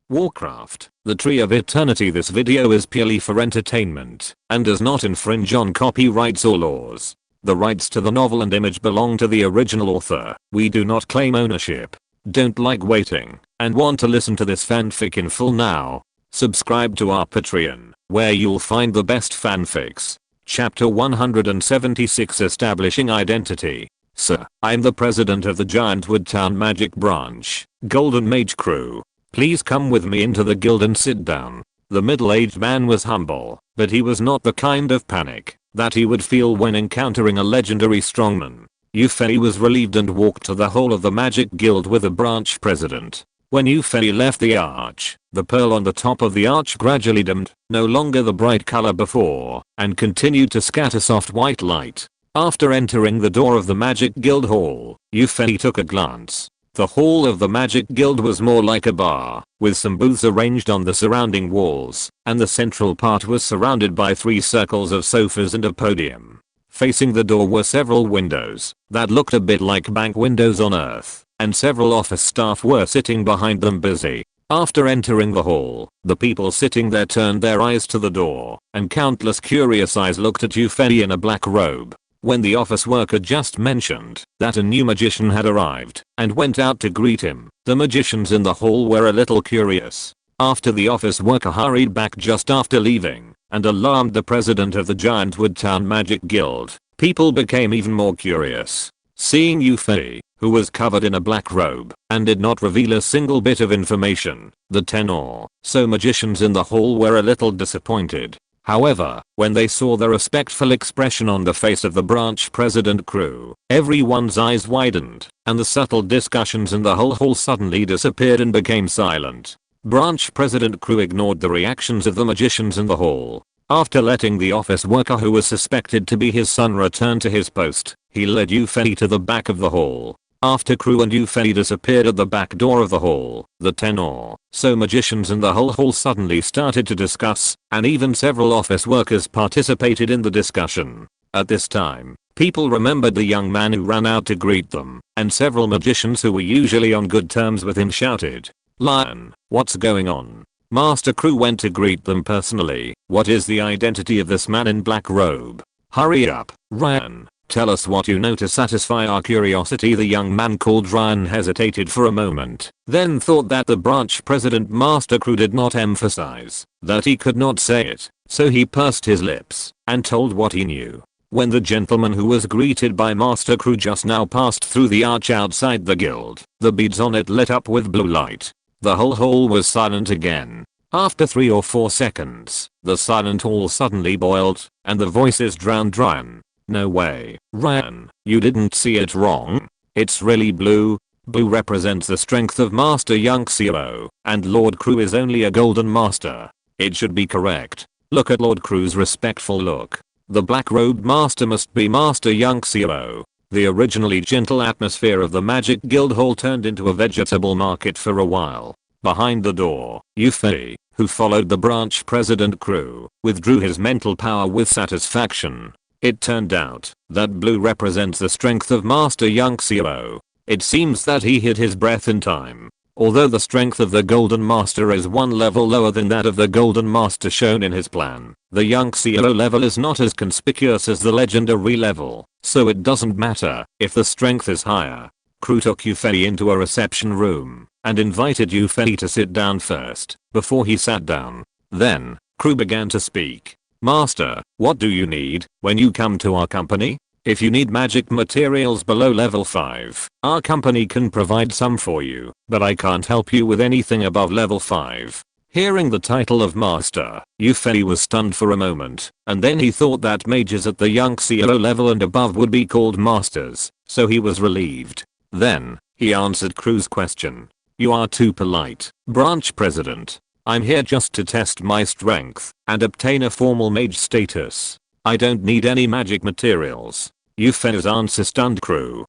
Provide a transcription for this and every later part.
Warcraft, the Tree of Eternity. This video is purely for entertainment and does not infringe on copyrights or laws. The rights to the novel and image belong to the original author. We do not claim ownership. Don't like waiting and want to listen to this fanfic in full now? Subscribe to our Patreon, where you'll find the best fanfics. Chapter 176, Establishing Identity. Sir, I'm the president of the Giantwood Town Magic Branch, Golden Mage Crew. Please come with me into the guild and sit down. The middle-aged man was humble, but he was not the kind of panic that he would feel when encountering a legendary strongman. Yufei was relieved and walked to the hall of the Magic Guild with the branch president. When Yufei left the arch, the pearl on the top of the arch gradually dimmed, no longer the bright color before, and continued to scatter soft white light. After entering the door of the Magic Guild hall, Yufei took a glance. The hall of the Magic Guild was more like a bar, with some booths arranged on the surrounding walls, and the central part was surrounded by 3 circles of sofas and a podium. Facing the door were several windows that looked a bit like bank windows on Earth, and several office staff were sitting behind them busy. After entering the hall, the people sitting there turned their eyes to the door, and countless curious eyes looked at Yufei in a black robe. When the office worker just mentioned that a new magician had arrived and went out to greet him, the magicians in the hall were a little curious. After the office worker hurried back just after leaving and alarmed the president of the Giantwood Town Magic Guild, people became even more curious. Seeing Yufei, who was covered in a black robe and did not reveal a single bit of information, the 10 or so magicians in the hall were a little disappointed. However, when they saw the respectful expression on the face of the branch president crew, everyone's eyes widened, and the subtle discussions in the whole hall suddenly disappeared and became silent. Branch president crew ignored the reactions of the magicians in the hall. After letting the office worker who was suspected to be his son return to his post, he led Yufei to the back of the hall. After crew and Yufei disappeared at the back door of the hall, the 10 or so magicians in the whole hall suddenly started to discuss, and even several office workers participated in the discussion. At this time, people remembered the young man who ran out to greet them, and several magicians who were usually on good terms with him shouted, "Lion, what's going on?" Master Crew went to greet them personally. "What is the identity of this man in black robe? Hurry up, Ryan. Tell us what you know to satisfy our curiosity." The young man called Ryan hesitated for a moment, then thought that the branch president Master Crew did not emphasize that he could not say it, so he pursed his lips and told what he knew. When the gentleman who was greeted by Master Crew just now passed through the arch outside the guild, the beads on it lit up with blue light. The whole hall was silent again. After 3 or 4 seconds, the silent hall suddenly boiled, and the voices drowned Ryan. "No way, Ryan, you didn't see it wrong. It's really blue. Blue represents the strength of Master Yunxio, and Lord Crew is only a golden master. It should be correct. Look at Lord Crew's respectful look. The black-robed master must be Master Yunxio." The originally gentle atmosphere of the Magic Guild hall turned into a vegetable market for a while. Behind the door, Yufei, who followed the branch president crew, withdrew his mental power with satisfaction. It turned out that blue represents the strength of Master Yunxio. It seems that he hid his breath in time. Although the strength of the Golden Master is 1 level lower than that of the Golden Master shown in his plan, the Yunxio level is not as conspicuous as the legendary level, so it doesn't matter if the strength is higher. Crew took Yufei into a reception room and invited Yufei to sit down first before he sat down. Then, Crew began to speak. "Master, what do you need when you come to our company? If you need magic materials below level 5, our company can provide some for you, but I can't help you with anything above level 5. Hearing the title of Master, Yufei was stunned for a moment, and then he thought that mages at the Yunxio level and above would be called Masters, so he was relieved. Then, he answered Crew's question. "You are too polite, Branch President. I'm here just to test my strength and obtain a formal mage status. I don't need any magic materials." Yufei's answer stunned Crew.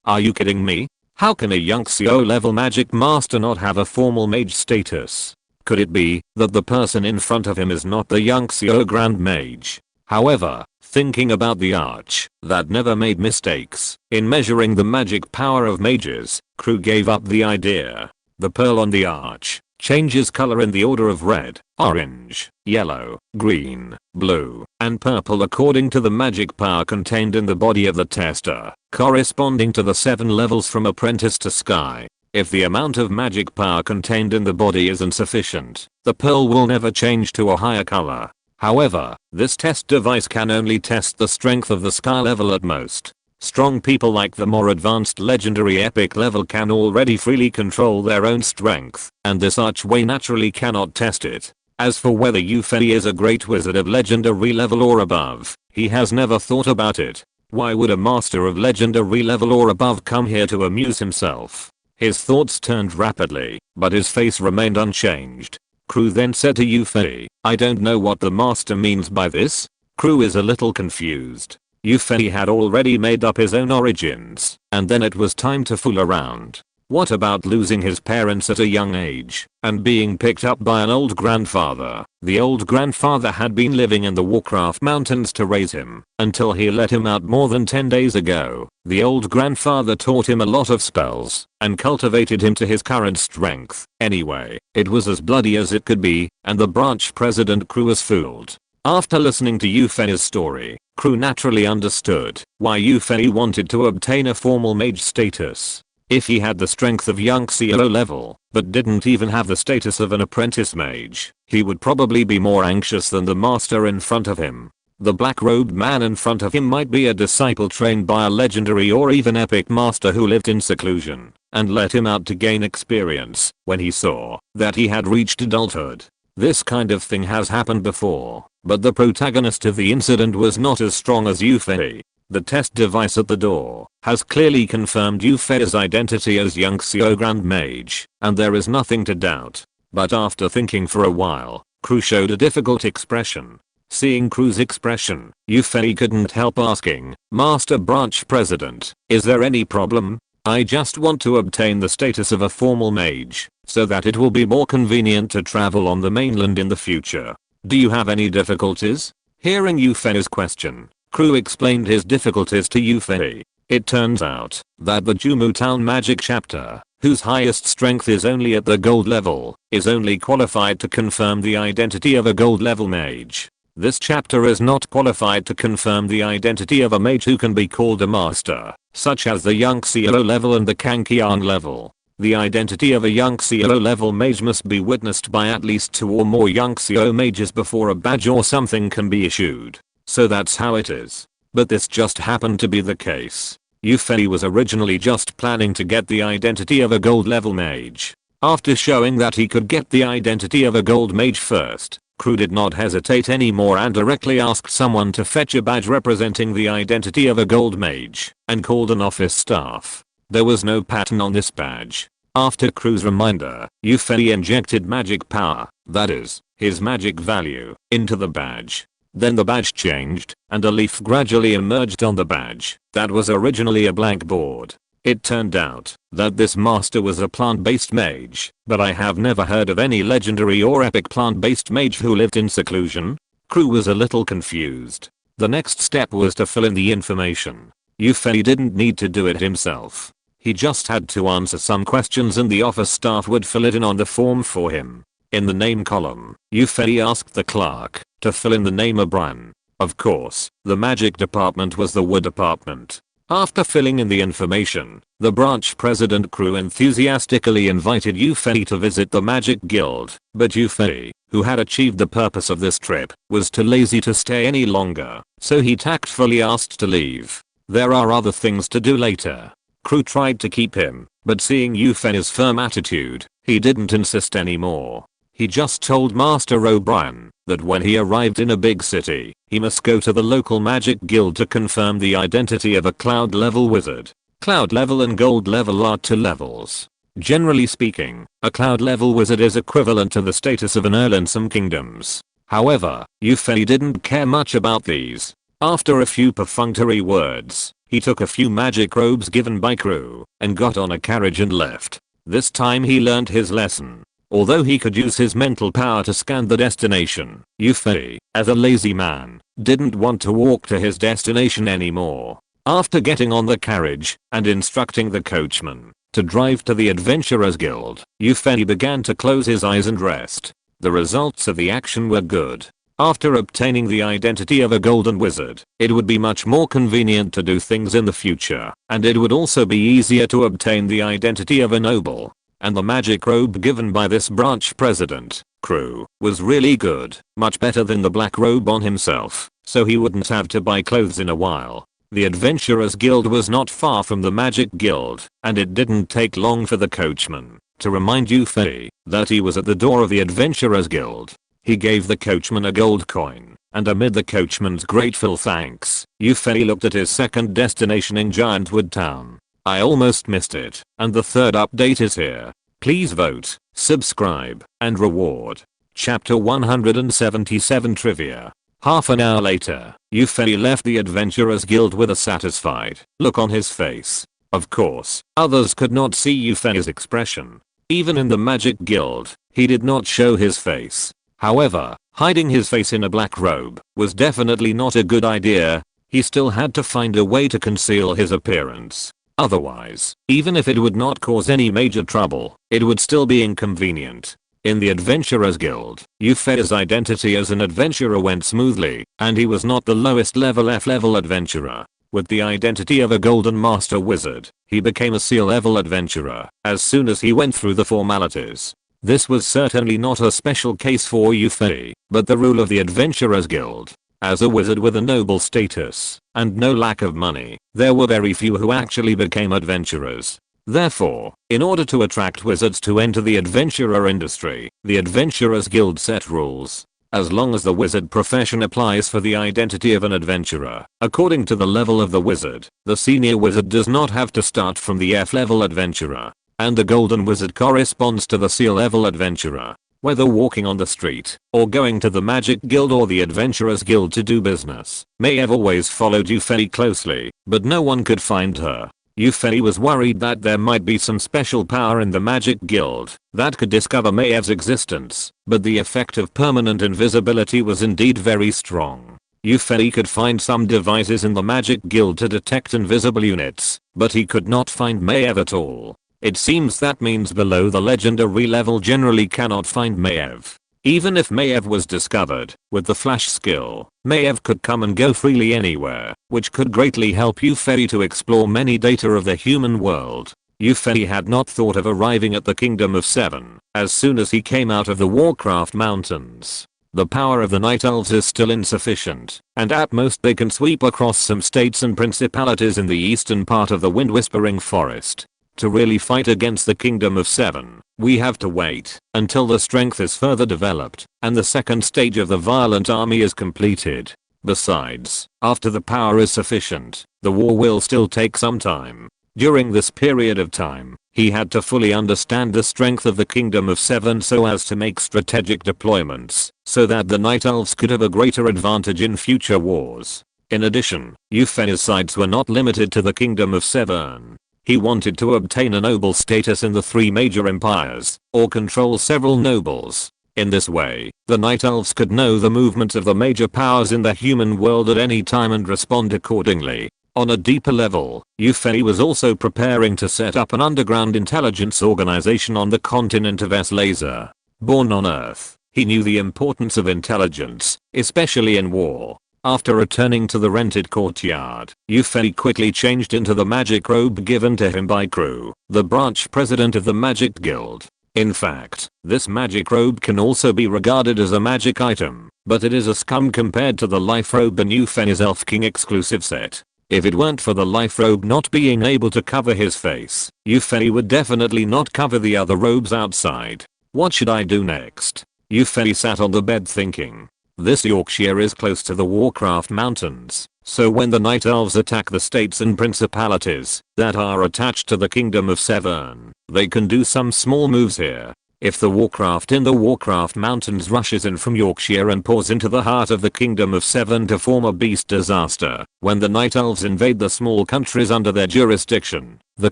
Are you kidding me? How can a Yunxio level magic master not have a formal mage status? Could it be that the person in front of him is not the Yunxio Grand Mage? However, thinking about the arch that never made mistakes in measuring the magic power of mages, Crew gave up the idea. The pearl on the arch changes color in the order of red, orange, yellow, green, blue, and purple according to the magic power contained in the body of the tester, corresponding to the 7 levels from apprentice to sky. If the amount of magic power contained in the body is insufficient, the pearl will never change to a higher color. However, this test device can only test the strength of the sky level at most. Strong people like the more advanced legendary epic level can already freely control their own strength, and this archway naturally cannot test it. As for whether Yufei is a great wizard of legendary level or above, he has never thought about it. Why would a master of legendary level or above come here to amuse himself? His thoughts turned rapidly, but his face remained unchanged. Crew then said to Yufei, "I don't know what the master means by this." Crew is a little confused. Yufei had already made up his own origins, and then it was time to fool around. What about losing his parents at a young age, and being picked up by an old grandfather? The old grandfather had been living in the Warcraft mountains to raise him, until he let him out more than 10 days ago. The old grandfather taught him a lot of spells, and cultivated him to his current strength. Anyway, it was as bloody as it could be, and the branch president Crew was fooled. After listening to Yufei's story, Crew naturally understood why Yufei wanted to obtain a formal mage status. If he had the strength of young CO level, but didn't even have the status of an apprentice mage, he would probably be more anxious than the master in front of him. The black-robed man in front of him might be a disciple trained by a legendary or even epic master who lived in seclusion, and let him out to gain experience when he saw that he had reached adulthood. This kind of thing has happened before, but the protagonist of the incident was not as strong as Yufei. The test device at the door has clearly confirmed Yufei's identity as young CO Grand Mage, and there is nothing to doubt. But after thinking for a while, Crew showed a difficult expression. Seeing Crew's expression, Yufei couldn't help asking, "Master Branch President, is there any problem? I just want to obtain the status of a formal mage, so that it will be more convenient to travel on the mainland in the future. Do you have any difficulties?" Hearing Yufei's question, Crew explained his difficulties to Yufei. It turns out that the Jumu Town Magic Chapter, whose highest strength is only at the gold level, is only qualified to confirm the identity of a gold level mage. This chapter is not qualified to confirm the identity of a mage who can be called a master, such as the young CO level and the Kankian level. The identity of a young CO level mage must be witnessed by at least 2 or more young CO mages before a badge or something can be issued. So that's how it is. But this just happened to be the case. Yufei was originally just planning to get the identity of a gold level mage. After showing that he could get the identity of a gold mage first, Crew did not hesitate anymore and directly asked someone to fetch a badge representing the identity of a gold mage, and called an office staff. There was no pattern on this badge. After Crew's reminder, Yufei injected magic power, that is, his magic value, into the badge. Then the badge changed, and a leaf gradually emerged on the badge that was originally a blank board. It turned out that this master was a plant-based mage, but I have never heard of any legendary or epic plant-based mage who lived in seclusion. Crew was a little confused. The next step was to fill in the information. Yufei didn't need to do it himself. He just had to answer some questions and the office staff would fill it in on the form for him. In the name column, Yufei asked the clerk to fill in the name Avril. Of course, the magic department was the wood department. After filling in the information, the branch president Crew enthusiastically invited Yufei to visit the magic guild, but Yufei, who had achieved the purpose of this trip, was too lazy to stay any longer, so he tactfully asked to leave. There are other things to do later. Crew tried to keep him, but seeing Yufei's firm attitude, he didn't insist anymore. He just told Master O'Brien that when he arrived in a big city, he must go to the local magic guild to confirm the identity of a cloud level wizard. Cloud level and gold level are 2 levels. Generally speaking, a cloud level wizard is equivalent to the status of an earl in some kingdoms. However, Yufei didn't care much about these. After a few perfunctory words, he took a few magic robes given by Crew and got on a carriage and left. This time he learned his lesson. Although he could use his mental power to scan the destination, Yufei, as a lazy man, didn't want to walk to his destination anymore. After getting on the carriage and instructing the coachman to drive to the Adventurers Guild. Yufei began to close his eyes and rest. The results of the action were good. After obtaining the identity of a golden wizard, it would be much more convenient to do things in the future, and it would also be easier to obtain the identity of a noble. And the magic robe given by this branch president, Crew, was really good, much better than the black robe on himself, so he wouldn't have to buy clothes in a while. The Adventurers Guild was not far from the Magic Guild, and it didn't take long for the coachman to remind Yufei that he was at the door of the Adventurers Guild. He gave the coachman a gold coin, and amid the coachman's grateful thanks, Yufei looked at his second destination in Giantwood Town. I almost missed it, and the third update is here. Please vote, subscribe, and reward. Chapter 177 Trivia. Half an hour later, Yufei left the Adventurers Guild with a satisfied look on his face. Of course, others could not see Yufei's expression. Even in the Magic Guild, he did not show his face. However, hiding his face in a black robe was definitely not a good idea. He still had to find a way to conceal his appearance. Otherwise, even if it would not cause any major trouble, it would still be inconvenient. In the Adventurers Guild, Yufei's identity as an adventurer went smoothly, and he was not the lowest level F-level adventurer. With the identity of a Golden Master Wizard, he became a C-level adventurer as soon as he went through the formalities. This was certainly not a special case for Yufei, but the rule of the Adventurers Guild. As a wizard with a noble status and no lack of money, there were very few who actually became adventurers. Therefore, in order to attract wizards to enter the adventurer industry, the Adventurers Guild set rules. As long as the wizard profession applies for the identity of an adventurer, according to the level of the wizard, the senior wizard does not have to start from the F-level adventurer. And the golden wizard corresponds to the C-level adventurer. Whether walking on the street, or going to the Magic Guild or the Adventurers Guild to do business, Maiev always followed Yufei closely, but no one could find her. Yufei was worried that there might be some special power in the Magic Guild that could discover Maiev's existence, but the effect of permanent invisibility was indeed very strong. Yufei could find some devices in the Magic Guild to detect invisible units, but he could not find Maiev at all. It seems that means below the legendary level generally cannot find Maiev. Even if Maiev was discovered, with the flash skill, Maiev could come and go freely anywhere, which could greatly help Yufei to explore many data of the human world. Yufei had not thought of arriving at the Kingdom of Seven as soon as he came out of the Warcraft mountains. The power of the Night Elves is still insufficient, and at most they can sweep across some states and principalities in the eastern part of the Wind Whispering Forest. To really fight against the Kingdom of Seven, we have to wait until the strength is further developed and the second stage of the violent army is completed. Besides, after the power is sufficient, the war will still take some time. During this period of time, he had to fully understand the strength of the Kingdom of Seven so as to make strategic deployments, so that the Night Elves could have a greater advantage in future wars. In addition, Yufei's sides were not limited to the Kingdom of Seven. He wanted to obtain a noble status in the three major empires, or control several nobles. In this way, the Night Elves could know the movements of the major powers in the human world at any time and respond accordingly. On a deeper level, Yufei was also preparing to set up an underground intelligence organization on the continent of S-Laser. Born on Earth, he knew the importance of intelligence, especially in war. After returning to the rented courtyard, Yufei quickly changed into the magic robe given to him by Crew, the branch president of the Magic Guild. In fact, this magic robe can also be regarded as a magic item, but it is a scum compared to the life robe in Yufei's Elf King exclusive set. If it weren't for the life robe not being able to cover his face, Yufei would definitely not cover the other robes outside. What should I do next? Yufei sat on the bed thinking. This Yorkshire is close to the Warcraft mountains, so when the Night Elves attack the states and principalities that are attached to the Kingdom of Seven, they can do some small moves here. If the Warcraft in the Warcraft mountains rushes in from Yorkshire and pours into the heart of the Kingdom of Seven to form a beast disaster, when the Night Elves invade the small countries under their jurisdiction, the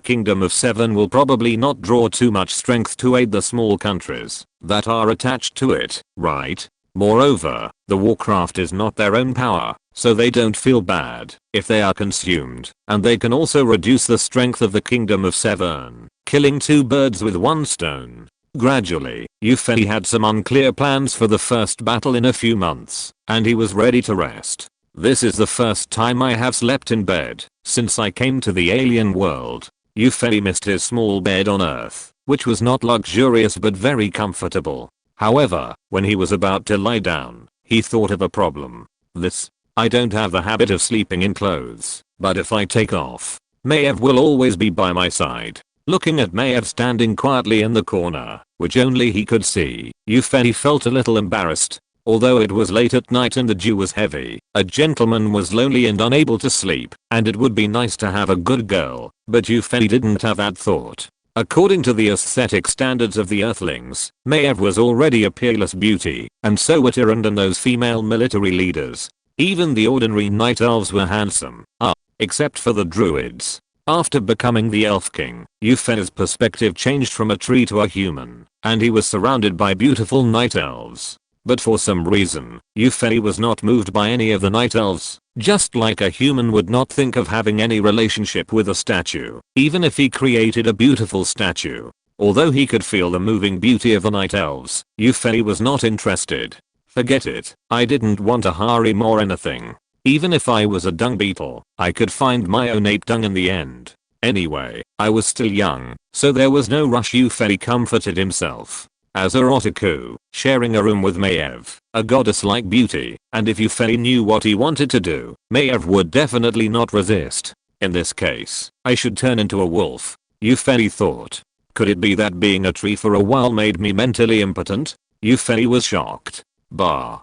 Kingdom of Seven will probably not draw too much strength to aid the small countries that are attached to it, right? Moreover, the Warcraft is not their own power. so they don't feel bad if they are consumed, and they can also reduce the strength of the Kingdom of Severn, killing two birds with one stone. Gradually, Yufei had some unclear plans for the first battle in a few months, and he was ready to rest. This is the first time I have slept in bed since I came to the alien world. Yufei missed his small bed on Earth, which was not luxurious but very comfortable. However, when he was about to lie down, he thought of a problem. I don't have the habit of sleeping in clothes, but if I take off, Maiev will always be by my side. Looking at Maiev standing quietly in the corner, which only he could see, Yufei felt a little embarrassed. Although it was late at night and the dew was heavy, a gentleman was lonely and unable to sleep, and it would be nice to have a good girl, but Yufei didn't have that thought. According to the aesthetic standards of the Earthlings, Maiev was already a peerless beauty, and so were Tyrande and those female military leaders. Even the ordinary Night Elves were handsome, except for the Druids. After becoming the Elf King, Yufei's perspective changed from a tree to a human, and he was surrounded by beautiful Night Elves. But for some reason, Yufei was not moved by any of the Night Elves, just like a human would not think of having any relationship with a statue, even if he created a beautiful statue. Although he could feel the moving beauty of the Night Elves, Yufei was not interested. Forget it, I didn't want a harem or anything. Even if I was a dung beetle, I could find my own ape dung in the end. Anyway, I was still young, so there was no rush. Yufei comforted himself. As a otaku, sharing a room with Maiev, a goddess-like beauty, and if Yufei knew what he wanted to do, Maiev would definitely not resist. In this case, I should turn into a wolf, Yufei thought. Could it be that being a tree for a while made me mentally impotent? Yufei was shocked. Bah,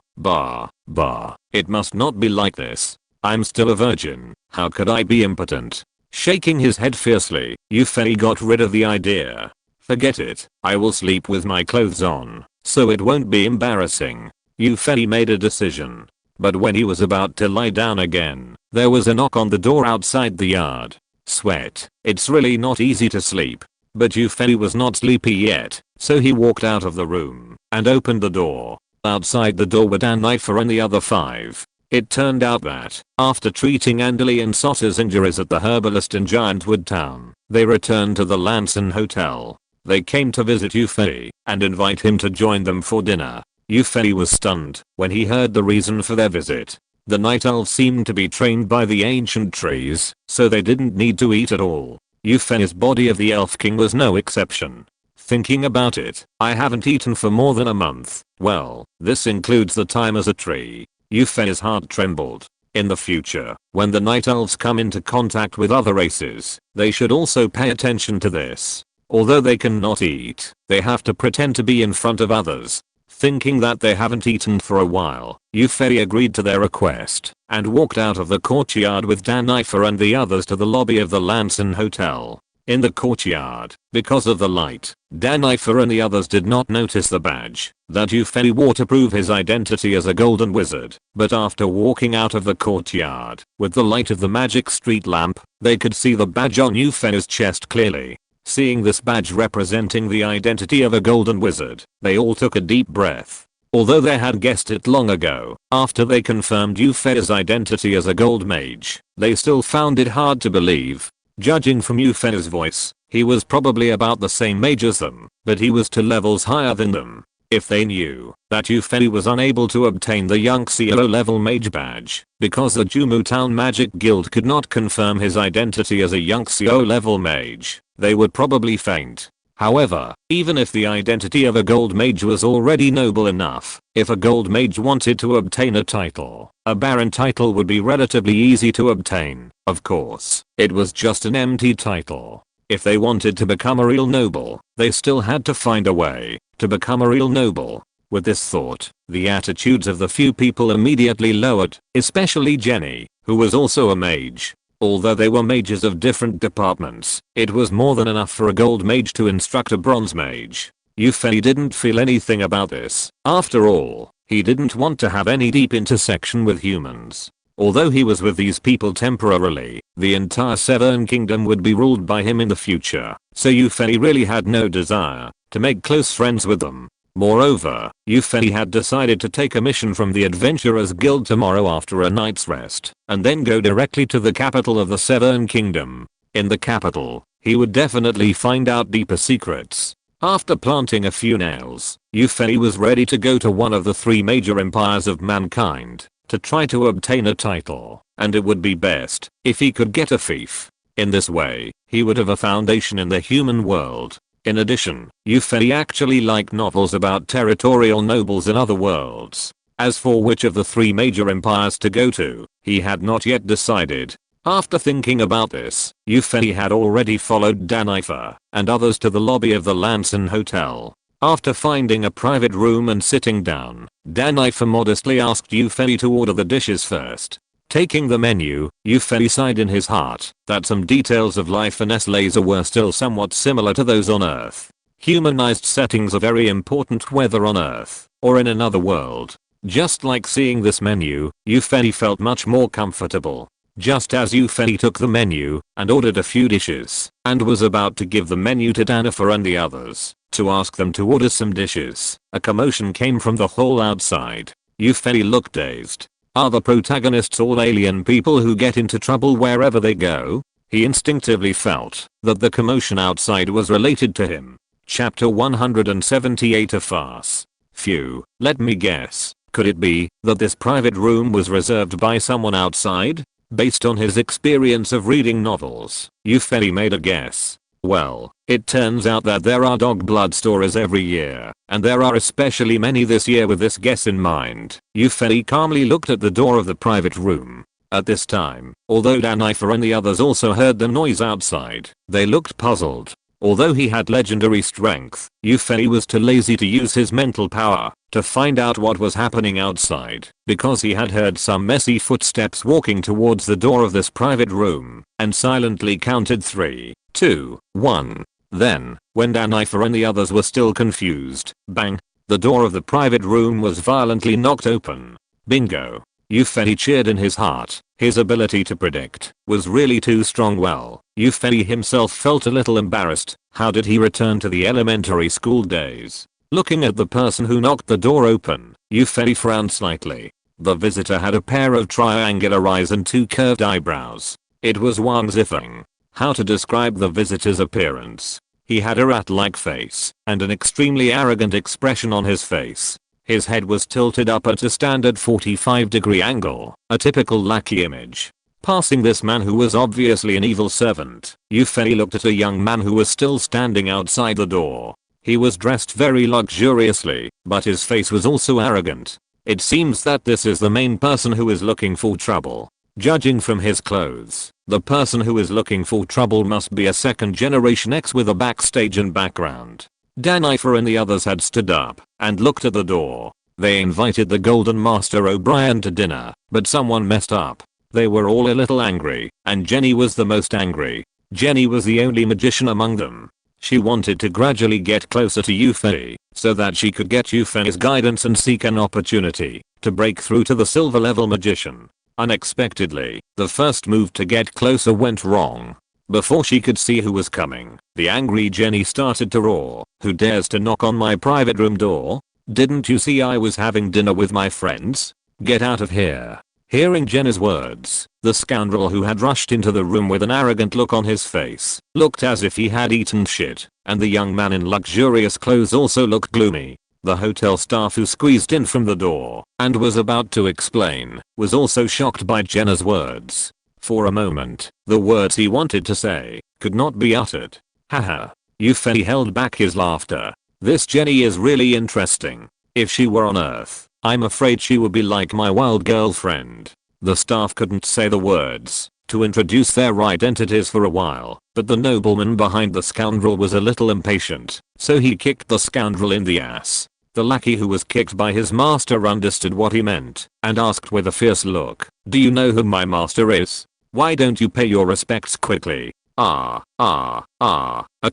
it must not be like this. I'm still a virgin, how could I be impotent? Shaking his head fiercely, Yufei got rid of the idea. Forget it, I will sleep with my clothes on, so it won't be embarrassing. Yufei made a decision. But when he was about to lie down again, there was a knock on the door outside the yard. Sweat, it's really not easy to sleep. But Yufei was not sleepy yet, so he walked out of the room and opened the door. Outside the door were Danifer and the other 5. It turned out that, after treating Andali and Sota's injuries at the herbalist in Giantwood Town, they returned to the Lanson Hotel. They came to visit Yufei and invite him to join them for dinner. Yufei was stunned when he heard the reason for their visit. The Night Elves seemed to be trained by the ancient trees, so they didn't need to eat at all. Yufei's body of the Elf King was no exception. Thinking about it, I haven't eaten for more than a month. Well, this includes the time as a tree. Yufei's heart trembled. In the future, when the Night Elves come into contact with other races, they should also pay attention to this. Although they cannot eat, they have to pretend to be in front of others. Thinking that they haven't eaten for a while, Yufei agreed to their request and walked out of the courtyard with Danifer and the others to the lobby of the Lanson Hotel. In the courtyard, because of the light, Danifer and the others did not notice the badge that Yufei wore to prove his identity as a golden wizard, but after walking out of the courtyard, with the light of the magic street lamp, they could see the badge on Yufei's chest clearly. Seeing this badge representing the identity of a golden wizard, they all took a deep breath. Although they had guessed it long ago, after they confirmed Yufei's identity as a gold mage, they still found it hard to believe. Judging from Yufei's voice, he was probably about the same age as them, but he was 2 levels higher than them. If they knew that Yufei was unable to obtain the Yunxio level mage badge, because the Jumu Town Magic Guild could not confirm his identity as a Yunxio level mage, they would probably faint. However, even if the identity of a gold mage was already noble enough, if a gold mage wanted to obtain a title, a baron title would be relatively easy to obtain. Of course, it was just an empty title. If they wanted to become a real noble, they still had to find a way to become a real noble. With this thought, the attitudes of the few people immediately lowered, especially Jenny, who was also a mage. Although they were mages of different departments, it was more than enough for a gold mage to instruct a bronze mage. Yufei didn't feel anything about this. After all, he didn't want to have any deep intersection with humans. Although he was with these people temporarily, the entire Severn Kingdom would be ruled by him in the future, so Yufei really had no desire to make close friends with them. Moreover, Yufei had decided to take a mission from the Adventurers Guild tomorrow after a night's rest, and then go directly to the capital of the Severn Kingdom. In the capital, he would definitely find out deeper secrets. After planting a few nails, Yufei was ready to go to one of the 3 major empires of mankind to try to obtain a title, and it would be best if he could get a fief. In this way, he would have a foundation in the human world. In addition, Yufei actually liked novels about territorial nobles in other worlds. As for which of the 3 major empires to go to, he had not yet decided. After thinking about this, Yufei had already followed Danifer and others to the lobby of the Lanson Hotel. After finding a private room and sitting down, Danifer modestly asked Yufei to order the dishes first. Taking the menu, Yufei sighed in his heart that some details of life in S-Laser were still somewhat similar to those on Earth. Humanized settings are very important whether on Earth or in another world. Just like seeing this menu, Yufei felt much more comfortable. Just as Yufei took the menu and ordered a few dishes and was about to give the menu to Danifer and the others to ask them to order some dishes, a commotion came from the hall outside. Yufei looked dazed. Are the protagonists all alien people who get into trouble wherever they go? He instinctively felt that the commotion outside was related to him. Chapter 178 A Farce. Phew, let me guess. Could it be that this private room was reserved by someone outside? Based on his experience of reading novels, Yufei made a guess. Well, it turns out that there are dog blood stories every year, and there are especially many this year. With this guess in mind, Yufei calmly looked at the door of the private room. At this time, although Danifer and the others also heard the noise outside, they looked puzzled. Although he had legendary strength, Yufei was too lazy to use his mental power to find out what was happening outside, because he had heard some messy footsteps walking towards the door of this private room, and silently counted 3, 2, 1. Then, when Danifer and the others were still confused, bang, the door of the private room was violently knocked open. Bingo. Yufei cheered in his heart. His ability to predict was really too strong. Well, Yufei himself felt a little embarrassed. How did he return to the elementary school days? Looking at the person who knocked the door open, Yufei frowned slightly. The visitor had a pair of triangular eyes and 2 curved eyebrows. It was Wang Zifeng. How to describe the visitor's appearance? He had a rat-like face and an extremely arrogant expression on his face. His head was tilted up at a standard 45-degree angle, a typical lackey image. Passing this man who was obviously an evil servant, Yufei looked at a young man who was still standing outside the door. He was dressed very luxuriously, but his face was also arrogant. It seems that this is the main person who is looking for trouble. Judging from his clothes, the person who is looking for trouble must be a 2nd generation X with a backstage and background. Danifer and the others had stood up and looked at the door. They invited the Golden Master O'Brien to dinner, but someone messed up. They were all a little angry, and Jenny was the most angry. Jenny was the only magician among them. She wanted to gradually get closer to Yufei, so that she could get Yufei's guidance and seek an opportunity to break through to the silver level magician. Unexpectedly, the first move to get closer went wrong. Before she could see who was coming, the angry Jenny started to roar. Who dares to knock on my private room door? Didn't you see I was having dinner with my friends? Get out of here. Hearing Jenny's words, the scoundrel who had rushed into the room with an arrogant look on his face looked as if he had eaten shit, and the young man in luxurious clothes also looked gloomy. The hotel staff who squeezed in from the door and was about to explain was also shocked by Jenna's words. For a moment, the words he wanted to say could not be uttered. Haha. Yufei held back his laughter. This Jenny is really interesting. If she were on Earth, I'm afraid she would be like my wild girlfriend. The staff couldn't say the words to introduce their identities for a while, but the nobleman behind the scoundrel was a little impatient, so he kicked the scoundrel in the ass. The lackey who was kicked by his master understood what he meant and asked with a fierce look, "Do you know who my master is? Why don't you pay your respects quickly?" A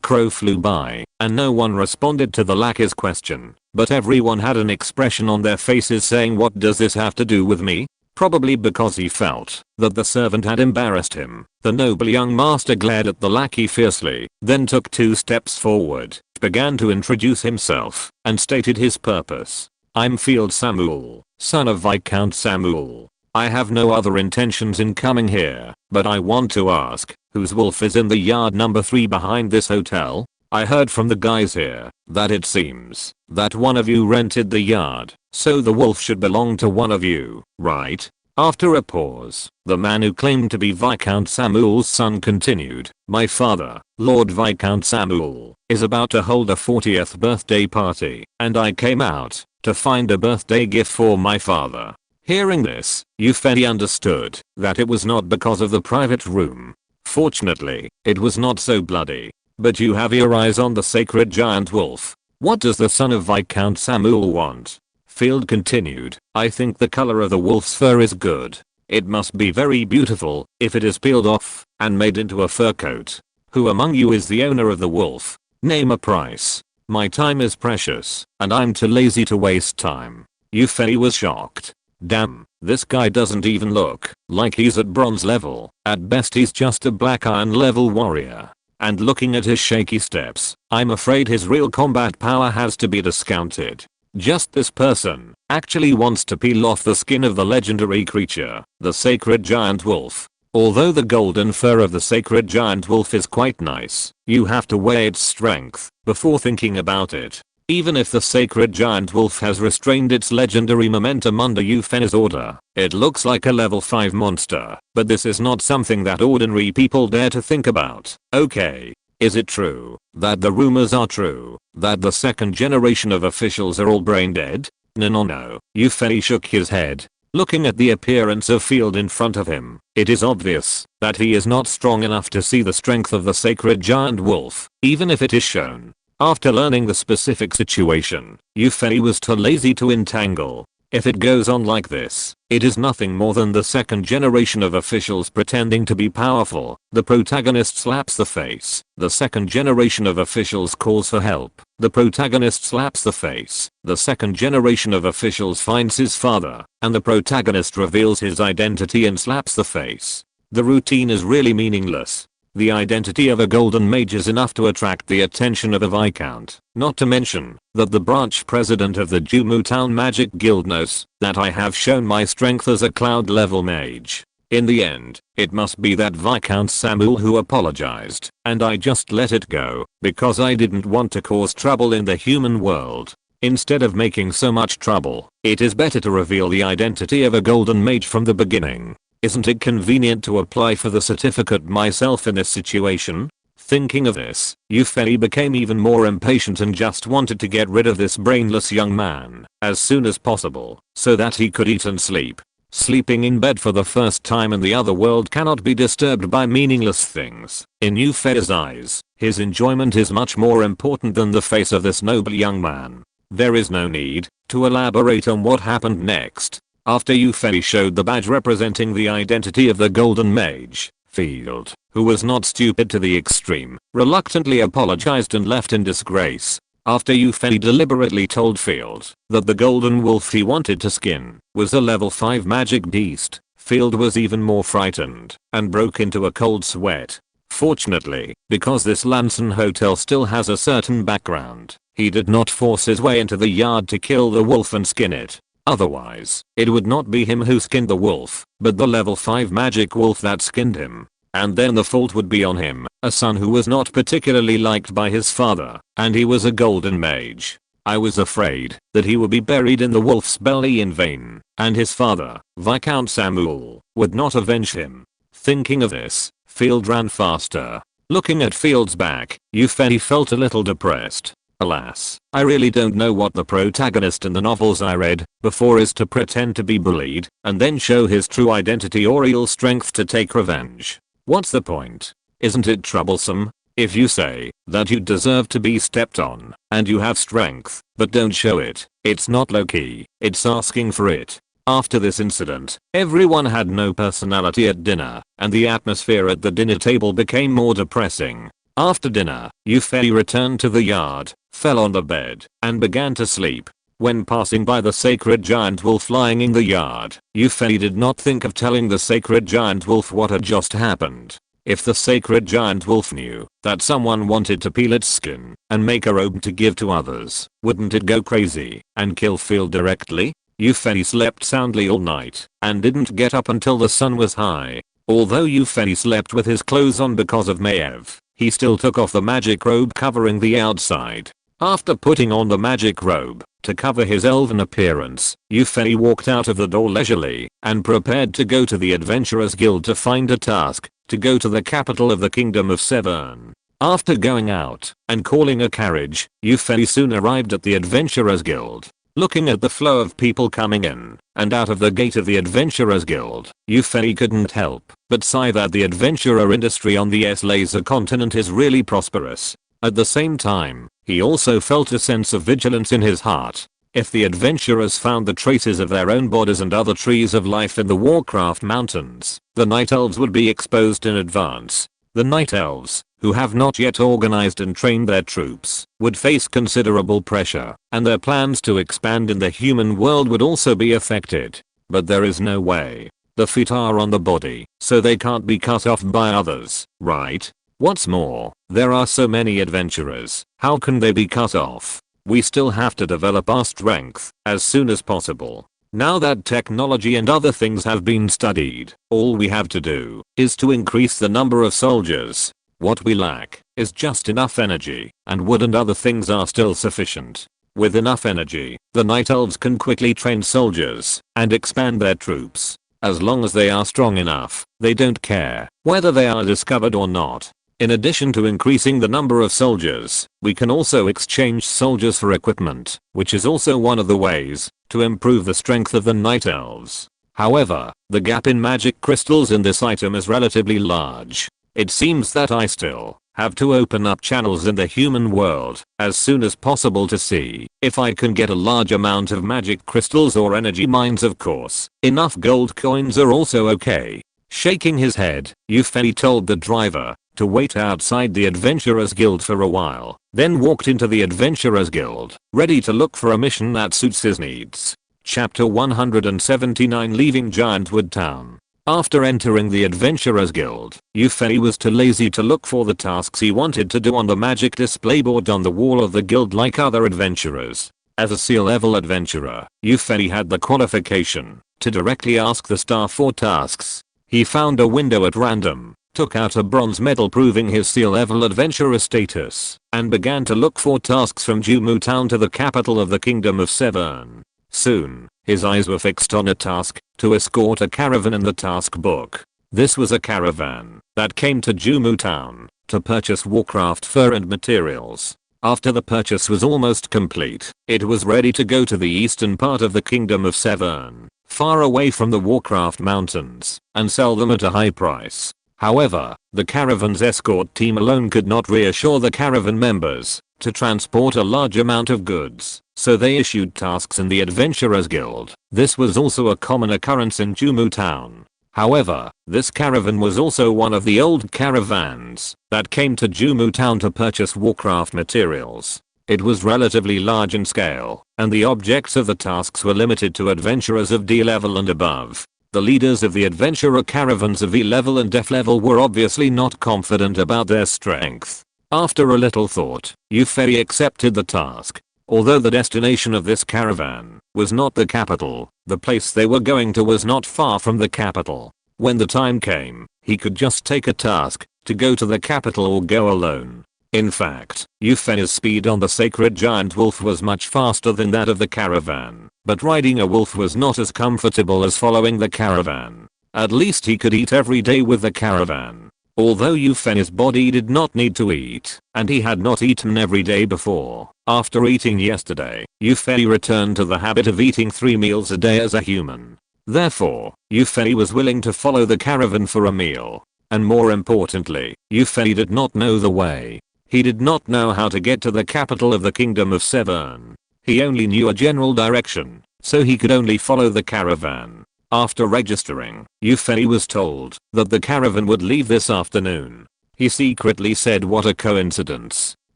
crow flew by, and no one responded to the lackey's question, but everyone had an expression on their faces saying, "What does this have to do with me?" Probably because he felt that the servant had embarrassed him. The noble young master glared at the lackey fiercely, then took 2 steps forward, began to introduce himself, and stated his purpose. I'm Field Samuel, son of Viscount Samuel. I have no other intentions in coming here, but I want to ask, whose wolf is in the yard number 3 behind this hotel? I heard from the guys here that it seems that one of you rented the yard, so the wolf should belong to one of you, right? After a pause, the man who claimed to be Viscount Samuel's son continued, my father, Lord Viscount Samuel, is about to hold a 40th birthday party, and I came out to find a birthday gift for my father. Hearing this, Eupheny understood that it was not because of the private room. Fortunately, it was not so bloody. But you have your eyes on the sacred giant wolf. What does the son of Viscount Samuel want? Field continued, I think the color of the wolf's fur is good. It must be very beautiful if it is peeled off and made into a fur coat. Who among you is the owner of the wolf? Name a price. My time is precious, and I'm too lazy to waste time. Eupheny was shocked. Damn, this guy doesn't even look like he's at bronze level. At best he's just a black iron level warrior. And looking at his shaky steps, I'm afraid his real combat power has to be discounted. Just this person actually wants to peel off the skin of the legendary creature, the sacred giant wolf. Although the golden fur of the sacred giant wolf is quite nice, you have to weigh its strength before thinking about it. Even if the sacred giant wolf has restrained its legendary momentum under Eupheny's order, it looks like a level 5 monster, but this is not something that ordinary people dare to think about. Okay. Is it true that the rumors are true that the 2nd generation of officials are all brain dead? No. Eupheny shook his head. Looking at the appearance of Field in front of him, it is obvious that he is not strong enough to see the strength of the sacred giant wolf, even if it is shown. After learning the specific situation, Eupheny was too lazy to entangle. If it goes on like this, it is nothing more than the 2nd generation of officials pretending to be powerful. The protagonist slaps the face. The 2nd generation of officials calls for help. The protagonist slaps the face. The 2nd generation of officials finds his father, and the protagonist reveals his identity and slaps the face. The routine is really meaningless. The identity of a golden mage is enough to attract the attention of a viscount, not to mention that the branch president of the Jumu Town Magic Guild knows that I have shown my strength as a cloud level mage. In the end, it must be that Viscount Samuel who apologized, and I just let it go, because I didn't want to cause trouble in the human world. Instead of making so much trouble, it is better to reveal the identity of a golden mage from the beginning. Isn't it convenient to apply for the certificate myself in this situation? Thinking of this, Eupheny became even more impatient and just wanted to get rid of this brainless young man as soon as possible so that he could eat and sleep. Sleeping in bed for the first time in the other world cannot be disturbed by meaningless things. In Euphany's eyes, his enjoyment is much more important than the face of this noble young man. There is no need to elaborate on what happened next. After Eupheny showed the badge representing the identity of the golden mage, Field, who was not stupid to the extreme, reluctantly apologized and left in disgrace. After Eupheny deliberately told Field that the golden wolf he wanted to skin was a level 5 magic beast, Field was even more frightened and broke into a cold sweat. Fortunately, because this Lanson hotel still has a certain background, he did not force his way into the yard to kill the wolf and skin it. Otherwise, it would not be him who skinned the wolf, but the level 5 magic wolf that skinned him. And then the fault would be on him, a son who was not particularly liked by his father, and he was a golden mage. I was afraid that he would be buried in the wolf's belly in vain, and his father, Viscount Samuel, would not avenge him. Thinking of this, Field ran faster. Looking at Field's back, Eupheny felt a little depressed. Alas, I really don't know what the protagonist in the novels I read before is to pretend to be bullied and then show his true identity or real strength to take revenge. What's the point? Isn't it troublesome? If you say that you deserve to be stepped on and you have strength but don't show it, it's not low-key, it's asking for it. After this incident, everyone had no personality at dinner, and the atmosphere at the dinner table became more depressing. After dinner, Eupheny returned to the yard, fell on the bed, and began to sleep. When passing by the sacred giant wolf lying in the yard, Yufei did not think of telling the sacred giant wolf what had just happened. If the sacred giant wolf knew that someone wanted to peel its skin and make a robe to give to others, wouldn't it go crazy and kill Phil directly? Yufei slept soundly all night and didn't get up until the sun was high. Although Yufei slept with his clothes on because of Maev, he still took off the magic robe covering the outside. After putting on the magic robe to cover his elven appearance, Yufei walked out of the door leisurely and prepared to go to the Adventurers Guild to find a task to go to the capital of the Kingdom of Severn. After going out and calling a carriage, Yufei soon arrived at the Adventurers Guild. Looking at the flow of people coming in and out of the gate of the Adventurers Guild, Yufei couldn't help but sigh that the adventurer industry on the S-Laser continent is really prosperous. At the same time, he also felt a sense of vigilance in his heart. If the adventurers found the traces of their own bodies and other trees of life in the Warcraft mountains, the Night Elves would be exposed in advance. The Night Elves, who have not yet organized and trained their troops, would face considerable pressure, and their plans to expand in the human world would also be affected. But there is no way. The feet are on the body, so they can't be cut off by others, right? What's more, there are so many adventurers, how can they be cut off? We still have to develop our strength as soon as possible. Now that technology and other things have been studied, all we have to do is to increase the number of soldiers. What we lack is just enough energy, and wood and other things are still sufficient. With enough energy, the Night Elves can quickly train soldiers and expand their troops. As long as they are strong enough, they don't care whether they are discovered or not. In addition to increasing the number of soldiers, we can also exchange soldiers for equipment, which is also one of the ways to improve the strength of the Night Elves. However, the gap in magic crystals in this item is relatively large. It seems that I still have to open up channels in the human world as soon as possible to see if I can get a large amount of magic crystals or energy mines. Of course, enough gold coins are also okay. Shaking his head, Yufei told the driver to wait outside the Adventurers Guild for a while, then walked into the Adventurers Guild, ready to look for a mission that suits his needs. Chapter 179, Leaving Giantwood Town. After entering the Adventurers Guild, Yufei was too lazy to look for the tasks he wanted to do on the magic display board on the wall of the guild like other adventurers. As a C-level adventurer, Yufei had the qualification to directly ask the staff for tasks. He found a window at random, took out a bronze medal proving his C-level adventurer status, and began to look for tasks from Jumu Town to the capital of the Kingdom of Severn. Soon, his eyes were fixed on a task to escort a caravan in the task book. This was a caravan that came to Jumu Town to purchase Warcraft fur and materials. After the purchase was almost complete, it was ready to go to the eastern part of the Kingdom of Severn, far away from the Warcraft mountains, and sell them at a high price. However, the caravan's escort team alone could not reassure the caravan members to transport a large amount of goods, so they issued tasks in the Adventurers Guild. This was also a common occurrence in Jumu Town. However, this caravan was also one of the old caravans that came to Jumu Town to purchase Warcraft materials. It was relatively large in scale, and the objects of the tasks were limited to adventurers of D level and above. The leaders of the adventurer caravans of E level and F level were obviously not confident about their strength. After a little thought, Yufei accepted the task. Although the destination of this caravan was not the capital, the place they were going to was not far from the capital. When the time came, he could just take a task to go to the capital or go alone. In fact, Yufei's speed on the sacred giant wolf was much faster than that of the caravan, but riding a wolf was not as comfortable as following the caravan. At least he could eat every day with the caravan. Although Yufei's body did not need to eat, and he had not eaten every day before, after eating yesterday, Yufei returned to the habit of eating 3 meals a day as a human. Therefore, Yufei was willing to follow the caravan for a meal. And more importantly, Yufei did not know the way. He did not know how to get to the capital of the Kingdom of Severn. He only knew a general direction, so he could only follow the caravan. After registering, Yufei was told that the caravan would leave this afternoon. He secretly said what a coincidence.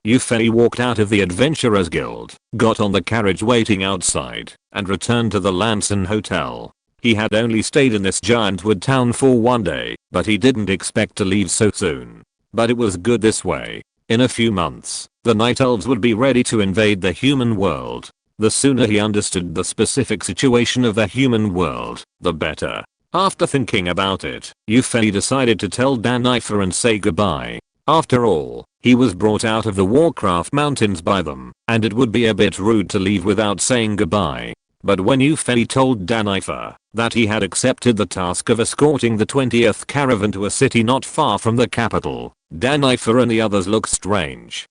Yufei walked out of the Adventurers Guild, got on the carriage waiting outside, and returned to the Lanson Hotel. He had only stayed in this giant wood town for one day, but he didn't expect to leave so soon. But it was good this way. In a few months, the Night Elves would be ready to invade the human world. The sooner he understood the specific situation of the human world, the better. After thinking about it, Yufei decided to tell Danifer and say goodbye. After all, he was brought out of the Warcraft mountains by them, and it would be a bit rude to leave without saying goodbye. But when Yufei told Danifer that he had accepted the task of escorting the 20th caravan to a city not far from the capital, Danifer and the others looked strange.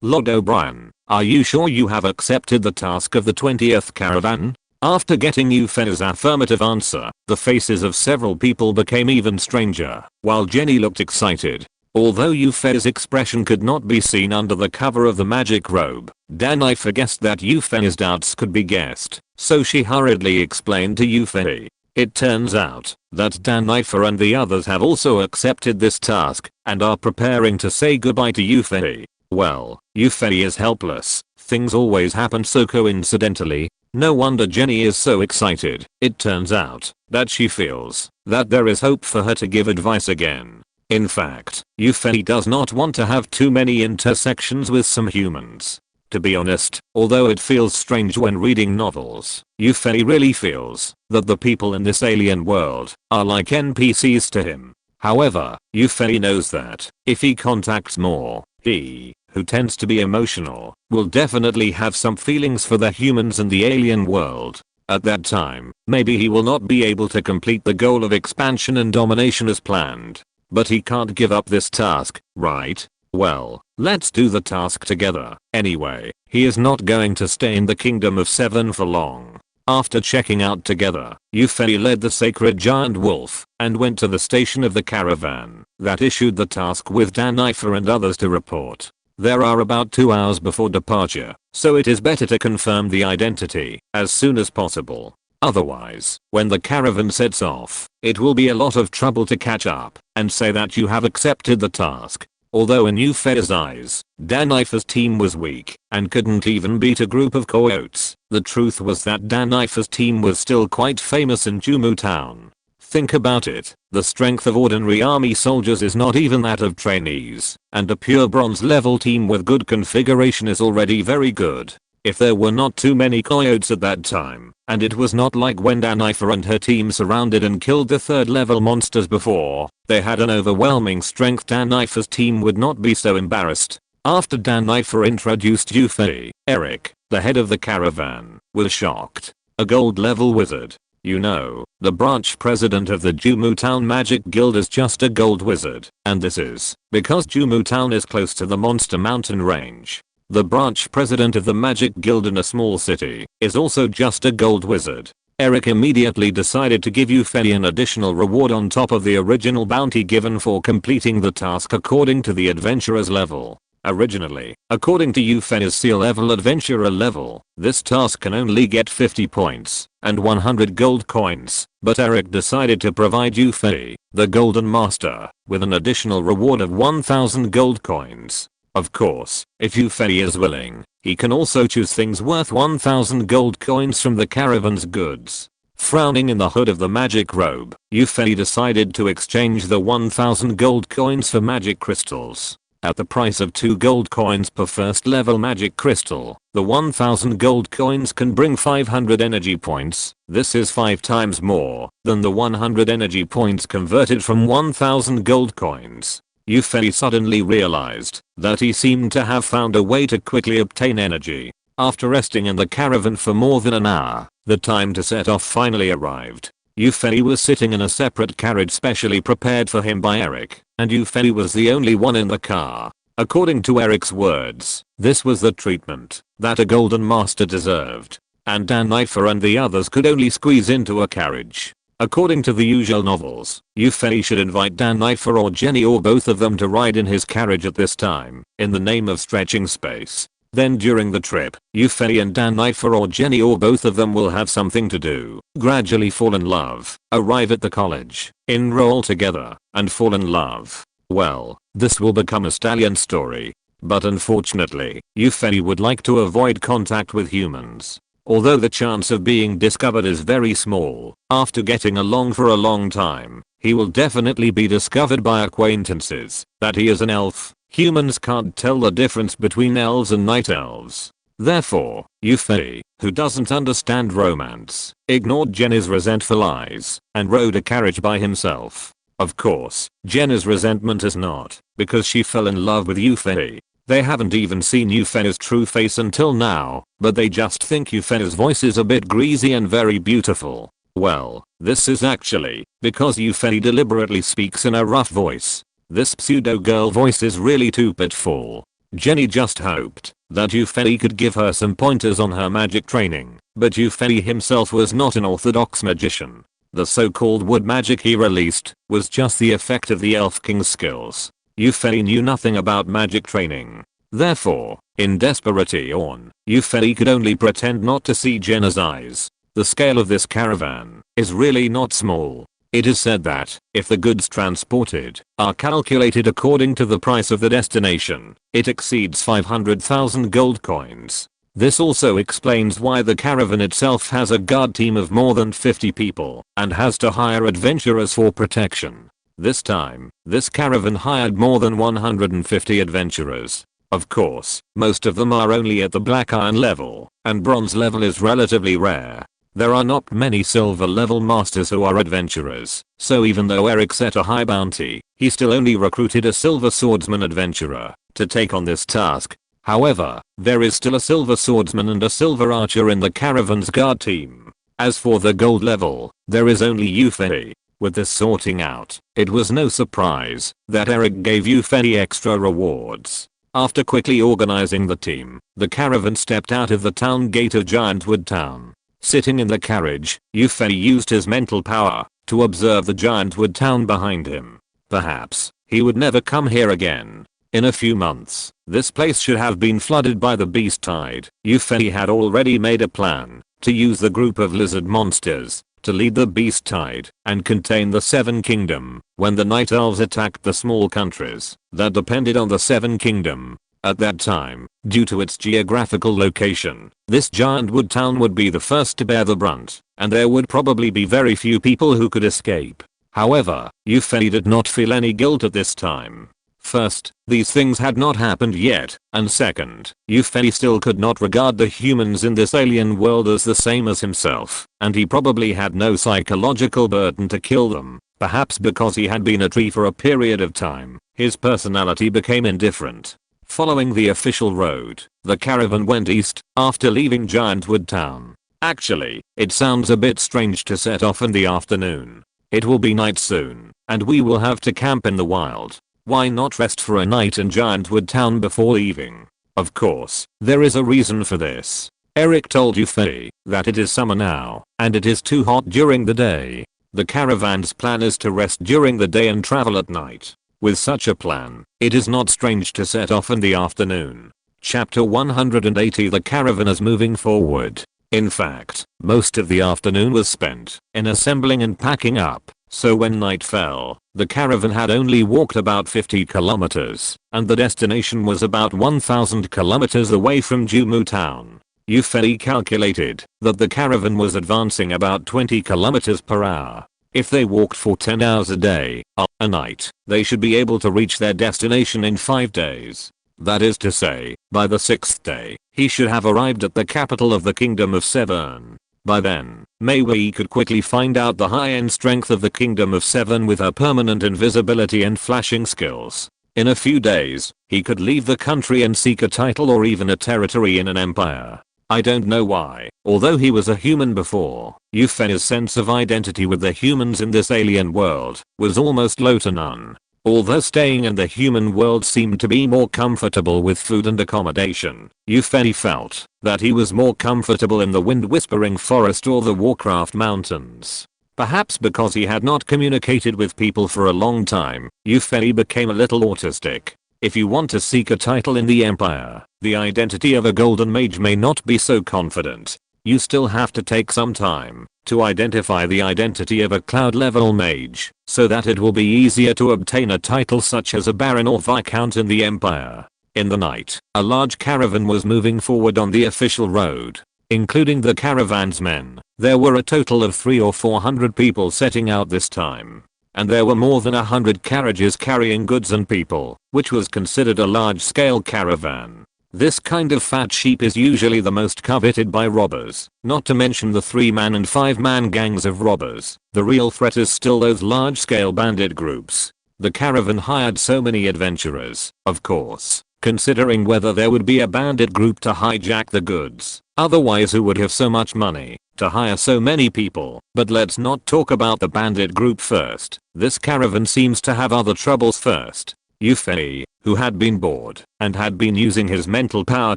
Lord O'Brien, are you sure you have accepted the task of the 20th caravan? After getting Yufei's affirmative answer, the faces of several people became even stranger, while Jenny looked excited. Although Yufei's expression could not be seen under the cover of the magic robe, Danifer guessed that Yufei's doubts could be guessed, so she hurriedly explained to Yufei. It turns out that Danifer and the others have also accepted this task and are preparing to say goodbye to Yufei. Well, Yufei is helpless. Things always happen so coincidentally. No wonder Jenny is so excited. It turns out that she feels that there is hope for her to give advice again. In fact, Yufei does not want to have too many intersections with some humans. To be honest, although it feels strange when reading novels, Yufei really feels that the people in this alien world are like NPCs to him. However, Yufei knows that if he contacts more, he, who tends to be emotional, will definitely have some feelings for the humans in the alien world. At that time, maybe he will not be able to complete the goal of expansion and domination as planned. But he can't give up this task, right? Well, let's do the task together. Anyway, he is not going to stay in the Kingdom of Seven for long. After checking out together, Yufei led the sacred giant wolf and went to the station of the caravan that issued the task with Danifer and others to report. There are about 2 hours before departure, so it is better to confirm the identity as soon as possible. Otherwise, when the caravan sets off, it will be a lot of trouble to catch up and say that you have accepted the task. Although in Yufei's eyes, Danifer's team was weak and couldn't even beat a group of coyotes, the truth was that Danifer's team was still quite famous in Jumu town. Think about it, the strength of ordinary army soldiers is not even that of trainees, and a pure bronze level team with good configuration is already very good. If there were not too many coyotes at that time, and it was not like when Danifer and her team surrounded and killed the 3rd level monsters before, they had an overwhelming strength, Danifer's team would not be so embarrassed. After Danifer introduced Yufei, Eric, the head of the caravan, was shocked. A gold level wizard. You know, the branch president of the Jumu Town Magic Guild is just a gold wizard, and this is because Jumu Town is close to the Monster Mountain range. The branch president of the Magic Guild in a small city is also just a gold wizard. Eric immediately decided to give Yufei an additional reward on top of the original bounty given for completing the task according to the adventurer's level. Originally, according to Yufei's seal level adventurer level, this task can only get 50 points and 100 gold coins, but Eric decided to provide Yufei, the Golden Master, with an additional reward of 1000 gold coins. Of course, if Yufei is willing, he can also choose things worth 1000 gold coins from the caravan's goods. Frowning in the hood of the magic robe, Yufei decided to exchange the 1000 gold coins for magic crystals. At the price of 2 gold coins per 1st level magic crystal, the 1000 gold coins can bring 500 energy points. This is 5 times more than the 100 energy points converted from 1000 gold coins. Yufei suddenly realized that he seemed to have found a way to quickly obtain energy. After resting in the caravan for more than an hour, the time to set off finally arrived. Yufei was sitting in a separate carriage specially prepared for him by Eric, and Yufei was the only one in the car. According to Eric's words, this was the treatment that a golden master deserved, and Danifer and the others could only squeeze into a carriage. According to the usual novels, Yufei should invite Danifer or Jenny or both of them to ride in his carriage at this time, in the name of stretching space. Then during the trip, Yufei and Danifer or Jenny or both of them will have something to do, gradually fall in love, arrive at the college, enroll together, and fall in love. Well, this will become a stallion story. But unfortunately, Yufei would like to avoid contact with humans. Although the chance of being discovered is very small, after getting along for a long time, he will definitely be discovered by acquaintances that he is an elf. Humans can't tell the difference between elves and night elves. Therefore, Yufei, who doesn't understand romance, ignored Jenny's resentful eyes and rode a carriage by himself. Of course, Jenny's resentment is not because she fell in love with Yufei. They haven't even seen Yufei's true face until now, but they just think Yufei's voice is a bit greasy and very beautiful. Well, this is actually because Yufei deliberately speaks in a rough voice. This pseudo-girl voice is really too pitiful. Jenny just hoped that Yufei could give her some pointers on her magic training, but Yufei himself was not an orthodox magician. The so-called wood magic he released was just the effect of the Elf King's skills. Yufei knew nothing about magic training. Therefore, in desperation, Yufei could only pretend not to see Jenna's eyes. The scale of this caravan is really not small. It is said that, if the goods transported are calculated according to the price of the destination, it exceeds 500,000 gold coins. This also explains why the caravan itself has a guard team of more than 50 people and has to hire adventurers for protection. This time, this caravan hired more than 150 adventurers. Of course, most of them are only at the black iron level, and bronze level is relatively rare. There are not many silver level masters who are adventurers, so even though Eric set a high bounty, he still only recruited a silver swordsman adventurer to take on this task. However, there is still a silver swordsman and a silver archer in the caravan's guard team. As for the gold level, there is only Yufei. With this sorting out, it was no surprise that Eric gave Yufei extra rewards. After quickly organizing the team, the caravan stepped out of the town gate of Giantwood Town. Sitting in the carriage, Yufei used his mental power to observe the Giantwood Town behind him. Perhaps he would never come here again. In a few months, this place should have been flooded by the beast tide. Yufei had already made a plan to use the group of lizard monsters to lead the beast tide and contain the Seven Kingdom when the Night Elves attacked the small countries that depended on the Seven Kingdom. At that time, due to its geographical location, this Giantwood town would be the first to bear the brunt, and there would probably be very few people who could escape. However, Yufei did not feel any guilt at this time. First, these things had not happened yet, and second, Yufei still could not regard the humans in this alien world as the same as himself, and he probably had no psychological burden to kill them. Perhaps because he had been a tree for a period of time, his personality became indifferent. Following the official road, the caravan went east after leaving Giantwood Town. Actually, it sounds a bit strange to set off in the afternoon. It will be night soon, and we will have to camp in the wild. Why not rest for a night in Giantwood Town before leaving? Of course, there is a reason for this. Eric told Yufei that it is summer now, and it is too hot during the day. The caravan's plan is to rest during the day and travel at night. With such a plan, it is not strange to set off in the afternoon. Chapter 180. The caravan is moving forward. In fact, most of the afternoon was spent in assembling and packing up, so when night fell, the caravan had only walked about 50 kilometers, and the destination was about 1,000 kilometers away from Jumu town. Yufei calculated that the caravan was advancing about 20 kilometers per hour. If they walked for 10 hours a day, a night, they should be able to reach their destination in 5 days. That is to say, by the 6th day, he should have arrived at the capital of the Kingdom of Seven. By then, Mei Wei could quickly find out the high-end strength of the Kingdom of Seven with her permanent invisibility and flashing skills. In a few days, he could leave the country and seek a title or even a territory in an empire. I don't know why, although he was a human before, Yufei's sense of identity with the humans in this alien world was almost low to none. Although staying in the human world seemed to be more comfortable with food and accommodation, Yufei felt that he was more comfortable in the wind-whispering forest or the Warcraft mountains. Perhaps because he had not communicated with people for a long time, Yufei became a little autistic. If you want to seek a title in the empire, the identity of a golden mage may not be so confident. You still have to take some time to identify the identity of a cloud level mage, so that it will be easier to obtain a title such as a baron or viscount in the empire. In the night, a large caravan was moving forward on the official road. Including the caravan's men, there were a total of 300 or 400 people setting out this time. And there were more than 100 carriages carrying goods and people, which was considered a large-scale caravan. This kind of fat sheep is usually the most coveted by robbers, not to mention the 3-man and 5-man gangs of robbers. The real threat is still those large-scale bandit groups. The caravan hired so many adventurers, of course, considering whether there would be a bandit group to hijack the goods. Otherwise, who would have so much money to hire so many people? But let's not talk about the bandit group first. This caravan seems to have other troubles first. Yufei, who had been bored and had been using his mental power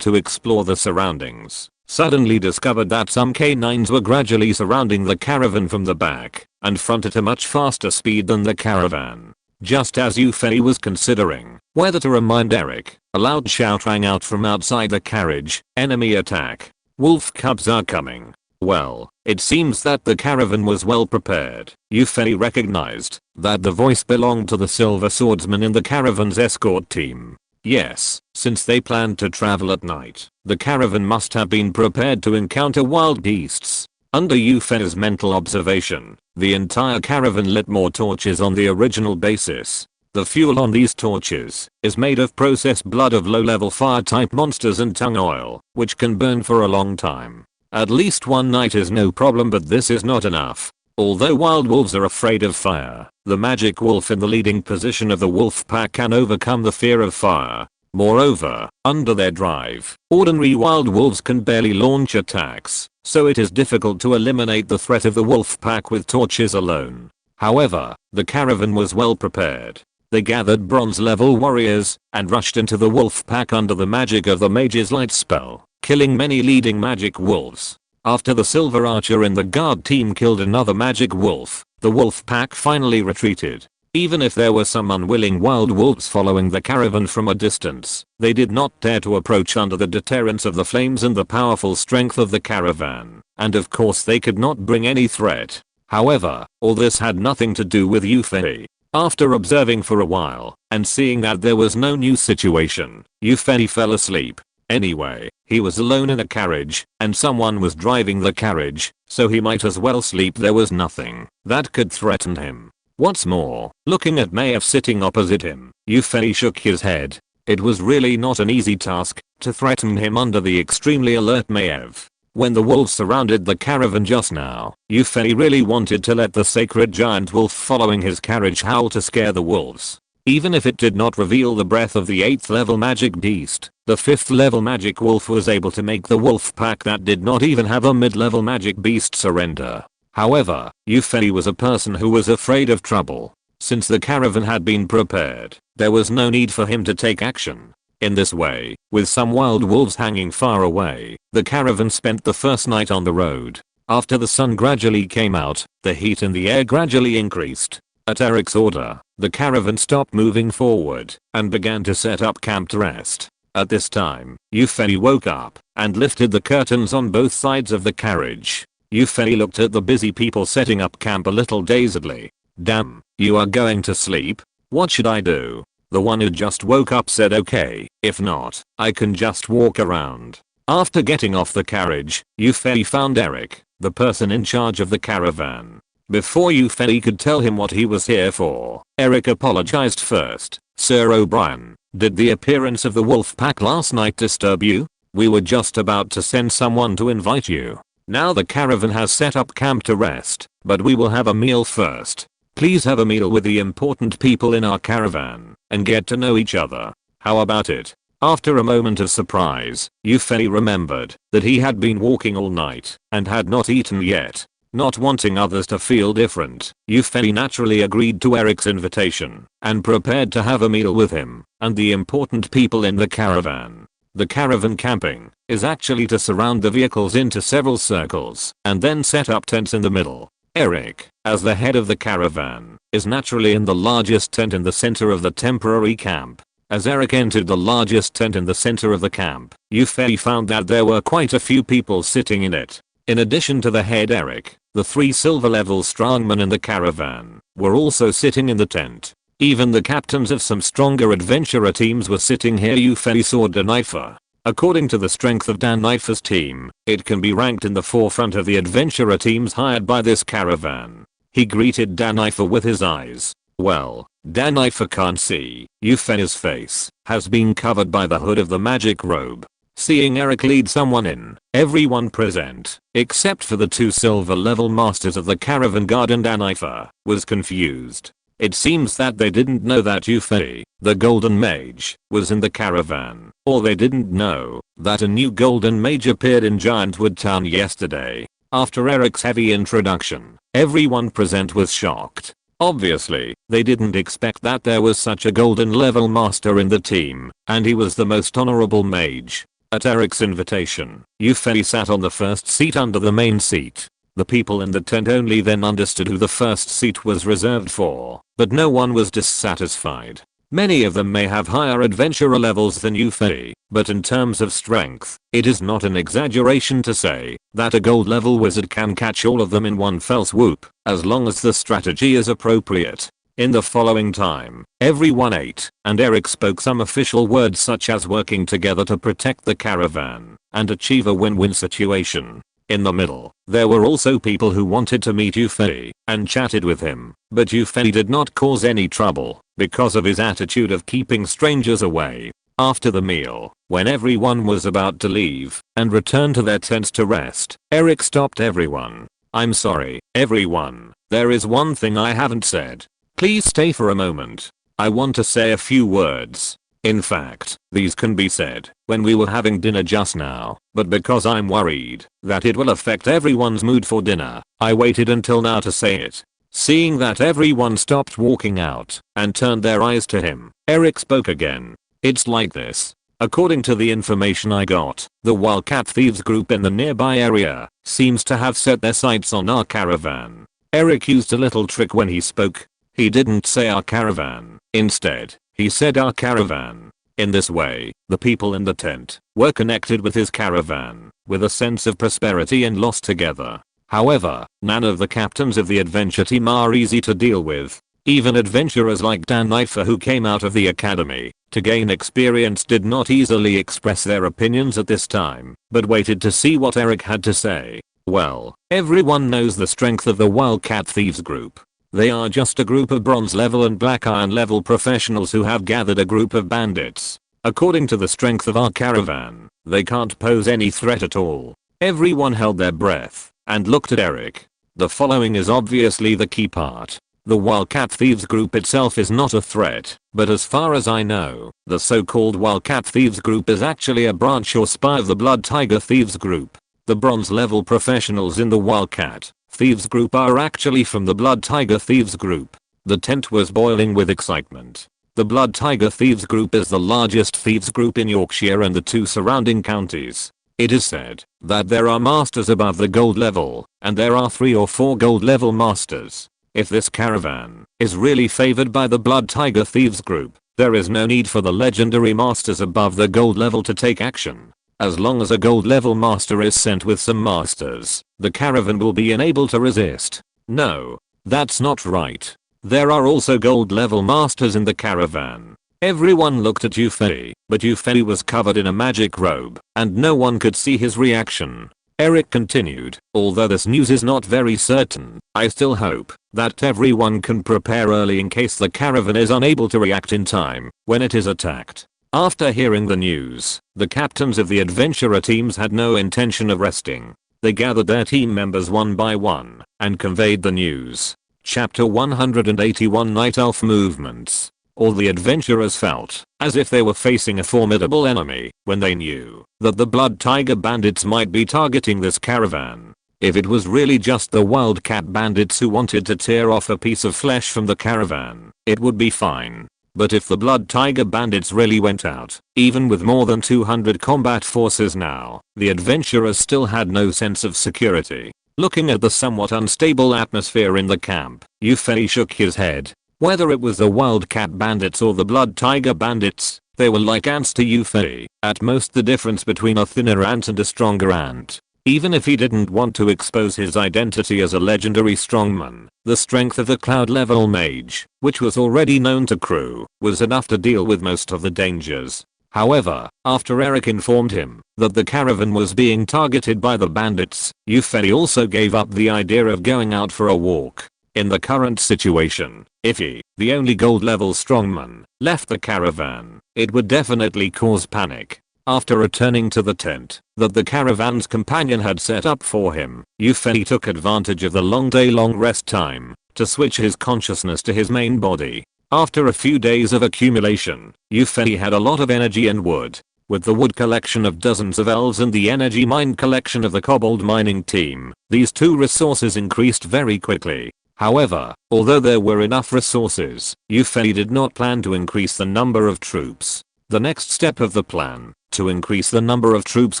to explore the surroundings, suddenly discovered that some canines were gradually surrounding the caravan from the back and front at a much faster speed than the caravan. Just as Yufei was considering whether to remind Eric, a loud shout rang out from outside the carriage, "Enemy attack! Wolf cubs are coming!" Well, it seems that the caravan was well prepared. Yufei recognized that the voice belonged to the silver swordsman in the caravan's escort team. Yes, since they planned to travel at night, the caravan must have been prepared to encounter wild beasts. Under Yufei's mental observation, the entire caravan lit more torches on the original basis. The fuel on these torches is made of processed blood of low-level fire-type monsters and tongue oil, which can burn for a long time. At least one night is no problem, but this is not enough. Although wild wolves are afraid of fire, the magic wolf in the leading position of the wolf pack can overcome the fear of fire. Moreover, under their drive, ordinary wild wolves can barely launch attacks, so it is difficult to eliminate the threat of the wolf pack with torches alone. However, the caravan was well prepared. They gathered bronze-level warriors and rushed into the wolf pack under the magic of the mage's light spell, killing many leading magic wolves. After the silver archer in the guard team killed another magic wolf, the wolf pack finally retreated. Even if there were some unwilling wild wolves following the caravan from a distance, they did not dare to approach under the deterrence of the flames and the powerful strength of the caravan. And of course they could not bring any threat. However, all this had nothing to do with Yufei. After observing for a while and seeing that there was no new situation, Yufei fell asleep. Anyway, he was alone in a carriage and someone was driving the carriage, so he might as well sleep. There was nothing that could threaten him. What's more, looking at Maiev sitting opposite him, Yufei shook his head. It was really not an easy task to threaten him under the extremely alert Maiev. When the wolves surrounded the caravan just now, Yufei really wanted to let the sacred giant wolf following his carriage howl to scare the wolves. Even if it did not reveal the breath of the 8th level magic beast, the 5th level magic wolf was able to make the wolf pack that did not even have a mid-level magic beast surrender. However, Yufei was a person who was afraid of trouble. Since the caravan had been prepared, there was no need for him to take action. In this way, with some wild wolves hanging far away, the caravan spent the first night on the road. After the sun gradually came out, the heat in the air gradually increased. At Eric's order, the caravan stopped moving forward and began to set up camp to rest. At this time, Yufei woke up and lifted the curtains on both sides of the carriage. Yufei looked at the busy people setting up camp a little dazedly. "Damn, you are going to sleep? What should I do?" The one who just woke up said, "Okay, if not, I can just walk around." After getting off the carriage, Yufei found Eric, the person in charge of the caravan. Before Yufei could tell him what he was here for, Eric apologized first. "Sir O'Brien, did the appearance of the wolf pack last night disturb you? We were just about to send someone to invite you. Now the caravan has set up camp to rest, but we will have a meal first. Please have a meal with the important people in our caravan and get to know each other. How about it?" After a moment of surprise, Yufei remembered that he had been walking all night and had not eaten yet. Not wanting others to feel different, Yufei naturally agreed to Eric's invitation and prepared to have a meal with him and the important people in the caravan. The caravan camping is actually to surround the vehicles into several circles and then set up tents in the middle. Eric, as the head of the caravan, is naturally in the largest tent in the center of the temporary camp. As Eric entered the largest tent in the center of the camp, Yufei found that there were quite a few people sitting in it. In addition to the head Eric, the 3 silver level strongmen in the caravan were also sitting in the tent. Even the captains of some stronger adventurer teams were sitting here. Yufei saw Danaifa. According to the strength of Danaifa's team, it can be ranked in the forefront of the adventurer teams hired by this caravan. He greeted Danaifa with his eyes. Well, Danaifa can't see. Yufei's face has been covered by the hood of the magic robe. Seeing Eric lead someone in, everyone present, except for the 2 silver level masters of the caravan guard and Danaifa, was confused. It seems that they didn't know that Yufei, the golden mage, was in the caravan, or they didn't know that a new golden mage appeared in Giantwood Town yesterday. After Eric's heavy introduction, everyone present was shocked. Obviously, they didn't expect that there was such a golden level master in the team, and he was the most honorable mage. At Eric's invitation, Yufei sat on the first seat under the main seat. The people in the tent only then understood who the first seat was reserved for, but no one was dissatisfied. Many of them may have higher adventurer levels than Yufei, but in terms of strength, it is not an exaggeration to say that a gold level wizard can catch all of them in one fell swoop, as long as the strategy is appropriate. In the following time, everyone ate, and Eric spoke some official words such as working together to protect the caravan and achieve a win-win situation. In the middle, there were also people who wanted to meet Yufei and chatted with him, but Yufei did not cause any trouble because of his attitude of keeping strangers away. After the meal, when everyone was about to leave and return to their tents to rest, Eric stopped everyone. "I'm sorry, everyone, there is one thing I haven't said. Please stay for a moment. I want to say a few words. In fact, these can be said when we were having dinner just now, but because I'm worried that it will affect everyone's mood for dinner, I waited until now to say it." Seeing that everyone stopped walking out and turned their eyes to him, Eric spoke again. "It's like this. According to the information I got, the Wildcat Thieves group in the nearby area seems to have set their sights on our caravan." Eric used a little trick when he spoke. He didn't say our caravan. Instead, he said our caravan. In this way, the people in the tent were connected with his caravan, with a sense of prosperity and loss together. However, none of the captains of the adventure team are easy to deal with. Even adventurers like Danaifa, who came out of the academy to gain experience, did not easily express their opinions at this time, but waited to see what Eric had to say. Well, everyone knows the strength of the Wildcat Thieves group. They are just a group of bronze level and black iron level professionals who have gathered a group of bandits. According to the strength of our caravan, they can't pose any threat at all. Everyone held their breath and looked at Eric. The following is obviously the key part. The Wildcat Thieves group itself is not a threat, but as far as I know, the so-called Wildcat Thieves group is actually a branch or spy of the Blood Tiger Thieves group. The bronze level professionals in the Wildcat Thieves group are actually from the Blood Tiger Thieves group. The tent was boiling with excitement. The Blood Tiger Thieves group is the largest thieves group in Yorkshire and the 2 surrounding counties. It is said that there are masters above the gold level, and there are 3 or 4 gold level masters. If this caravan is really favored by the Blood Tiger Thieves group, there is no need for the legendary masters above the gold level to take action. As long as a gold level master is sent with some masters, the caravan will be unable to resist. No, that's not right. There are also gold level masters in the caravan. Everyone looked at Yufei, but Yufei was covered in a magic robe, and no one could see his reaction. Eric continued, "Although this news is not very certain, I still hope that everyone can prepare early in case the caravan is unable to react in time when it is attacked." After hearing the news, the captains of the adventurer teams had no intention of resting. They gathered their team members one by one and conveyed the news. Chapter 181 Night Elf Movements. All the adventurers felt as if they were facing a formidable enemy when they knew that the Blood Tiger bandits might be targeting this caravan. If it was really just the Wildcat bandits who wanted to tear off a piece of flesh from the caravan, it would be fine. But if the Blood Tiger bandits really went out, even with more than 200 combat forces now, the adventurers still had no sense of security. Looking at the somewhat unstable atmosphere in the camp, Yufei shook his head. Whether it was the Wildcat bandits or the Blood Tiger bandits, they were like ants to Yufei. At most the difference between a thinner ant and a stronger ant Even if he didn't want to expose his identity as a legendary strongman, the strength of the cloud level mage, which was already known to crew, was enough to deal with most of the dangers. However, after Eric informed him that the caravan was being targeted by the bandits, Yufei also gave up the idea of going out for a walk. In the current situation, if he, the only gold level strongman, left the caravan, it would definitely cause panic. After returning to the tent that the caravan's companion had set up for him, Yufei took advantage of the long rest time to switch his consciousness to his main body. After a few days of accumulation, Yufei had a lot of energy and wood. With the wood collection of dozens of elves and the energy mine collection of the kobold mining team, these two resources increased very quickly. However, although there were enough resources, Yufei did not plan to increase the number of troops. The next step of the plan, to increase the number of troops,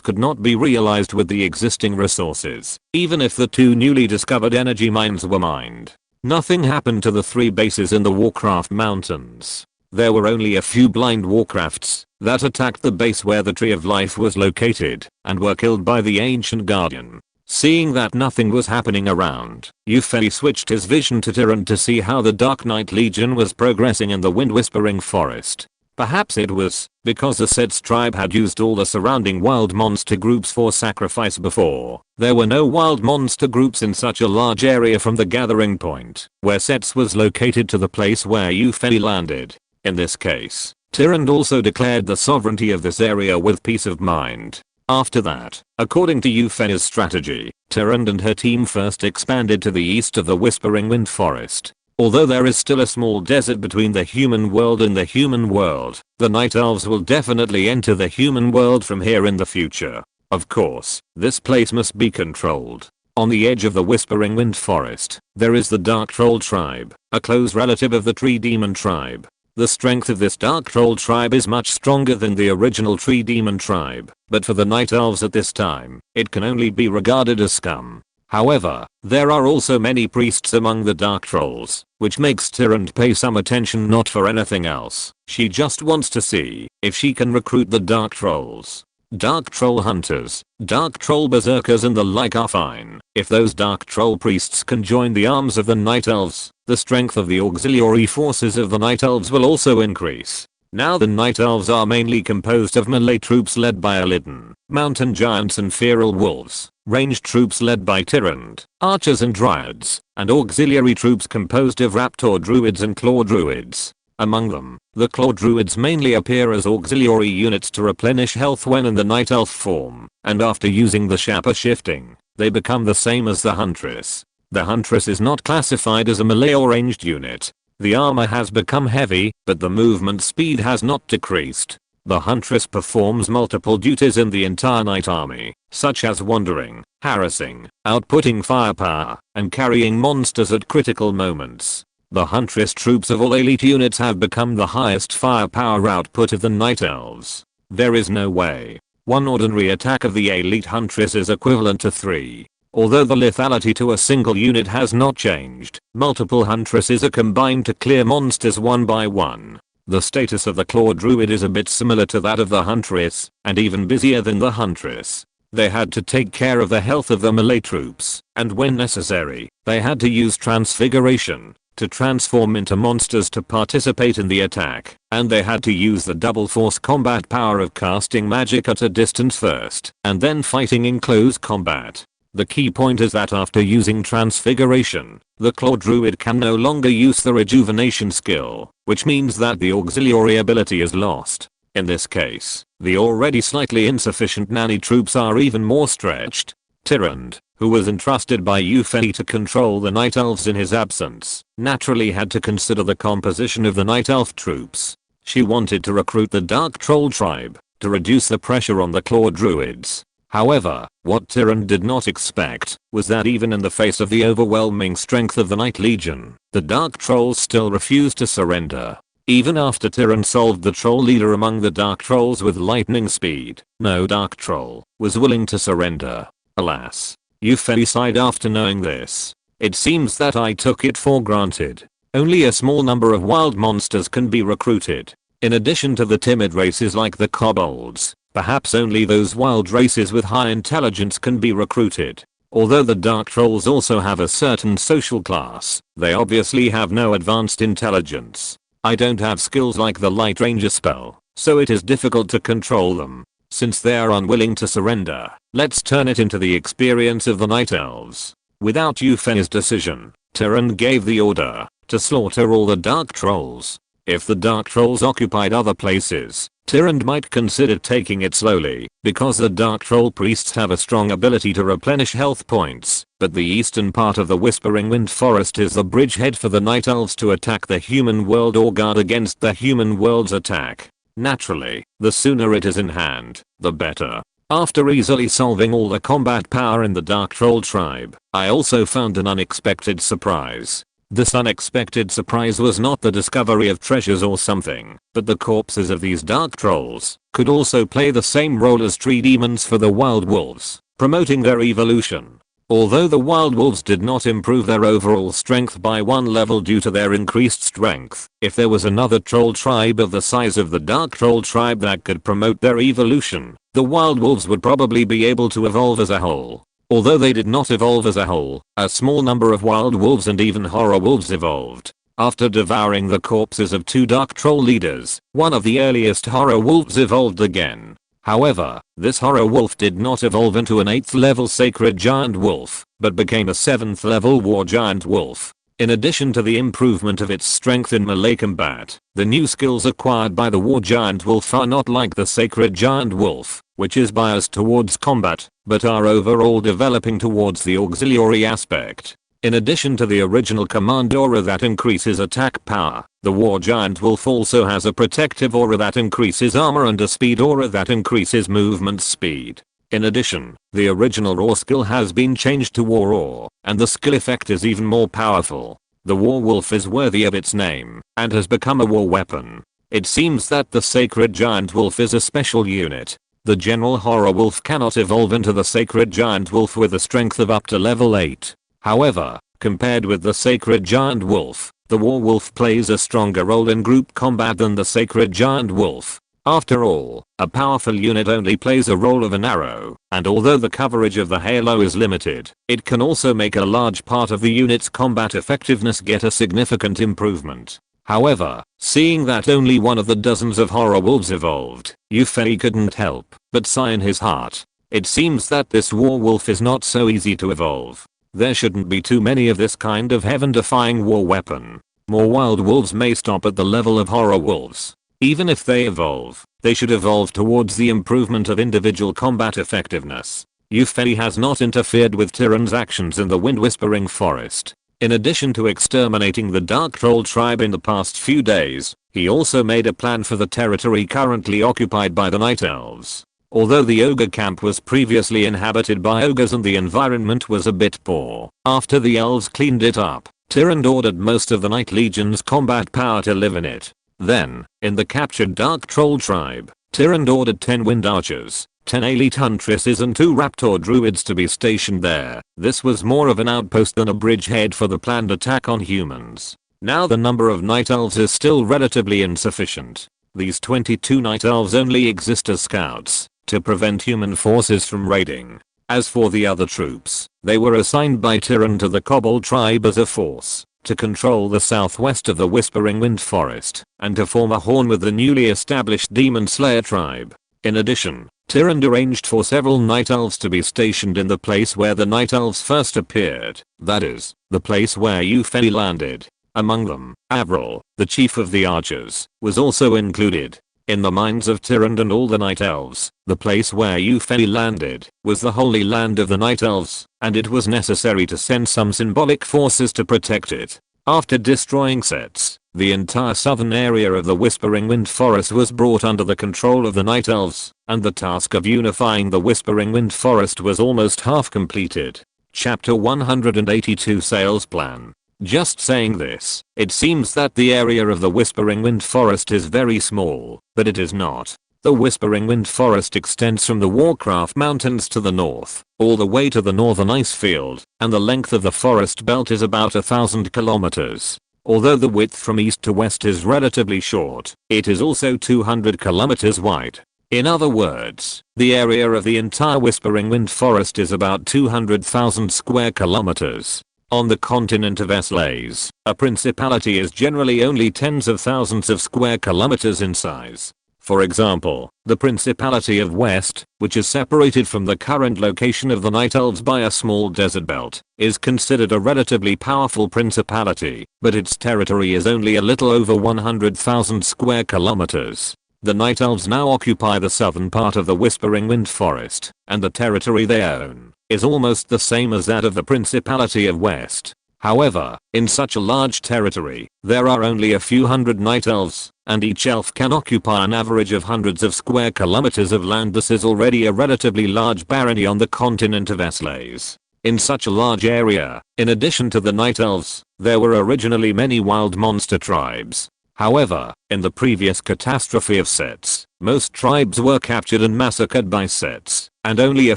could not be realized with the existing resources, even if the two newly discovered energy mines were mined. Nothing happened to the 3 bases in the Warcraft mountains. There were only a few blind Warcrafts that attacked the base where the Tree of Life was located and were killed by the Ancient Guardian. Seeing that nothing was happening around, Yufei switched his vision to Tyrant to see how the Dark Knight Legion was progressing in the Wind Whispering Forest. Perhaps it was because the Set's tribe had used all the surrounding wild monster groups for sacrifice before. There were no wild monster groups in such a large area from the gathering point where Set's was located to the place where Yufei landed. In this case, Tyrant also declared the sovereignty of this area with peace of mind. After that, according to Yufei's strategy, Tyrant and her team first expanded to the east of the Whispering Wind Forest. Although there is still a small desert between the human world and the human world, the Night Elves will definitely enter the human world from here in the future. Of course, this place must be controlled. On the edge of the Whispering Wind Forest, there is the Dark Troll tribe, a close relative of the Tree Demon tribe. The strength of this Dark Troll tribe is much stronger than the original Tree Demon tribe, but for the Night Elves at this time, it can only be regarded as scum. However, there are also many priests among the Dark Trolls, which makes Tyrant pay some attention, not for anything else. She just wants to see if she can recruit the Dark Trolls. Dark Troll hunters, Dark Troll berserkers and the like are fine. If those Dark Troll priests can join the arms of the Night Elves, the strength of the auxiliary forces of the Night Elves will also increase. Now the Night Elves are mainly composed of melee troops led by Illidan, mountain giants and feral wolves, ranged troops led by Tyrant, archers and dryads, and auxiliary troops composed of raptor druids and claw druids. Among them, the claw druids mainly appear as auxiliary units to replenish health when in the night elf form, and after using the Shappa shifting, they become the same as the huntress. The huntress is not classified as a melee or ranged unit. The armor has become heavy, but the movement speed has not decreased. The huntress performs multiple duties in the entire night army, such as wandering, harassing, outputting firepower, and carrying monsters at critical moments. The huntress troops of all elite units have become the highest firepower output of the Night Elves. There is no way one ordinary attack of the elite huntress is equivalent to 3. Although the lethality to a single unit has not changed, multiple huntresses are combined to clear monsters one by one. The status of the claw druid is a bit similar to that of the huntress, and even busier than the huntress. They had to take care of the health of the melee troops, and when necessary, they had to use transfiguration to transform into monsters to participate in the attack, and they had to use the double force combat power of casting magic at a distance first, and then fighting in close combat. The key point is that after using transfiguration, the claw druid can no longer use the rejuvenation skill, which means that the auxiliary ability is lost. In this case, the already slightly insufficient nanny troops are even more stretched. Tyrant, who was entrusted by Yufei to control the Night Elves in his absence, naturally had to consider the composition of the Night Elf troops. She wanted to recruit the Dark Troll tribe to reduce the pressure on the claw druids. However, what Tyrant did not expect was that even in the face of the overwhelming strength of the Night Legion, the Dark Trolls still refused to surrender. Even after Tyrant solved the troll leader among the Dark Trolls with lightning speed, no Dark Troll was willing to surrender. Alas. Yufei sighed after knowing this. It seems that I took it for granted. Only a small number of wild monsters can be recruited. In addition to the timid races like the kobolds, Perhaps only those wild races with high intelligence can be recruited. Although the dark trolls also have a certain social class, they obviously have no advanced intelligence. I don't have skills like the light ranger spell, so it is difficult to control them. Since they are unwilling to surrender, let's turn it into the experience of the Night Elves. Without Euphenia's decision, Tyrande gave the order to slaughter all the dark trolls. If the dark trolls occupied other places, Tyrande might consider taking it slowly, because the dark troll priests have a strong ability to replenish health points, but the eastern part of the Whispering Wind Forest is the bridgehead for the Night Elves to attack the human world or guard against the human world's attack. Naturally, the sooner it is in hand, the better. After easily solving all the combat power in the Dark Troll tribe, I also found an unexpected surprise. This unexpected surprise was not the discovery of treasures or something, but the corpses of these dark trolls could also play the same role as tree demons for the wild wolves, promoting their evolution. Although the wild wolves did not improve their overall strength by 1 level due to their increased strength, if there was another troll tribe of the size of the dark troll tribe that could promote their evolution, the wild wolves would probably be able to evolve as a whole. Although they did not evolve as a whole, a small number of wild wolves and even horror wolves evolved. After devouring the corpses of 2 dark troll leaders, one of the earliest horror wolves evolved again. However, this horror wolf did not evolve into an 8th level sacred giant wolf, but became a 7th level war giant wolf. In addition to the improvement of its strength in melee combat, the new skills acquired by the war giant wolf are not like the sacred giant wolf, which is biased towards combat, but are overall developing towards the auxiliary aspect. In addition to the original command aura that increases attack power, the war giant wolf also has a protective aura that increases armor and a speed aura that increases movement speed. In addition, the original raw skill has been changed to war aura, and the skill effect is even more powerful. The war wolf is worthy of its name, and has become a war weapon. It seems that the sacred giant wolf is a special unit. The general horror wolf cannot evolve into the sacred giant wolf with a strength of up to level 8. However, compared with the sacred giant wolf, the war wolf plays a stronger role in group combat than the sacred giant wolf. After all, a powerful unit only plays a role of an arrow, and although the coverage of the halo is limited, it can also make a large part of the unit's combat effectiveness get a significant improvement. However, seeing that only one of the dozens of horror wolves evolved, Eupheny couldn't help but sigh in his heart. It seems that this war wolf is not so easy to evolve. There shouldn't be too many of this kind of heaven-defying war weapon. More wild wolves may stop at the level of horror wolves. Even if they evolve, they should evolve towards the improvement of individual combat effectiveness. Eupheny has not interfered with Tyrande's actions in the Wind Whispering Forest. In addition to exterminating the Dark Troll tribe in the past few days, he also made a plan for the territory currently occupied by the Night Elves. Although the ogre camp was previously inhabited by ogres and the environment was a bit poor, after the elves cleaned it up, Tyrande ordered most of the Night Legion's combat power to live in it. Then, in the captured Dark Troll tribe, Tyrande ordered 10 wind archers, 10 elite huntresses and 2 raptor druids to be stationed there. This was more of an outpost than a bridgehead for the planned attack on humans. Now the number of Night Elves is still relatively insufficient. These 22 Night Elves only exist as scouts, to prevent human forces from raiding. As for the other troops, they were assigned by Tyrande to the Kobold tribe as a force, to control the southwest of the Whispering Wind Forest, and to form a horn with the newly established Demon Slayer tribe. In addition, Tyrande arranged for several Night Elves to be stationed in the place where the Night Elves first appeared, that is, the place where Eupheny landed. Among them, Avril, the chief of the archers, was also included. In the minds of Tyrande and all the Night Elves, the place where Eupheny landed was the Holy Land of the Night Elves, and it was necessary to send some symbolic forces to protect it. After destroying Sets, the entire southern area of the Whispering Wind Forest was brought under the control of the Night Elves, and the task of unifying the Whispering Wind Forest was almost half completed. Chapter 182 Sales Plan. Just saying this, it seems that the area of the Whispering Wind Forest is very small, but it is not. The Whispering Wind Forest extends from the Warcraft mountains to the north, all the way to the northern ice field, and the length of the forest belt is about 1,000 kilometers. Although the width from east to west is relatively short, it is also 200 kilometers wide. In other words, the area of the entire Whispering Wind Forest is about 200,000 square kilometers. On the continent of SYNOPSIS, a principality is generally only tens of thousands of square kilometers in size. For example, the Principality of West, which is separated from the current location of the Night Elves by a small desert belt, is considered a relatively powerful principality, but its territory is only a little over 100,000 square kilometers. The Night Elves now occupy the southern part of the Whispering Wind Forest, and the territory they own is almost the same as that of the Principality of West. However, in such a large territory, there are only a few hundred Night Elves, and each elf can occupy an average of hundreds of square kilometers of land. This is already a relatively large barony on the continent of SYNOPSIS. In such a large area, in addition to the Night Elves, there were originally many wild monster tribes. However, in the previous catastrophe of sets, most tribes were captured and massacred by sets, and only a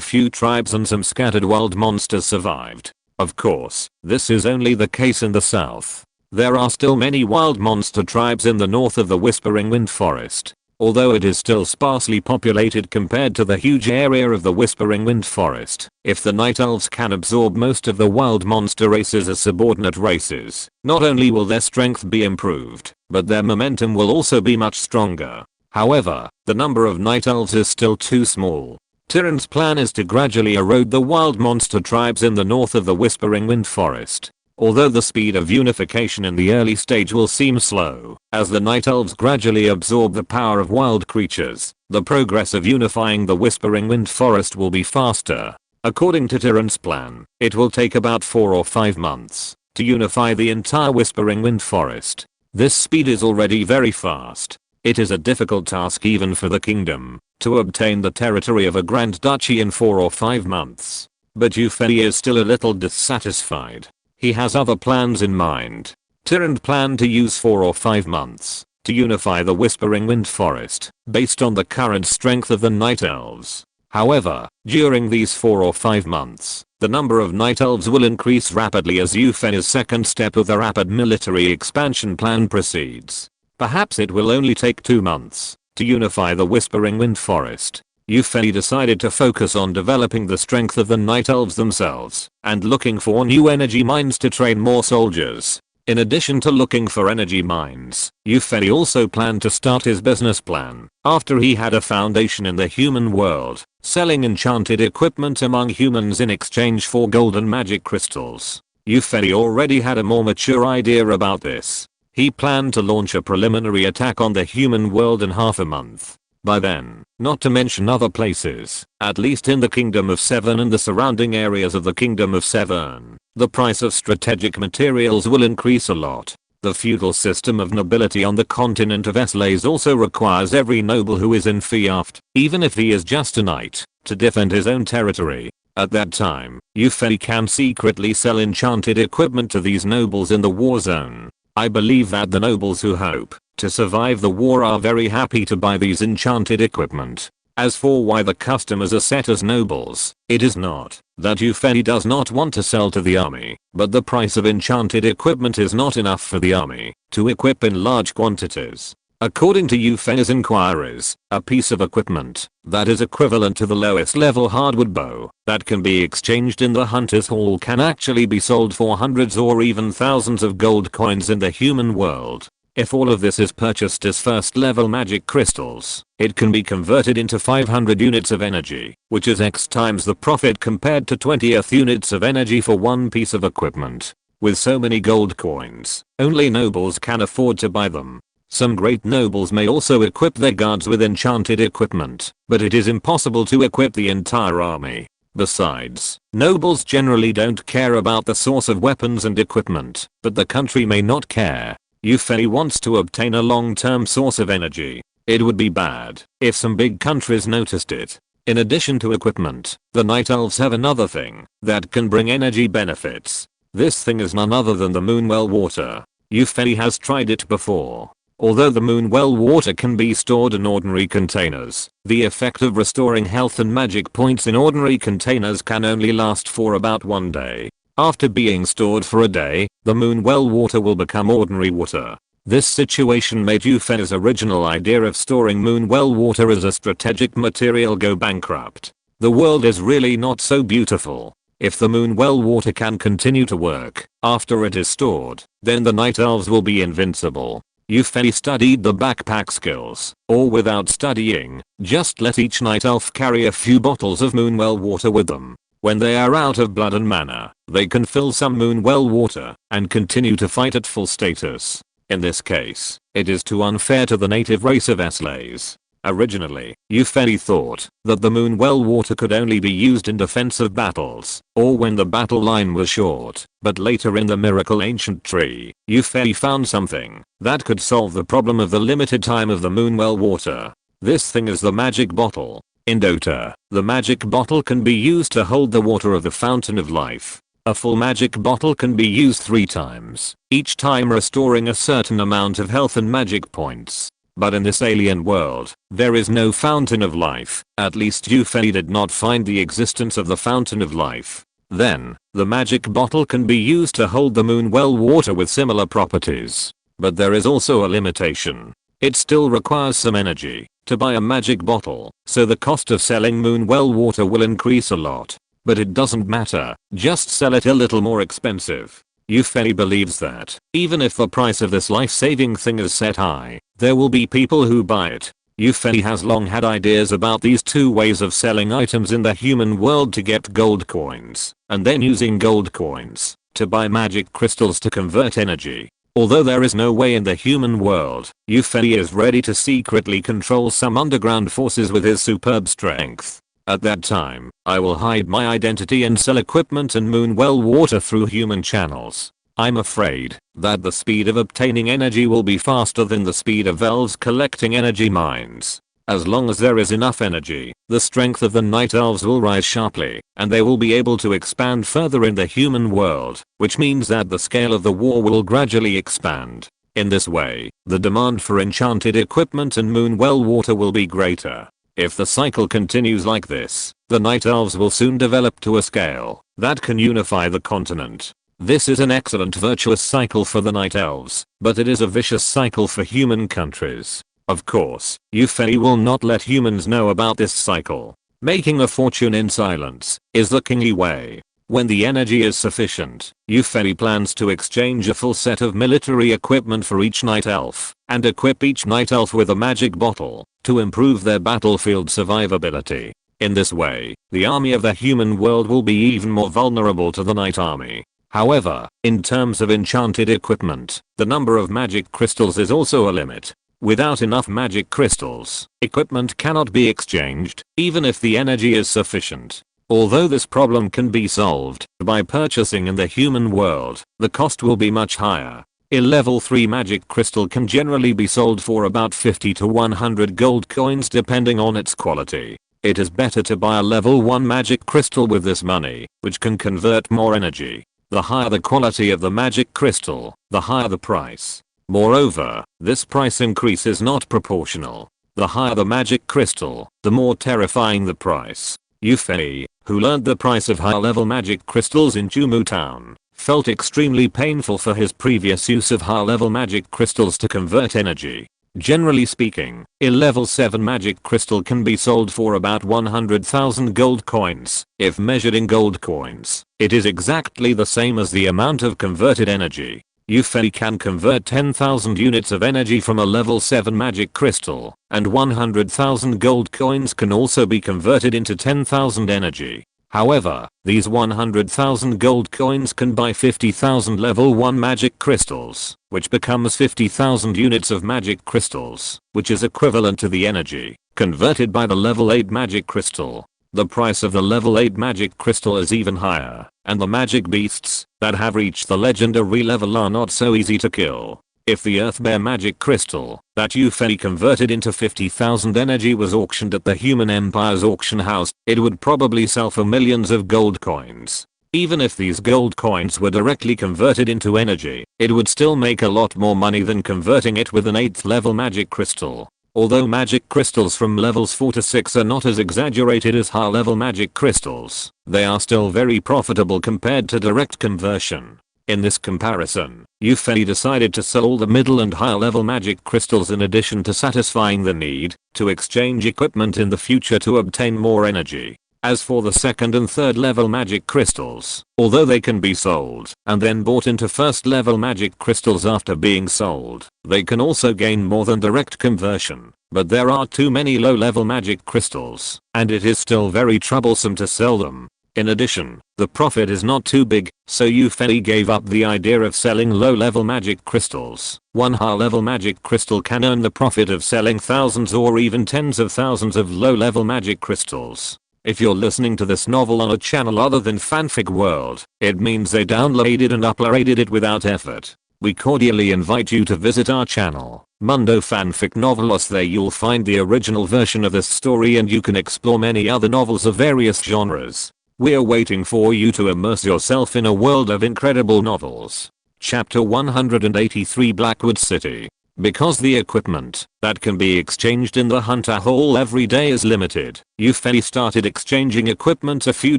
few tribes and some scattered wild monsters survived. Of course, this is only the case in the south. There are still many wild monster tribes in the north of the Whispering Wind Forest, although it is still sparsely populated compared to the huge area of the Whispering Wind Forest. If the Night Elves can absorb most of the wild monster races as subordinate races, not only will their strength be improved, but their momentum will also be much stronger. However, the number of Night Elves is still too small. Tyrant's plan is to gradually erode the wild monster tribes in the north of the Whispering Wind Forest. Although the speed of unification in the early stage will seem slow, as the Night Elves gradually absorb the power of wild creatures, the progress of unifying the Whispering Wind Forest will be faster. According to Tyrant's plan, it will take about 4 or 5 months to unify the entire Whispering Wind Forest. This speed is already very fast. It is a difficult task even for the kingdom to obtain the territory of a Grand Duchy in 4 or 5 months. But Yufei is still a little dissatisfied. He has other plans in mind. Tyrant planned to use 4 or 5 months to unify the Whispering Wind Forest based on the current strength of the Night Elves. However, during these 4 or 5 months, the number of Night Elves will increase rapidly as Yufei's second step of the rapid military expansion plan proceeds. Perhaps it will only take 2 months to unify the Whispering Wind Forest. Yufei decided to focus on developing the strength of the Night Elves themselves and looking for new energy mines to train more soldiers. In addition to looking for energy mines, Yufei also planned to start his business plan after he had a foundation in the human world, selling enchanted equipment among humans in exchange for golden magic crystals. Yufei already had a more mature idea about this. He planned to launch a preliminary attack on the human world in half a month. By then, not to mention other places, at least in the Kingdom of Seven and the surrounding areas of the Kingdom of Seven, the price of strategic materials will increase a lot. The feudal system of nobility on the continent of SYNOPSIS also requires every noble who is in fief, even if he is just a knight, to defend his own territory. At that time, Yufei can secretly sell enchanted equipment to these nobles in the war zone. I believe that the nobles who hope to survive the war are very happy to buy these enchanted equipment. As for why the customers are set as nobles, it is not that Yufei does not want to sell to the army, but the price of enchanted equipment is not enough for the army to equip in large quantities. According to Yufei's inquiries, a piece of equipment that is equivalent to the lowest level hardwood bow that can be exchanged in the hunter's hall can actually be sold for hundreds or even thousands of gold coins in the human world. If all of this is purchased as first level magic crystals, it can be converted into 500 units of energy, which is X times the profit compared to 20th units of energy for one piece of equipment. With so many gold coins, only nobles can afford to buy them. Some great nobles may also equip their guards with enchanted equipment, but it is impossible to equip the entire army. Besides, nobles generally don't care about the source of weapons and equipment, but the country may not care. Yufei wants to obtain a long-term source of energy. It would be bad if some big countries noticed it. In addition to equipment, the Night Elves have another thing that can bring energy benefits. This thing is none other than the Moonwell water. Yufei has tried it before. Although the Moonwell water can be stored in ordinary containers, the effect of restoring health and magic points in ordinary containers can only last for about 1 day. After being stored for a day, the Moonwell water will become ordinary water. This situation made Yufei's original idea of storing moon well water as a strategic material go bankrupt. The world is really not so beautiful. If the moon well water can continue to work after it is stored, then the Night Elves will be invincible. Yufei studied the backpack skills, or without studying, just let each Night Elf carry a few bottles of moon well water with them. When they are out of blood and mana, they can fill some moon well water and continue to fight at full status. In this case, it is too unfair to the native race of slaves. Originally, Yufei thought that the moon well water could only be used in defensive battles or when the battle line was short, but later in the miracle ancient tree, Yufei found something that could solve the problem of the limited time of the moon well water. This thing is the magic bottle. In Dota, the magic bottle can be used to hold the water of the fountain of life. A full magic bottle can be used 3 times, each time restoring a certain amount of health and magic points. But in this alien world, there is no fountain of life. At least Yufei did not find the existence of the fountain of life. Then, the magic bottle can be used to hold the moon well water with similar properties. But there is also a limitation. It still requires some energy to buy a magic bottle, so the cost of selling moon well water will increase a lot. But it doesn't matter, just sell it a little more expensive. Yufei believes that, even if the price of this life-saving thing is set high, there will be people who buy it. Yufei has long had ideas about these 2 ways of selling items in the human world to get gold coins, and then using gold coins to buy magic crystals to convert energy. Although there is no way in the human world, Yufei is ready to secretly control some underground forces with his superb strength. At that time, I will hide my identity and sell equipment and moon well water through human channels. I'm afraid that the speed of obtaining energy will be faster than the speed of elves collecting energy mines. As long as there is enough energy, the strength of the Night Elves will rise sharply, and they will be able to expand further in the human world, which means that the scale of the war will gradually expand. In this way, the demand for enchanted equipment and moon well water will be greater. If the cycle continues like this, the Night Elves will soon develop to a scale that can unify the continent. This is an excellent virtuous cycle for the Night Elves, but it is a vicious cycle for human countries. Of course, Yufei will not let humans know about this cycle. Making a fortune in silence is the kingly way. When the energy is sufficient, Yufei plans to exchange a full set of military equipment for each Night Elf, and equip each Night Elf with a magic bottle to improve their battlefield survivability. In this way, the army of the human world will be even more vulnerable to the Night Army. However, in terms of enchanted equipment, the number of magic crystals is also a limit. Without enough magic crystals, equipment cannot be exchanged, even if the energy is sufficient. Although this problem can be solved by purchasing in the human world, the cost will be much higher. A level 3 magic crystal can generally be sold for about 50 to 100 gold coins depending on its quality. It is better to buy a level 1 magic crystal with this money, which can convert more energy. The higher the quality of the magic crystal, the higher the price. Moreover, this price increase is not proportional. The higher the magic crystal, the more terrifying the price. Yufei, who learned the price of high-level magic crystals in Jumu Town, felt extremely painful for his previous use of high-level magic crystals to convert energy. Generally speaking, a level 7 magic crystal can be sold for about 100,000 gold coins. If measured in gold coins, it is exactly the same as the amount of converted energy. Yufei can convert 10,000 units of energy from a level 7 magic crystal, and 100,000 gold coins can also be converted into 10,000 energy. However, these 100,000 gold coins can buy 50,000 level 1 magic crystals, which becomes 50,000 units of magic crystals, which is equivalent to the energy converted by the level 8 magic crystal. The price of the level 8 magic crystal is even higher, and the magic beasts that have reached the legendary level are not so easy to kill. If the Earthbear magic crystal that Yufei converted into 50,000 energy was auctioned at the Human Empire's auction house, it would probably sell for millions of gold coins. Even if these gold coins were directly converted into energy, it would still make a lot more money than converting it with an 8th level magic crystal. Although magic crystals from levels 4 to 6 are not as exaggerated as high level magic crystals, they are still very profitable compared to direct conversion. In this comparison, Yufei decided to sell all the middle and higher level magic crystals in addition to satisfying the need to exchange equipment in the future to obtain more energy. As for the second and third level magic crystals, although they can be sold and then bought into first level magic crystals after being sold, they can also gain more than direct conversion. But there are too many low level magic crystals, and it is still very troublesome to sell them. In addition, the profit is not too big, so Yufei gave up the idea of selling low level magic crystals. One high level magic crystal can earn the profit of selling thousands or even tens of thousands of low level magic crystals. If you're listening to this novel on a channel other than Fanfic World, it means they downloaded and uploaded it without effort. We cordially invite you to visit our channel, Mundo Fanfic Novelos. There you'll find the original version of this story and you can explore many other novels of various genres. We're waiting for you to immerse yourself in a world of incredible novels. Chapter 183 Blackwood City. Because the equipment that can be exchanged in the Hunter Hall every day is limited, Yufei started exchanging equipment a few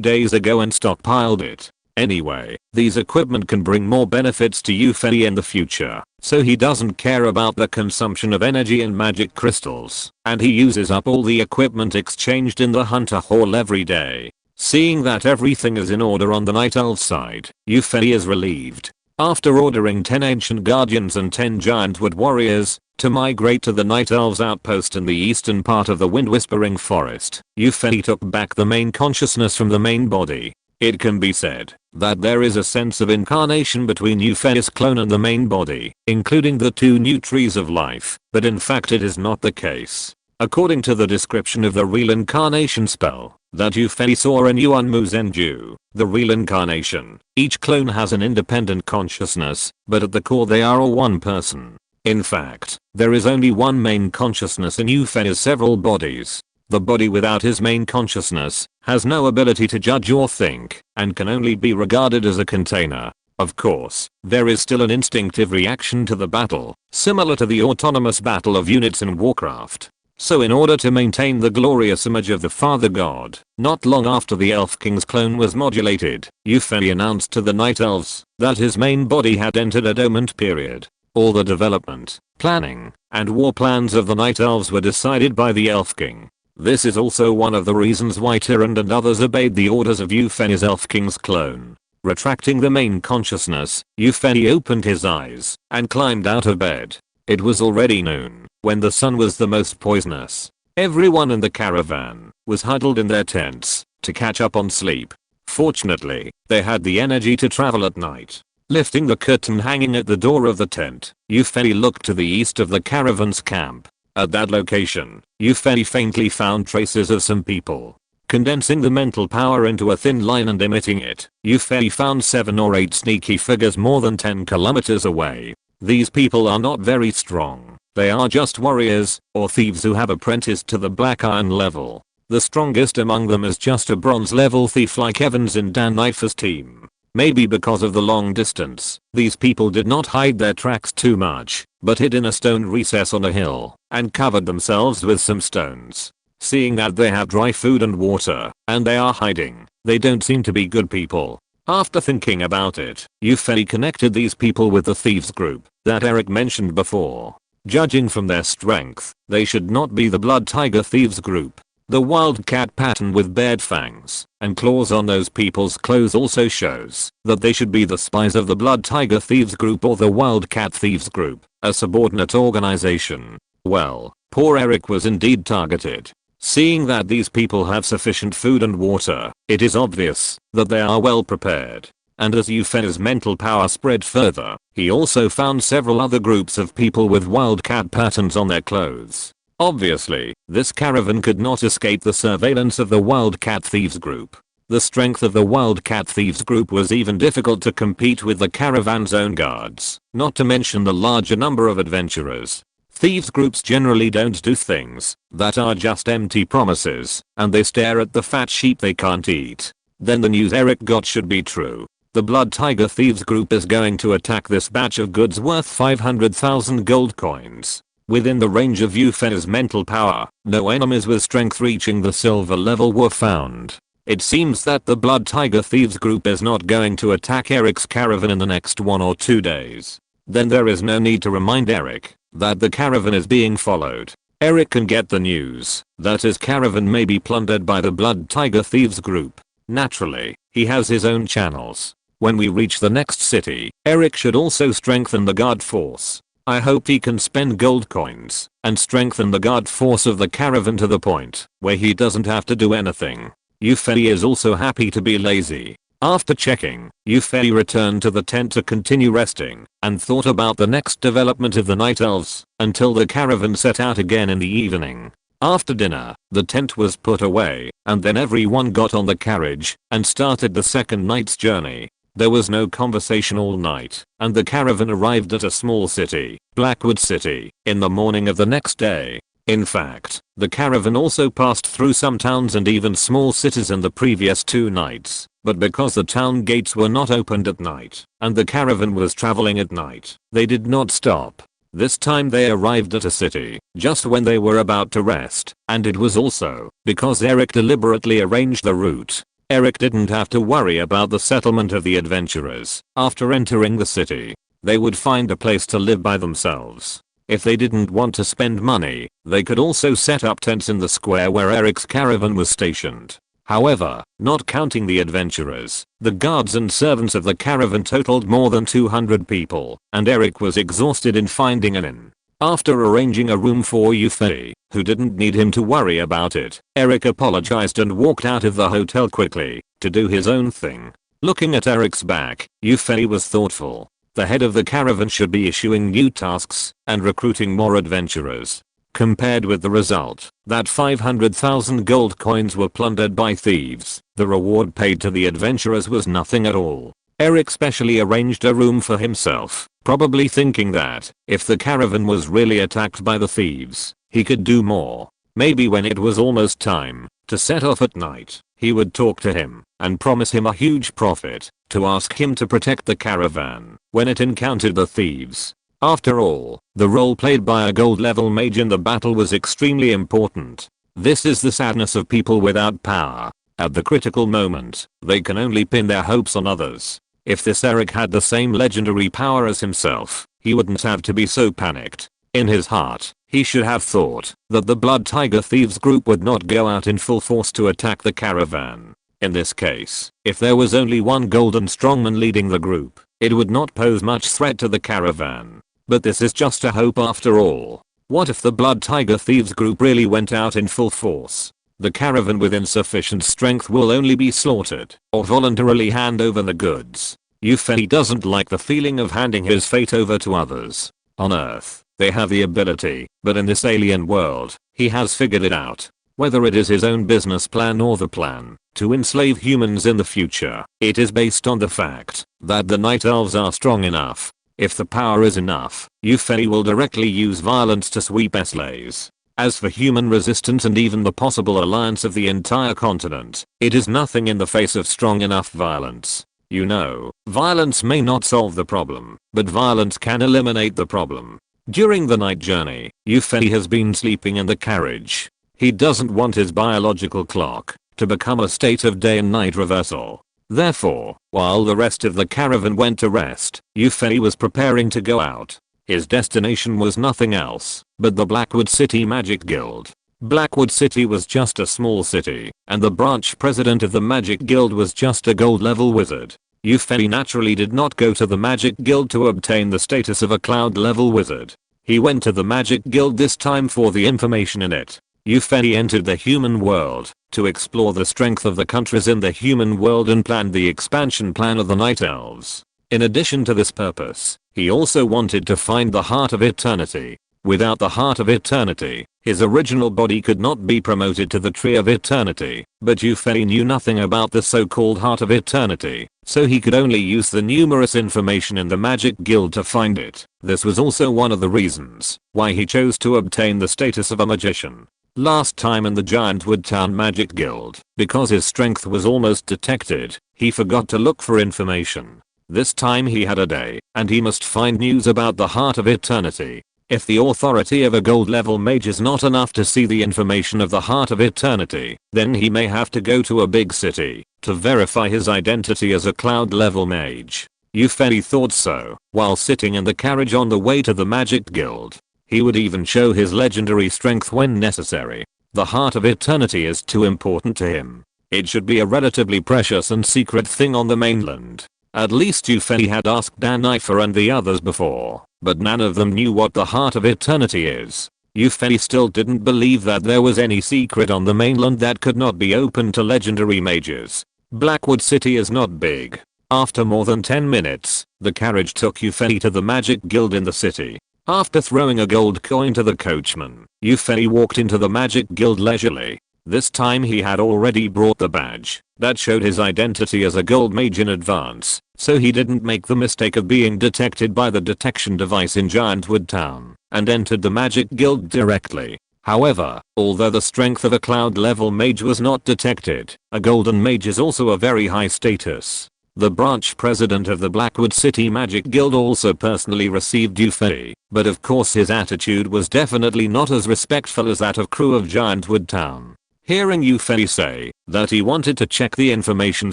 days ago and stockpiled it. Anyway, these equipment can bring more benefits to Yufei in the future, so he doesn't care about the consumption of energy and magic crystals, and he uses up all the equipment exchanged in the Hunter Hall every day. Seeing that everything is in order on the Night Elves side, Yufei is relieved. After ordering 10 ancient guardians and 10 giant wood warriors to migrate to the Night Elves outpost in the eastern part of the Wind Whispering Forest, Yufei took back the main consciousness from the main body. It can be said that there is a sense of incarnation between Yufei's clone and the main body, including the two new trees of life, but in fact it is not the case. According to the description of the real incarnation spell that Yufei saw in Yuan Muzenju, the real incarnation, each clone has an independent consciousness, but at the core they are all one person. In fact, there is only one main consciousness in Yufei's several bodies. The body without his main consciousness has no ability to judge or think, and can only be regarded as a container. Of course, there is still an instinctive reaction to the battle, similar to the autonomous battle of units in Warcraft. So in order to maintain the glorious image of the Father God, not long after the Elf King's clone was modulated, Yufei announced to the Night Elves that his main body had entered a dormant period. All the development, planning, and war plans of the Night Elves were decided by the Elf King. This is also one of the reasons why Tyrant and others obeyed the orders of Yufei's Elf King's clone. Retracting the main consciousness, Yufei opened his eyes and climbed out of bed. It was already noon, when the sun was the most poisonous. Everyone in the caravan was huddled in their tents to catch up on sleep. Fortunately, they had the energy to travel at night. Lifting the curtain hanging at the door of the tent, Yufei looked to the east of the caravan's camp. At that location, Yufei faintly found traces of some people. Condensing the mental power into a thin line and emitting it, Yufei found 7 or 8 sneaky figures more than 10 kilometers away. These people are not very strong. They are just warriors or thieves who have apprenticed to the black iron level. The strongest among them is just a bronze level thief like Evans in Dan Knife's team. Maybe because of the long distance, these people did not hide their tracks too much, but hid in a stone recess on a hill and covered themselves with some stones. Seeing that they have dry food and water and they are hiding, they don't seem to be good people. After thinking about it, Yufei connected these people with the thieves group that Eric mentioned before. Judging from their strength, they should not be the Blood Tiger thieves group. The wildcat pattern with bared fangs and claws on those people's clothes also shows that they should be the spies of the Blood Tiger thieves group or the Wildcat thieves group, a subordinate organization. Well, poor Eric was indeed targeted. Seeing that these people have sufficient food and water, it is obvious that they are well prepared. And as Yufei's mental power spread further, he also found several other groups of people with wildcat patterns on their clothes. Obviously, this caravan could not escape the surveillance of the Wildcat Thieves group. The strength of the Wildcat Thieves group was even difficult to compete with the caravan's own guards, not to mention the larger number of adventurers. Thieves groups generally don't do things that are just empty promises, and they stare at the fat sheep they can't eat. Then the news Eric got should be true. The Blood Tiger Thieves group is going to attack this batch of goods worth 500,000 gold coins. Within the range of Yufei's mental power, no enemies with strength reaching the silver level were found. It seems that the Blood Tiger Thieves group is not going to attack Eric's caravan in the next 1 or 2 days. Then there is no need to remind Eric that the caravan is being followed. Eric can get the news that his caravan may be plundered by the Blood Tiger Thieves group. Naturally, he has his own channels. When we reach the next city, Eric should also strengthen the guard force. I hope he can spend gold coins and strengthen the guard force of the caravan to the point where he doesn't have to do anything. Yufei is also happy to be lazy. After checking, Yufei returned to the tent to continue resting and thought about the next development of the Night Elves until the caravan set out again in the evening. After dinner, the tent was put away and then everyone got on the carriage and started the second night's journey. There was no conversation all night, and the caravan arrived at a small city, Blackwood City, in the morning of the next day. In fact, the caravan also passed through some towns and even small cities in the previous 2 nights, but because the town gates were not opened at night, and the caravan was traveling at night, they did not stop. This time they arrived at a city, just when they were about to rest, and it was also because Eric deliberately arranged the route. Eric didn't have to worry about the settlement of the adventurers. After entering the city, they would find a place to live by themselves. If they didn't want to spend money, they could also set up tents in the square where Eric's caravan was stationed. However, not counting the adventurers, the guards and servants of the caravan totaled more than 200 people, and Eric was exhausted in finding an inn. After arranging a room for Yufei, who didn't need him to worry about it, Eric apologized and walked out of the hotel quickly to do his own thing. Looking at Eric's back, Yufei was thoughtful. The head of the caravan should be issuing new tasks and recruiting more adventurers. Compared with the result that 500,000 gold coins were plundered by thieves, the reward paid to the adventurers was nothing at all. Eric specially arranged a room for himself, probably thinking that if the caravan was really attacked by the thieves, he could do more. Maybe when it was almost time to set off at night, he would talk to him and promise him a huge profit to ask him to protect the caravan when it encountered the thieves. After all, the role played by a gold level mage in the battle was extremely important. This is the sadness of people without power. At the critical moment, they can only pin their hopes on others. If this Eric had the same legendary power as himself, he wouldn't have to be so panicked. In his heart, he should have thought that the Blood Tiger Thieves group would not go out in full force to attack the caravan. In this case, if there was only one golden strongman leading the group, it would not pose much threat to the caravan. But this is just a hope after all. What if the Blood Tiger Thieves group really went out in full force? The caravan with insufficient strength will only be slaughtered or voluntarily hand over the goods. Yufei doesn't like the feeling of handing his fate over to others. On Earth, they have the ability, but in this alien world, he has figured it out. Whether it is his own business plan or the plan to enslave humans in the future, it is based on the fact that the Night Elves are strong enough. If the power is enough, Yufei will directly use violence to sweep slaves. As for human resistance and even the possible alliance of the entire continent, it is nothing in the face of strong enough violence. You know, violence may not solve the problem, but violence can eliminate the problem. During the night journey, Yufei has been sleeping in the carriage. He doesn't want his biological clock to become a state of day and night reversal. Therefore, while the rest of the caravan went to rest, Yufei was preparing to go out. His destination was nothing else but the Blackwood City Magic Guild. Blackwood City was just a small city, and the branch president of the Magic Guild was just a gold level wizard. Yufei naturally did not go to the Magic Guild to obtain the status of a cloud level wizard. He went to the Magic Guild this time for the information in it. Yufei entered the human world to explore the strength of the countries in the human world and planned the expansion plan of the Night Elves. In addition to this purpose, he also wanted to find the Heart of Eternity. Without the Heart of Eternity, his original body could not be promoted to the Tree of Eternity, but Yufei knew nothing about the so-called Heart of Eternity, so he could only use the numerous information in the Magic Guild to find it. This was also one of the reasons why he chose to obtain the status of a magician. Last time in the Giantwood Town Magic Guild, because his strength was almost detected, he forgot to look for information. This time he had a day, and he must find news about the Heart of Eternity. If the authority of a gold level mage is not enough to see the information of the Heart of Eternity, then he may have to go to a big city to verify his identity as a cloud level mage. Yufei thought so while sitting in the carriage on the way to the Magic Guild. He would even show his legendary strength when necessary. The Heart of Eternity is too important to him. It should be a relatively precious and secret thing on the mainland. At least Yufei had asked Danifer and the others before, but none of them knew what the Heart of Eternity is. Yufei still didn't believe that there was any secret on the mainland that could not be opened to legendary mages. Blackwood City is not big. After more than 10 minutes, the carriage took Yufei to the Magic Guild in the city. After throwing a gold coin to the coachman, Yufei walked into the Magic Guild leisurely. This time he had already brought the badge that showed his identity as a gold mage in advance, so he didn't make the mistake of being detected by the detection device in Giantwood Town, and entered the Magic Guild directly. However, although the strength of a cloud level mage was not detected, a golden mage is also a very high status. The branch president of the Blackwood City Magic Guild also personally received Yufei, but of course his attitude was definitely not as respectful as that of crew of Giantwood Town. Hearing Yufei say that he wanted to check the information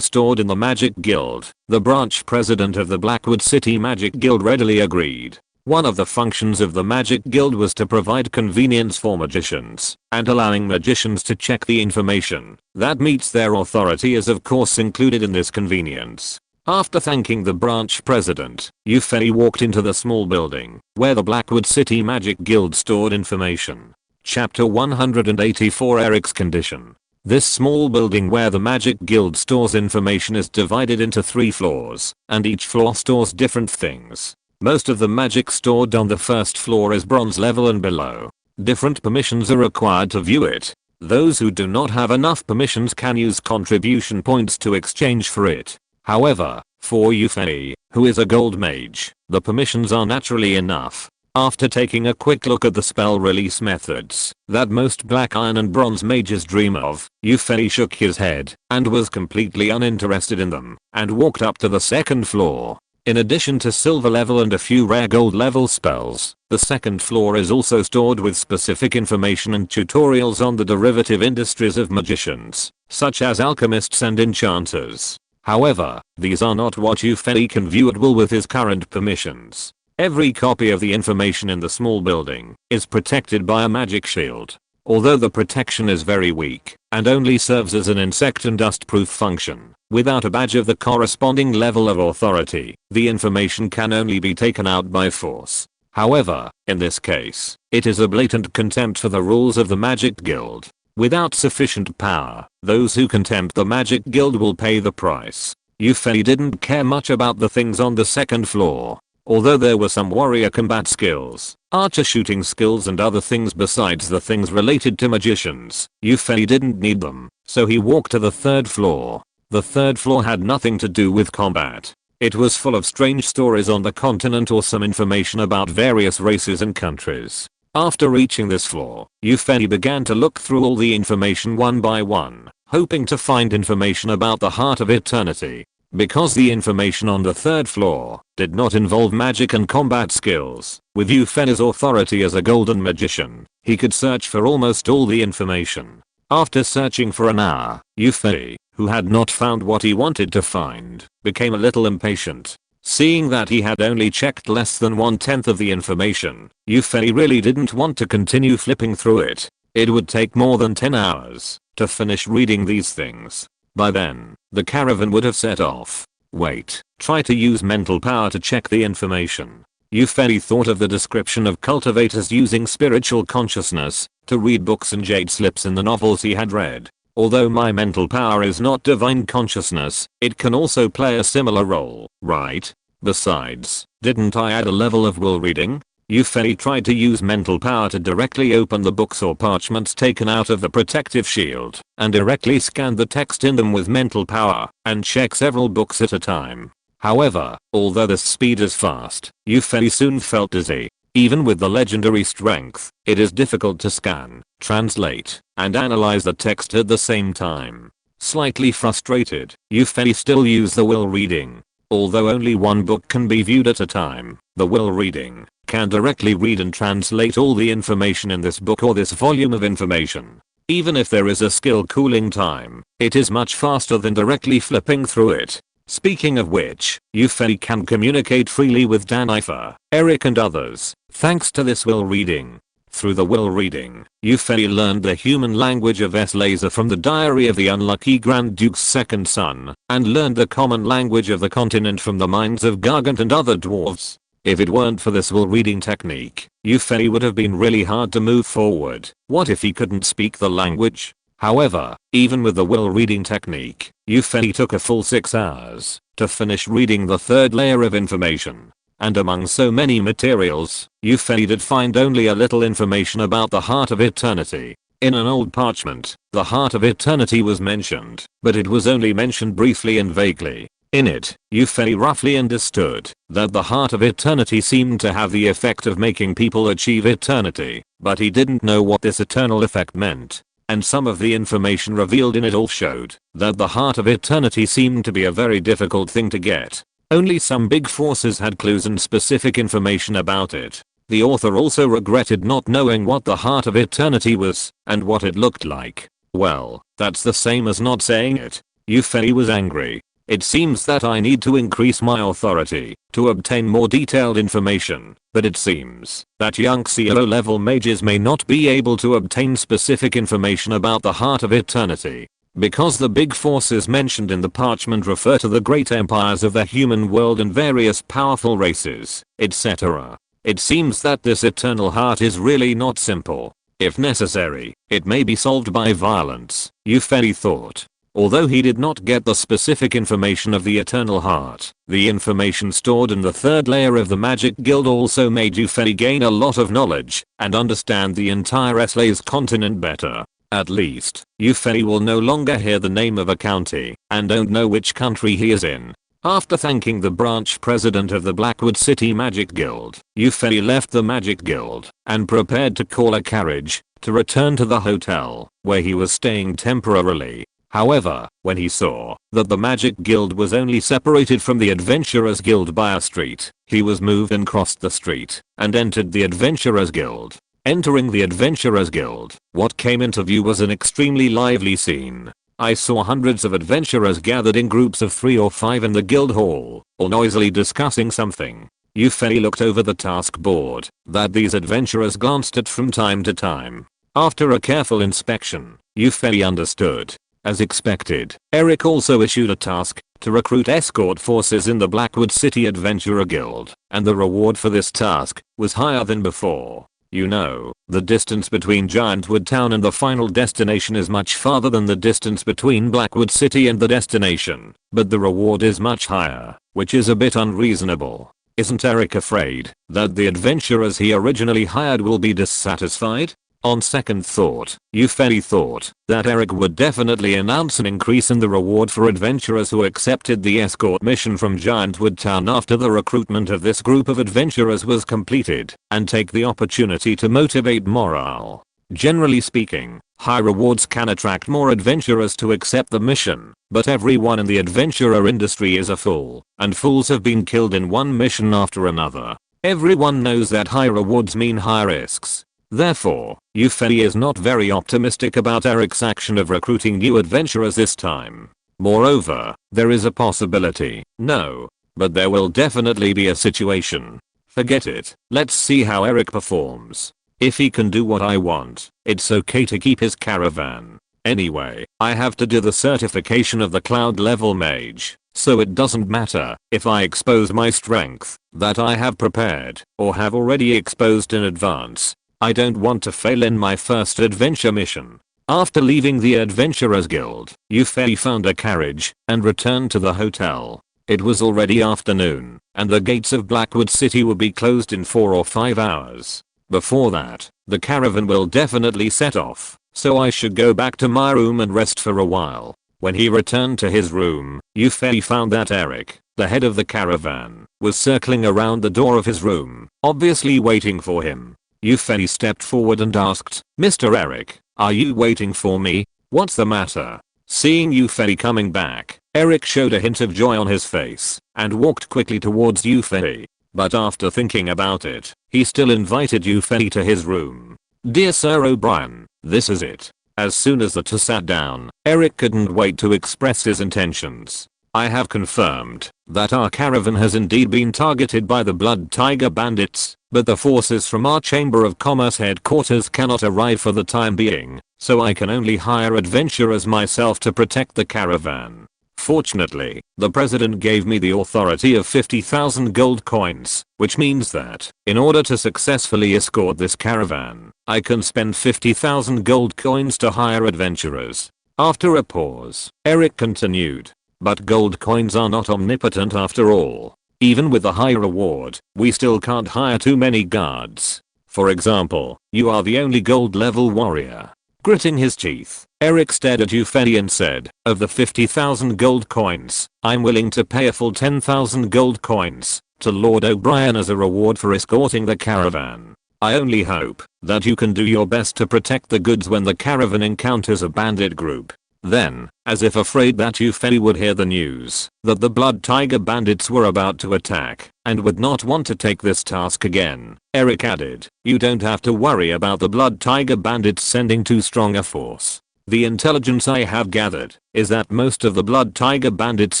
stored in the Magic Guild, the branch president of the Blackwood City Magic Guild readily agreed. One of the functions of the Magic Guild was to provide convenience for magicians, and allowing magicians to check the information that meets their authority is of course included in this convenience. After thanking the branch president, Yufei walked into the small building where the Blackwood City Magic Guild stored information. Chapter 184 Eric's Condition. This small building where the Magic Guild stores information is divided into 3 floors, and each floor stores different things. Most of the magic stored on the first floor is bronze level and below. Different permissions are required to view it. Those who do not have enough permissions can use contribution points to exchange for it. However, for Yufei, who is a gold mage, the permissions are naturally enough. After taking a quick look at the spell release methods that most black iron and bronze mages dream of, Yufei shook his head and was completely uninterested in them and walked up to the second floor. In addition to silver level and a few rare gold level spells, the second floor is also stored with specific information and tutorials on the derivative industries of magicians, such as alchemists and enchanters. However, these are not what Yufei can view at will with his current permissions. Every copy of the information in the small building is protected by a magic shield. Although the protection is very weak and only serves as an insect and dust proof function, without a badge of the corresponding level of authority, the information can only be taken out by force. However, in this case, it is a blatant contempt for the rules of the Magic Guild. Without sufficient power, those who contempt the Magic Guild will pay the price. Yufei didn't care much about the things on the second floor. Although there were some warrior combat skills, archer shooting skills and other things besides the things related to magicians, Yufei didn't need them, so he walked to the third floor. The third floor had nothing to do with combat. It was full of strange stories on the continent or some information about various races and countries. After reaching this floor, Yufei began to look through all the information one by one, hoping to find information about the Heart of Eternity. Because the information on the third floor did not involve magic and combat skills, with Yufei's authority as a golden magician, he could search for almost all the information. After searching for an hour, Yufei, who had not found what he wanted to find, became a little impatient. Seeing that he had only checked less than 1/10 of the information, Yufei really didn't want to continue flipping through it. It would take more than 10 hours to finish reading these things. By then, the caravan would have set off. Wait, try to use mental power to check the information. Yufei thought of the description of cultivators using spiritual consciousness to read books and jade slips in the novels he had read. Although my mental power is not divine consciousness, it can also play a similar role, right? Besides, didn't I add a level of will reading? Yufei tried to use mental power to directly open the books or parchments taken out of the protective shield, and directly scan the text in them with mental power, and check several books at a time. However, although this speed is fast, Yufei soon felt dizzy. Even with the legendary strength, it is difficult to scan, translate, and analyze the text at the same time. Slightly frustrated, Yufei still used the will reading. Although only one book can be viewed at a time, the will reading can directly read and translate all the information in this book or this volume of information. Even if there is a skill cooling time, it is much faster than directly flipping through it. Speaking of which, Yufei can communicate freely with Danifer, Eric and others, thanks to this will reading. Through the will reading, Yufei learned the human language of S-Laser from the diary of the unlucky Grand Duke's second son, and learned the common language of the continent from the minds of Gargant and other dwarves. If it weren't for this will reading technique, Yufei would have been really hard to move forward. What if he couldn't speak the language? However, even with the will reading technique, Yufei took a full 6 hours to finish reading the third layer of information. And among so many materials, Yufei did find only a little information about the Heart of Eternity. In an old parchment, the Heart of Eternity was mentioned, but it was only mentioned briefly and vaguely. In it, Yufei roughly understood that the Heart of Eternity seemed to have the effect of making people achieve eternity, but he didn't know what this eternal effect meant. And some of the information revealed in it all showed that the Heart of Eternity seemed to be a very difficult thing to get. Only some big forces had clues and specific information about it. The author also regretted not knowing what the Heart of Eternity was and what it looked like. Well, that's the same as not saying it. Yufei was angry. It seems that I need to increase my authority to obtain more detailed information, but it seems that young CO level mages may not be able to obtain specific information about the Heart of Eternity. Because the big forces mentioned in the parchment refer to the great empires of the human world and various powerful races, etc. It seems that this eternal heart is really not simple. If necessary, it may be solved by violence, Yufei thought. Although he did not get the specific information of the eternal heart, the information stored in the third layer of the Magic Guild also made Yufei gain a lot of knowledge and understand the entire S-Lays continent better. At least, Yufei will no longer hear the name of a county and don't know which country he is in. After thanking the branch president of the Blackwood City Magic Guild, Yufei left the Magic Guild and prepared to call a carriage to return to the hotel where he was staying temporarily. However, when he saw that the Magic Guild was only separated from the Adventurers Guild by a street, he was moved and crossed the street and entered the Adventurers Guild. Entering the Adventurers Guild, what came into view was an extremely lively scene. I saw hundreds of adventurers gathered in groups of 3 or 5 in the guild hall, all noisily discussing something. Yufei looked over the task board that these adventurers glanced at from time to time. After a careful inspection, Yufei understood. As expected, Eric also issued a task to recruit escort forces in the Blackwood City Adventurer Guild, and the reward for this task was higher than before. You know, the distance between Giantwood Town and the final destination is much farther than the distance between Blackwood City and the destination, but the reward is much higher, which is a bit unreasonable. Isn't Eric afraid that the adventurers he originally hired will be dissatisfied? On second thought, Yufei thought that Eric would definitely announce an increase in the reward for adventurers who accepted the escort mission from Giantwood Town after the recruitment of this group of adventurers was completed, and take the opportunity to motivate morale. Generally speaking, high rewards can attract more adventurers to accept the mission, but everyone in the adventurer industry is a fool, and fools have been killed in one mission after another. Everyone knows that high rewards mean high risks. Therefore, Yufei is not very optimistic about Eric's action of recruiting new adventurers this time. Moreover, there is a possibility, no, but there will definitely be a situation. Forget it, let's see how Eric performs. If he can do what I want, it's okay to keep his caravan. Anyway, I have to do the certification of the cloud level mage, so it doesn't matter if I expose my strength that I have prepared or have already exposed in advance. I don't want to fail in my first adventure mission. After leaving the Adventurers Guild, Yufei found a carriage and returned to the hotel. It was already afternoon, and the gates of Blackwood City will be closed in 4 or 5 hours. Before that, the caravan will definitely set off, so I should go back to my room and rest for a while. When he returned to his room, Yufei found that Eric, the head of the caravan, was circling around the door of his room, obviously waiting for him. Yufei stepped forward and asked, "Mr. Eric, are you waiting for me? What's the matter?" Seeing Yufei coming back, Eric showed a hint of joy on his face and walked quickly towards Euphony. But after thinking about it, he still invited Euphony to his room. "Dear Sir O'Brien, this is it." As soon as the two sat down, Eric couldn't wait to express his intentions. "I have confirmed that our caravan has indeed been targeted by the Blood Tiger bandits, but the forces from our Chamber of Commerce headquarters cannot arrive for the time being, so I can only hire adventurers myself to protect the caravan. Fortunately, the president gave me the authority of 50,000 gold coins, which means that, in order to successfully escort this caravan, I can spend 50,000 gold coins to hire adventurers." After a pause, Eric continued, "But gold coins are not omnipotent after all. Even with a high reward, we still can't hire too many guards. For example, you are the only gold level warrior." Gritting his teeth, Eric stared at Euphony and said, "Of the 50,000 gold coins, I'm willing to pay a full 10,000 gold coins to Lord O'Brien as a reward for escorting the caravan. I only hope that you can do your best to protect the goods when the caravan encounters a bandit group." Then, as if afraid that Euphony would hear the news that the Blood Tiger bandits were about to attack and would not want to take this task again, Eric added, "You don't have to worry about the Blood Tiger bandits sending too strong a force. The intelligence I have gathered is that most of the Blood Tiger bandits'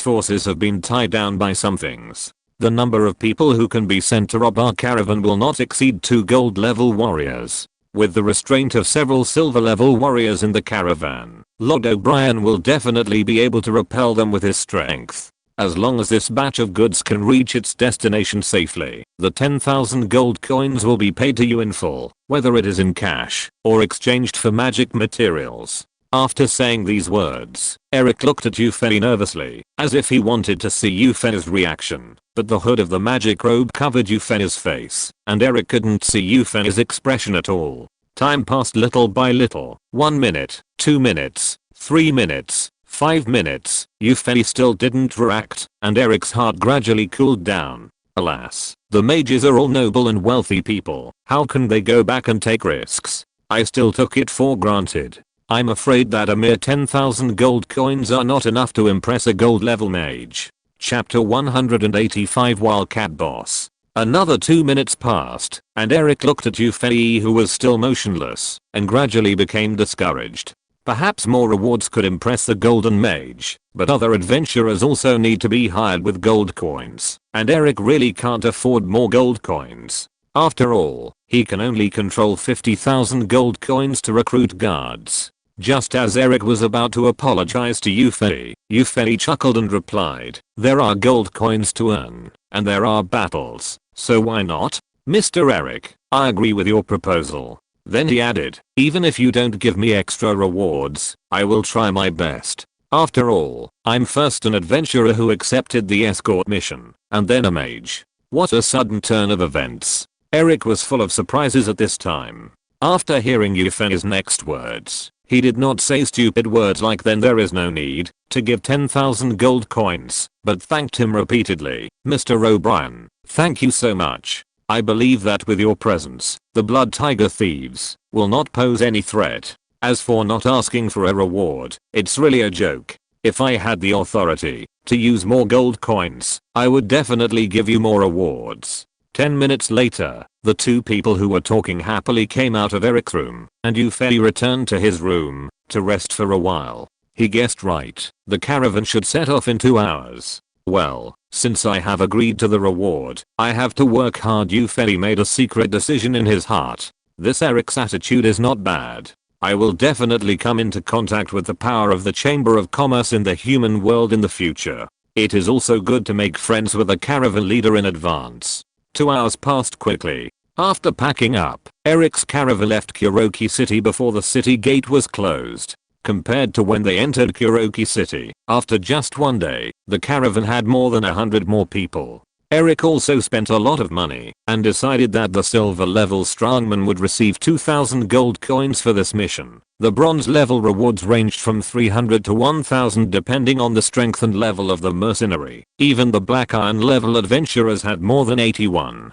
forces have been tied down by some things. The number of people who can be sent to rob our caravan will not exceed 2 gold level warriors. With the restraint of several silver level warriors in the caravan, Lord O'Brien will definitely be able to repel them with his strength. As long as this batch of goods can reach its destination safely, the 10,000 gold coins will be paid to you in full, whether it is in cash or exchanged for magic materials." After saying these words, Eric looked at Euphony nervously, as if he wanted to see Euphony's reaction, but the hood of the magic robe covered Euphony's face, and Eric couldn't see Euphony's expression at all. Time passed little by little. 1 minute, 2 minutes, 3 minutes, 5 minutes. Euphony still didn't react, and Eric's heart gradually cooled down. Alas, the mages are all noble and wealthy people. How can they go back and take risks? I still took it for granted. I'm afraid that a mere 10,000 gold coins are not enough to impress a gold level mage. Chapter 185 Wildcat Boss. Another 2 minutes passed, and Eric looked at Euphony, who was still motionless, and gradually became discouraged. Perhaps more rewards could impress the golden mage, but other adventurers also need to be hired with gold coins, and Eric really can't afford more gold coins. After all, he can only control 50,000 gold coins to recruit guards. Just as Eric was about to apologize to Euphony, Euphony chuckled and replied, "There are gold coins to earn, and there are battles, so why not? Mr. Eric, I agree with your proposal." Then he added, "Even if you don't give me extra rewards, I will try my best. After all, I'm first an adventurer who accepted the escort mission, and then a mage." What a sudden turn of events. Eric was full of surprises at this time. After hearing Euphony's next words, he did not say stupid words like "then there is no need to give 10,000 gold coins," but thanked him repeatedly. "Mr. O'Brien, thank you so much. I believe that with your presence, the Blood Tiger thieves will not pose any threat. As for not asking for a reward, it's really a joke. If I had the authority to use more gold coins, I would definitely give you more rewards." 10 minutes later, the two people who were talking happily came out of Eric's room, and Euphony returned to his room to rest for a while. He guessed right. The caravan should set off in 2 hours. "Well, since I have agreed to the reward, I have to work hard." Euphony made a secret decision in his heart. This Eric's attitude is not bad. I will definitely come into contact with the power of the Chamber of Commerce in the human world in the future. It is also good to make friends with a caravan leader in advance. 2 hours passed quickly. After packing up, Eric's caravan left Kuroki City before the city gate was closed. Compared to when they entered Kuroki City, after just 1 day, the caravan had more than 100 more people. Eric also spent a lot of money and decided that the silver level strongman would receive 2,000 gold coins for this mission. The bronze level rewards ranged from 300 to 1,000 depending on the strength and level of the mercenary. Even the black iron level adventurers had more than 81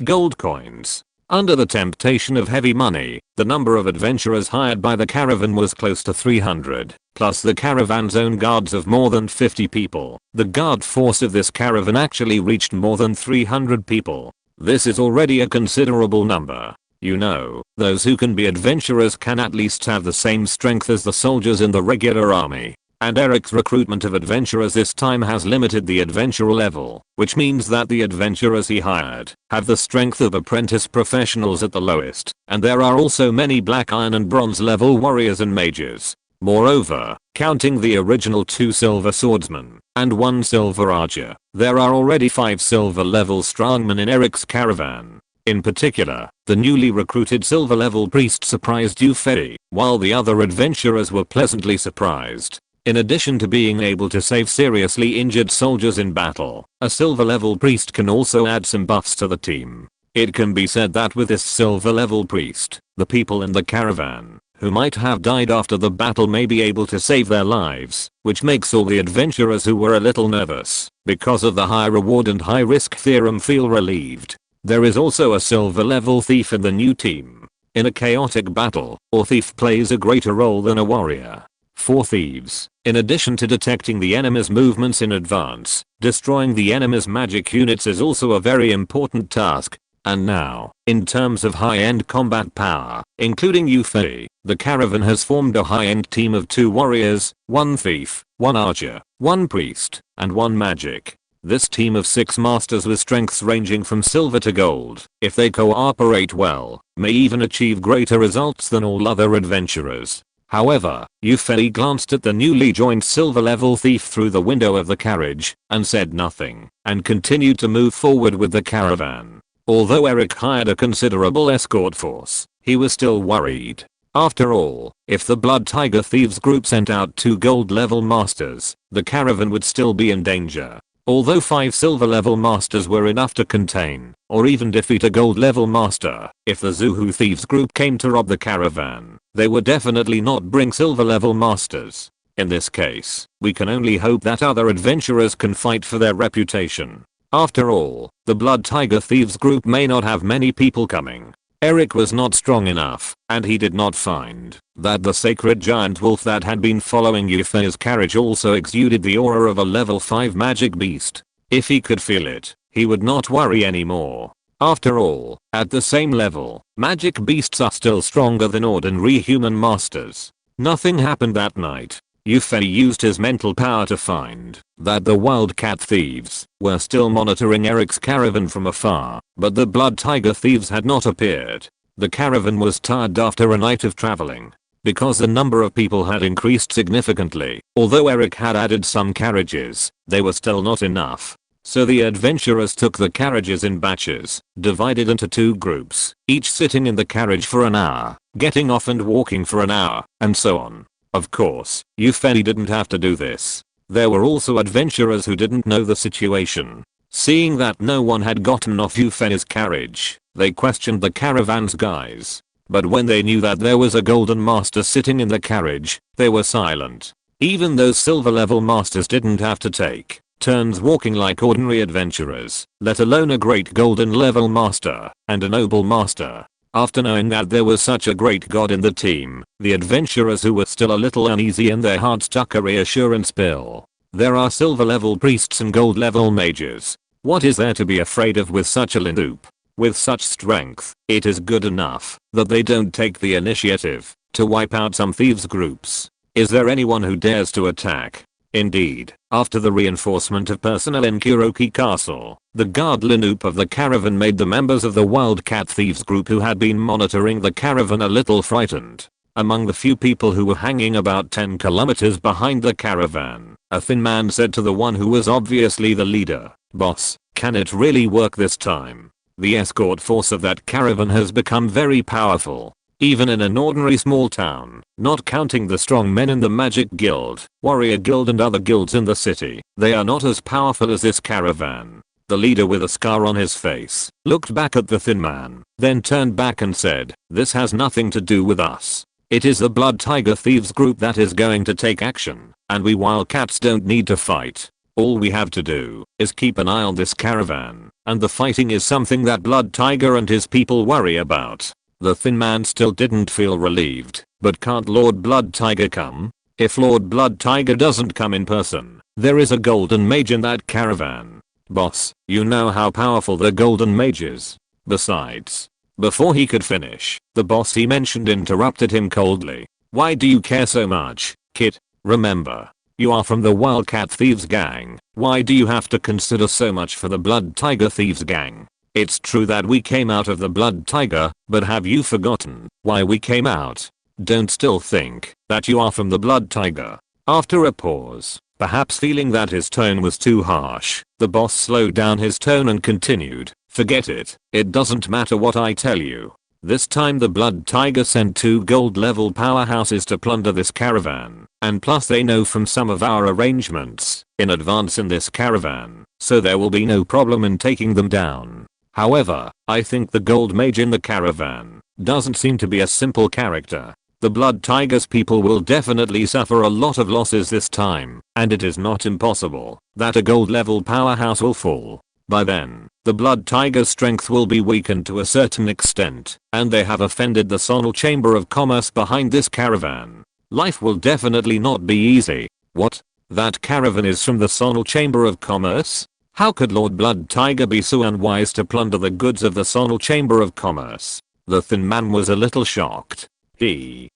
gold coins. Under the temptation of heavy money, the number of adventurers hired by the caravan was close to 300, plus the caravan's own guards of more than 50 people. The guard force of this caravan actually reached more than 300 people. This is already a considerable number. You know, those who can be adventurers can at least have the same strength as the soldiers in the regular army. And Eric's recruitment of adventurers this time has limited the adventurer level, which means that the adventurers he hired have the strength of apprentice professionals at the lowest, and there are also many black iron and bronze level warriors and mages. Moreover, counting the original 2 silver swordsmen and 1 silver archer, there are already 5 silver level strongmen in Eric's caravan. In particular, the newly recruited silver level priest surprised Ufei, while the other adventurers were pleasantly surprised. In addition to being able to save seriously injured soldiers in battle, a silver level priest can also add some buffs to the team. It can be said that with this silver level priest, the people in the caravan, who might have died after the battle may be able to save their lives, which makes all the adventurers who were a little nervous because of the high reward and high risk theorem feel relieved. There is also a silver level thief in the new team. In a chaotic battle, a thief plays a greater role than a warrior. For thieves, in addition to detecting the enemy's movements in advance, destroying the enemy's magic units is also a very important task. And now, in terms of high-end combat power, including Ufei, the caravan has formed a high-end team of 2 warriors, 1 thief, 1 archer, 1 priest, and 1 magic. This team of 6 masters with strengths ranging from silver to gold, if they cooperate well, may even achieve greater results than all other adventurers. However, Ufei glanced at the newly joined silver level thief through the window of the carriage and said nothing, and continued to move forward with the caravan. Although Eric hired a considerable escort force, he was still worried. After all, if the Blood Tiger Thieves group sent out 2 gold level masters, the caravan would still be in danger. Although 5 silver level masters were enough to contain, or even defeat a gold level master, if the Zuhu Thieves group came to rob the caravan, they would definitely not bring silver level masters. In this case, we can only hope that other adventurers can fight for their reputation. After all, the Blood Tiger Thieves group may not have many people coming. Eric was not strong enough, and he did not find that the sacred giant wolf that had been following Ufei's carriage also exuded the aura of a level 5 magic beast. If he could feel it, he would not worry anymore. After all, at the same level, magic beasts are still stronger than ordinary human masters. Nothing happened that night. Ufei used his mental power to find that the wildcat thieves were still monitoring Eric's caravan from afar, but the Blood Tiger Thieves had not appeared. The caravan was tired after a night of traveling. Because the number of people had increased significantly, although Eric had added some carriages, they were still not enough. So the adventurers took the carriages in batches, divided into 2 groups, each sitting in the carriage for an hour, getting off and walking for an hour, and so on. Of course, Ufei didn't have to do this. There were also adventurers who didn't know the situation. Seeing that no one had gotten off Ufei's carriage, they questioned the caravan's guys. But when they knew that there was a golden master sitting in the carriage, they were silent. Even those silver level masters didn't have to take turns walking like ordinary adventurers, let alone a great golden level master and a noble master. After knowing that there was such a great god in the team, the adventurers who were still a little uneasy in their hearts took a reassurance pill. There are silver level priests and gold level mages. What is there to be afraid of with such a lindup? With such strength, it is good enough that they don't take the initiative to wipe out some thieves groups. Is there anyone who dares to attack? Indeed, after the reinforcement of personnel in Kuroki Castle, the guard lindup of the caravan made the members of the Wildcat Thieves group who had been monitoring the caravan a little frightened. Among the few people who were hanging about 10 kilometers behind the caravan, a thin man said to the one who was obviously the leader, "Boss, can it really work this time? The escort force of that caravan has become very powerful. Even in an ordinary small town, not counting the strong men in the Magic Guild, Warrior Guild and other guilds in the city, they are not as powerful as this caravan." The leader with a scar on his face looked back at the thin man, then turned back and said, "This has nothing to do with us. It is the Blood Tiger Thieves group that is going to take action, and we wildcats don't need to fight." All we have to do is keep an eye on this caravan, and the fighting is something that Blood Tiger and his people worry about. The thin man still didn't feel relieved, but can't Lord Blood Tiger come? If Lord Blood Tiger doesn't come in person, there is a golden mage in that caravan. Boss, you know how powerful the golden mage is. Besides, before he could finish, the boss he mentioned interrupted him coldly. Why do you care so much, kid? Remember, you are from the Wildcat Thieves gang. Why do you have to consider so much for the Blood Tiger Thieves gang? It's true that we came out of the Blood Tiger, but have you forgotten why we came out? Don't still think that you are from the Blood Tiger. After a pause, perhaps feeling that his tone was too harsh, the boss slowed down his tone and continued, forget it. It doesn't matter what I tell you. This time the Blood Tiger sent 2 gold level powerhouses to plunder this caravan, and plus they know from some of our arrangements in advance in this caravan, so there will be no problem in taking them down. However, I think the gold mage in the caravan doesn't seem to be a simple character. The Blood Tiger's people will definitely suffer a lot of losses this time, and it is not impossible that a gold level powerhouse will fall. By then, the Blood Tiger's strength will be weakened to a certain extent, and they have offended the Sonal Chamber of Commerce behind this caravan. Life will definitely not be easy. What? That caravan is from the Sonal Chamber of Commerce? How could Lord Blood Tiger be so unwise to plunder the goods of the Sonal Chamber of Commerce? The thin man was a little shocked.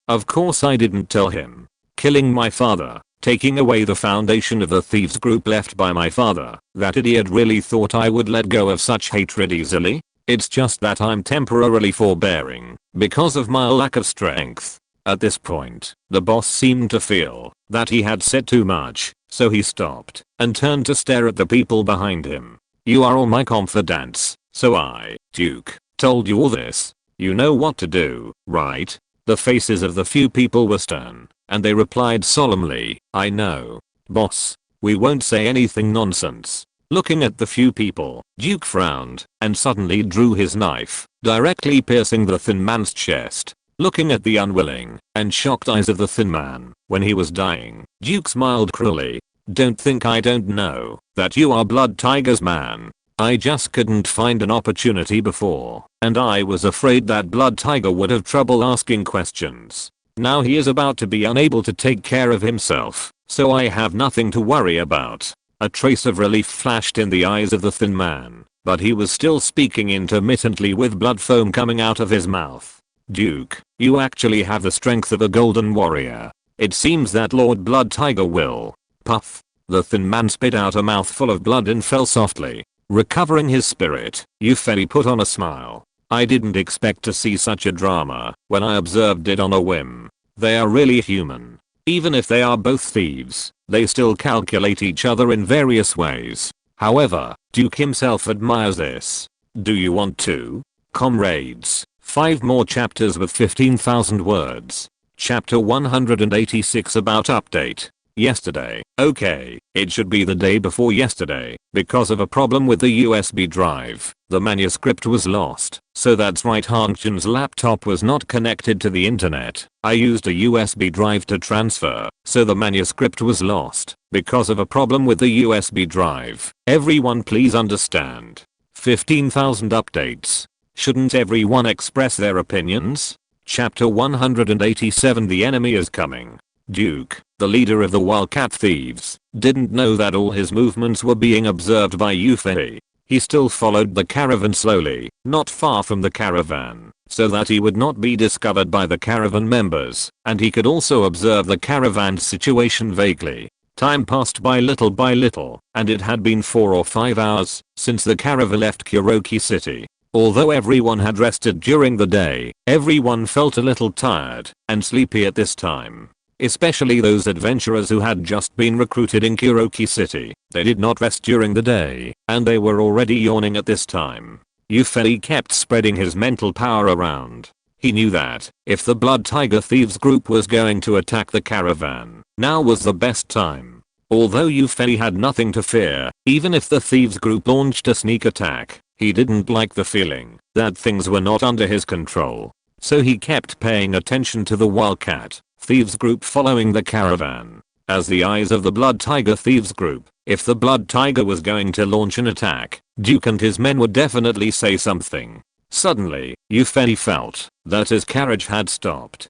Of course I didn't tell him. Killing my father, taking away the foundation of the thieves group left by my father. That idiot really thought I would let go of such hatred easily? It's just that I'm temporarily forbearing because of my lack of strength. At this point, the boss seemed to feel that he had said too much, so he stopped and turned to stare at the people behind him. You are all my confidants, so I, Duke, told you all this. You know what to do, right? The faces of the few people were stern, and they replied solemnly, I know. Boss, we won't say anything nonsense. Looking at the few people, Duke frowned, and suddenly drew his knife, directly piercing the thin man's chest. Looking at the unwilling and shocked eyes of the thin man, when he was dying, Duke smiled cruelly. Don't think I don't know that you are Blood Tiger's man. I just couldn't find an opportunity before, and I was afraid that Blood Tiger would have trouble asking questions. Now he is about to be unable to take care of himself, so I have nothing to worry about. A trace of relief flashed in the eyes of the thin man, but he was still speaking intermittently with blood foam coming out of his mouth. Duke, you actually have the strength of a golden warrior. It seems that Lord Blood Tiger will. Puff. The thin man spit out a mouthful of blood and fell softly. Recovering his spirit, Yufei put on a smile. I didn't expect to see such a drama when I observed it on a whim. They are really human. Even if they are both thieves, they still calculate each other in various ways. However, Duke himself admires this. Do you want to? Comrades, 5 more chapters with 15,000 words. Chapter 186 about update. Yesterday. Okay, it should be the day before yesterday. Because of a problem with the USB drive, the manuscript was lost. So that's right, Hongchen's laptop was not connected to the internet. I used a USB drive to transfer, so the manuscript was lost. Because of a problem with the USB drive. Everyone please understand. 15,000 updates. Shouldn't everyone express their opinions? Chapter 187 The enemy is coming. Duke, the leader of the Wildcat Thieves, didn't know that all his movements were being observed by Yufei. He still followed the caravan slowly, not far from the caravan, so that he would not be discovered by the caravan members, and he could also observe the caravan's situation vaguely. Time passed by little, and it had been 4 or 5 hours since the caravan left Kuroki City. Although everyone had rested during the day, everyone felt a little tired and sleepy at this time. Especially those adventurers who had just been recruited in Kuroki City. They did not rest during the day, and they were already yawning at this time. Yufei kept spreading his mental power around. He knew that, if the Blood Tiger Thieves group was going to attack the caravan, now was the best time. Although Yufei had nothing to fear, even if the Thieves group launched a sneak attack, he didn't like the feeling that things were not under his control. So he kept paying attention to the Wildcat Thieves group following the caravan. As the eyes of the Blood Tiger Thieves group If the blood tiger was going to launch an attack, Duke and his men would definitely say something. Suddenly, Yufei felt that his carriage had stopped.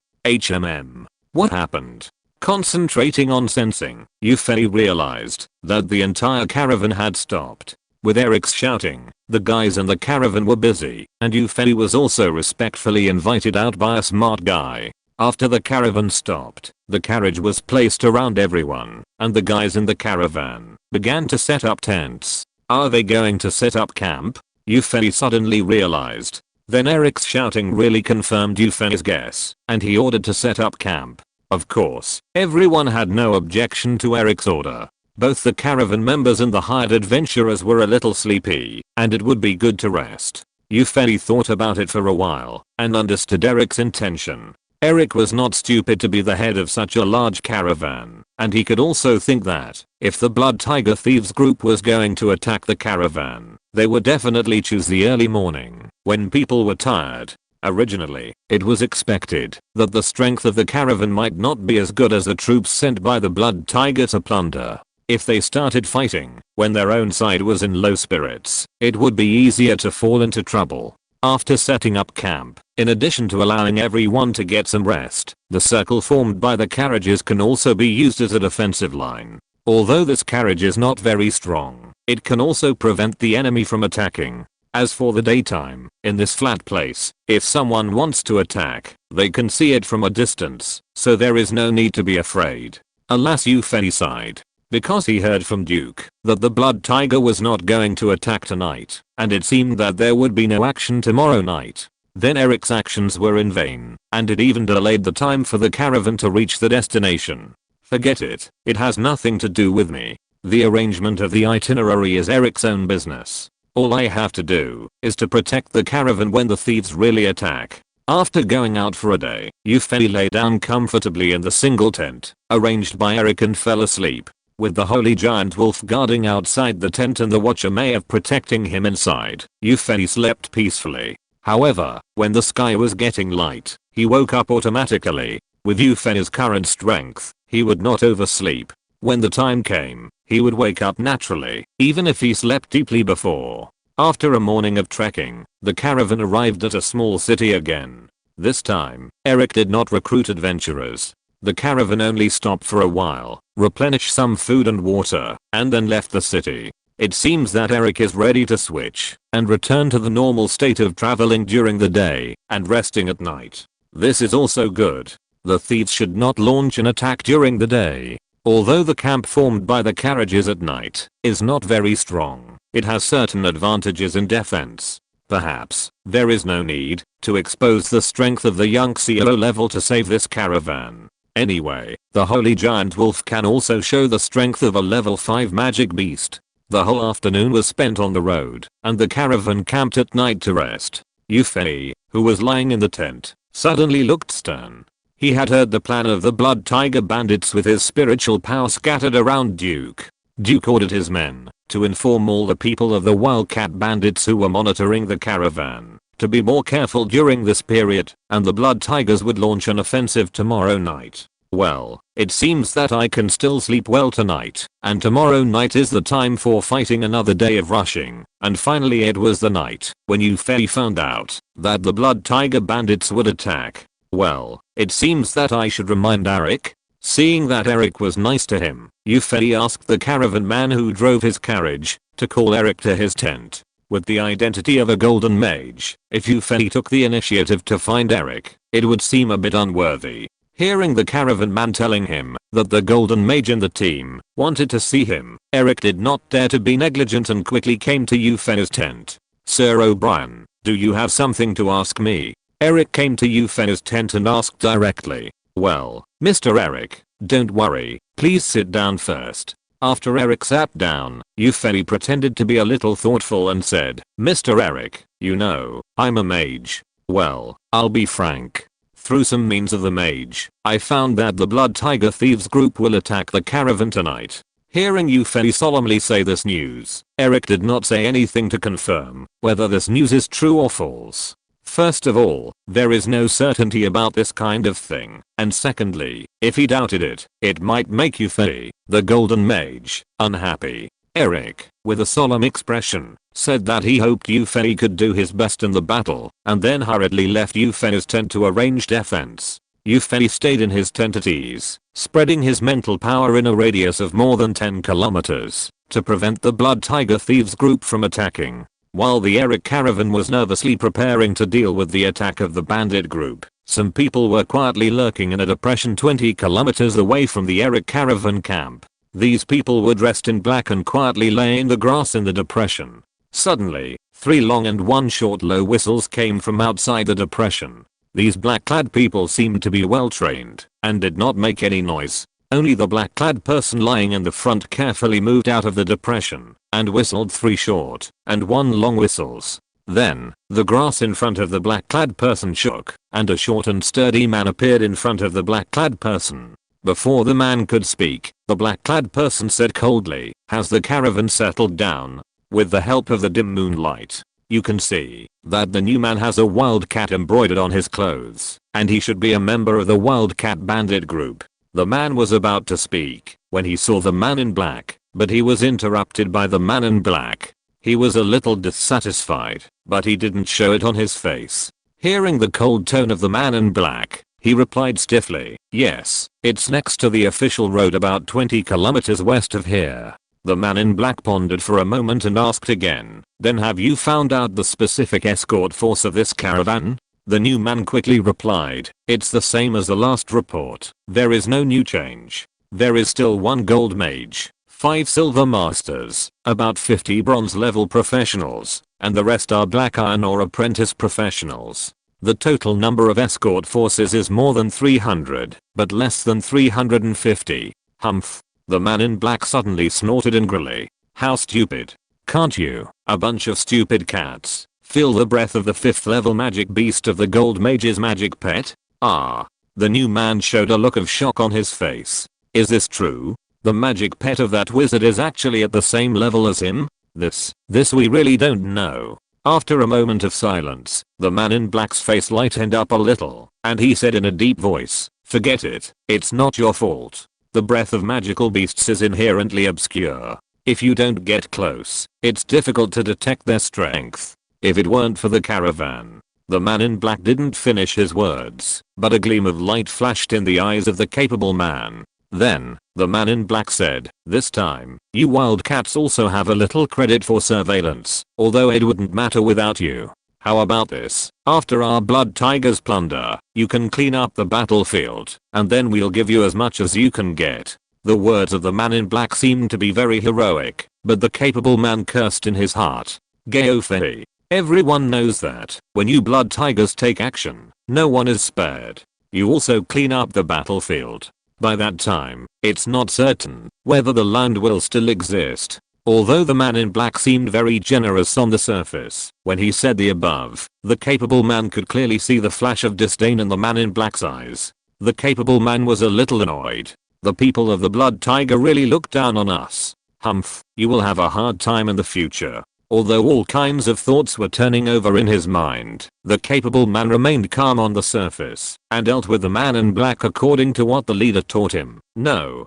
What happened? Concentrating on sensing, Yufei realized that the entire caravan had stopped. With Eric's shouting, the guys in the caravan were busy, and Yufei was also respectfully invited out by a smart guy. After the caravan stopped, the carriage was placed around everyone, and the guys in the caravan began to set up tents. Are they going to set up camp? Yufei suddenly realized. Then Eric's shouting really confirmed Yufei's guess, and he ordered to set up camp. Of course, everyone had no objection to Eric's order. Both the caravan members and the hired adventurers were a little sleepy, and it would be good to rest. Yufei thought about it for a while, and understood Eric's intention. Eric was not stupid to be the head of such a large caravan, and he could also think that, if the Blood Tiger Thieves group was going to attack the caravan, they would definitely choose the early morning, when people were tired. Originally, it was expected that the strength of the caravan might not be as good as the troops sent by the Blood Tiger to plunder. If they started fighting when their own side was in low spirits, it would be easier to fall into trouble. After setting up camp, in addition to allowing everyone to get some rest, the circle formed by the carriages can also be used as a defensive line. Although this carriage is not very strong, it can also prevent the enemy from attacking. As for the daytime, in this flat place, if someone wants to attack, they can see it from a distance, so there is no need to be afraid. Alas, Yufei sighed, because he heard from Duke that the Blood Tiger was not going to attack tonight, and it seemed that there would be no action tomorrow night. Then Eric's actions were in vain, and it even delayed the time for the caravan to reach the destination. Forget it, it has nothing to do with me. The arrangement of the itinerary is Eric's own business. All I have to do is to protect the caravan when the thieves really attack. After going out for a day, Yufei lay down comfortably in the single tent arranged by Eric and fell asleep. With the holy giant wolf guarding outside the tent and the watcher Maeve protecting him inside, Yufei slept peacefully. However, when the sky was getting light, he woke up automatically. With Yufei's current strength, he would not oversleep. When the time came, he would wake up naturally, even if he slept deeply before. After a morning of trekking, the caravan arrived at a small city again. This time, Eric did not recruit adventurers. The caravan only stopped for a while, replenished some food and water, and then left the city. It seems that Eric is ready to switch and return to the normal state of traveling during the day and resting at night. This is also good. The thieves should not launch an attack during the day. Although the camp formed by the carriages at night is not very strong, it has certain advantages in defense. Perhaps there is no need to expose the strength of the young CLO level to save this caravan. Anyway, the holy giant wolf can also show the strength of a level 5 magic beast. The whole afternoon was spent on the road, and the caravan camped at night to rest. Yufei, who was lying in the tent, suddenly looked stern. He had heard the plan of the Blood Tiger bandits with his spiritual power scattered around Duke. Duke ordered his men to inform all the people of the wildcat bandits who were monitoring the caravan to be more careful during this period, and the Blood Tigers would launch an offensive tomorrow night. Well, it seems that I can still sleep well tonight, and tomorrow night is the time for fighting another day of rushing. And finally it was the night when Yufei found out that the Blood Tiger bandits would attack. Well, it seems that I should remind Eric. Seeing that Eric was nice to him, Yufei asked the caravan man who drove his carriage to call Eric to his tent. With the identity of a golden mage, if Yufei took the initiative to find Eric, it would seem a bit unworthy. Hearing the caravan man telling him that the golden mage in the team wanted to see him, Eric did not dare to be negligent and quickly came to Yufei's tent. Sir O'Brien, do you have something to ask me? Eric came to Yufei's tent and asked directly. Well, Mr. Eric, don't worry, please sit down first. After Eric sat down, Yufei pretended to be a little thoughtful and said, Mr. Eric, you know, I'm a mage. Well, I'll be frank. Through some means of the mage, I found that the Blood Tiger Thieves group will attack the caravan tonight. Hearing Yufei solemnly say this news, Eric did not say anything to confirm whether this news is true or false. First of all, there is no certainty about this kind of thing, and secondly, if he doubted it, it might make Yufei The golden mage, unhappy. Eric, with a solemn expression, said that he hoped Eupheny could do his best in the battle, and then hurriedly left Euphany's tent to arrange defense. Eupheny stayed in his tent at ease, spreading his mental power in a radius of more than 10 kilometers, to prevent the Blood Tiger Thieves group from attacking. While the Eric caravan was nervously preparing to deal with the attack of the bandit group, some people were quietly lurking in a depression 20 kilometers away from the Eric caravan camp. These people were dressed in black and quietly lay in the grass in the depression. Suddenly, 3 long and 1 short low whistles came from outside the depression. These black-clad people seemed to be well trained and did not make any noise. Only the black-clad person lying in the front carefully moved out of the depression and whistled 3 short and 1 long whistles. Then, the grass in front of the black-clad person shook, and a short and sturdy man appeared in front of the black-clad person. Before the man could speak, the black-clad person said coldly, "Has the caravan settled down?" With the help of the dim moonlight, you can see that the new man has a wildcat embroidered on his clothes, and he should be a member of the wildcat bandit group. The man was about to speak when he saw the man in black, but he was interrupted by the man in black. He was a little dissatisfied, but he didn't show it on his face. Hearing the cold tone of the man in black, he replied stiffly, "Yes, it's next to the official road about 20 kilometers west of here." The man in black pondered for a moment and asked again, "Then have you found out the specific escort force of this caravan?" The new man quickly replied, "It's the same as the last report. There is no new change. There is still 1 gold mage, 5 silver masters, about 50 bronze level professionals, and the rest are black iron or apprentice professionals. The total number of escort forces is more than 300, but less than 350. Humph." The man in black suddenly snorted angrily. "How stupid. Can't you, a bunch of stupid cats, feel the breath of the 5th level magic beast of the gold mage's magic pet?" "Ah." The new man showed a look of shock on his face. "Is this true? The magic pet of that wizard is actually at the same level as him? This we really don't know." After a moment of silence, the man in black's face lightened up a little, and he said in a deep voice, "Forget it. It's not your fault. The breath of magical beasts is inherently obscure. If you don't get close, it's difficult to detect their strength. If it weren't for the caravan." The man in black didn't finish his words, but a gleam of light flashed in the eyes of the capable man. Then, the man in black said, "This time, you wildcats also have a little credit for surveillance, although it wouldn't matter without you. How about this? After our blood tigers plunder, you can clean up the battlefield, and then we'll give you as much as you can get." The words of the man in black seemed to be very heroic, but the capable man cursed in his heart. "Geopheny. Everyone knows that, when you blood tigers take action, no one is spared. You also clean up the battlefield. By that time, it's not certain whether the land will still exist." Although the man in black seemed very generous on the surface, when he said the above, the capable man could clearly see the flash of disdain in the man in black's eyes. The capable man was a little annoyed. "The people of the Blood Tiger really look down on us. Humph, you will have a hard time in the future." Although all kinds of thoughts were turning over in his mind, the capable man remained calm on the surface and dealt with the man in black according to what the leader taught him. No,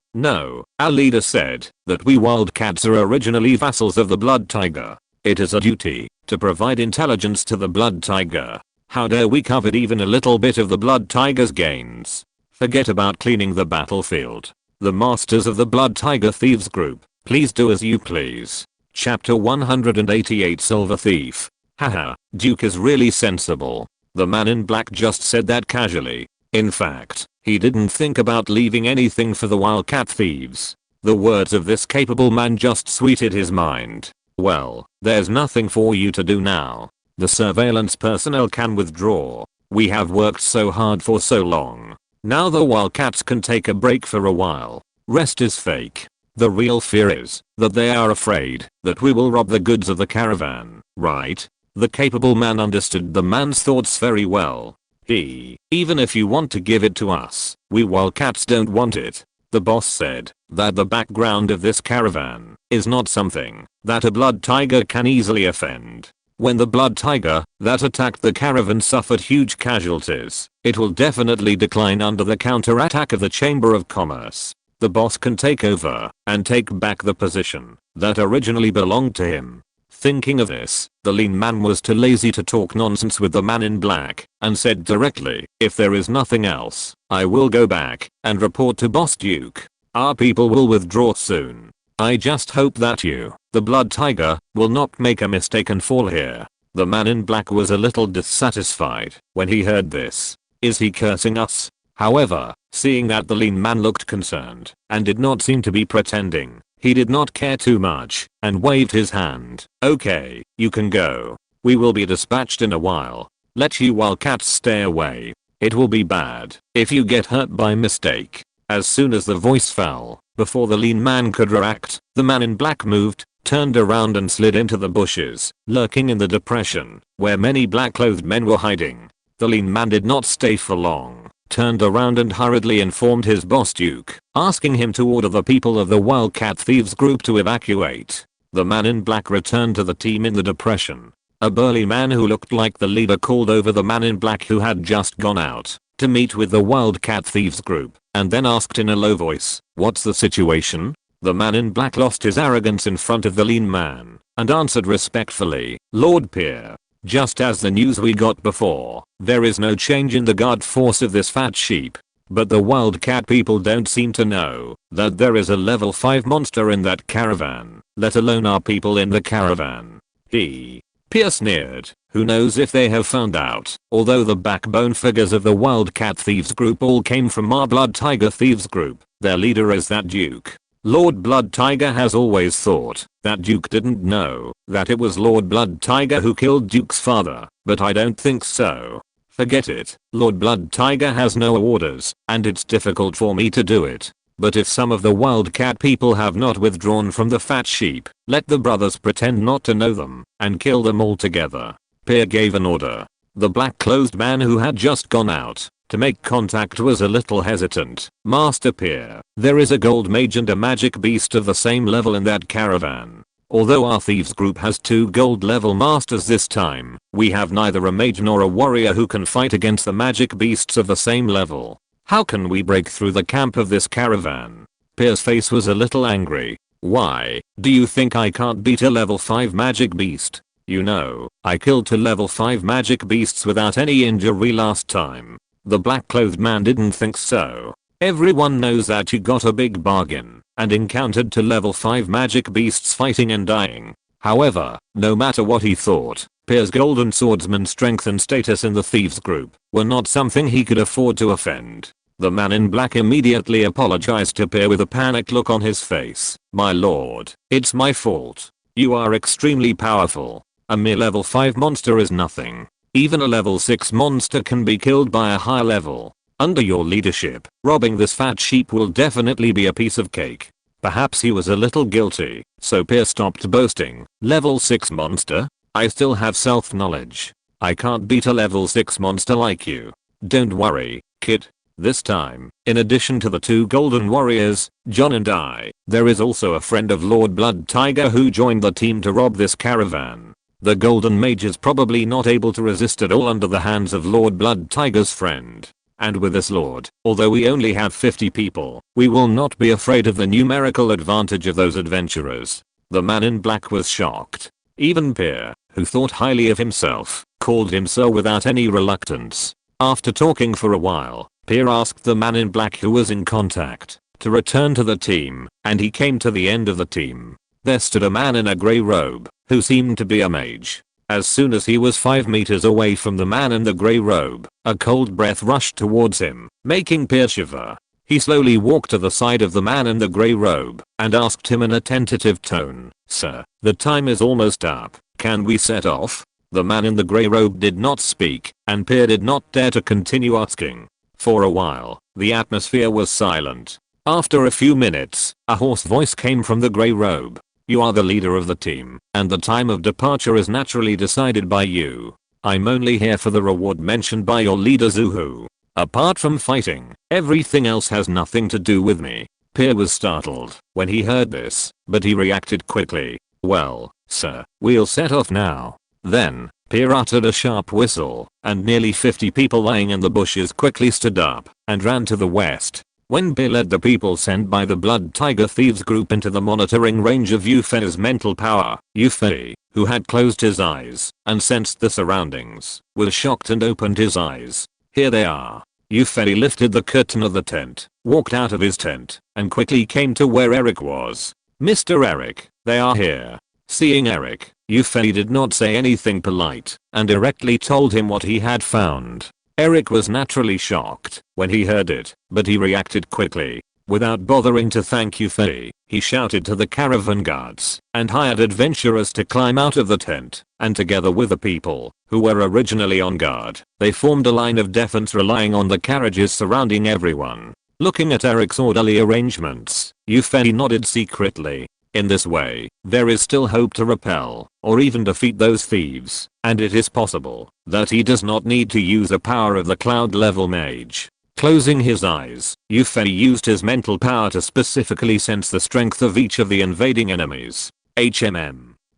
our leader said that we wildcats are originally vassals of the Blood Tiger. It is a duty to provide intelligence to the Blood Tiger. How dare we covet even a little bit of the Blood Tiger's gains? Forget about cleaning the battlefield. The masters of the Blood Tiger Thieves group, please do as you please. Chapter 188 Silver Thief. Haha, Duke is really sensible. The man in black just said that casually. In fact, he didn't think about leaving anything for the wildcat thieves. The words of this capable man just sweetened his mind. "Well, there's nothing for you to do now. The surveillance personnel can withdraw. We have worked so hard for so long. Now the wildcats can take a break for a while. Rest is fake. The real fear is that they are afraid that we will rob the goods of the caravan, right?" The capable man understood the man's thoughts very well. Even if you want to give it to us, we wildcats don't want it. The boss said that the background of this caravan is not something that a blood tiger can easily offend. When the blood tiger that attacked the caravan suffered huge casualties, it will definitely decline under the counterattack of the Chamber of Commerce. the boss can take over and take back the position that originally belonged to him. Thinking of this, the lean man was too lazy to talk nonsense with the man in black and said directly, "If there is nothing else, I will go back and report to Boss Duke. Our people will withdraw soon. I just hope that you, the Blood Tiger, will not make a mistake and fall here." The man in black was a little dissatisfied when he heard this. Is he cursing us? However, seeing that the lean man looked concerned and did not seem to be pretending, he did not care too much and waved his hand. "Okay, you can go. We will be dispatched in a while. Let you wildcats stay away. It will be bad if you get hurt by mistake." As soon as the voice fell, before the lean man could react, the man in black moved, turned around and slid into the bushes, lurking in the depression, where many black-clothed men were hiding. The lean man did not stay for long, turned around and hurriedly informed his boss Duke, asking him to order the people of the Wildcat Thieves group to evacuate. The man in black returned to the team in the depression. A burly man who looked like the leader called over the man in black who had just gone out to meet with the Wildcat Thieves group, and then asked in a low voice, "What's the situation?" The man in black lost his arrogance in front of the lean man and answered respectfully, "Lord Peer, just as the news we got before, there is no change in the guard force of this fat sheep. But the Wildcat people don't seem to know that there is a level 5 monster in that caravan, let alone our people in the caravan." Peer sneered. Who knows if they have found out, although the backbone figures of the Wildcat Thieves group all came from our Blood Tiger Thieves group. Their leader is that Duke. Lord Blood Tiger has always thought that Duke didn't know that it was Lord Blood Tiger who killed Duke's father, but I don't think so. Forget it. Lord Blood Tiger has no orders, and it's difficult for me to do it. But if some of the Wildcat people have not withdrawn from the fat sheep, let the brothers pretend not to know them and kill them all together. Peer gave an order. The black-clothed man who had just gone out to make contact was a little hesitant. "Master Peer, there is a gold mage and a magic beast of the same level in that caravan. Although our thieves group has 2 gold level masters this time, we have neither a mage nor a warrior who can fight against the magic beasts of the same level. How can we break through the camp of this caravan?" Peer's face was a little angry. "Why, do you think I can't beat a level 5 magic beast? You know, I killed 2 level 5 magic beasts without any injury last time." The black-clothed man didn't think so. "Everyone knows that you got a big bargain and encountered 2 level 5 magic beasts fighting and dying." However, no matter what he thought, Peer's golden swordsman strength and status in the thieves group were not something he could afford to offend. The man in black immediately apologized to Peer with a panicked look on his face. "My lord, it's my fault. You are extremely powerful. A mere level 5 monster is nothing. Even a level 6 monster can be killed by a high level. Under your leadership, robbing this fat sheep will definitely be a piece of cake." Perhaps he was a little guilty, so Peer stopped boasting. "Level 6 monster? I still have self-knowledge. I can't beat a level 6 monster like you. Don't worry, kid. This time, in addition to the 2 golden warriors, John and I, there is also a friend of Lord Blood Tiger who joined the team to rob this caravan. The golden mage is probably not able to resist at all under the hands of Lord Blood Tiger's friend. And with this lord, although we only have 50 people, we will not be afraid of the numerical advantage of those adventurers." The man in black was shocked. Even Peer, who thought highly of himself, called him so without any reluctance. After talking for a while, Peer asked the man in black who was in contact to return to the team, and he came to the end of the team. There stood a man in a grey robe, who seemed to be a mage. As soon as he was 5 meters away from the man in the grey robe, a cold breath rushed towards him, making Peer shiver. He slowly walked to the side of the man in the grey robe and asked him in a tentative tone, "Sir, the time is almost up. Can we set off?" The man in the grey robe did not speak, and Peer did not dare to continue asking. For a while, the atmosphere was silent. After a few minutes, a hoarse voice came from the grey robe. "You are the leader of the team, and the time of departure is naturally decided by you. I'm only here for the reward mentioned by your leader Zuhu. Apart from fighting, everything else has nothing to do with me." Peer was startled when he heard this, but he reacted quickly. "Well, sir, we'll set off now." Then, Peer uttered a sharp whistle, and nearly 50 people lying in the bushes quickly stood up and ran to the west. When Bill led the people sent by the Blood Tiger Thieves group into the monitoring range of Yufei's mental power, Yufei, who had closed his eyes and sensed the surroundings, was shocked and opened his eyes. Here they are. Yufei lifted the curtain of the tent, walked out of his tent, and quickly came to where Eric was. Mr. Eric, they are here. Seeing Eric, Yufei did not say anything polite and directly told him what he had found. Eric was naturally shocked when he heard it, but he reacted quickly. Without bothering to thank Yufei, he shouted to the caravan guards and hired adventurers to climb out of the tent, and together with the people who were originally on guard, they formed a line of defense relying on the carriages surrounding everyone. Looking at Eric's orderly arrangements, Yufei nodded secretly. In this way, there is still hope to repel or even defeat those thieves, and it is possible that he does not need to use the power of the cloud level mage. Closing his eyes, Yufei used his mental power to specifically sense the strength of each of the invading enemies.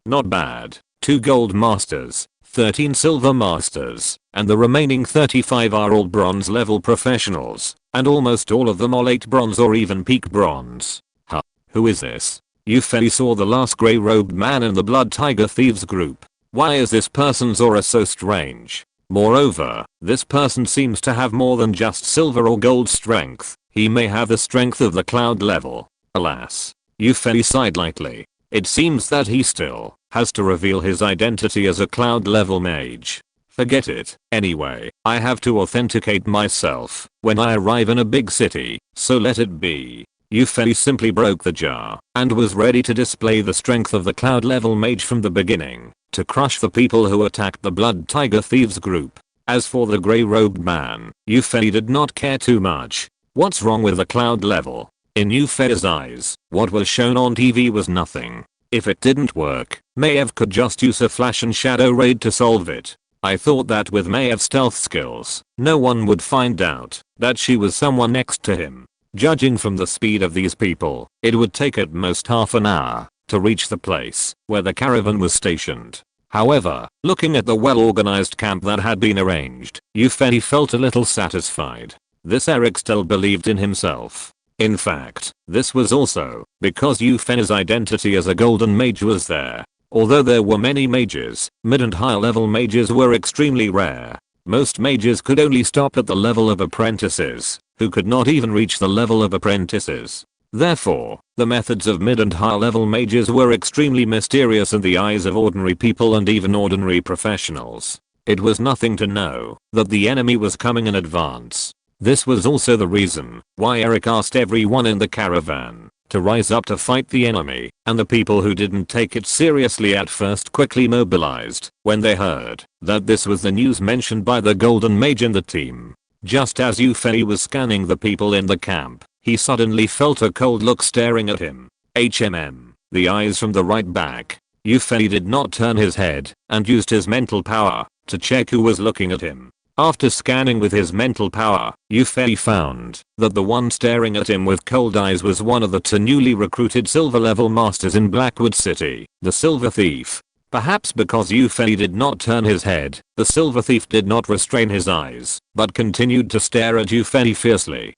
Not bad. 2 gold masters, 13 silver masters, and the remaining 35 are all bronze level professionals, and almost all of them are late bronze or even peak bronze. Huh. Who is this? Yufei saw the last grey robed man in the Blood Tiger Thieves group. Why is this person's aura so strange? Moreover, this person seems to have more than just silver or gold strength. He may have the strength of the cloud level. Alas. Yufei sighed lightly. It seems that he still has to reveal his identity as a cloud level mage. Forget it. Anyway, I have to authenticate myself when I arrive in a big city, so let it be. Yufei simply broke the jar and was ready to display the strength of the cloud level mage from the beginning to crush the people who attacked the Blood Tiger Thieves group. As for the grey robed man, Yufei did not care too much. What's wrong with the cloud level? In Yufei's eyes, what was shown on TV was nothing. If it didn't work, Maiev could just use a flash and shadow raid to solve it. I thought that with Maiev's stealth skills, no one would find out that she was someone next to him. Judging from the speed of these people, it would take at most half an hour to reach the place where the caravan was stationed. However, looking at the well-organized camp that had been arranged, Yufei felt a little satisfied. This Eric still believed in himself. In fact, this was also because Yufei's identity as a golden mage was there. Although there were many mages, mid and high level mages were extremely rare. Most mages could only stop at the level of apprentices, who could not even reach the level of apprentices. Therefore, the methods of mid and high level mages were extremely mysterious in the eyes of ordinary people and even ordinary professionals. It was nothing to know that the enemy was coming in advance. This was also the reason why Eric asked everyone in the caravan to rise up to fight the enemy, and the people who didn't take it seriously at first quickly mobilized when they heard that this was the news mentioned by the golden mage in the team. Just as Yufei was scanning the people in the camp, he suddenly felt a cold look staring at him. The eyes from the right back. Yufei did not turn his head and used his mental power to check who was looking at him. After scanning with his mental power, Yufei found that the one staring at him with cold eyes was one of the 2 newly recruited silver level masters in Blackwood City, the Silver Thief. Perhaps because Yufei did not turn his head, the Silver Thief did not restrain his eyes, but continued to stare at Yufei fiercely.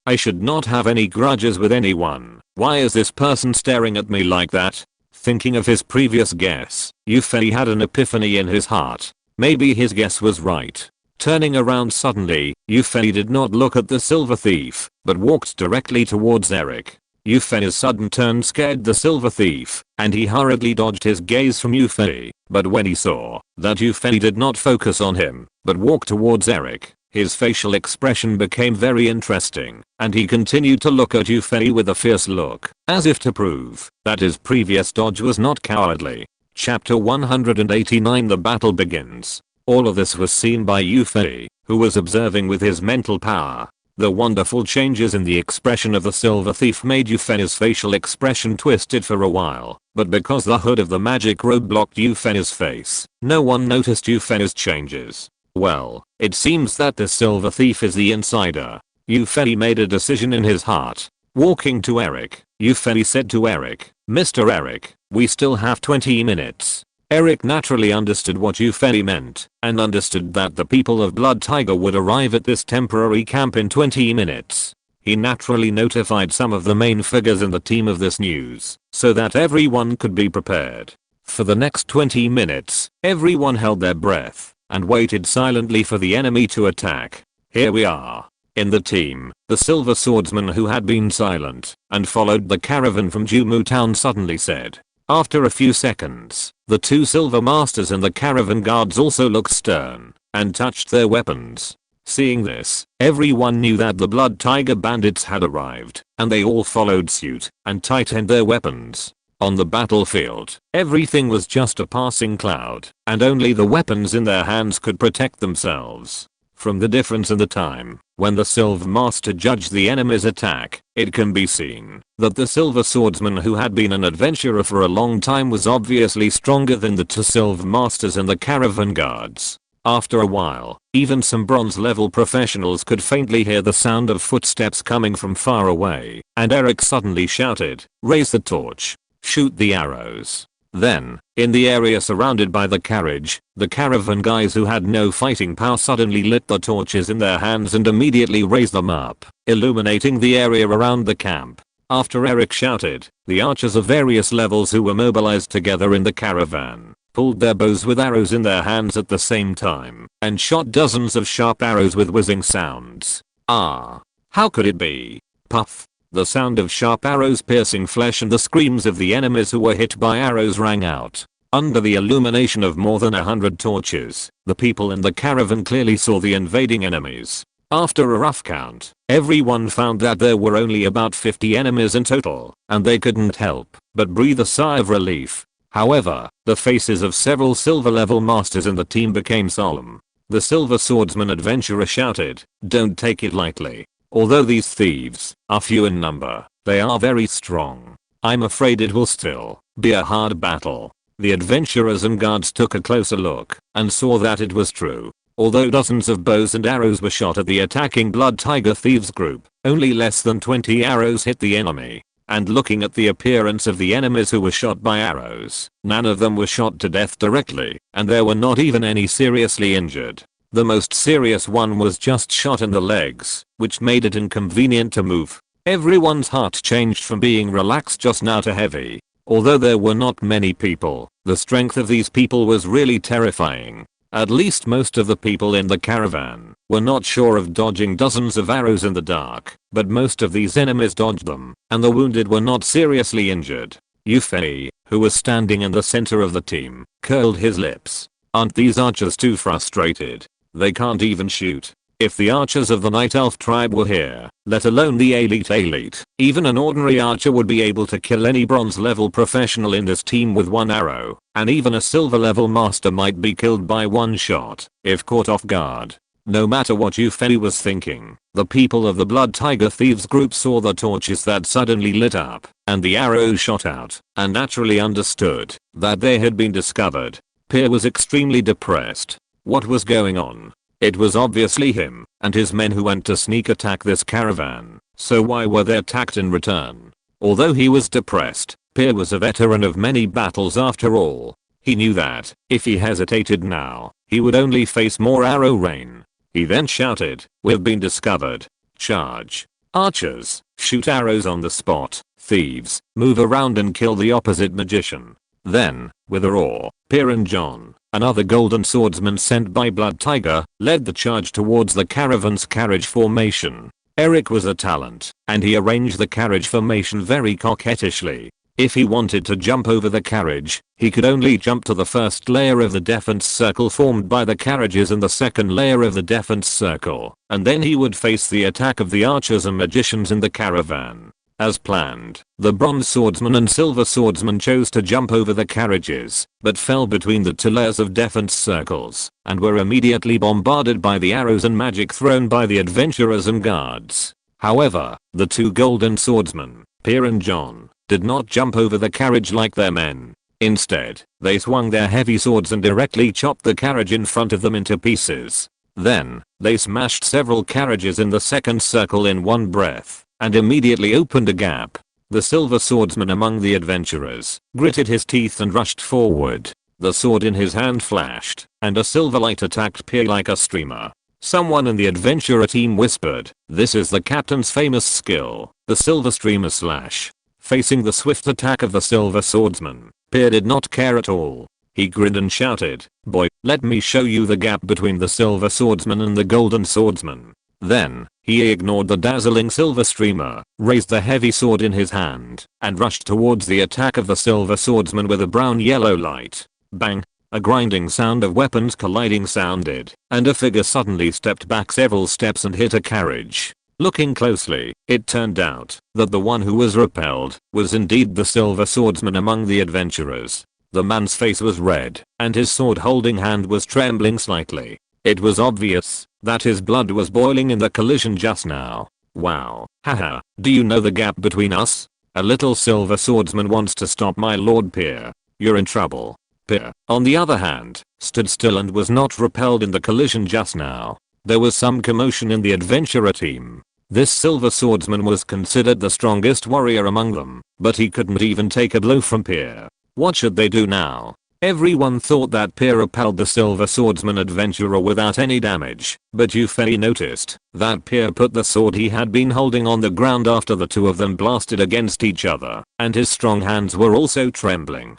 I should not have any grudges with anyone. Why is this person staring at me like that? Thinking of his previous guess, Yufei had an epiphany in his heart. Maybe his guess was right. Turning around suddenly, Yufei did not look at the Silver Thief, but walked directly towards Eric. Yufei's sudden turn scared the Silver Thief, and he hurriedly dodged his gaze from Yufei. But when he saw that Yufei did not focus on him, but walked towards Eric, his facial expression became very interesting, and he continued to look at Yufei with a fierce look, as if to prove that his previous dodge was not cowardly. Chapter 189 The battle begins. All of this was seen by Yufei, who was observing with his mental power. The wonderful changes in the expression of the Silver Thief made Yufei's facial expression twisted for a while, but because the hood of the magic robe blocked Yufei's face, no one noticed Yufei's changes. Well, it seems that the Silver Thief is the insider. Yufei made a decision in his heart. Walking to Eric, Yufei said to Eric, "Mr. Eric, we still have 20 minutes. Eric naturally understood what Yufei meant, and understood that the people of Blood Tiger would arrive at this temporary camp in 20 minutes. he naturally notified some of the main figures in the team of this news, so that everyone could be prepared. For the next 20 minutes, everyone held their breath and waited silently for the enemy to attack. Here we are. In the team, the silver swordsman who had been silent and followed the caravan from Jumu town suddenly said. After a few seconds, the two silver masters and the caravan guards also looked stern and touched their weapons. Seeing this, everyone knew that the Blood Tiger bandits had arrived, and they all followed suit and tightened their weapons. On the battlefield, everything was just a passing cloud, and only the weapons in their hands could protect themselves. From the difference in the time, when the Silver Master judged the enemy's attack, it can be seen that the Silver Swordsman who had been an adventurer for a long time was obviously stronger than the two Silver Masters and the caravan guards. After a while, even some bronze level professionals could faintly hear the sound of footsteps coming from far away, and Eric suddenly shouted, "Raise the torch. Shoot the arrows." Then, in the area surrounded by the carriage, the caravan guys who had no fighting power suddenly lit the torches in their hands and immediately raised them up, illuminating the area around the camp. After Eric shouted, the archers of various levels who were mobilized together in the caravan pulled their bows with arrows in their hands at the same time and shot dozens of sharp arrows with whizzing sounds. Ah! How could it be? Puff! The sound of sharp arrows piercing flesh and the screams of the enemies who were hit by arrows rang out. Under the illumination of more than 100 torches, the people in the caravan clearly saw the invading enemies. After a rough count, everyone found that there were only about 50 enemies in total, and they couldn't help but breathe a sigh of relief. However, the faces of several silver level masters in the team became solemn. The Silver Swordsman adventurer shouted, "Don't take it lightly. Although these thieves are few in number, they are very strong. I'm afraid it will still be a hard battle." The adventurers and guards took a closer look and saw that it was true. Although dozens of bows and arrows were shot at the attacking Blood Tiger thieves group, only less than 20 arrows hit the enemy. And looking at the appearance of the enemies who were shot by arrows, none of them were shot to death directly, and there were not even any seriously injured. The most serious one was just shot in the legs, which made it inconvenient to move. Everyone's heart changed from being relaxed just now to heavy. Although there were not many people, the strength of these people was really terrifying. At least most of the people in the caravan were not sure of dodging dozens of arrows in the dark, but most of these enemies dodged them, and the wounded were not seriously injured. Yufei, who was standing in the center of the team, curled his lips. Aren't these archers too frustrated? They can't even shoot. If the archers of the Night Elf tribe were here, let alone the elite, even an ordinary archer would be able to kill any bronze level professional in this team with one arrow, and even a silver level master might be killed by one shot, if caught off guard. No matter what Yufei was thinking, the people of the Blood Tiger thieves group saw the torches that suddenly lit up, and the arrows shot out, and naturally understood that they had been discovered. Pierre was extremely depressed. What was going on? It was obviously him and his men who went to sneak attack this caravan, so why were they attacked in return? Although he was depressed, Pierre was a veteran of many battles after all. He knew that, if he hesitated now, he would only face more arrow rain. He then shouted, "We've been discovered. Charge. Archers, shoot arrows on the spot. Thieves, move around and kill the opposite magician." Then, with a roar, Pierre and John, another golden swordsman sent by Blood Tiger, led the charge towards the caravan's carriage formation. Eric was a talent, and he arranged the carriage formation very coquettishly. If he wanted to jump over the carriage, he could only jump to the first layer of the defense circle formed by the carriages and the second layer of the defense circle, and then he would face the attack of the archers and magicians in the caravan. As planned, the bronze swordsman and silver swordsman chose to jump over the carriages, but fell between the two layers of defense circles, and were immediately bombarded by the arrows and magic thrown by the adventurers and guards. However, the two golden swordsmen, Pierre and John, did not jump over the carriage like their men. Instead, they swung their heavy swords and directly chopped the carriage in front of them into pieces. Then, they smashed several carriages in the second circle in one breath, and immediately opened a gap. The silver swordsman among the adventurers gritted his teeth and rushed forward. The sword in his hand flashed, and a silver light attacked Pierre like a streamer. Someone in the adventurer team whispered, "This is the captain's famous skill, the Silver Streamer Slash." Facing the swift attack of the Silver Swordsman, Peer did not care at all. He grinned and shouted, "Boy, let me show you the gap between the Silver Swordsman and the Golden Swordsman." Then, he ignored the dazzling Silver Streamer, raised the heavy sword in his hand, and rushed towards the attack of the Silver Swordsman with a brown-yellow light. Bang! A grinding sound of weapons colliding sounded, and a figure suddenly stepped back several steps and hit a carriage. Looking closely, it turned out that the one who was repelled was indeed the Silver Swordsman among the adventurers. The man's face was red, and his sword-holding hand was trembling slightly. It was obvious that his blood was boiling in the collision just now. "Wow, haha, do you know the gap between us? A little Silver Swordsman wants to stop my Lord Peer. You're in trouble." Peer, on the other hand, stood still and was not repelled in the collision just now. There was some commotion in the adventurer team. This Silver Swordsman was considered the strongest warrior among them, but he couldn't even take a blow from Peer. What should they do now? Everyone thought that Peer repelled the Silver Swordsman adventurer without any damage, but Yufei noticed that Peer put the sword he had been holding on the ground after the two of them blasted against each other, and his strong hands were also trembling.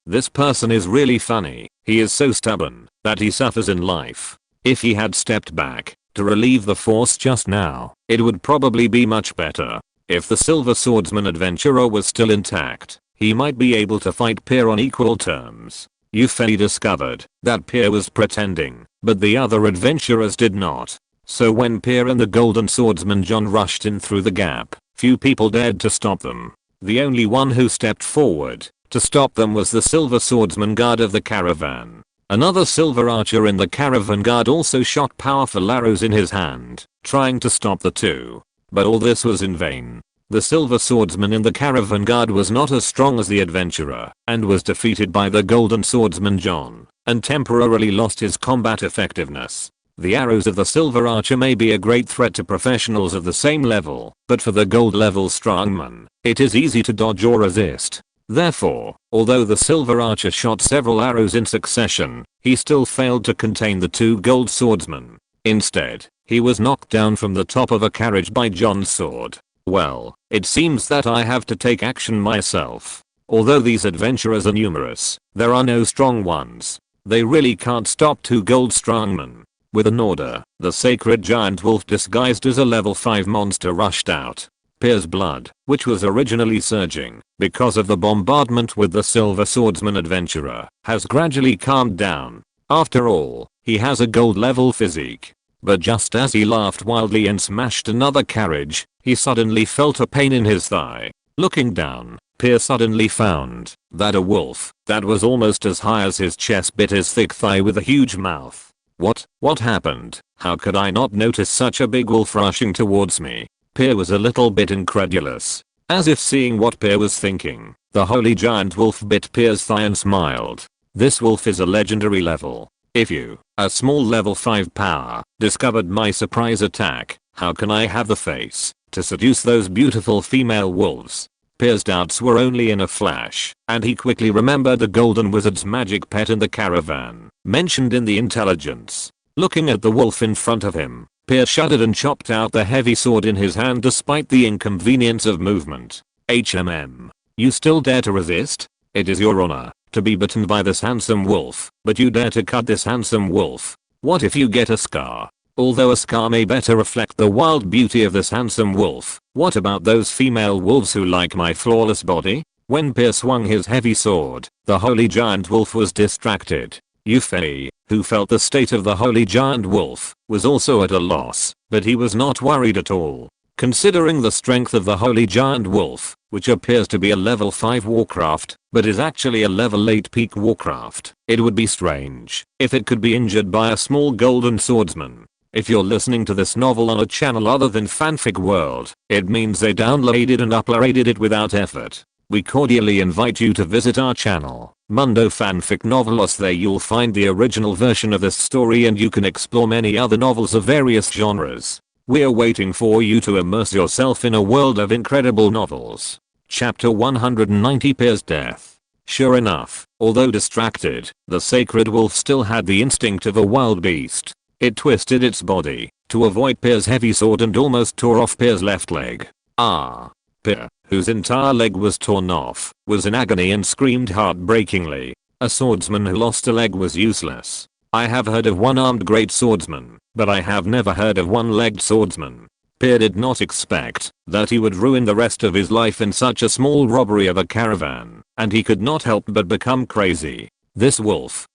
This person is really funny. He is so stubborn that he suffers in life. If he had stepped back to relieve the force just now, it would probably be much better. If the Silver Swordsman adventurer was still intact, he might be able to fight Peer on equal terms. Yufei discovered that Peer was pretending, but the other adventurers did not. So when Peer and the Golden Swordsman John rushed in through the gap, few people dared to stop them. The only one who stepped forward to stop them was the Silver Swordsman guard of the caravan. Another silver archer in the caravan guard also shot powerful arrows in his hand, trying to stop the two. But all this was in vain. The Silver Swordsman in the caravan guard was not as strong as the adventurer, and was defeated by the Golden Swordsman John, and temporarily lost his combat effectiveness. The arrows of the silver archer may be a great threat to professionals of the same level, but for the gold level strongman, it is easy to dodge or resist. Therefore, although the silver archer shot several arrows in succession, he still failed to contain the two gold swordsmen. Instead, he was knocked down from the top of a carriage by John's sword. Well, it seems that I have to take action myself. Although these adventurers are numerous, there are no strong ones. They really can't stop two gold strongmen. With an order, the sacred giant wolf disguised as a level 5 monster rushed out. Peer's blood, which was originally surging because of the bombardment with the Silver Swordsman adventurer, has gradually calmed down. After all, he has a gold level physique. But just as he laughed wildly and smashed another carriage, he suddenly felt a pain in his thigh. Looking down, Peer suddenly found that a wolf that was almost as high as his chest bit his thick thigh with a huge mouth. What happened? How could I not notice such a big wolf rushing towards me? Peer was a little bit incredulous. As if seeing what Peer was thinking, the holy giant wolf bit Peer's thigh and smiled. This wolf is a legendary level. If you, a small level 5 power, discovered my surprise attack, how can I have the face to seduce those beautiful female wolves? Peer's doubts were only in a flash, and he quickly remembered the golden wizard's magic pet in the caravan, mentioned in the intelligence. Looking at the wolf in front of him, Peer shuddered and chopped out the heavy sword in his hand despite the inconvenience of movement. You still dare to resist? It is your honor to be bitten by this handsome wolf, but you dare to cut this handsome wolf. What if you get a scar? Although a scar may better reflect the wild beauty of this handsome wolf, what about those female wolves who like my flawless body? When Peer swung his heavy sword, the holy giant wolf was distracted. Yufei, who felt the state of the holy giant wolf, was also at a loss, but he was not worried at all. Considering the strength of the holy giant wolf, which appears to be a level 5 Warcraft, but is actually a level 8 peak Warcraft, it would be strange if it could be injured by a small golden swordsman. If you're listening to this novel on a channel other than Fanfic World, it means they downloaded and uploaded it without effort. We cordially invite you to visit our channel, Mundo Fanfic Novelos. There you'll find the original version of this story and you can explore many other novels of various genres. We're waiting for you to immerse yourself in a world of incredible novels. Chapter 190, Peer's Death. Sure enough, although distracted, the sacred wolf still had the instinct of a wild beast. It twisted its body to avoid Pierre's heavy sword and almost tore off Pierre's left leg. Pierre, whose entire leg was torn off, was in agony and screamed heartbreakingly. A swordsman who lost a leg was useless. I have heard of one-armed great swordsman, but I have never heard of one-legged swordsman. Pierre did not expect that he would ruin the rest of his life in such a small robbery of a caravan, and he could not help but become crazy. This wolf,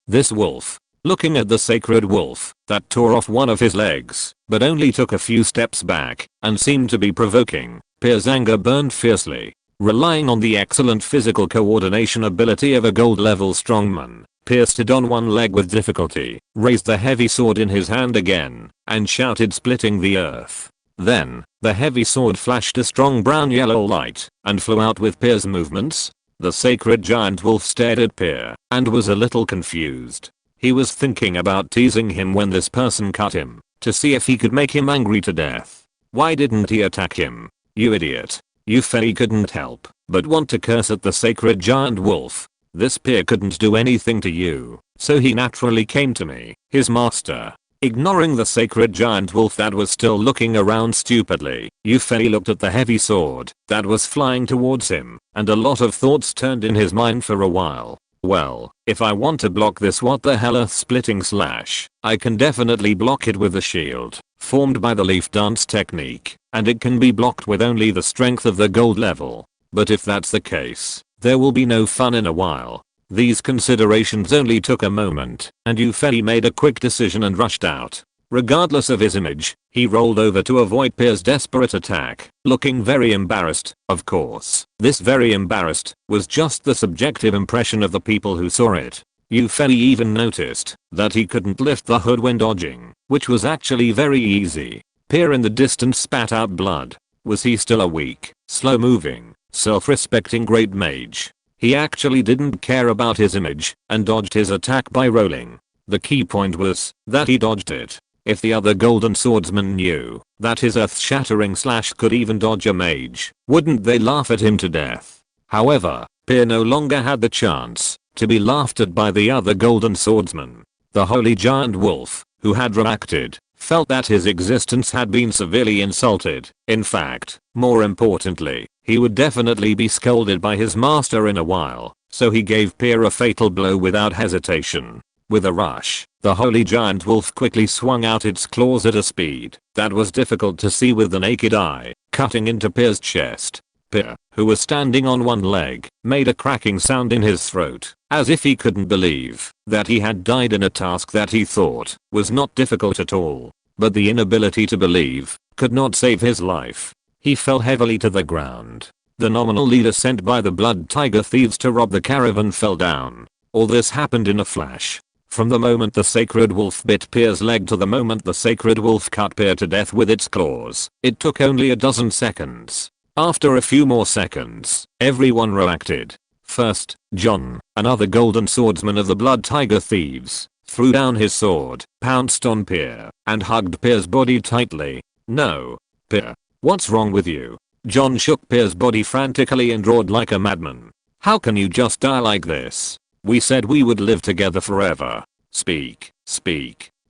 looking at the sacred wolf that tore off one of his legs, but only took a few steps back and seemed to be provoking, Pierre's anger burned fiercely. Relying on the excellent physical coordination ability of a gold level strongman, Pierre stood on one leg with difficulty, raised the heavy sword in his hand again, and shouted, splitting the earth. Then, the heavy sword flashed a strong brown-yellow light and flew out with Pierre's movements. The sacred giant wolf stared at Pierre and was a little confused. He was thinking about teasing him when this person cut him to see if he could make him angry to death. Why didn't he attack him? You idiot. You fairy couldn't help but want to curse at the sacred giant wolf. This Pierre couldn't do anything to you, so he naturally came to me, his master. Ignoring the sacred giant wolf that was still looking around stupidly, Yufei looked at the heavy sword that was flying towards him, and a lot of thoughts turned in his mind for a while. Well, if I want to block this what the hell earth-splitting slash, I can definitely block it with a shield, formed by the leaf dance technique, and it can be blocked with only the strength of the gold level. But if that's the case, there will be no fun in a while. These considerations only took a moment, and Yufei made a quick decision and rushed out. Regardless of his image, he rolled over to avoid Pierre's desperate attack, looking very embarrassed. Of course, this very embarrassed was just the subjective impression of the people who saw it. Yufei even noticed that he couldn't lift the hood when dodging, which was actually very easy. Pierre in the distance spat out blood. Was he still a weak, slow-moving, self-respecting great mage? He actually didn't care about his image and dodged his attack by rolling. The key point was that he dodged it. If the other golden swordsman knew that his earth-shattering slash could even dodge a mage, wouldn't they laugh at him to death? However, Pierre no longer had the chance to be laughed at by the other golden swordsman. The holy giant wolf, who had reacted, felt that his existence had been severely insulted. In fact, more importantly, he would definitely be scolded by his master in a while, so he gave Pierre a fatal blow without hesitation. With a rush, the holy giant wolf quickly swung out its claws at a speed that was difficult to see with the naked eye, cutting into Pierre's chest. Pierre, who was standing on one leg, made a cracking sound in his throat, as if he couldn't believe that he had died in a task that he thought was not difficult at all. But the inability to believe could not save his life. He fell heavily to the ground. The nominal leader sent by the blood tiger thieves to rob the caravan fell down. All this happened in a flash. From the moment the sacred wolf bit Pierre's leg to the moment the sacred wolf cut Pierre to death with its claws, it took only a dozen seconds. After a few more seconds, everyone reacted. First, John, another golden swordsman of the blood tiger thieves, threw down his sword, pounced on Pierre, and hugged Pierre's body tightly. No. Pierre. What's wrong with you? John shook Pierre's body frantically and roared like a madman. How can you just die like this? We said we would live together forever. Speak.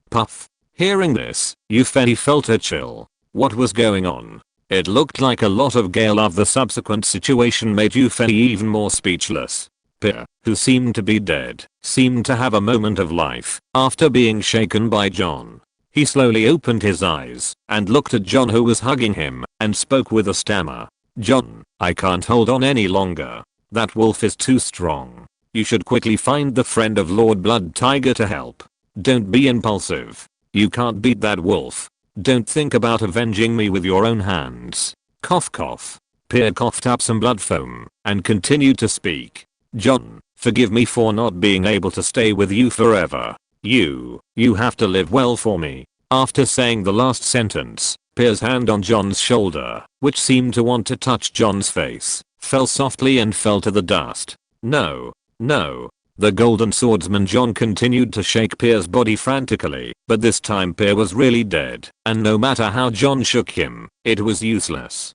Puff. Hearing this, Yufei felt a chill. What was going on? It looked like a lot of gale of the subsequent situation made Yufei even more speechless. Pierre, who seemed to be dead, seemed to have a moment of life after being shaken by John. He slowly opened his eyes and looked at John, who was hugging him, and spoke with a stammer. John, I can't hold on any longer. That wolf is too strong. You should quickly find the friend of Lord Blood Tiger to help. Don't be impulsive. You can't beat that wolf. Don't think about avenging me with your own hands. Cough cough. Pierre coughed up some blood foam and continued to speak. John, forgive me for not being able to stay with you forever. You have to live well for me. After saying the last sentence, Pierre's hand on John's shoulder, which seemed to want to touch John's face, fell softly and fell to the dust. No. The golden swordsman John continued to shake Pierre's body frantically, but this time Pierre was really dead, and no matter how John shook him, it was useless.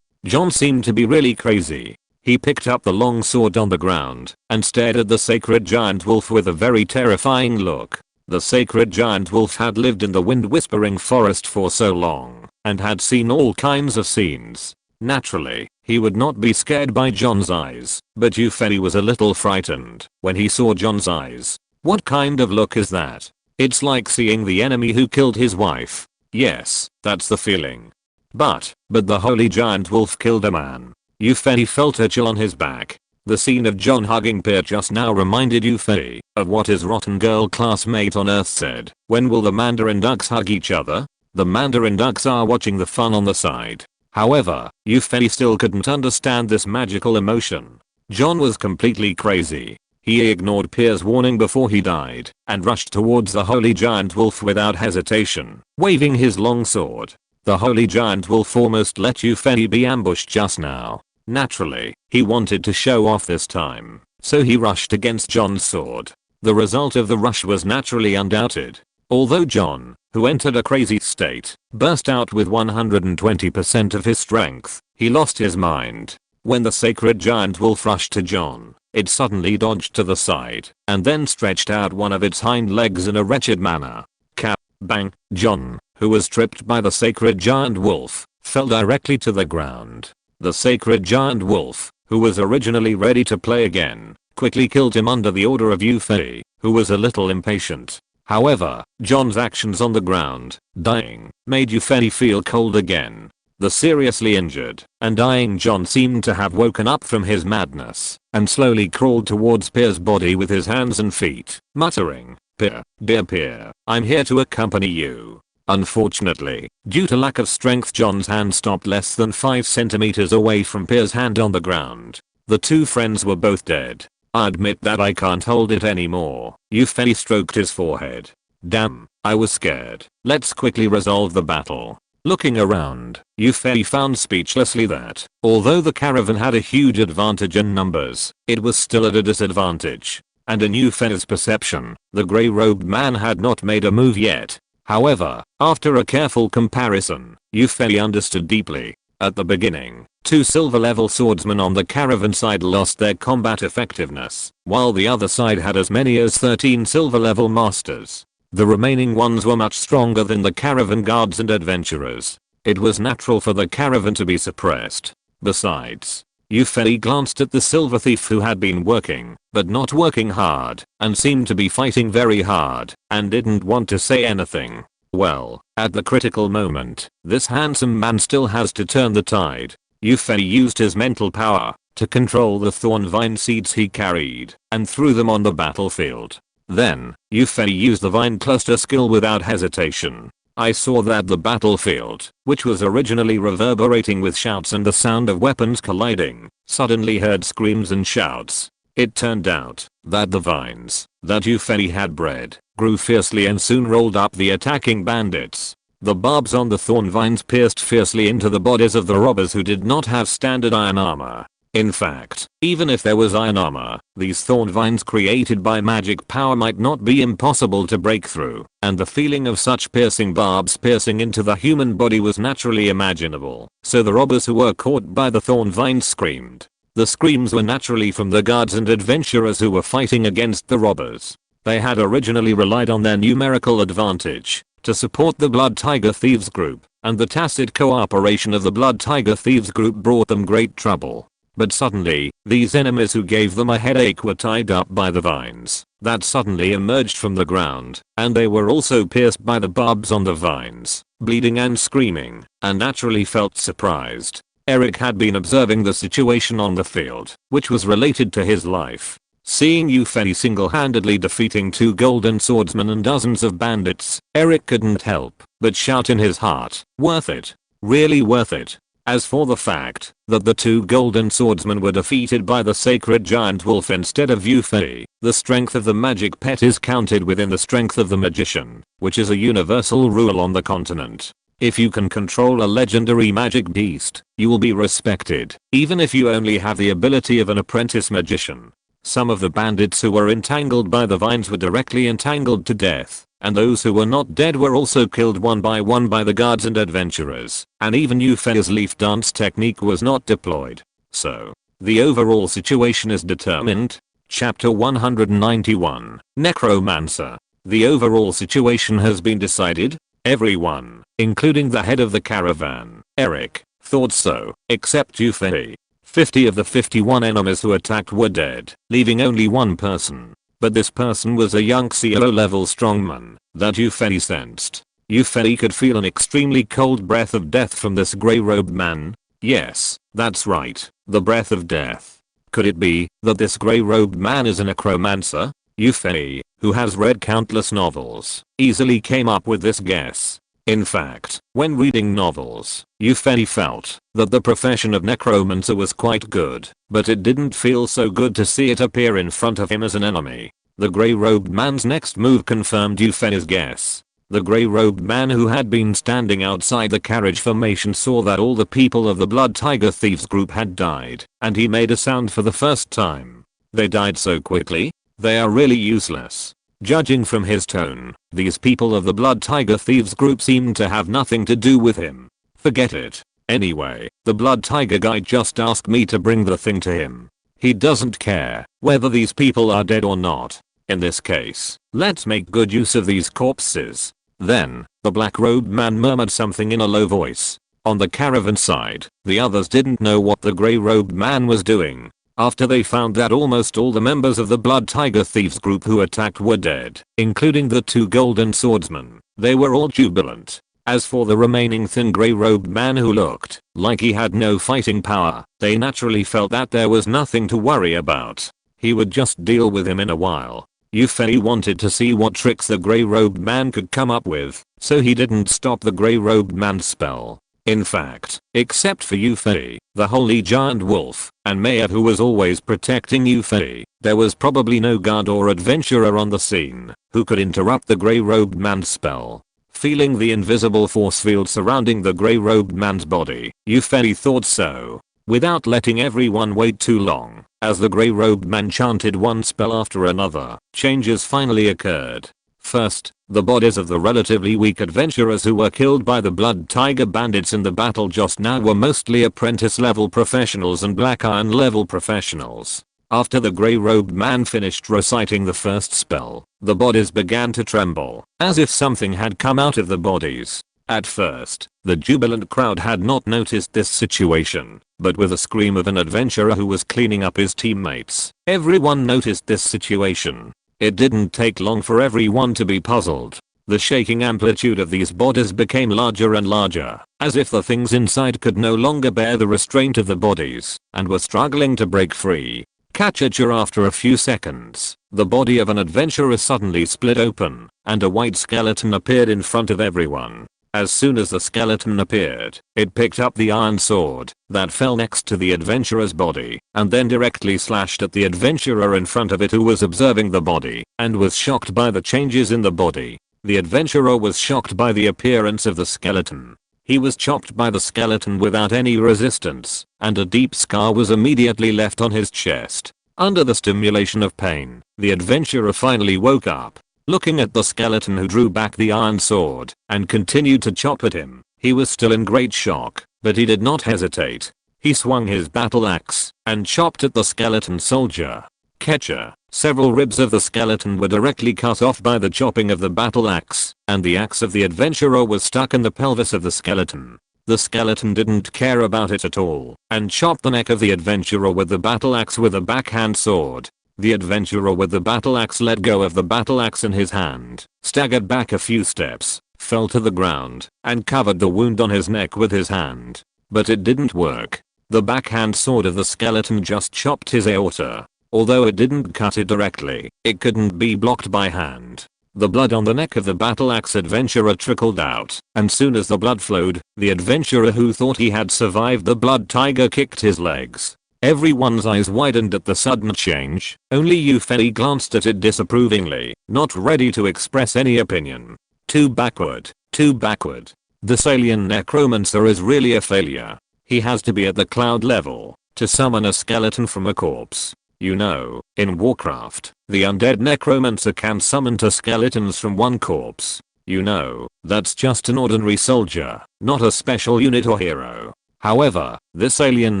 John seemed to be really crazy. He picked up the long sword on the ground and stared at the sacred giant wolf with a very terrifying look. The sacred giant wolf had lived in the wind-whispering forest for so long and had seen all kinds of scenes. Naturally, he would not be scared by John's eyes, but Euphony was a little frightened when he saw John's eyes. What kind of look is that? It's like seeing the enemy who killed his wife. Yes, that's the feeling. But the holy giant wolf killed a man. Euphony felt a chill on his back. The scene of John hugging Peer just now reminded Euphony of what his rotten girl classmate on Earth said. When will the Mandarin ducks hug each other? The Mandarin ducks are watching the fun on the side. However, Euphony still couldn't understand this magical emotion. John was completely crazy. He ignored Peer's warning before he died and rushed towards the holy giant wolf without hesitation, waving his long sword. The holy giant wolf almost let Euphony be ambushed just now. Naturally, he wanted to show off this time, so he rushed against John's sword. The result of the rush was naturally undoubted. Although John, who entered a crazy state, burst out with 120% of his strength, he lost his mind. When the sacred giant wolf rushed to John, it suddenly dodged to the side and then stretched out one of its hind legs in a wretched manner. Cap, bang, John, who was tripped by the sacred giant wolf, fell directly to the ground. The sacred giant wolf, who was originally ready to play again, quickly killed him under the order of Euphony, who was a little impatient. However, John's actions on the ground, dying, made Euphony feel cold again. The seriously injured and dying John seemed to have woken up from his madness and slowly crawled towards Peer's body with his hands and feet, muttering, "Peer, dear Peer, I'm here to accompany you." Unfortunately, due to lack of strength, John's hand stopped less than 5 centimeters away from Peer's hand on the ground. The two friends were both dead. "I admit that I can't hold it anymore." Euphony stroked his forehead. "Damn, I was scared. Let's quickly resolve the battle." Looking around, Euphony found speechlessly that, although the caravan had a huge advantage in numbers, it was still at a disadvantage. And in Euphony's perception, the grey-robed man had not made a move yet. However, after a careful comparison, Euphony understood deeply. At the beginning, 2 silver-level swordsmen on the caravan side lost their combat effectiveness, while the other side had as many as 13 silver-level masters. The remaining ones were much stronger than the caravan guards and adventurers. It was natural for the caravan to be suppressed. Besides, Euphony glanced at the silver thief who had been working, but not working hard, and seemed to be fighting very hard, and didn't want to say anything. Well, at the critical moment, this handsome man still has to turn the tide. Euphony used his mental power to control the thorn vine seeds he carried, and threw them on the battlefield. Then, Euphony used the vine cluster skill without hesitation. I saw that the battlefield, which was originally reverberating with shouts and the sound of weapons colliding, suddenly heard screams and shouts. It turned out that the vines that Euphony had bred grew fiercely and soon rolled up the attacking bandits. The barbs on the thorn vines pierced fiercely into the bodies of the robbers who did not have standard iron armor. In fact, even if there was iron armor, these thorn vines created by magic power might not be impossible to break through, and the feeling of such piercing barbs piercing into the human body was naturally imaginable. So the robbers who were caught by the thorn vines screamed. The screams were naturally from the guards and adventurers who were fighting against the robbers. They had originally relied on their numerical advantage to support the Blood Tiger Thieves group, and the tacit cooperation of the Blood Tiger Thieves group brought them great trouble. But suddenly, these enemies who gave them a headache were tied up by the vines that suddenly emerged from the ground, and they were also pierced by the barbs on the vines, bleeding and screaming, and naturally felt surprised. Eric had been observing the situation on the field, which was related to his life. Seeing Euphony single-handedly defeating 2 golden swordsmen and dozens of bandits, Eric couldn't help but shout in his heart, "Worth it. Really worth it." As for the fact that the 2 golden swordsmen were defeated by the sacred giant wolf instead of Euphony, the strength of the magic pet is counted within the strength of the magician, which is a universal rule on the continent. If you can control a legendary magic beast, you will be respected, even if you only have the ability of an apprentice magician. Some of the bandits who were entangled by the vines were directly entangled to death, and those who were not dead were also killed one by the guards and adventurers, and even Euphony's leaf dance technique was not deployed. So, the overall situation is determined. Chapter 191, Necromancer. The overall situation has been decided. Everyone, including the head of the caravan, Eric, thought so, except Yufei. 50 of the 51 enemies who attacked were dead, leaving only one person. But this person was a young COO-level strongman that Yufei sensed. Yufei could feel an extremely cold breath of death from this grey-robed man. Yes, that's right, the breath of death. Could it be that this grey-robed man is a necromancer? Yufei, who has read countless novels, easily came up with this guess. In fact, when reading novels, Yufei felt that the profession of necromancer was quite good, but it didn't feel so good to see it appear in front of him as an enemy. The grey-robed man's next move confirmed Yufei's guess. The grey-robed man who had been standing outside the carriage formation saw that all the people of the Blood Tiger Thieves group had died, and he made a sound for the first time. They died so quickly? They are really useless. Judging from his tone, these people of the Blood Tiger Thieves group seemed to have nothing to do with him. Forget it. Anyway, the Blood Tiger guy just asked me to bring the thing to him. He doesn't care whether these people are dead or not. In this case, let's make good use of these corpses. Then, the black-robed man murmured something in a low voice. On the caravan side, the others didn't know what the grey-robed man was doing. After they found that almost all the members of the Blood Tiger Thieves group who attacked were dead, including the 2 golden swordsmen, they were all jubilant. As for the remaining thin grey-robed man who looked like he had no fighting power, they naturally felt that there was nothing to worry about. He would just deal with him in a while. Yufei wanted to see what tricks the grey-robed man could come up with, so he didn't stop the grey-robed man's spell. In fact, except for Yufei, the holy giant wolf, and Maya who was always protecting Yufei, there was probably no guard or adventurer on the scene who could interrupt the grey-robed man's spell. Feeling the invisible force field surrounding the grey-robed man's body, Yufei thought so. Without letting everyone wait too long, as the grey-robed man chanted one spell after another, changes finally occurred. First, the bodies of the relatively weak adventurers who were killed by the Blood Tiger bandits in the battle just now were mostly apprentice-level professionals and Black Iron-level professionals. After the grey-robed man finished reciting the first spell, the bodies began to tremble, as if something had come out of the bodies. At first, the jubilant crowd had not noticed this situation, but with a scream of an adventurer who was cleaning up his teammates, everyone noticed this situation. It didn't take long for everyone to be puzzled. The shaking amplitude of these bodies became larger and larger, as if the things inside could no longer bear the restraint of the bodies, and were struggling to break free. Catcher after a few seconds, the body of an adventurer suddenly split open, and a white skeleton appeared in front of everyone. As soon as the skeleton appeared, it picked up the iron sword that fell next to the adventurer's body, and then directly slashed at the adventurer in front of it who was observing the body, and was shocked by the changes in the body. The adventurer was shocked by the appearance of the skeleton. He was chopped by the skeleton without any resistance, and a deep scar was immediately left on his chest. Under the stimulation of pain, the adventurer finally woke up. Looking at the skeleton who drew back the iron sword and continued to chop at him, he was still in great shock, but he did not hesitate. He swung his battle axe and chopped at the skeleton soldier. Catcher. Several ribs of the skeleton were directly cut off by the chopping of the battle axe, and the axe of the adventurer was stuck in the pelvis of the skeleton. The skeleton didn't care about it at all, and chopped the neck of the adventurer with the battle axe with a backhand sword. The adventurer with the battle axe let go of the battle axe in his hand, staggered back a few steps, fell to the ground, and covered the wound on his neck with his hand. But it didn't work. The backhand sword of the skeleton just chopped his aorta. Although it didn't cut it directly, it couldn't be blocked by hand. The blood on the neck of the battle axe adventurer trickled out, and soon as the blood flowed, the adventurer who thought he had survived the blood tiger kicked his legs. Everyone's eyes widened at the sudden change. Only Yufei glanced at it disapprovingly, not ready to express any opinion. Too backward. Too backward. This alien necromancer is really a failure. He has to be at the cloud level to summon a skeleton from a corpse. You know, in Warcraft, the undead necromancer can summon 2 skeletons from one corpse. You know, that's just an ordinary soldier, not a special unit or hero. However, this alien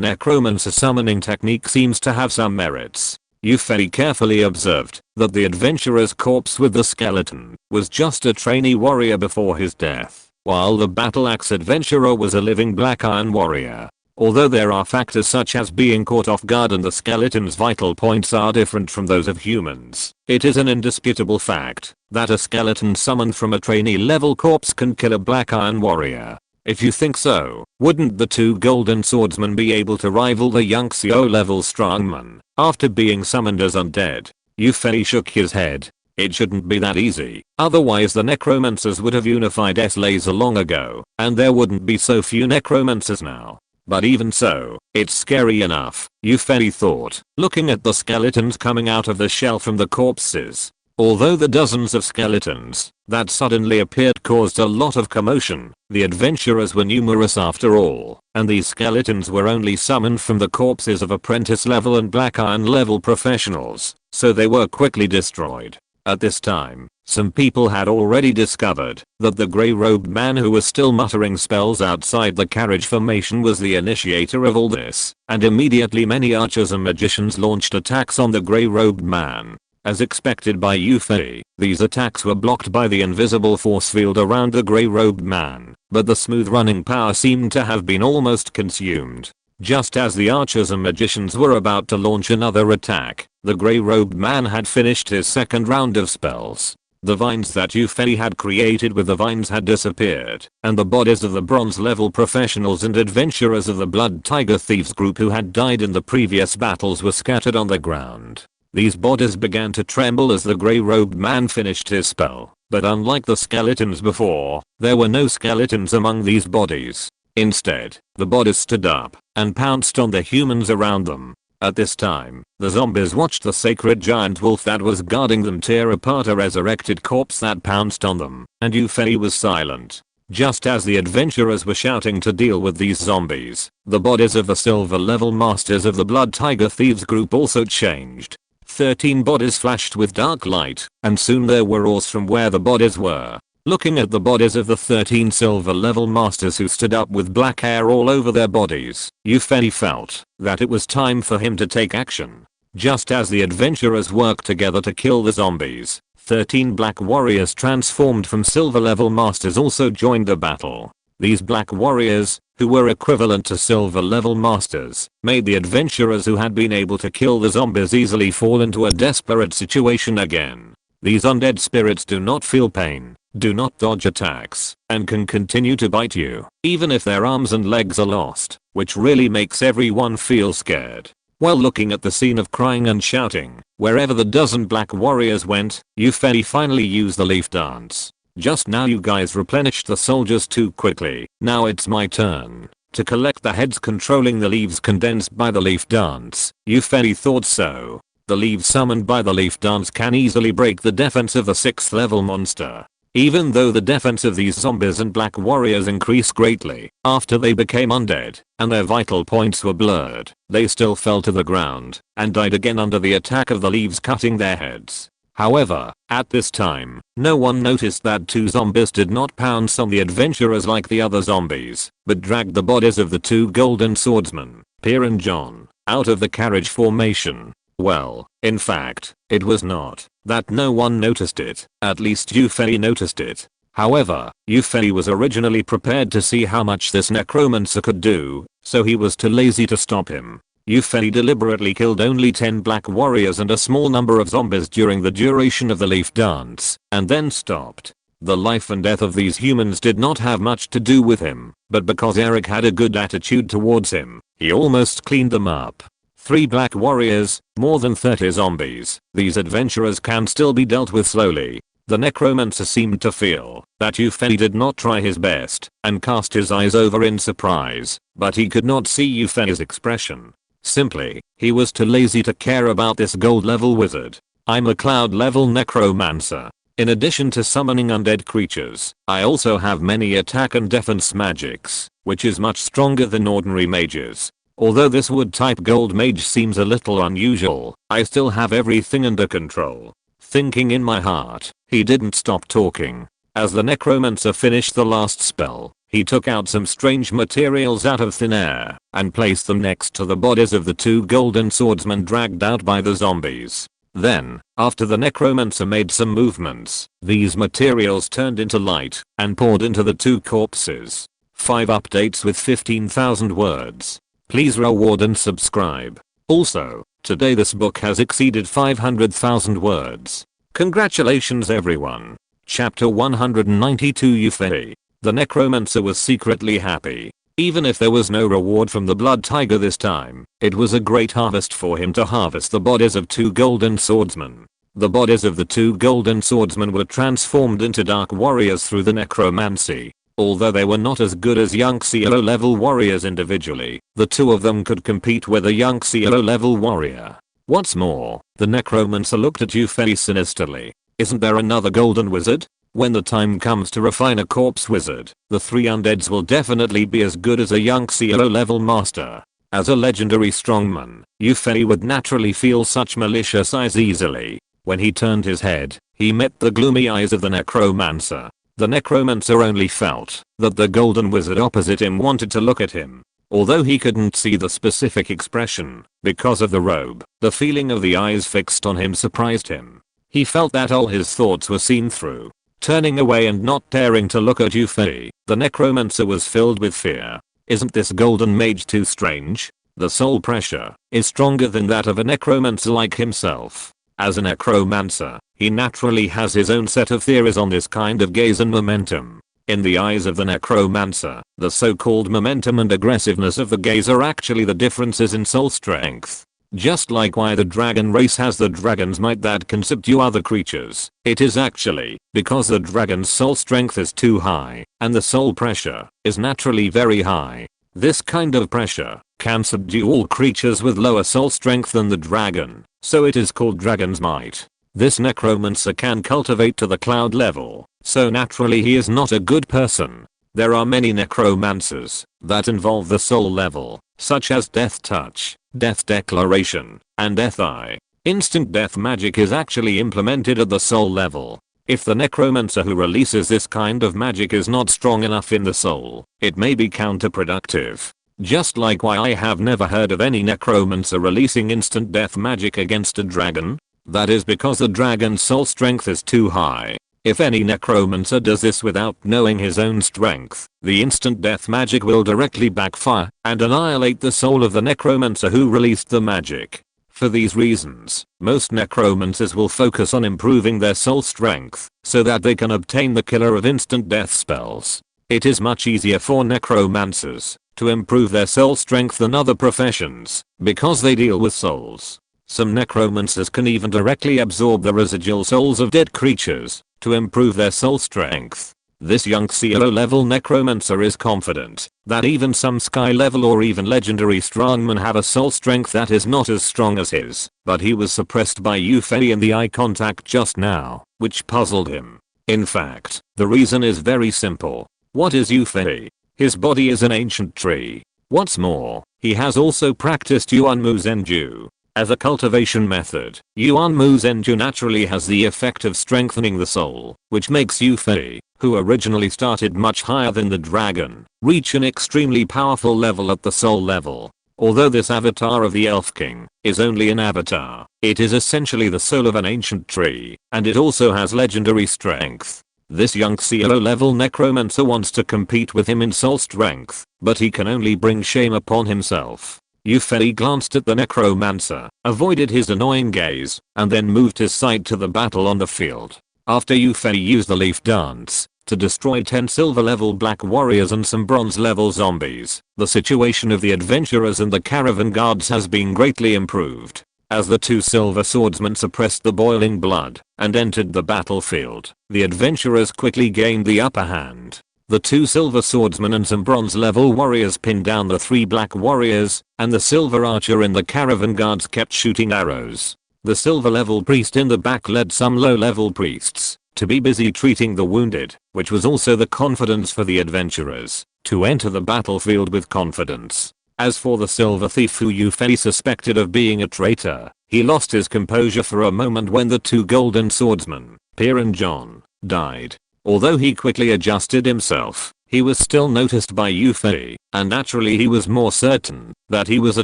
necromancer summoning technique seems to have some merits. Yufei carefully observed that the adventurer's corpse with the skeleton was just a trainee warrior before his death, while the battle axe adventurer was a living black iron warrior. Although there are factors such as being caught off guard and the skeleton's vital points are different from those of humans, it is an indisputable fact that a skeleton summoned from a trainee level corpse can kill a black iron warrior. If you think so, wouldn't the two golden swordsmen be able to rival the Yunxio level strongman after being summoned as undead? Yufei shook his head. It shouldn't be that easy, otherwise the necromancers would have unified S-Laser long ago, and there wouldn't be so few necromancers now. But even so, it's scary enough, Yufei thought, looking at the skeletons coming out of the shell from the corpses. Although the dozens of skeletons that suddenly appeared caused a lot of commotion, the adventurers were numerous after all, and these skeletons were only summoned from the corpses of apprentice level and black iron level professionals, so they were quickly destroyed. At this time, some people had already discovered that the grey-robed man who was still muttering spells outside the carriage formation was the initiator of all this, and immediately many archers and magicians launched attacks on the grey-robed man. As expected by Yufei, these attacks were blocked by the invisible force field around the grey-robed man, but the smooth-running power seemed to have been almost consumed. Just as the archers and magicians were about to launch another attack, the grey-robed man had finished his second round of spells. The vines that Yufei had created with the vines had disappeared, and the bodies of the bronze-level professionals and adventurers of the Blood Tiger Thieves group who had died in the previous battles were scattered on the ground. These bodies began to tremble as the grey-robed man finished his spell, but unlike the skeletons before, there were no skeletons among these bodies. Instead, the bodies stood up and pounced on the humans around them. At this time, the zombies watched the sacred giant wolf that was guarding them tear apart a resurrected corpse that pounced on them, and Yufei was silent. Just as the adventurers were shouting to deal with these zombies, the bodies of the silver level masters of the Blood Tiger Thieves group also changed. 13 bodies flashed with dark light, and soon there were roars from where the bodies were. Looking at the bodies of the 13 silver level masters who stood up with black hair all over their bodies, Yufei felt that it was time for him to take action. Just as the adventurers worked together to kill the zombies, 13 black warriors transformed from silver level masters also joined the battle. These black warriors, who were equivalent to silver level masters, made the adventurers who had been able to kill the zombies easily fall into a desperate situation again. These undead spirits do not feel pain, do not dodge attacks, and can continue to bite you, even if their arms and legs are lost, which really makes everyone feel scared. While looking at the scene of crying and shouting, wherever the dozen black warriors went, Yufei finally used the leaf dance. Just now you guys replenished the soldiers too quickly, now it's my turn to collect the heads controlling the leaves condensed by the leaf dance. Yufei thought so. The leaves summoned by the leaf dance can easily break the defense of the 6th level monster. Even though the defense of these zombies and black warriors increased greatly after they became undead and their vital points were blurred, they still fell to the ground and died again under the attack of the leaves cutting their heads. However, at this time, no one noticed that two zombies did not pounce on the adventurers like the other zombies, but dragged the bodies of the two golden swordsmen, Pierre and John, out of the carriage formation. Well, in fact, it was not that no one noticed it, at least Yufei noticed it. However, Yufei was originally prepared to see how much this necromancer could do, so he was too lazy to stop him. Yufei deliberately killed only 10 black warriors and a small number of zombies during the duration of the leaf dance, and then stopped. The life and death of these humans did not have much to do with him, but because Eric had a good attitude towards him, he almost cleaned them up. 3 black warriors, more than 30 zombies. These adventurers can still be dealt with slowly. The necromancer seemed to feel that Yufei did not try his best and cast his eyes over in surprise, but he could not see Yufei's expression. Simply, he was too lazy to care about this gold level wizard. I'm a cloud level necromancer. In addition to summoning undead creatures, I also have many attack and defense magics, which is much stronger than ordinary mages. Although this wood type gold mage seems a little unusual, I still have everything under control. Thinking in my heart, he didn't stop talking. As the necromancer finished the last spell, he took out some strange materials out of thin air and placed them next to the bodies of the 2 golden swordsmen dragged out by the zombies. Then, after the necromancer made some movements, these materials turned into light and poured into the 2 corpses. 5 updates with 15,000 words. Please reward and subscribe. Also, today this book has exceeded 500,000 words. Congratulations everyone. Chapter 192 Euphoria. The necromancer was secretly happy. Even if there was no reward from the blood tiger this time, it was a great harvest for him to harvest the bodies of 2 golden swordsmen. The bodies of the 2 golden swordsmen were transformed into dark warriors through the necromancy. Although they were not as good as young CLO level warriors individually, the 2 of them could compete with a young CLO level warrior. What's more, the necromancer looked at Euphoria sinisterly. Isn't there another golden wizard? When the time comes to refine a corpse wizard, the 3 undeads will definitely be as good as a young CLO level master. As a legendary strongman, Euphoria would naturally feel such malicious eyes easily. When he turned his head, he met the gloomy eyes of the necromancer. The necromancer only felt that the golden wizard opposite him wanted to look at him. Although he couldn't see the specific expression because of the robe, the feeling of the eyes fixed on him surprised him. He felt that all his thoughts were seen through. Turning away and not daring to look at Euphoria, the necromancer was filled with fear. Isn't this golden mage too strange? The soul pressure is stronger than that of a necromancer like himself. As a necromancer, he naturally has his own set of theories on this kind of gaze and momentum. In the eyes of the necromancer, the so-called momentum and aggressiveness of the gaze are actually the differences in soul strength. Just like why the dragon race has the dragon's might that can subdue other creatures, it is actually because the dragon's soul strength is too high, and the soul pressure is naturally very high. This kind of pressure can subdue all creatures with lower soul strength than the dragon, so it is called dragon's might. This necromancer can cultivate to the cloud level, so naturally he is not a good person. There are many necromancers that involve the soul level, such as Death Touch, Death Declaration, and Death Eye. Instant death magic is actually implemented at the soul level. If the necromancer who releases this kind of magic is not strong enough in the soul, it may be counterproductive. Just like why I have never heard of any necromancer releasing instant death magic against a dragon. That is because the dragon's soul strength is too high. If any necromancer does this without knowing his own strength, the instant death magic will directly backfire and annihilate the soul of the necromancer who released the magic. For these reasons, most necromancers will focus on improving their soul strength so that they can obtain the killer of instant death spells. It is much easier for necromancers to improve their soul strength than other professions because they deal with souls. Some necromancers can even directly absorb the residual souls of dead creatures to improve their soul strength. This young CLO level necromancer is confident that even some sky level or even legendary strongmen have a soul strength that is not as strong as his, but he was suppressed by Euphoria and the eye contact just now, which puzzled him. In fact, the reason is very simple. What is Euphoria? His body is an ancient tree. What's more, he has also practiced Yuanmu Zenju. As a cultivation method, Yuanmu Zenju naturally has the effect of strengthening the soul, which makes Euphoria, who originally started much higher than the dragon, reach an extremely powerful level at the soul level. Although this avatar of the Elf King is only an avatar, it is essentially the soul of an ancient tree, and it also has legendary strength. This young CLO level necromancer wants to compete with him in soul strength, but he can only bring shame upon himself. Euphoria glanced at the necromancer, avoided his annoying gaze, and then moved his sight to the battle on the field. After Euphoria used the leaf dance to destroy 10 silver level black warriors and some bronze level zombies, the situation of the adventurers and the caravan guards has been greatly improved. As the 2 silver swordsmen suppressed the boiling blood and entered the battlefield, the adventurers quickly gained the upper hand. The 2 silver swordsmen and some bronze level warriors pinned down the 3 black warriors, and the silver archer in the caravan guards kept shooting arrows. The silver level priest in the back led some low level priests to be busy treating the wounded, which was also the confidence for the adventurers to enter the battlefield with confidence. As for the silver thief who Euphoria suspected of being a traitor, he lost his composure for a moment when the 2 golden swordsmen, Pierre and John, died. Although he quickly adjusted himself, he was still noticed by Yuffie, and naturally he was more certain that he was a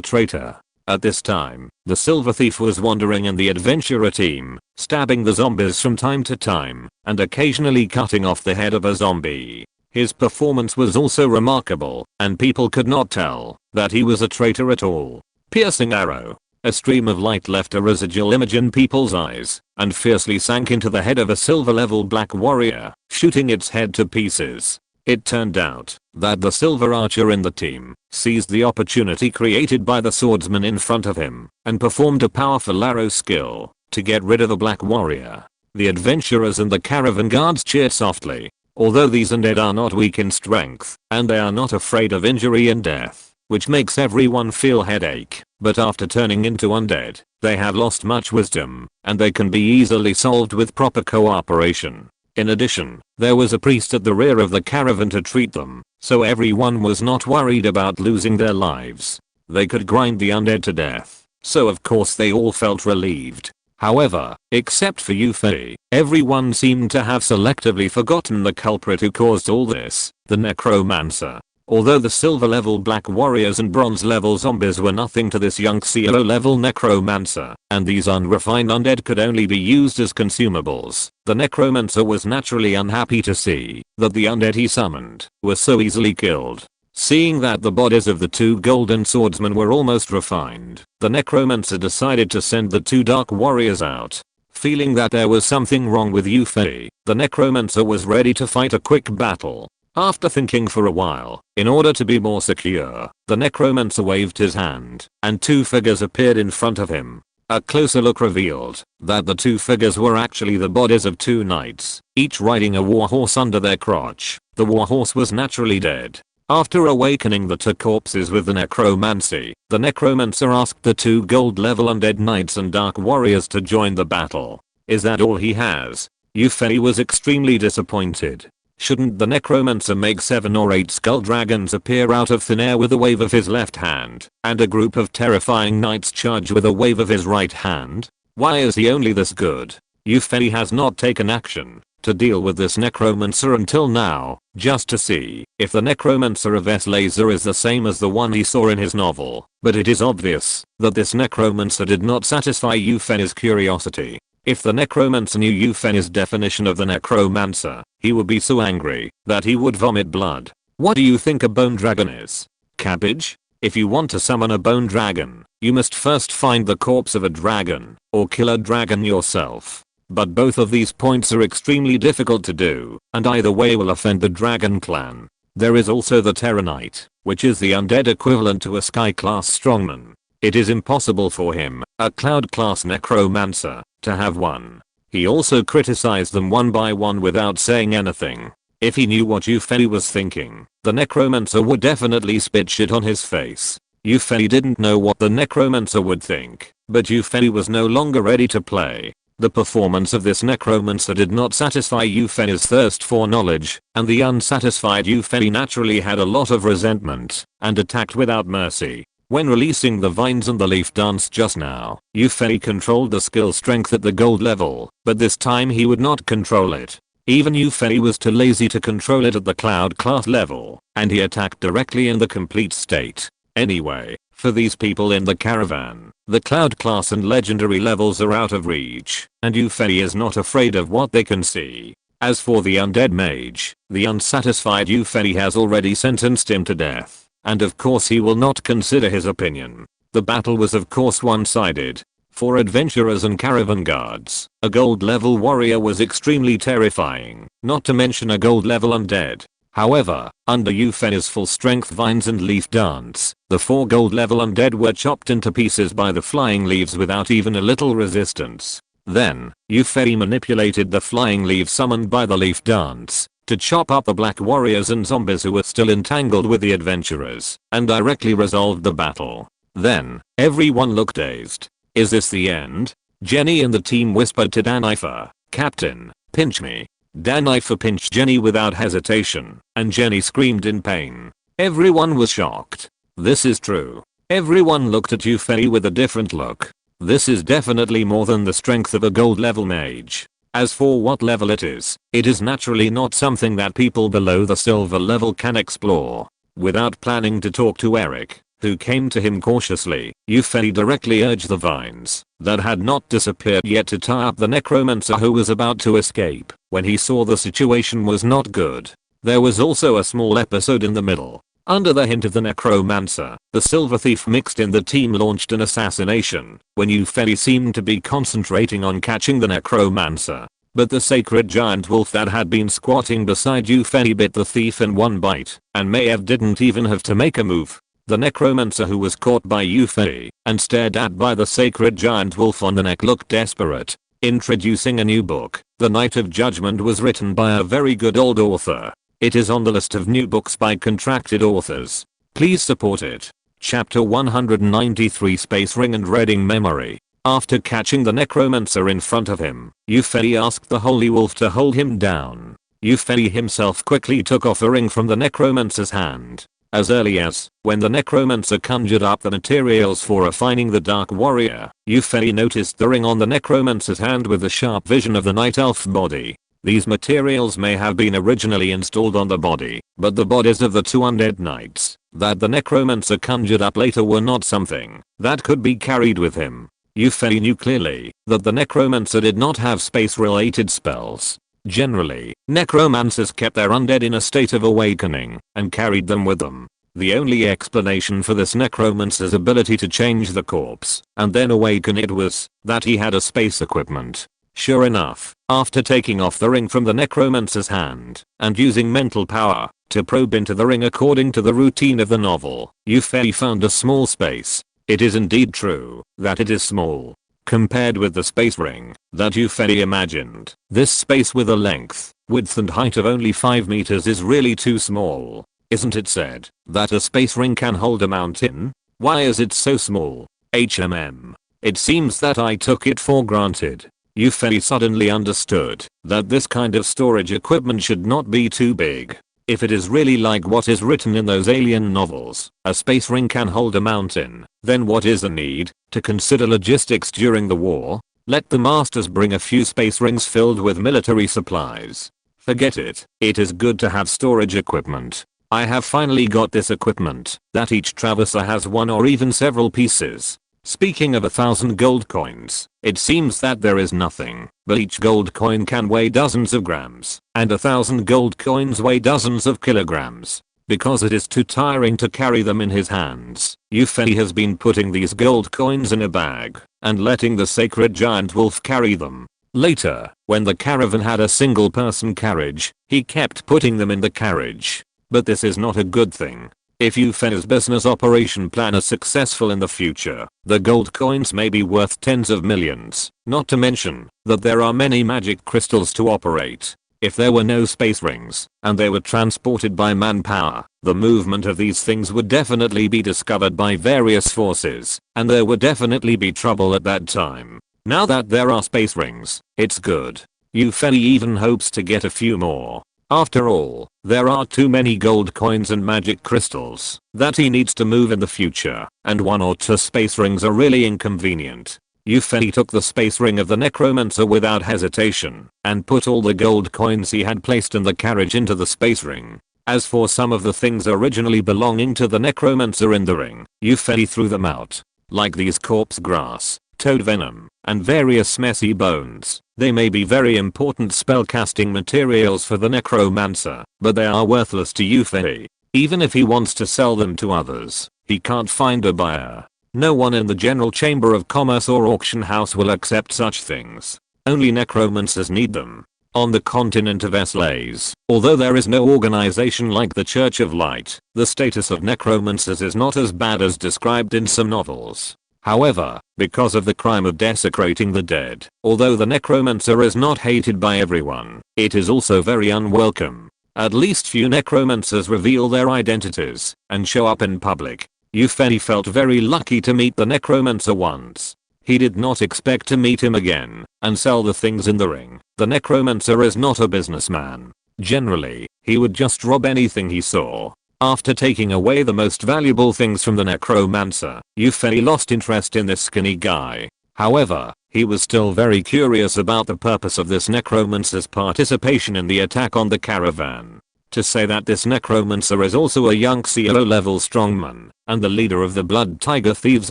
traitor. At this time, the Silver Thief was wandering in the adventurer team, stabbing the zombies from time to time, and occasionally cutting off the head of a zombie. His performance was also remarkable, and people could not tell that he was a traitor at all. Piercing arrow. A stream of light left a residual image in people's eyes, and fiercely sank into the head of a silver level black warrior, shooting its head to pieces. It turned out that the silver archer in the team seized the opportunity created by the swordsman in front of him, and performed a powerful arrow skill to get rid of the black warrior. The adventurers and the caravan guards cheered softly. Although these undead are not weak in strength, and they are not afraid of injury and death, which makes everyone feel headache, but after turning into undead, they have lost much wisdom, and they can be easily solved with proper cooperation. In addition, there was a priest at the rear of the caravan to treat them, so everyone was not worried about losing their lives. They could grind the undead to death, so of course they all felt relieved. However, except for Yuffie, everyone seemed to have selectively forgotten the culprit who caused all this, the necromancer. Although the silver level black warriors and bronze level zombies were nothing to this young CO level necromancer, and these unrefined undead could only be used as consumables, the necromancer was naturally unhappy to see that the undead he summoned were so easily killed. Seeing that the bodies of the two golden swordsmen were almost refined, the necromancer decided to send the two dark warriors out. Feeling that there was something wrong with Yuffie, the necromancer was ready to fight a quick battle. After thinking for a while, in order to be more secure, the necromancer waved his hand, and two figures appeared in front of him. A closer look revealed that the two figures were actually the bodies of two knights, each riding a warhorse under their crotch. The warhorse was naturally dead. After awakening the two corpses with the necromancy, the necromancer asked the two gold level undead knights and dark warriors to join the battle. Is that all he has? Yuffie was extremely disappointed. Shouldn't the necromancer make 7 or 8 skull dragons appear out of thin air with a wave of his left hand, and a group of terrifying knights charge with a wave of his right hand? Why is he only this good? Yuffie has not taken action to deal with this necromancer until now, just to see if the necromancer of S-Laser is the same as the one he saw in his novel, but it is obvious that this necromancer did not satisfy Yuffie's curiosity. If the necromancer knew Yuffie's definition of the necromancer, he would be so angry that he would vomit blood. What do you think a bone dragon is? Cabbage? If you want to summon a bone dragon, you must first find the corpse of a dragon, or kill a dragon yourself. But both of these points are extremely difficult to do, and either way will offend the dragon clan. There is also the Terror Knight, which is the undead equivalent to a Sky class strongman. It is impossible for him, a Cloud class necromancer, to have one. He also criticized them one by one without saying anything. If he knew what Yuffie was thinking, the necromancer would definitely spit shit on his face. Yuffie didn't know what the necromancer would think, but Yuffie was no longer ready to play. The performance of this necromancer did not satisfy Yuffie's thirst for knowledge, and the unsatisfied Yuffie naturally had a lot of resentment, and attacked without mercy. When releasing the vines and the leaf dance just now, Yuffie controlled the skill strength at the gold level, but this time he would not control it. Even Yuffie was too lazy to control it at the cloud class level, and he attacked directly in the complete state. Anyway, for these people in the caravan, the cloud class and legendary levels are out of reach, and Yuffie is not afraid of what they can see. As for the undead mage, the unsatisfied Yuffie has already sentenced him to death, and of course he will not consider his opinion. The battle was of course one-sided. For adventurers and caravan guards, a gold level warrior was extremely terrifying, not to mention a gold level undead. However, under Yuffie's full strength vines and leaf dance, the 4 gold level undead were chopped into pieces by the flying leaves without even a little resistance. Then, Yuffie manipulated the flying leaves summoned by the leaf dance to chop up the black warriors and zombies who were still entangled with the adventurers, and directly resolved the battle. Then, everyone looked dazed. Is this the end? Jenny and the team whispered to Danifer, "Captain, pinch me." Danifer pinched Jenny without hesitation, and Jenny screamed in pain. Everyone was shocked. This is true. Everyone looked at Yuffie with a different look. This is definitely more than the strength of a gold level mage. As for what level it is naturally not something that people below the silver level can explore. Without planning to talk to Eric, who came to him cautiously, Yufei directly urged the vines that had not disappeared yet to tie up the necromancer who was about to escape when he saw the situation was not good. There was also a small episode in the middle. Under the hint of the necromancer, the silver thief mixed in the team launched an assassination when Yufei seemed to be concentrating on catching the necromancer. But the sacred giant wolf that had been squatting beside Yufei bit the thief in one bite, and Maiev didn't even have to make a move. The necromancer who was caught by Yufei and stared at by the sacred giant wolf on the neck looked desperate. Introducing a new book, The Night of Judgment was written by a very good old author. It is on the list of new books by contracted authors. Please support it. Chapter 193 Space Ring and Reading Memory. After catching the necromancer in front of him, Yufei asked the holy wolf to hold him down. Yufei himself quickly took off the ring from the necromancer's hand. As early as when the necromancer conjured up the materials for refining the Dark Warrior, Yufei noticed the ring on the necromancer's hand with the sharp vision of the Night Elf body. These materials may have been originally installed on the body, but the bodies of the two undead knights that the necromancer conjured up later were not something that could be carried with him. Yufei knew clearly that the necromancer did not have space-related spells. Generally, necromancers kept their undead in a state of awakening and carried them with them. The only explanation for this necromancer's ability to change the corpse and then awaken it was that he had a space equipment. Sure enough, after taking off the ring from the necromancer's hand and using mental power to probe into the ring according to the routine of the novel, Yufei found a small space. It is indeed true that it is small. Compared with the space ring that Yufei imagined, this space with a length, width and height of only 5 meters is really too small. Isn't it said that a space ring can hold a mountain? Why is it so small? It seems that I took it for granted. Yufei suddenly understood that this kind of storage equipment should not be too big. If it is really like what is written in those alien novels, a space ring can hold a mountain, then what is the need to consider logistics during the war? Let the masters bring a few space rings filled with military supplies. Forget it. It is good to have storage equipment. I have finally got this equipment that each traverser has one or even several pieces. Speaking of 1,000 gold coins, it seems that there is nothing, but each gold coin can weigh dozens of grams, and 1,000 gold coins weigh dozens of kilograms. Because it is too tiring to carry them in his hands, Yufei has been putting these gold coins in a bag and letting the sacred giant wolf carry them. Later, when the caravan had a single person carriage, he kept putting them in the carriage. But this is not a good thing. If Yufei's business operation plan is successful in the future, the gold coins may be worth tens of millions, not to mention that there are many magic crystals to operate. If there were no space rings, and they were transported by manpower, the movement of these things would definitely be discovered by various forces, and there would definitely be trouble at that time. Now that there are space rings, it's good. Yufei even hopes to get a few more. After all, there are too many gold coins and magic crystals that he needs to move in the future, and 1 or 2 space rings are really inconvenient. Yufei took the space ring of the necromancer without hesitation and put all the gold coins he had placed in the carriage into the space ring. As for some of the things originally belonging to the necromancer in the ring, Yufei threw them out, like these corpse grass, toad venom, and various messy bones. They may be very important spellcasting materials for the necromancer, but they are worthless to Yufei. Even if he wants to sell them to others, he can't find a buyer. No one in the General Chamber of Commerce or auction house will accept such things. Only necromancers need them. On the continent of Slays, although there is no organization like the Church of Light, the status of necromancers is not as bad as described in some novels. However, because of the crime of desecrating the dead, although the necromancer is not hated by everyone, it is also very unwelcome. At least few necromancers reveal their identities and show up in public. Yufei felt very lucky to meet the necromancer once. He did not expect to meet him again and sell the things in the ring. The necromancer is not a businessman. Generally, he would just rob anything he saw. After taking away the most valuable things from the necromancer, Yufei lost interest in this skinny guy. However, He was still very curious about the purpose of this necromancer's participation in the attack on the caravan. To say that this necromancer is also a young CO level strongman and the leader of the Blood Tiger Thieves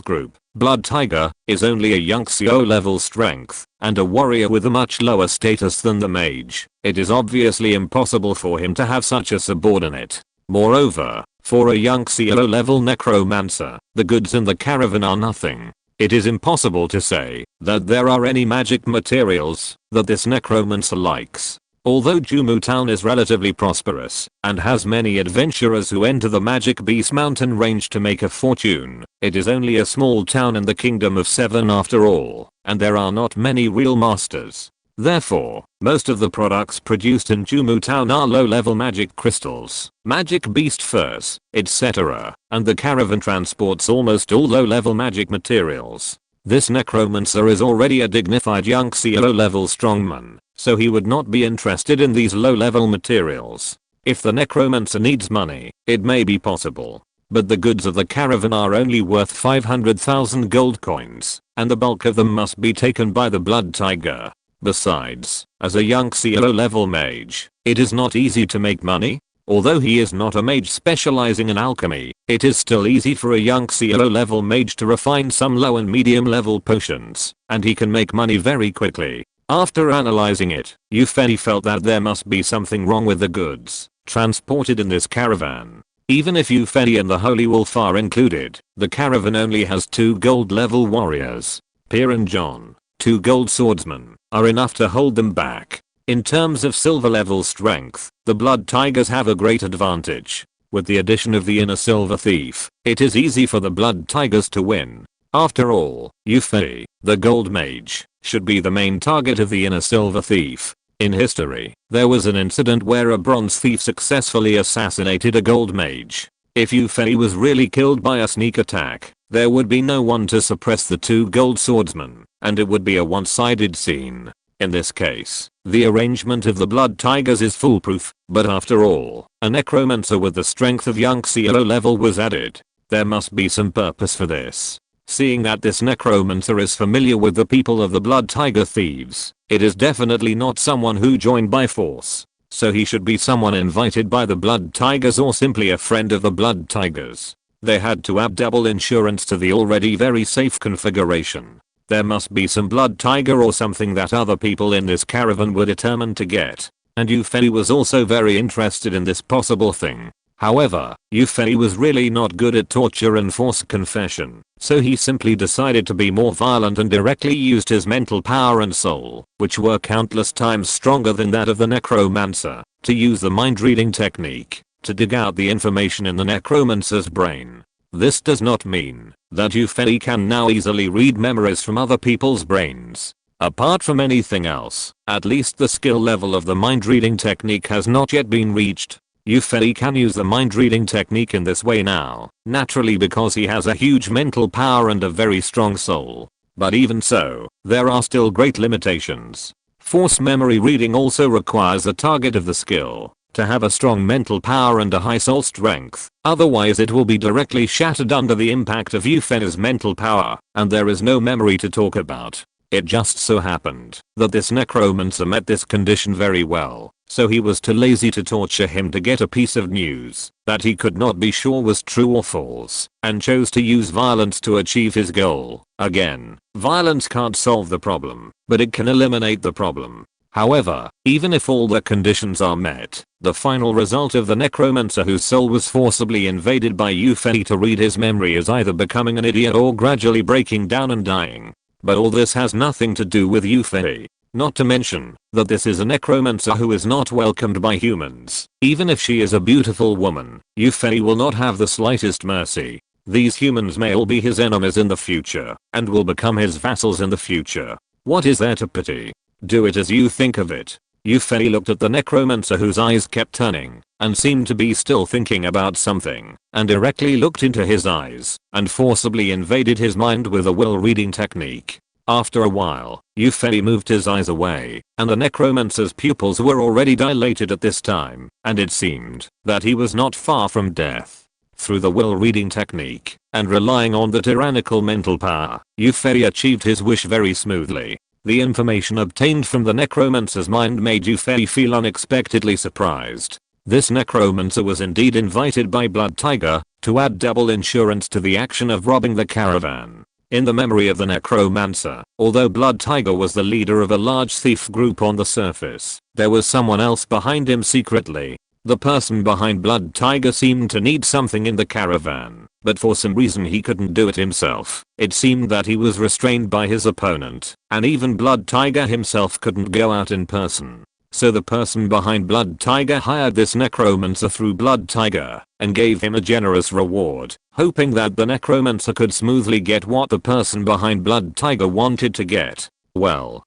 group. Blood Tiger is only a young CO level strength and a warrior with a much lower status than the mage. It is obviously impossible for him to have such a subordinate. Moreover, for a young CO level necromancer, the goods in the caravan are nothing. It is impossible to say that there are any magic materials that this necromancer likes. Although Jumu Town is relatively prosperous and has many adventurers who enter the Magic Beast mountain range to make a fortune, it is only a small town in the Kingdom of Seven after all, and there are not many real masters. Therefore, most of the products produced in Jumu Town are low-level magic crystals, magic beast furs, etc., and the caravan transports almost all low-level magic materials. This necromancer is already a dignified young CO level strongman, so he would not be interested in these low-level materials. If the necromancer needs money, it may be possible. But the goods of the caravan are only worth 500,000 gold coins, and the bulk of them must be taken by the Blood Tiger. Besides, as a young CO level mage, it is not easy to make money. Although he is not a mage specializing in alchemy, it is still easy for a young CO level mage to refine some low and medium level potions, and he can make money very quickly. After analyzing it, Yufei felt that there must be something wrong with the goods transported in this caravan. Even if Yufei and the Holy Wolf are included, the caravan only has 2 gold level warriors. Pierre and John, 2 gold swordsmen, are enough to hold them back. In terms of silver level strength, the Blood Tigers have a great advantage. With the addition of the inner silver thief, it is easy for the Blood Tigers to win. After all, Yufei, the gold mage, should be the main target of the inner silver thief. In history, there was an incident where a bronze thief successfully assassinated a gold mage. If Yufei was really killed by a sneak attack, there would be no one to suppress the 2 gold swordsmen, and it would be a one-sided scene. In this case, the arrangement of the Blood Tigers is foolproof, but after all, a necromancer with the strength of young CO level was added. There must be some purpose for this. Seeing that this necromancer is familiar with the people of the Blood Tiger Thieves, it is definitely not someone who joined by force. So he should be someone invited by the Blood Tigers or simply a friend of the Blood Tigers. They had to add double insurance to the already very safe configuration. There must be some Blood Tiger or something that other people in this caravan were determined to get. And Yufei was also very interested in this possible thing. However, Yufei was really not good at torture and forced confession, so he simply decided to be more violent and directly used his mental power and soul, which were countless times stronger than that of the necromancer, to use the mind-reading technique to dig out the information in the necromancer's brain. This does not mean that Yufei can now easily read memories from other people's brains. Apart from anything else, at least the skill level of the mind-reading technique has not yet been reached. Yufei can use the mind-reading technique in this way now, naturally because he has a huge mental power and a very strong soul. But even so, there are still great limitations. Force memory reading also requires a target of the skill to have a strong mental power and a high soul strength, otherwise it will be directly shattered under the impact of Yufei's mental power, and there is no memory to talk about. It just so happened that this necromancer met this condition very well, so he was too lazy to torture him to get a piece of news that he could not be sure was true or false, and chose to use violence to achieve his goal. Again, violence can't solve the problem, but it can eliminate the problem. However, even if all the conditions are met, the final result of the necromancer whose soul was forcibly invaded by Yufei to read his memory is either becoming an idiot or gradually breaking down and dying. But all this has nothing to do with Yufei. Not to mention that this is a necromancer who is not welcomed by humans. Even if she is a beautiful woman, Yufei will not have the slightest mercy. These humans may all be his enemies in the future, and will become his vassals in the future. What is there to pity? Do it as you think of it. Yufei looked at the necromancer whose eyes kept turning, and seemed to be still thinking about something, and directly looked into his eyes, and forcibly invaded his mind with a will-reading technique. After a while, Yufei moved his eyes away, and the necromancer's pupils were already dilated at this time, and it seemed that he was not far from death. Through the will reading technique, and relying on the tyrannical mental power, Yufei achieved his wish very smoothly. The information obtained from the necromancer's mind made Yufei feel unexpectedly surprised. This necromancer was indeed invited by Blood Tiger to add double insurance to the action of robbing the caravan. In the memory of the necromancer, although Blood Tiger was the leader of a large thief group on the surface, there was someone else behind him secretly. The person behind Blood Tiger seemed to need something in the caravan, but for some reason he couldn't do it himself. It seemed that he was restrained by his opponent, and even Blood Tiger himself couldn't go out in person. So the person behind Blood Tiger hired this necromancer through Blood Tiger, and gave him a generous reward, hoping that the necromancer could smoothly get what the person behind Blood Tiger wanted to get. Well,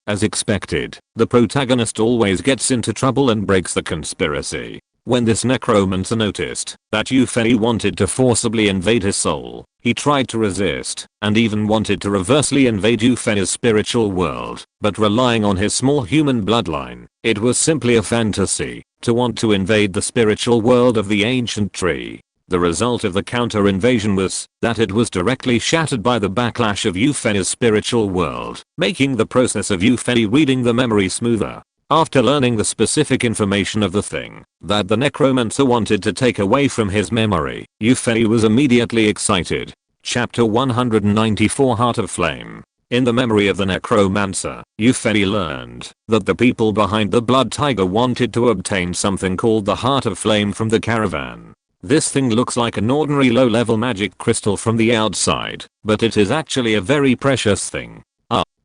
as expected, the protagonist always gets into trouble and breaks the conspiracy. When this necromancer noticed that Yufei wanted to forcibly invade his soul, he tried to resist, and even wanted to reversely invade Yufei's spiritual world, but relying on his small human bloodline, it was simply a fantasy to want to invade the spiritual world of the ancient tree. The result of the counter-invasion was that it was directly shattered by the backlash of Yufei's spiritual world, making the process of Yufei reading the memory smoother. After learning the specific information of the thing that the necromancer wanted to take away from his memory, Yufei was immediately excited. Chapter 194 Heart of Flame. In the memory of the necromancer, Yufei learned that the people behind the Blood Tiger wanted to obtain something called the Heart of Flame from the caravan. This thing looks like an ordinary low-level magic crystal from the outside, but it is actually a very precious thing.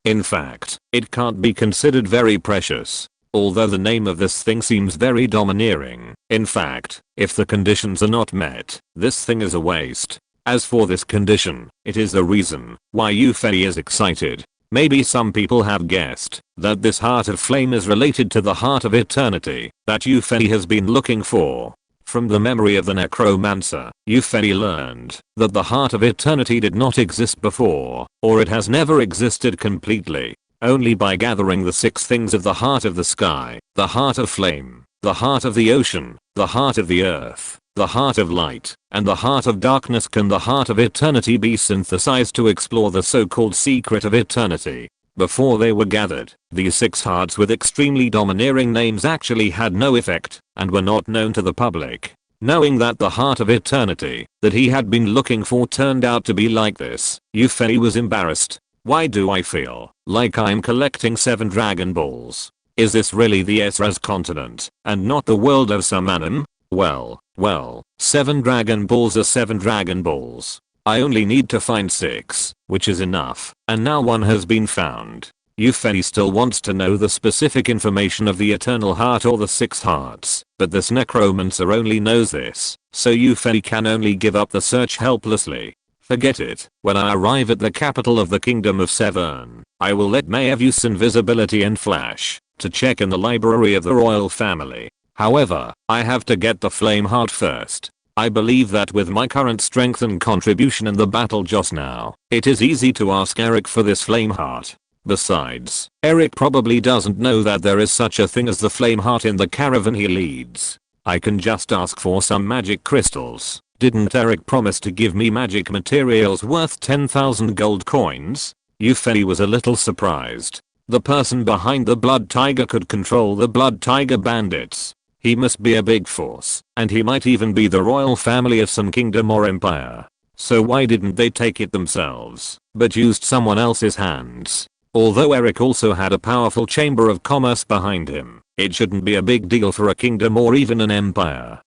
In fact, it can't be considered very precious, although the name of this thing seems very domineering. In fact, if the conditions are not met, this thing is a waste. As for this condition, it is the reason why Yufei is excited. Maybe some people have guessed that this Heart of Flame is related to the Heart of Eternity that Yufei has been looking for. From the memory of the necromancer, Yufei learned that the Heart of Eternity did not exist before, or it has never existed completely. Only by gathering the 6 things of the Heart of the Sky, the Heart of Flame, the Heart of the Ocean, the Heart of the Earth, the Heart of Light, and the Heart of Darkness can the Heart of Eternity be synthesized to explore the so-called secret of eternity. Before they were gathered, these 6 hearts with extremely domineering names actually had no effect, and were not known to the public. Knowing that the Heart of Eternity that he had been looking for turned out to be like this, Yufei was embarrassed. Why do I feel like I'm collecting 7 Dragon Balls? Is this really the Esra's continent, and not the world of Samanim? Well, 7 Dragon Balls are 7 Dragon Balls. I only need to find 6, which is enough, and now one has been found. Yufei still wants to know the specific information of the Eternal Heart or the 6 hearts, but this necromancer only knows this, so Yufei can only give up the search helplessly. Forget it. When I arrive at the capital of the Kingdom of Severn, I will let Maeve use invisibility and flash to check in the library of the royal family. However, I have to get the Flame Heart first. I believe that with my current strength and contribution in the battle just now, it is easy to ask Eric for this Flame Heart. Besides, Eric probably doesn't know that there is such a thing as the Flame Heart in the caravan he leads. I can just ask for some magic crystals. Didn't Eric promise to give me magic materials worth 10,000 gold coins? Yufei was a little surprised. The person behind the Blood Tiger could control the Blood Tiger bandits. He must be a big force, and he might even be the royal family of some kingdom or empire. So why didn't they take it themselves, but used someone else's hands? Although Eric also had a powerful chamber of commerce behind him, it shouldn't be a big deal for a kingdom or even an empire.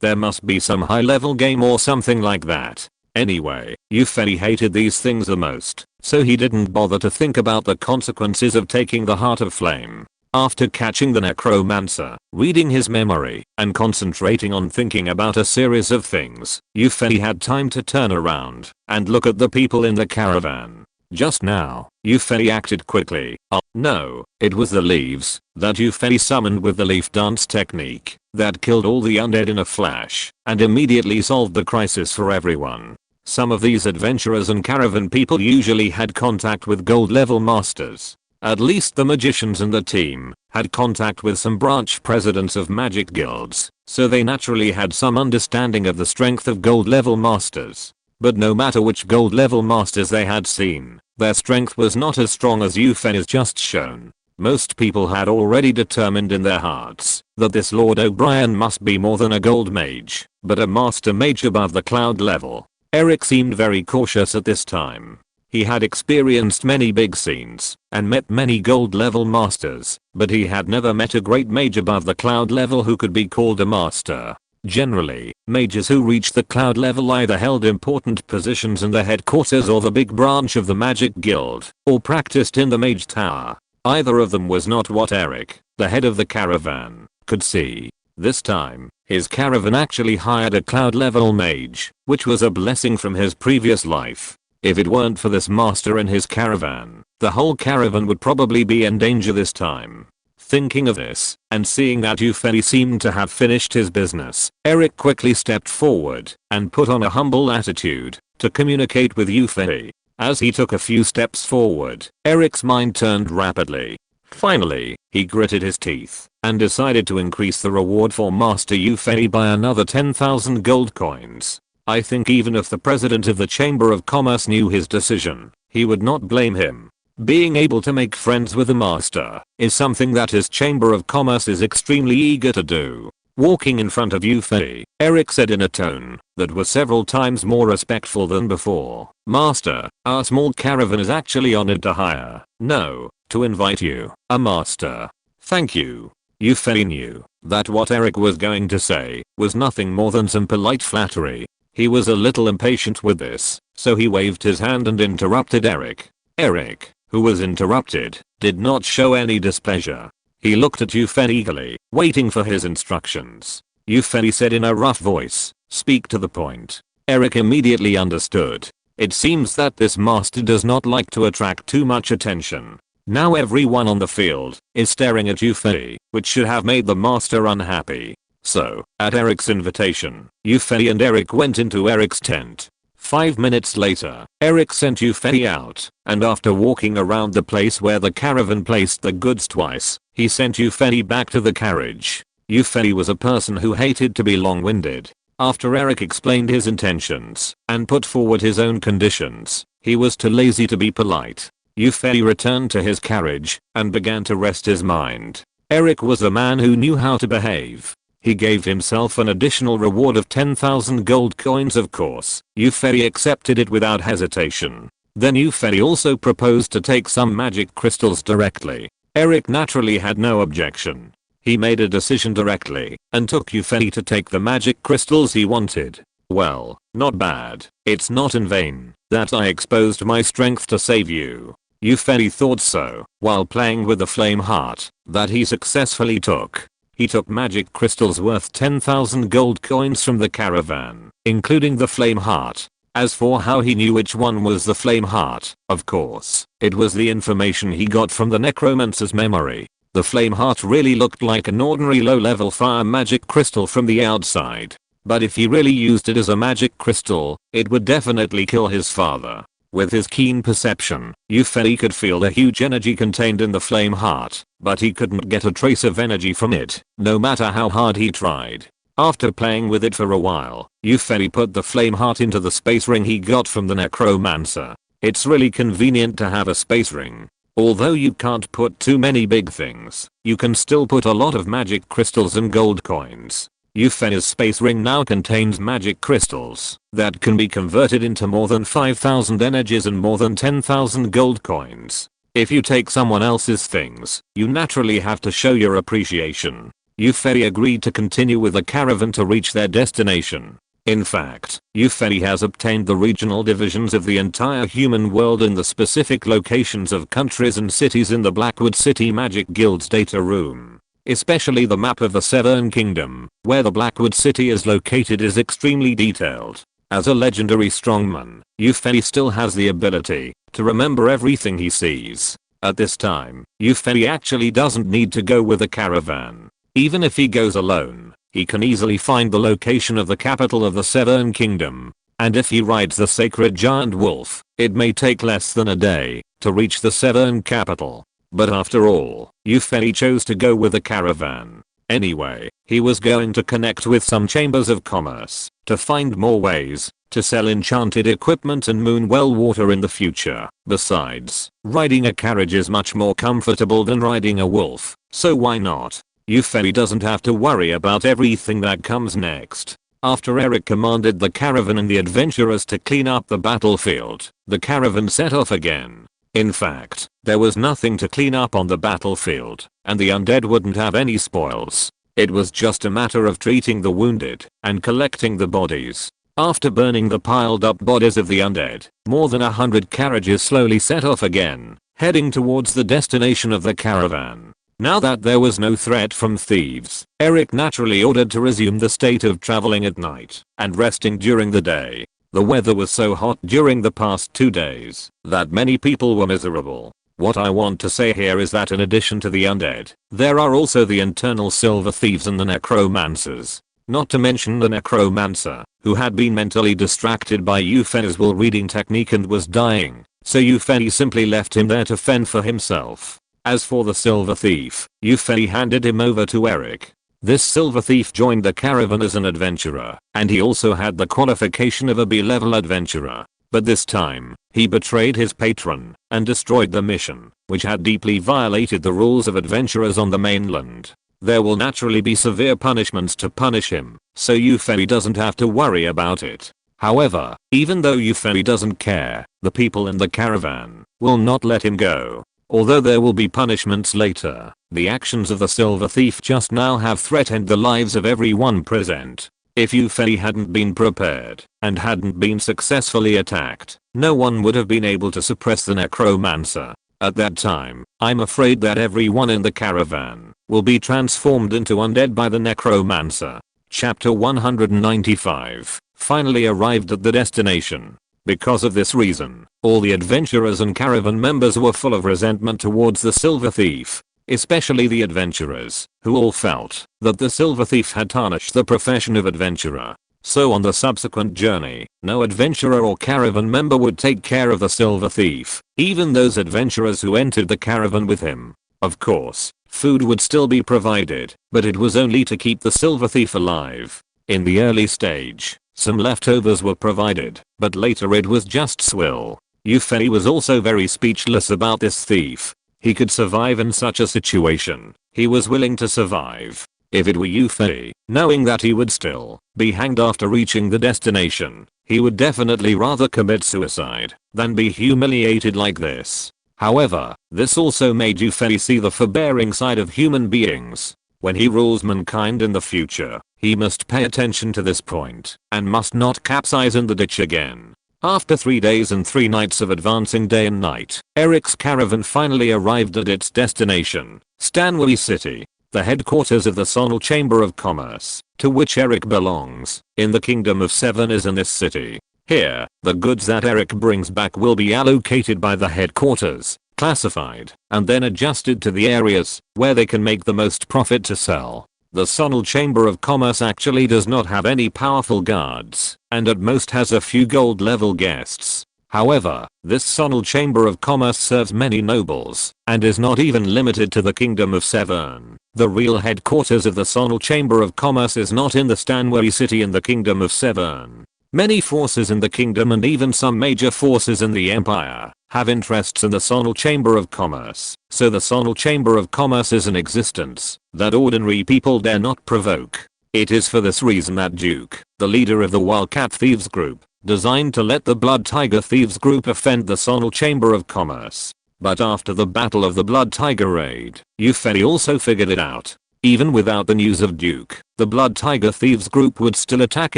There must be some high-level game or something like that. Anyway, Yufei hated these things the most, so he didn't bother to think about the consequences of taking the Heart of Flame. After catching the necromancer, reading his memory, and concentrating on thinking about a series of things, Yufei had time to turn around and look at the people in the caravan. Just now, Yufei acted quickly. Oh no, it was the leaves that Yufei summoned with the leaf dance technique that killed all the undead in a flash and immediately solved the crisis for everyone. Some of these adventurers and caravan people usually had contact with gold level masters. At least the magicians in the team had contact with some branch presidents of magic guilds, so they naturally had some understanding of the strength of gold level masters. But no matter which gold level masters they had seen, their strength was not as strong as Eufen has just shown. Most people had already determined in their hearts that this Lord O'Brien must be more than a gold mage, but a master mage above the cloud level. Eric seemed very cautious at this time. He had experienced many big scenes and met many gold level masters, but he had never met a great mage above the cloud level who could be called a master. Generally, mages who reached the cloud level either held important positions in the headquarters or the big branch of the magic guild, or practiced in the mage tower. Either of them was not what Eric, the head of the caravan, could see. This time, his caravan actually hired a cloud level mage, which was a blessing from his previous life. If it weren't for this master in his caravan, the whole caravan would probably be in danger this time. Thinking of this, and seeing that Eupheli seemed to have finished his business, Eric quickly stepped forward and put on a humble attitude to communicate with Eupheli. As he took a few steps forward, Eric's mind turned rapidly. Finally, he gritted his teeth and decided to increase the reward for Master Eupheli by another 10,000 gold coins. I think even if the president of the Chamber of Commerce knew his decision, he would not blame him. Being able to make friends with the master is something that his Chamber of Commerce is extremely eager to do. Walking in front of Eupheli, Eric said in a tone that was several times more respectful than before, "Master, our small caravan is actually honored to hire, no, to invite you, a master. Thank you." Eupheli knew that what Eric was going to say was nothing more than some polite flattery. He was a little impatient with this, so he waved his hand and interrupted Eric. Eric, who was interrupted, did not show any displeasure. He looked at Eupheli eagerly, waiting for his instructions. Eupheli said in a rough voice, "Speak to the point." Eric immediately understood. It seems that this master does not like to attract too much attention. Now everyone on the field is staring at Eupheli, which should have made the master unhappy. So, at Eric's invitation, Eupheli and Eric went into Eric's tent. 5 minutes later, Eric sent Eupheli out, and after walking around the place where the caravan placed the goods twice, he sent Eupheli back to the carriage. Eupheli was a person who hated to be long-winded. After Eric explained his intentions and put forward his own conditions, he was too lazy to be polite. Eupheli returned to his carriage and began to rest his mind. Eric was a man who knew how to behave. He gave himself an additional reward of 10,000 gold coins, of course. Eupheli accepted it without hesitation. Then Eupheli also proposed to take some magic crystals directly. Eric naturally had no objection. He made a decision directly and took Eupheli to take the magic crystals he wanted. Well, not bad. It's not in vain that I exposed my strength to save you. Eupheli thought so while playing with the flame heart that he successfully took. He took magic crystals worth 10,000 gold coins from the caravan, including the flame heart. As for how he knew which one was the flame heart, of course, it was the information he got from the necromancer's memory. The flame heart really looked like an ordinary low-level fire magic crystal from the outside. But if he really used it as a magic crystal, it would definitely kill his father. With his keen perception, Eupheli could feel the huge energy contained in the flame heart, but he couldn't get a trace of energy from it, no matter how hard he tried. After playing with it for a while, Eupheli put the flame heart into the space ring he got from the necromancer. It's really convenient to have a space ring. Although you can't put too many big things, you can still put a lot of magic crystals and gold coins. Eupheli's space ring now contains magic crystals that can be converted into more than 5,000 energies and more than 10,000 gold coins. If you take someone else's things, you naturally have to show your appreciation. Eupheli agreed to continue with the caravan to reach their destination. In fact, Eupheli has obtained the regional divisions of the entire human world in the specific locations of countries and cities in the Blackwood City Magic Guild's data room. Especially the map of the Severn Kingdom, where the Blackwood City is located, is extremely detailed. As a legendary strongman, Eupheli still has the ability to remember everything he sees. At this time, Eupheli actually doesn't need to go with a caravan. Even if he goes alone, he can easily find the location of the capital of the Severn Kingdom. And if he rides the sacred giant wolf, it may take less than a day to reach the Severn capital. But after all, Yufei chose to go with the caravan. Anyway, he was going to connect with some chambers of commerce to find more ways to sell enchanted equipment and moonwell water in the future. Besides, riding a carriage is much more comfortable than riding a wolf, so why not? Yufei doesn't have to worry about everything that comes next. After Eric commanded the caravan and the adventurers to clean up the battlefield, the caravan set off again. In fact, there was nothing to clean up on the battlefield, and the undead wouldn't have any spoils. It was just a matter of treating the wounded and collecting the bodies. After burning the piled up bodies of the undead, more than 100 carriages slowly set off again, heading towards the destination of the caravan. Now that there was no threat from thieves, Eric naturally ordered to resume the state of traveling at night and resting during the day. The weather was so hot during the past 2 days that many people were miserable. What I want to say here is that in addition to the undead, there are also the internal silver thieves and the necromancers. Not to mention the necromancer, who had been mentally distracted by Yufei's will reading technique and was dying, so Yufei simply left him there to fend for himself. As for the silver thief, Yufei handed him over to Eric. This silver thief joined the caravan as an adventurer, and he also had the qualification of a B-level adventurer. But this time, he betrayed his patron and destroyed the mission, which had deeply violated the rules of adventurers on the mainland. There will naturally be severe punishments to punish him, so Yufei doesn't have to worry about it. However, even though Yufei doesn't care, the people in the caravan will not let him go. Although there will be punishments later, the actions of the silver thief just now have threatened the lives of everyone present. If Yufei hadn't been prepared and hadn't been successfully attacked, no one would have been able to suppress the necromancer. At that time, I'm afraid that everyone in the caravan will be transformed into undead by the necromancer. Chapter 195 finally arrived at the destination. Because of this reason, all the adventurers and caravan members were full of resentment towards the silver thief, especially the adventurers, who all felt that the silver thief had tarnished the profession of adventurer. So on the subsequent journey, no adventurer or caravan member would take care of the silver thief, even those adventurers who entered the caravan with him. Of course, food would still be provided, but it was only to keep the silver thief alive. In the early stage, some leftovers were provided, but later it was just swill. Yufei was also very speechless about this thief. He could survive in such a situation. He was willing to survive. If it were Yufei, knowing that he would still be hanged after reaching the destination, he would definitely rather commit suicide than be humiliated like this. However, this also made Yufei see the forbearing side of human beings. When he rules mankind in the future, he must pay attention to this point and must not capsize in the ditch again. After 3 days and 3 nights of advancing day and night, Eric's caravan finally arrived at its destination, Stanway City, the headquarters of the Sonal Chamber of Commerce, to which Eric belongs, in the Kingdom of Seven is in this city. Here, the goods that Eric brings back will be allocated by the headquarters, classified, and then adjusted to the areas where they can make the most profit to sell. The Sonal Chamber of Commerce actually does not have any powerful guards, and at most has a few gold level guests. However, this Sonal Chamber of Commerce serves many nobles, and is not even limited to the Kingdom of Severn. The real headquarters of the Sonal Chamber of Commerce is not in the Stanway City in the Kingdom of Severn. Many forces in the kingdom and even some major forces in the empire have interests in the Sonal Chamber of Commerce, so the Sonal Chamber of Commerce is an existence that ordinary people dare not provoke. It is for this reason that Duke, the leader of the Wildcat Thieves Group, designed to let the Blood Tiger Thieves Group offend the Sonal Chamber of Commerce. But after the Battle of the Blood Tiger raid, Yufei also figured it out. Even without the news of Duke, the Blood Tiger Thieves Group would still attack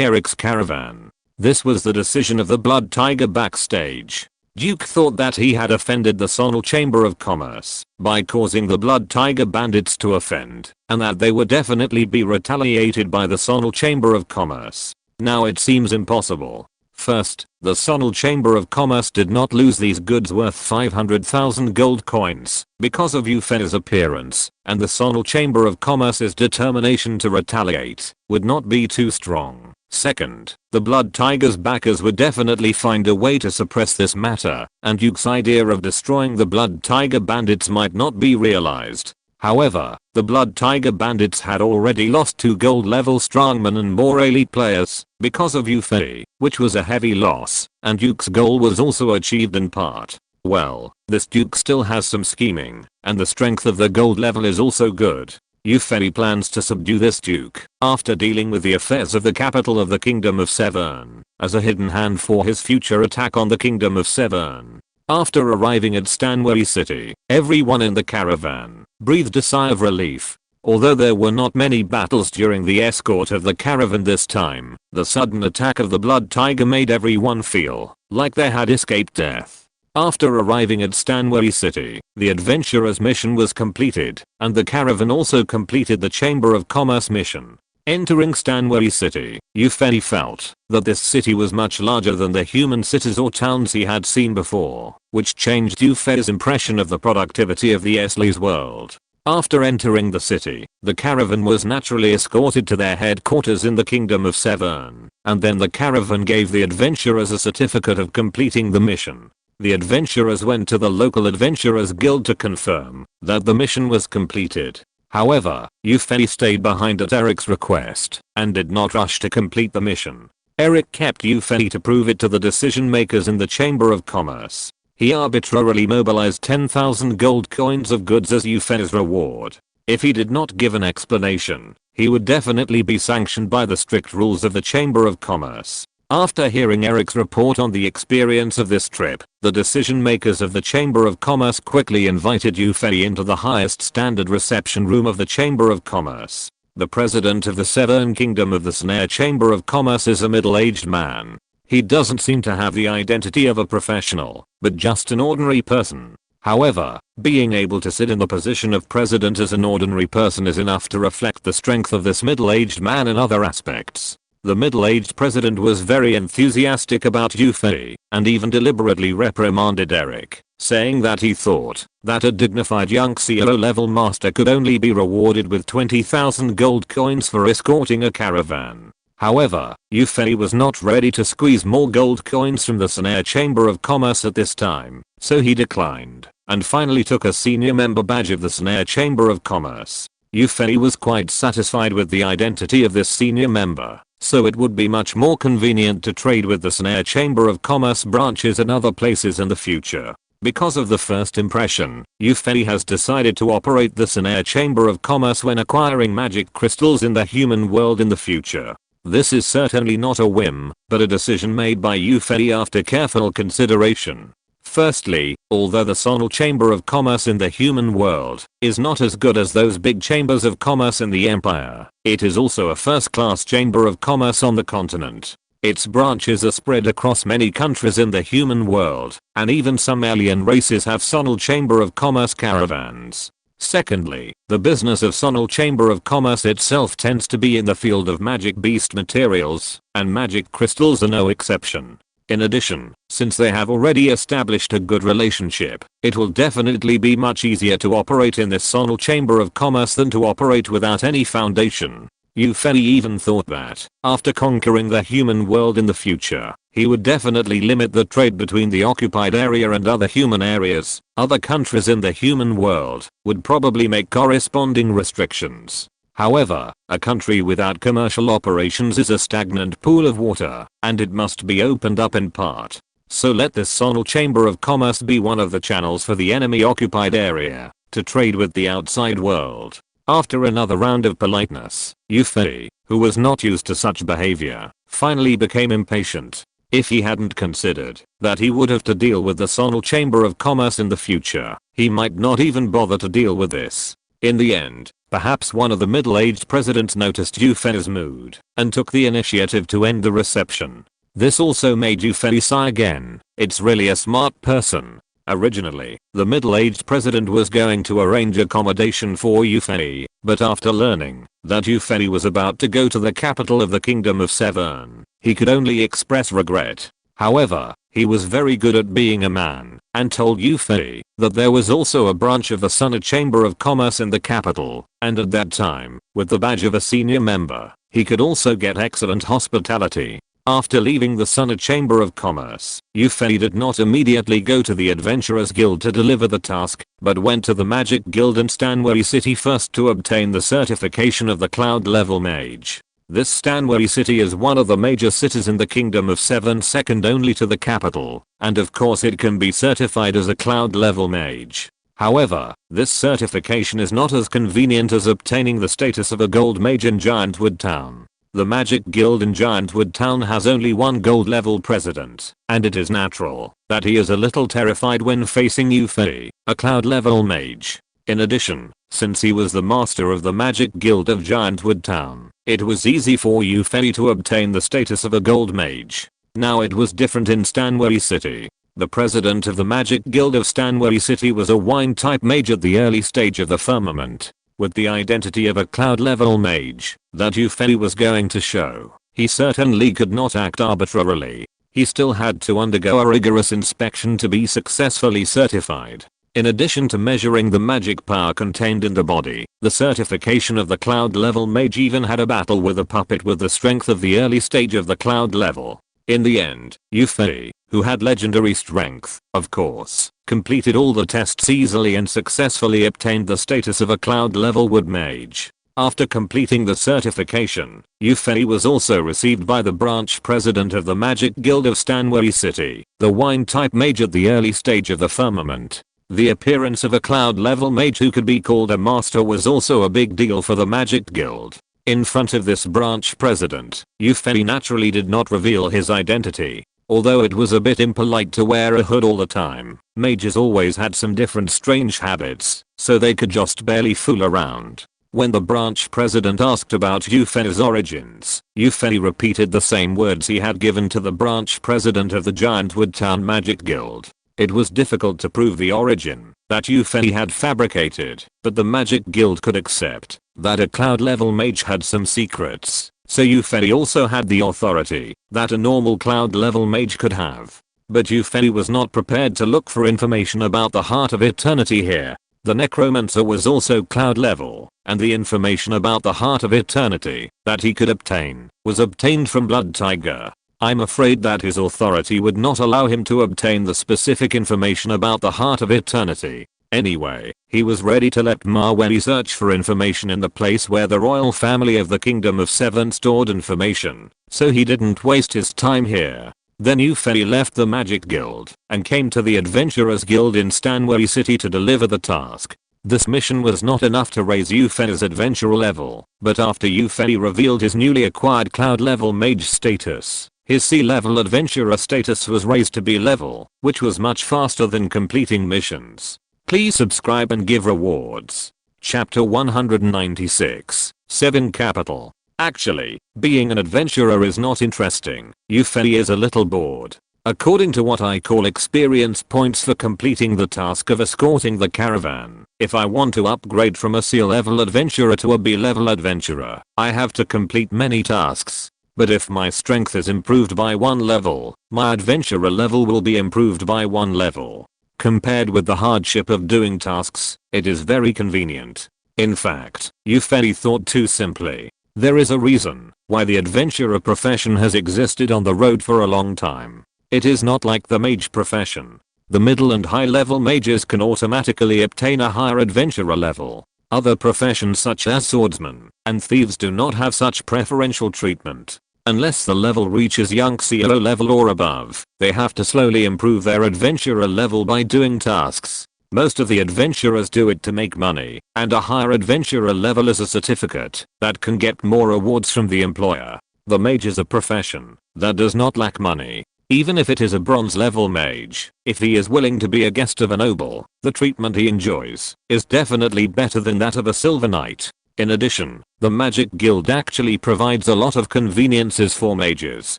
Eric's caravan. This was the decision of the Blood Tiger backstage. Duke thought that he had offended the Sonal Chamber of Commerce by causing the Blood Tiger bandits to offend, and that they would definitely be retaliated by the Sonal Chamber of Commerce. Now it seems impossible First, the Sonal Chamber of Commerce did not lose these goods worth 500,000 gold coins because of Yufei's appearance, and the Sonal Chamber of Commerce's determination to retaliate would not be too strong. Second, the Blood Tiger's backers would definitely find a way to suppress this matter, and Duke's idea of destroying the Blood Tiger bandits might not be realized. However, the Blood Tiger bandits had already lost 2 gold level strongmen and more elite players because of Yufei, which was a heavy loss, and Duke's goal was also achieved in part. Well, this Duke still has some scheming, and the strength of the gold level is also good. Yufei plans to subdue this Duke after dealing with the affairs of the capital of the Kingdom of Severn as a hidden hand for his future attack on the Kingdom of Severn. After arriving at Stanway City, everyone in the caravan breathed a sigh of relief. Although there were not many battles during the escort of the caravan this time, the sudden attack of the Blood Tiger made everyone feel like they had escaped death. After arriving at Stanway City, the adventurer's mission was completed, and the caravan also completed the Chamber of Commerce mission. Entering Stanway City, Yufei felt that this city was much larger than the human cities or towns he had seen before, which changed Yufei's impression of the productivity of the Esley's world. After entering the city, the caravan was naturally escorted to their headquarters in the Kingdom of Severn, and then the caravan gave the adventurers a certificate of completing the mission. The adventurers went to the local adventurers guild to confirm that the mission was completed. However, Yufei stayed behind at Eric's request and did not rush to complete the mission. Eric kept Yufei to prove it to the decision makers in the Chamber of Commerce. He arbitrarily mobilized 10,000 gold coins of goods as Yufei's reward. If he did not give an explanation, he would definitely be sanctioned by the strict rules of the Chamber of Commerce. After hearing Eric's report on the experience of this trip, the decision makers of the Chamber of Commerce quickly invited Yufei into the highest standard reception room of the Chamber of Commerce. The president of the Severn Kingdom of the Snare Chamber of Commerce is a middle-aged man. He doesn't seem to have the identity of a professional, but just an ordinary person. However, being able to sit in the position of president as an ordinary person is enough to reflect the strength of this middle-aged man in other aspects. The middle-aged president was very enthusiastic about Yufei, and even deliberately reprimanded Eric, saying that he thought that a dignified young CO-level master could only be rewarded with 20,000 gold coins for escorting a caravan. However, Yufei was not ready to squeeze more gold coins from the Snare Chamber of Commerce at this time, so he declined, and finally took a senior member badge of the Snare Chamber of Commerce. Yufei was quite satisfied with the identity of this senior member, so it would be much more convenient to trade with the Snare Chamber of Commerce branches in other places in the future. Because of the first impression, Yufei has decided to operate the Snare Chamber of Commerce when acquiring magic crystals in the human world in the future. This is certainly not a whim, but a decision made by Yufei after careful consideration. Firstly, although the Sonal Chamber of Commerce in the human world is not as good as those big chambers of commerce in the Empire, it is also a first-class chamber of commerce on the continent. Its branches are spread across many countries in the human world, and even some alien races have Sonal Chamber of Commerce caravans. Secondly, the business of Sonal Chamber of Commerce itself tends to be in the field of magic beast materials, and magic crystals are no exception. In addition, since they have already established a good relationship, it will definitely be much easier to operate in this Sonal Chamber of Commerce than to operate without any foundation. Yufei even thought that, after conquering the human world in the future, he would definitely limit the trade between the occupied area and other human areas. Other countries in the human world would probably make corresponding restrictions. However, a country without commercial operations is a stagnant pool of water, and it must be opened up in part. So let this Sonal Chamber of Commerce be one of the channels for the enemy occupied area to trade with the outside world. After another round of politeness, Yufei, who was not used to such behavior, finally became impatient. If he hadn't considered that he would have to deal with the Sonal Chamber of Commerce in the future, he might not even bother to deal with this. In the end, perhaps one of the middle-aged presidents noticed Yufei's mood and took the initiative to end the reception. This also made Yufei sigh again. It's really a smart person. Originally, the middle-aged president was going to arrange accommodation for Yufei, but after learning that Yufei was about to go to the capital of the Kingdom of Severn, He could only express regret. However, he was very good at being a man, and told Yuffie that there was also a branch of the Sunnah Chamber of Commerce in the capital, and at that time, with the badge of a senior member, he could also get excellent hospitality. After leaving the Sunnah Chamber of Commerce, Yuffie did not immediately go to the Adventurers Guild to deliver the task, but went to the Magic Guild in Stanway City first to obtain the certification of the Cloud Level Mage. This Stanway City is one of the major cities in the Kingdom of Seven, second only to the capital, and of course it can be certified as a Cloud Level Mage. However, this certification is not as convenient as obtaining the status of a Gold Mage in Giantwood Town. The Magic Guild in Giantwood Town has only one gold level president, and it is natural that he is a little terrified when facing Yuffie, a Cloud Level Mage. In addition, since he was the master of the Magic Guild of Giantwood Town, it was easy for Yuffie to obtain the status of a Gold Mage. Now it was different in Stanway City. The president of the Magic Guild of Stanway City was a wine-type mage at the early stage of the firmament. With the identity of a Cloud Level Mage that Yuffie was going to show, he certainly could not act arbitrarily. He still had to undergo a rigorous inspection to be successfully certified. In addition to measuring the magic power contained in the body, the certification of the Cloud Level Mage even had a battle with a puppet with the strength of the early stage of the Cloud Level. In the end, Yuffie, who had legendary strength, of course, completed all the tests easily and successfully obtained the status of a Cloud Level Wood Mage. After completing the certification, Yuffie was also received by the branch president of the Magic Guild of Stanway City, the wine-type mage at the early stage of the firmament. The appearance of a Cloud Level Mage who could be called a master was also a big deal for the Magic Guild. In front of this branch president, Yuffie naturally did not reveal his identity. Although it was a bit impolite to wear a hood all the time, mages always had some different strange habits, so they could just barely fool around. When the branch president asked about Yuffie's origins, Yuffie repeated the same words he had given to the branch president of the Giantwood Town Magic Guild. It was difficult to prove the origin that Yuffie had fabricated, but the Magic Guild could accept that a Cloud Level Mage had some secrets, so Yuffie also had the authority that a normal Cloud Level Mage could have. But Yuffie was not prepared to look for information about the Heart of Eternity here. The Necromancer was also Cloud Level, and the information about the Heart of Eternity that he could obtain was obtained from Blood Tiger. I'm afraid that his authority would not allow him to obtain the specific information about the Heart of Eternity. Anyway, he was ready to let Marweli search for information in the place where the royal family of the Kingdom of Seven stored information, so he didn't waste his time here. Then Yuffie left the Magic Guild and came to the Adventurers Guild in Stanway City to deliver the task. This mission was not enough to raise Yuffie's adventurer level, but after Yuffie revealed his newly acquired Cloud Level Mage status, his C-level adventurer status was raised to B-level, which was much faster than completing missions. Please subscribe and give rewards. Chapter 196, 7 Capital. Actually, being an adventurer is not interesting. Yuffie is a little bored. According to what I call experience points for completing the task of escorting the caravan, if I want to upgrade from a C-level adventurer to a B-level adventurer, I have to complete many tasks. But if my strength is improved by 1 level, my adventurer level will be improved by 1 level. Compared with the hardship of doing tasks, it is very convenient. In fact, Yuffie thought too simply. There is a reason why the adventurer profession has existed on the road for a long time. It is not like the mage profession. The middle and high level mages can automatically obtain a higher adventurer level. Other professions such as swordsmen and thieves do not have such preferential treatment. Unless the level reaches young CO level or above, they have to slowly improve their adventurer level by doing tasks. Most of the adventurers do it to make money, and a higher adventurer level is a certificate that can get more rewards from the employer. The mage is a profession that does not lack money. Even if it is a bronze level mage, if he is willing to be a guest of a noble, the treatment he enjoys is definitely better than that of a silver knight. In addition, the Magic Guild actually provides a lot of conveniences for mages.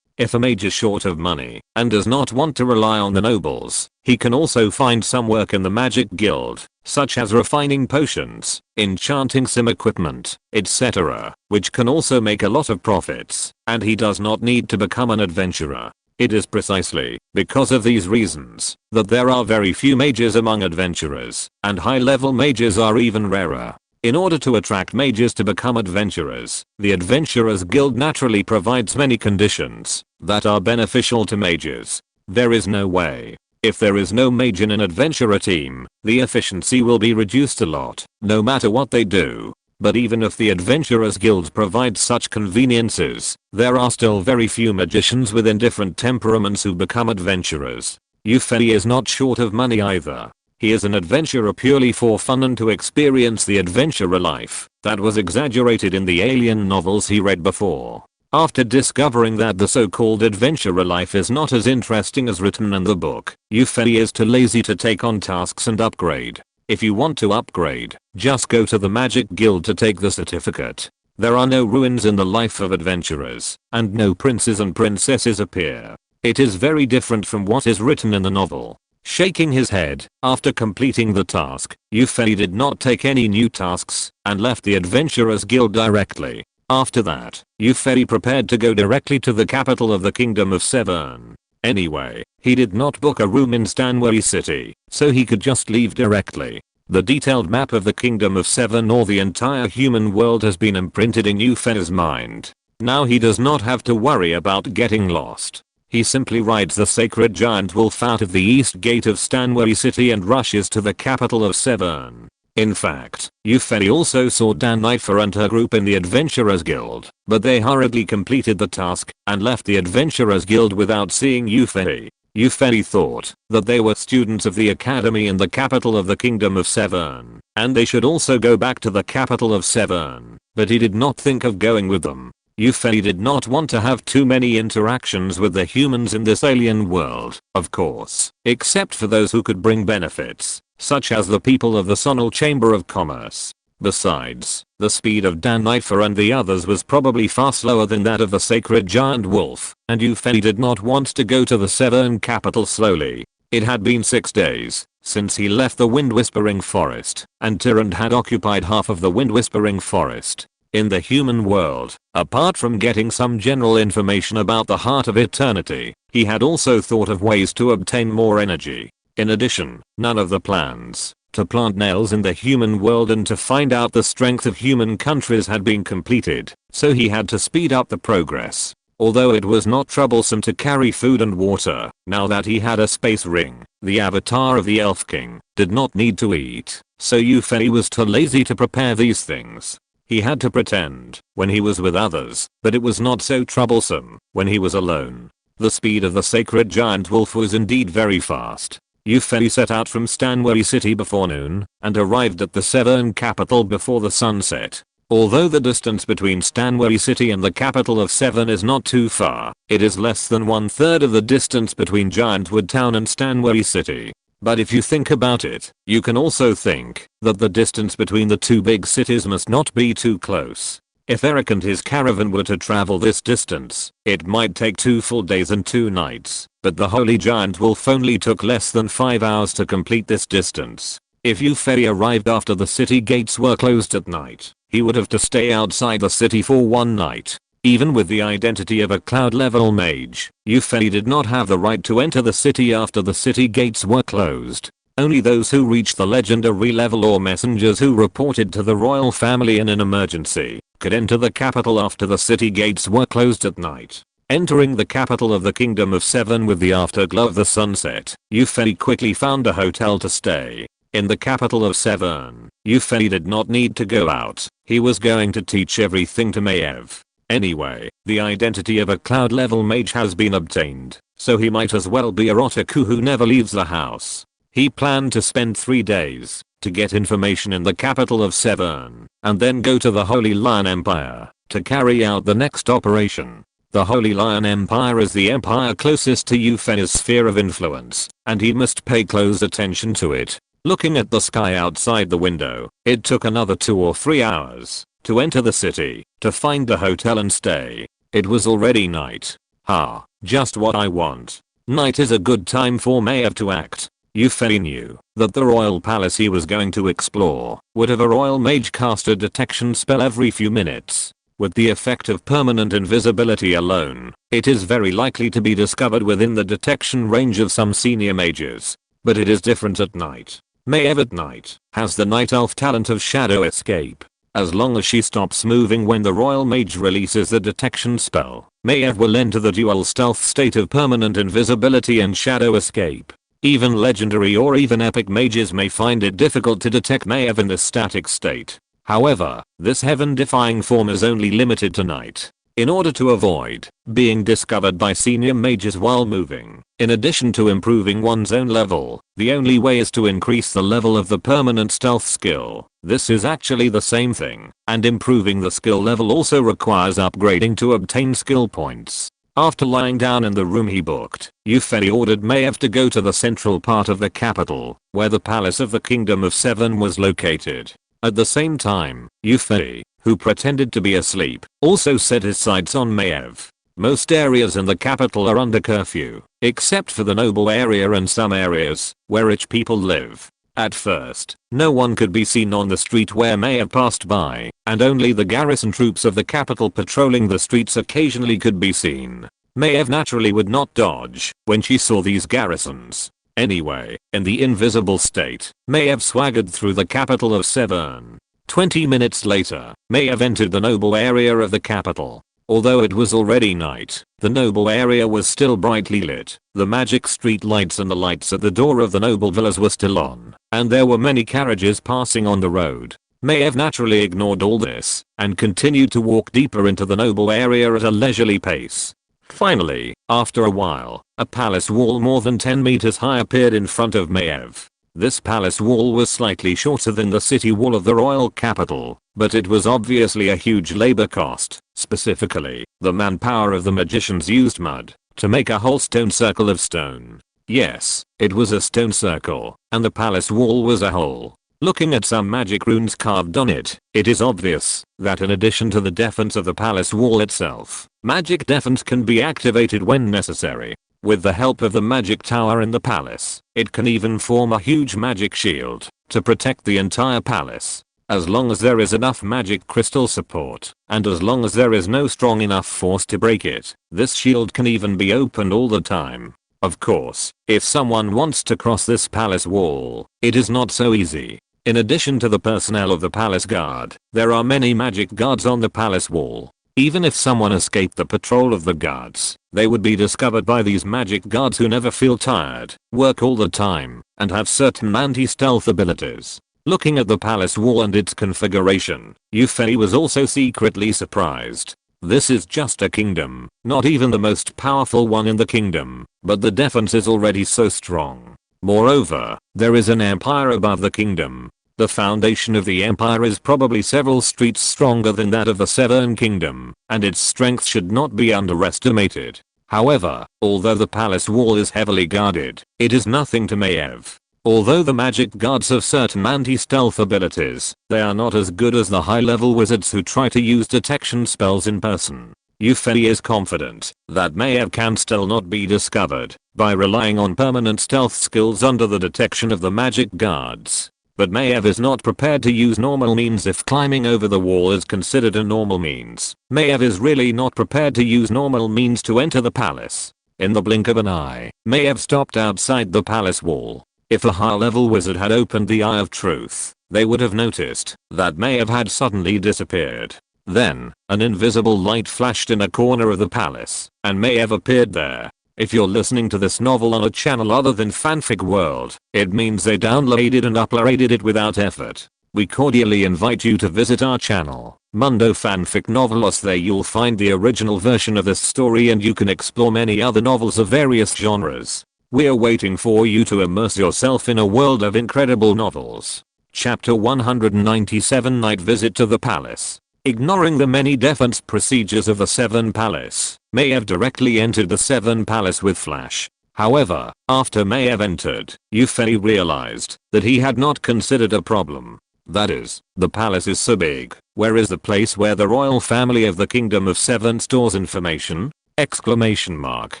If a mage is short of money and does not want to rely on the nobles, he can also find some work in the magic guild, such as refining potions, enchanting some equipment, etc., which can also make a lot of profits, and he does not need to become an adventurer. It is precisely because of these reasons that there are very few mages among adventurers, and high-level mages are even rarer. In order to attract mages to become adventurers, the Adventurers Guild naturally provides many conditions that are beneficial to mages. There is no way. If there is no mage in an adventurer team, the efficiency will be reduced a lot, no matter what they do. But even if the Adventurers Guild provides such conveniences, there are still very few magicians within different temperaments who become adventurers. Yufei is not short of money either. He is an adventurer purely for fun and to experience the adventurer life that was exaggerated in the alien novels he read before. After discovering that the so-called adventurer life is not as interesting as written in the book, Yufei is too lazy to take on tasks and upgrade. If you want to upgrade, just go to the Magic Guild to take the certificate. There are no ruins in the life of adventurers, and no princes and princesses appear. It is very different from what is written in the novel. Shaking his head, after completing the task, Yufei did not take any new tasks, and left the Adventurers Guild directly. After that, Yufei prepared to go directly to the capital of the Kingdom of Severn. Anyway, he did not book a room in Stanway City, so he could just leave directly. The detailed map of the Kingdom of Severn or the entire human world has been imprinted in Yufei's mind. Now he does not have to worry about getting lost. He simply rides the sacred giant wolf out of the east gate of Stanway City and rushes to the capital of Severn. In fact, Yufei also saw Dannifer and her group in the Adventurers Guild, but they hurriedly completed the task and left the Adventurers Guild without seeing Yufei. Yufei thought that they were students of the academy in the capital of the Kingdom of Severn, and they should also go back to the capital of Severn, but he did not think of going with them. Yufei did not want to have too many interactions with the humans in this alien world, of course, except for those who could bring benefits, such as the people of the Sonal Chamber of Commerce. Besides, the speed of Dannifer and the others was probably far slower than that of the sacred giant wolf, and Yufei did not want to go to the Severn capital slowly. It had been 6 days since he left the Wind Whispering Forest, and Tyrant had occupied half of the Wind Whispering Forest. In the human world, apart from getting some general information about the Heart of Eternity, he had also thought of ways to obtain more energy. In addition, none of the plans to plant nails in the human world and to find out the strength of human countries had been completed, so he had to speed up the progress. Although it was not troublesome to carry food and water, now that he had a space ring, the avatar of the Elf King did not need to eat, so Yufei was too lazy to prepare these things. He had to pretend, when he was with others, that it was not so troublesome when he was alone. The speed of the sacred giant wolf was indeed very fast. Yufei set out from Stanway City before noon, and arrived at the Severn capital before the sunset. Although the distance between Stanway City and the capital of Severn is not too far, it is less than 1/3 of the distance between Giantwood Town and Stanway City. But if you think about it, you can also think that the distance between the two big cities must not be too close. If Eric and his caravan were to travel this distance, it might take 2 full days and 2 nights, but the Holy Giant Wolf only took less than 5 hours to complete this distance. If Yufei arrived after the city gates were closed at night, he would have to stay outside the city for 1 night. Even with the identity of a cloud level mage, Yufei did not have the right to enter the city after the city gates were closed. Only those who reached the legendary level or messengers who reported to the royal family in an emergency could enter the capital after the city gates were closed at night. Entering the capital of the Kingdom of Severn with the afterglow of the sunset, Yufei quickly found a hotel to stay. In the capital of Severn, Yufei did not need to go out. He was going to teach everything to Maiev. Anyway, the identity of a cloud level mage has been obtained, so he might as well be a otaku who never leaves the house. He planned to spend 3 days to get information in the capital of Severn, and then go to the Holy Lion Empire to carry out the next operation. The Holy Lion Empire is the empire closest to Yufei's sphere of influence, and he must pay close attention to it. Looking at the sky outside the window, it took another 2 or 3 hours to enter the city, to find a hotel and stay. It was already night. Ha, just what I want. Night is a good time for Mayev to act. Yufei knew that the royal palace he was going to explore would have a royal mage cast a detection spell every few minutes. With the effect of permanent invisibility alone, it is very likely to be discovered within the detection range of some senior mages. But it is different at night. Mayev at night has the night elf talent of shadow escape. As long as she stops moving when the royal mage releases the detection spell, Mayev will enter the dual stealth state of permanent invisibility and shadow escape. Even legendary or even epic mages may find it difficult to detect Mayev in this static state. However, this heaven-defying form is only limited to night. In order to avoid being discovered by senior mages while moving, in addition to improving one's own level, the only way is to increase the level of the permanent stealth skill. This is actually the same thing, and improving the skill level also requires upgrading to obtain skill points. After lying down in the room he booked, Yufei ordered Mayev to go to the central part of the capital, where the palace of the Kingdom of Seven was located. At the same time, Yufei, who pretended to be asleep, also set his sights on Mayev. Most areas in the capital are under curfew, except for the noble area and some areas where rich people live. At first, no one could be seen on the street where Mayev passed by, and only the garrison troops of the capital patrolling the streets occasionally could be seen. Mayev naturally would not dodge when she saw these garrisons. Anyway, in the invisible state, Mayev swaggered through the capital of Severn. 20 minutes later, Mayev entered the noble area of the capital. Although it was already night, the noble area was still brightly lit. The magic street lights and the lights at the door of the noble villas were still on, and there were many carriages passing on the road. Mayev naturally ignored all this, and continued to walk deeper into the noble area at a leisurely pace. Finally, after a while, a palace wall more than 10 meters high appeared in front of Mayev. This palace wall was slightly shorter than the city wall of the royal capital, but it was obviously a huge labor cost. Specifically, the manpower of the magicians used mud to make a whole stone circle of stone. Yes, it was a stone circle, and the palace wall was a hole. Looking at some magic runes carved on it, it is obvious that in addition to the defense of the palace wall itself, magic defense can be activated when necessary. With the help of the magic tower in the palace, it can even form a huge magic shield to protect the entire palace. As long as there is enough magic crystal support, and as long as there is no strong enough force to break it, this shield can even be opened all the time. Of course, if someone wants to cross this palace wall, it is not so easy. In addition to the personnel of the palace guard, there are many magic guards on the palace wall. Even if someone escaped the patrol of the guards, they would be discovered by these magic guards who never feel tired, work all the time, and have certain anti-stealth abilities. Looking at the palace wall and its configuration, Yufei was also secretly surprised. This is just a kingdom, not even the most powerful one in the kingdom, but the defense is already so strong. Moreover, there is an empire above the kingdom. The foundation of the empire is probably several streets stronger than that of the Severn Kingdom, and its strength should not be underestimated. However, although the palace wall is heavily guarded, it is nothing to Mayev. Although the magic guards have certain anti-stealth abilities, they are not as good as the high-level wizards who try to use detection spells in person. Yufei is confident that Mayev can still not be discovered by relying on permanent stealth skills under the detection of the magic guards. But Mayev is not prepared to use normal means if climbing over the wall is considered a normal means. Mayev is really not prepared to use normal means to enter the palace. In the blink of an eye, Mayev stopped outside the palace wall. If a high-level wizard had opened the Eye of Truth, they would have noticed that Mayev had suddenly disappeared. Then, an invisible light flashed in a corner of the palace, and Mayev appeared there. If you're listening to this novel on a channel other than Fanfic World, it means they downloaded and uploaded it without effort. We cordially invite you to visit our channel, Mundo Fanfic Novelos. There you'll find the original version of this story and you can explore many other novels of various genres. We're waiting for you to immerse yourself in a world of incredible novels. Chapter 197 Night Visit to the Palace. Ignoring the many defense procedures of the Severn Palace, Mayev directly entered the Severn Palace with flash. However, after Mayev entered, Yufei realized that he had not considered a problem. That is, the palace is so big, where is the place where the royal family of the Kingdom of Seven stores information? Exclamation mark.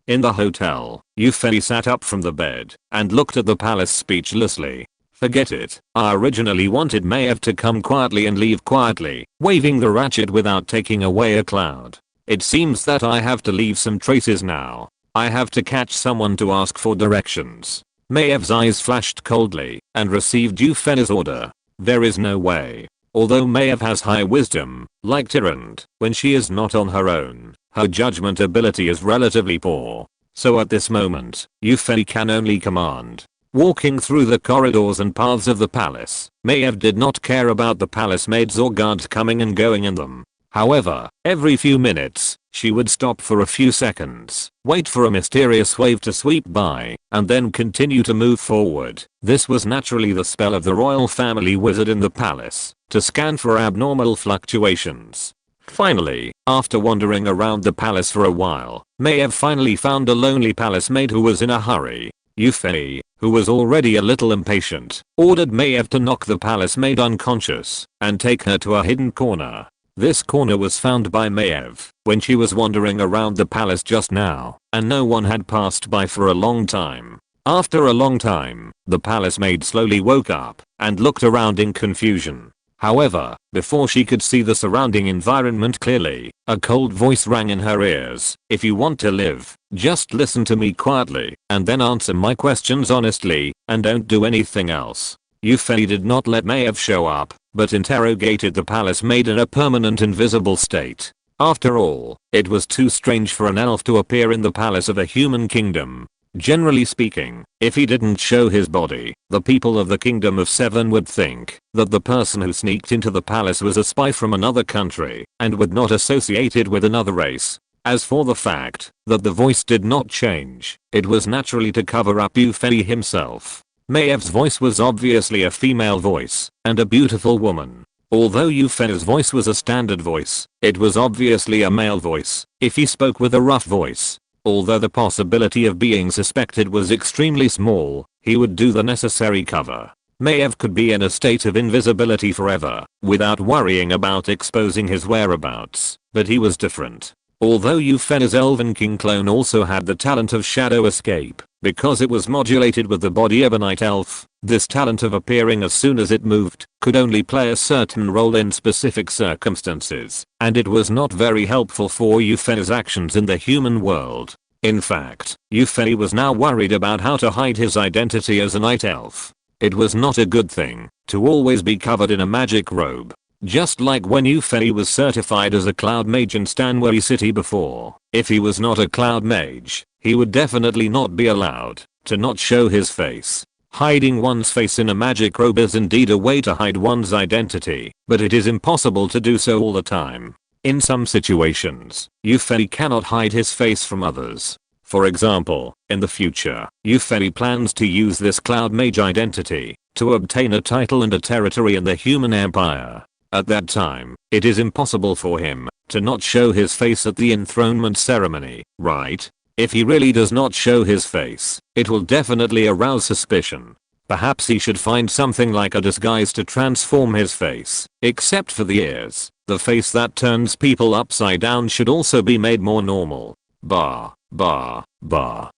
In the hotel, Yufei sat up from the bed and looked at the palace speechlessly. Forget it. I originally wanted Maiev to come quietly and leave quietly, waving the ratchet without taking away a cloud. It seems that I have to leave some traces now. I have to catch someone to ask for directions. Maiev's eyes flashed coldly and received Yufei's order. There is no way. Although Maiev has high wisdom, like Tyrant, when she is not on her own, her judgment ability is relatively poor. So at this moment, Yufei can only command. Walking through the corridors and paths of the palace, Maiev did not care about the palace maids or guards coming and going in them. However, every few minutes, she would stop for a few seconds, wait for a mysterious wave to sweep by, and then continue to move forward. This was naturally the spell of the royal family wizard in the palace, to scan for abnormal fluctuations. Finally, after wandering around the palace for a while, Maiev finally found a lonely palace maid who was in a hurry. Yufei, who was already a little impatient, ordered Maiev to knock the palace maid unconscious and take her to a hidden corner. This corner was found by Maiev when she was wandering around the palace just now, and no one had passed by for a long time. After a long time, the palace maid slowly woke up and looked around in confusion. However, before she could see the surrounding environment clearly, a cold voice rang in her ears. If you want to live, just listen to me quietly, and then answer my questions honestly, and don't do anything else. Yufei did not let Maiev show up, but interrogated the palace maid in a permanent invisible state. After all, it was too strange for an elf to appear in the palace of a human kingdom. Generally speaking, if he didn't show his body, the people of the Kingdom of Seven would think that the person who sneaked into the palace was a spy from another country and would not associate it with another race. As for the fact that the voice did not change, it was naturally to cover up Yufei himself. Maiev's voice was obviously a female voice and a beautiful woman. Although Yufei's voice was a standard voice, it was obviously a male voice if he spoke with a rough voice. Although the possibility of being suspected was extremely small, he would do the necessary cover. Maiev could be in a state of invisibility forever, without worrying about exposing his whereabouts, but he was different. Although Yufei's Elven King clone also had the talent of shadow escape, because it was modulated with the body of a Night Elf, this talent of appearing as soon as it moved could only play a certain role in specific circumstances, and it was not very helpful for Yufei's actions in the human world. In fact, Yufei was now worried about how to hide his identity as a Night Elf. It was not a good thing to always be covered in a magic robe. Just like when Yufei was certified as a cloud mage in Stanway City before, if he was not a cloud mage, he would definitely not be allowed to not show his face. Hiding one's face in a magic robe is indeed a way to hide one's identity, but it is impossible to do so all the time. In some situations, Yufei cannot hide his face from others. For example, in the future, Yufei plans to use this cloud mage identity to obtain a title and a territory in the human empire. At that time, it is impossible for him to not show his face at the enthronement ceremony, right? If he really does not show his face, it will definitely arouse suspicion. Perhaps he should find something like a disguise to transform his face, except for the ears. The face that turns people upside down should also be made more normal. Bah.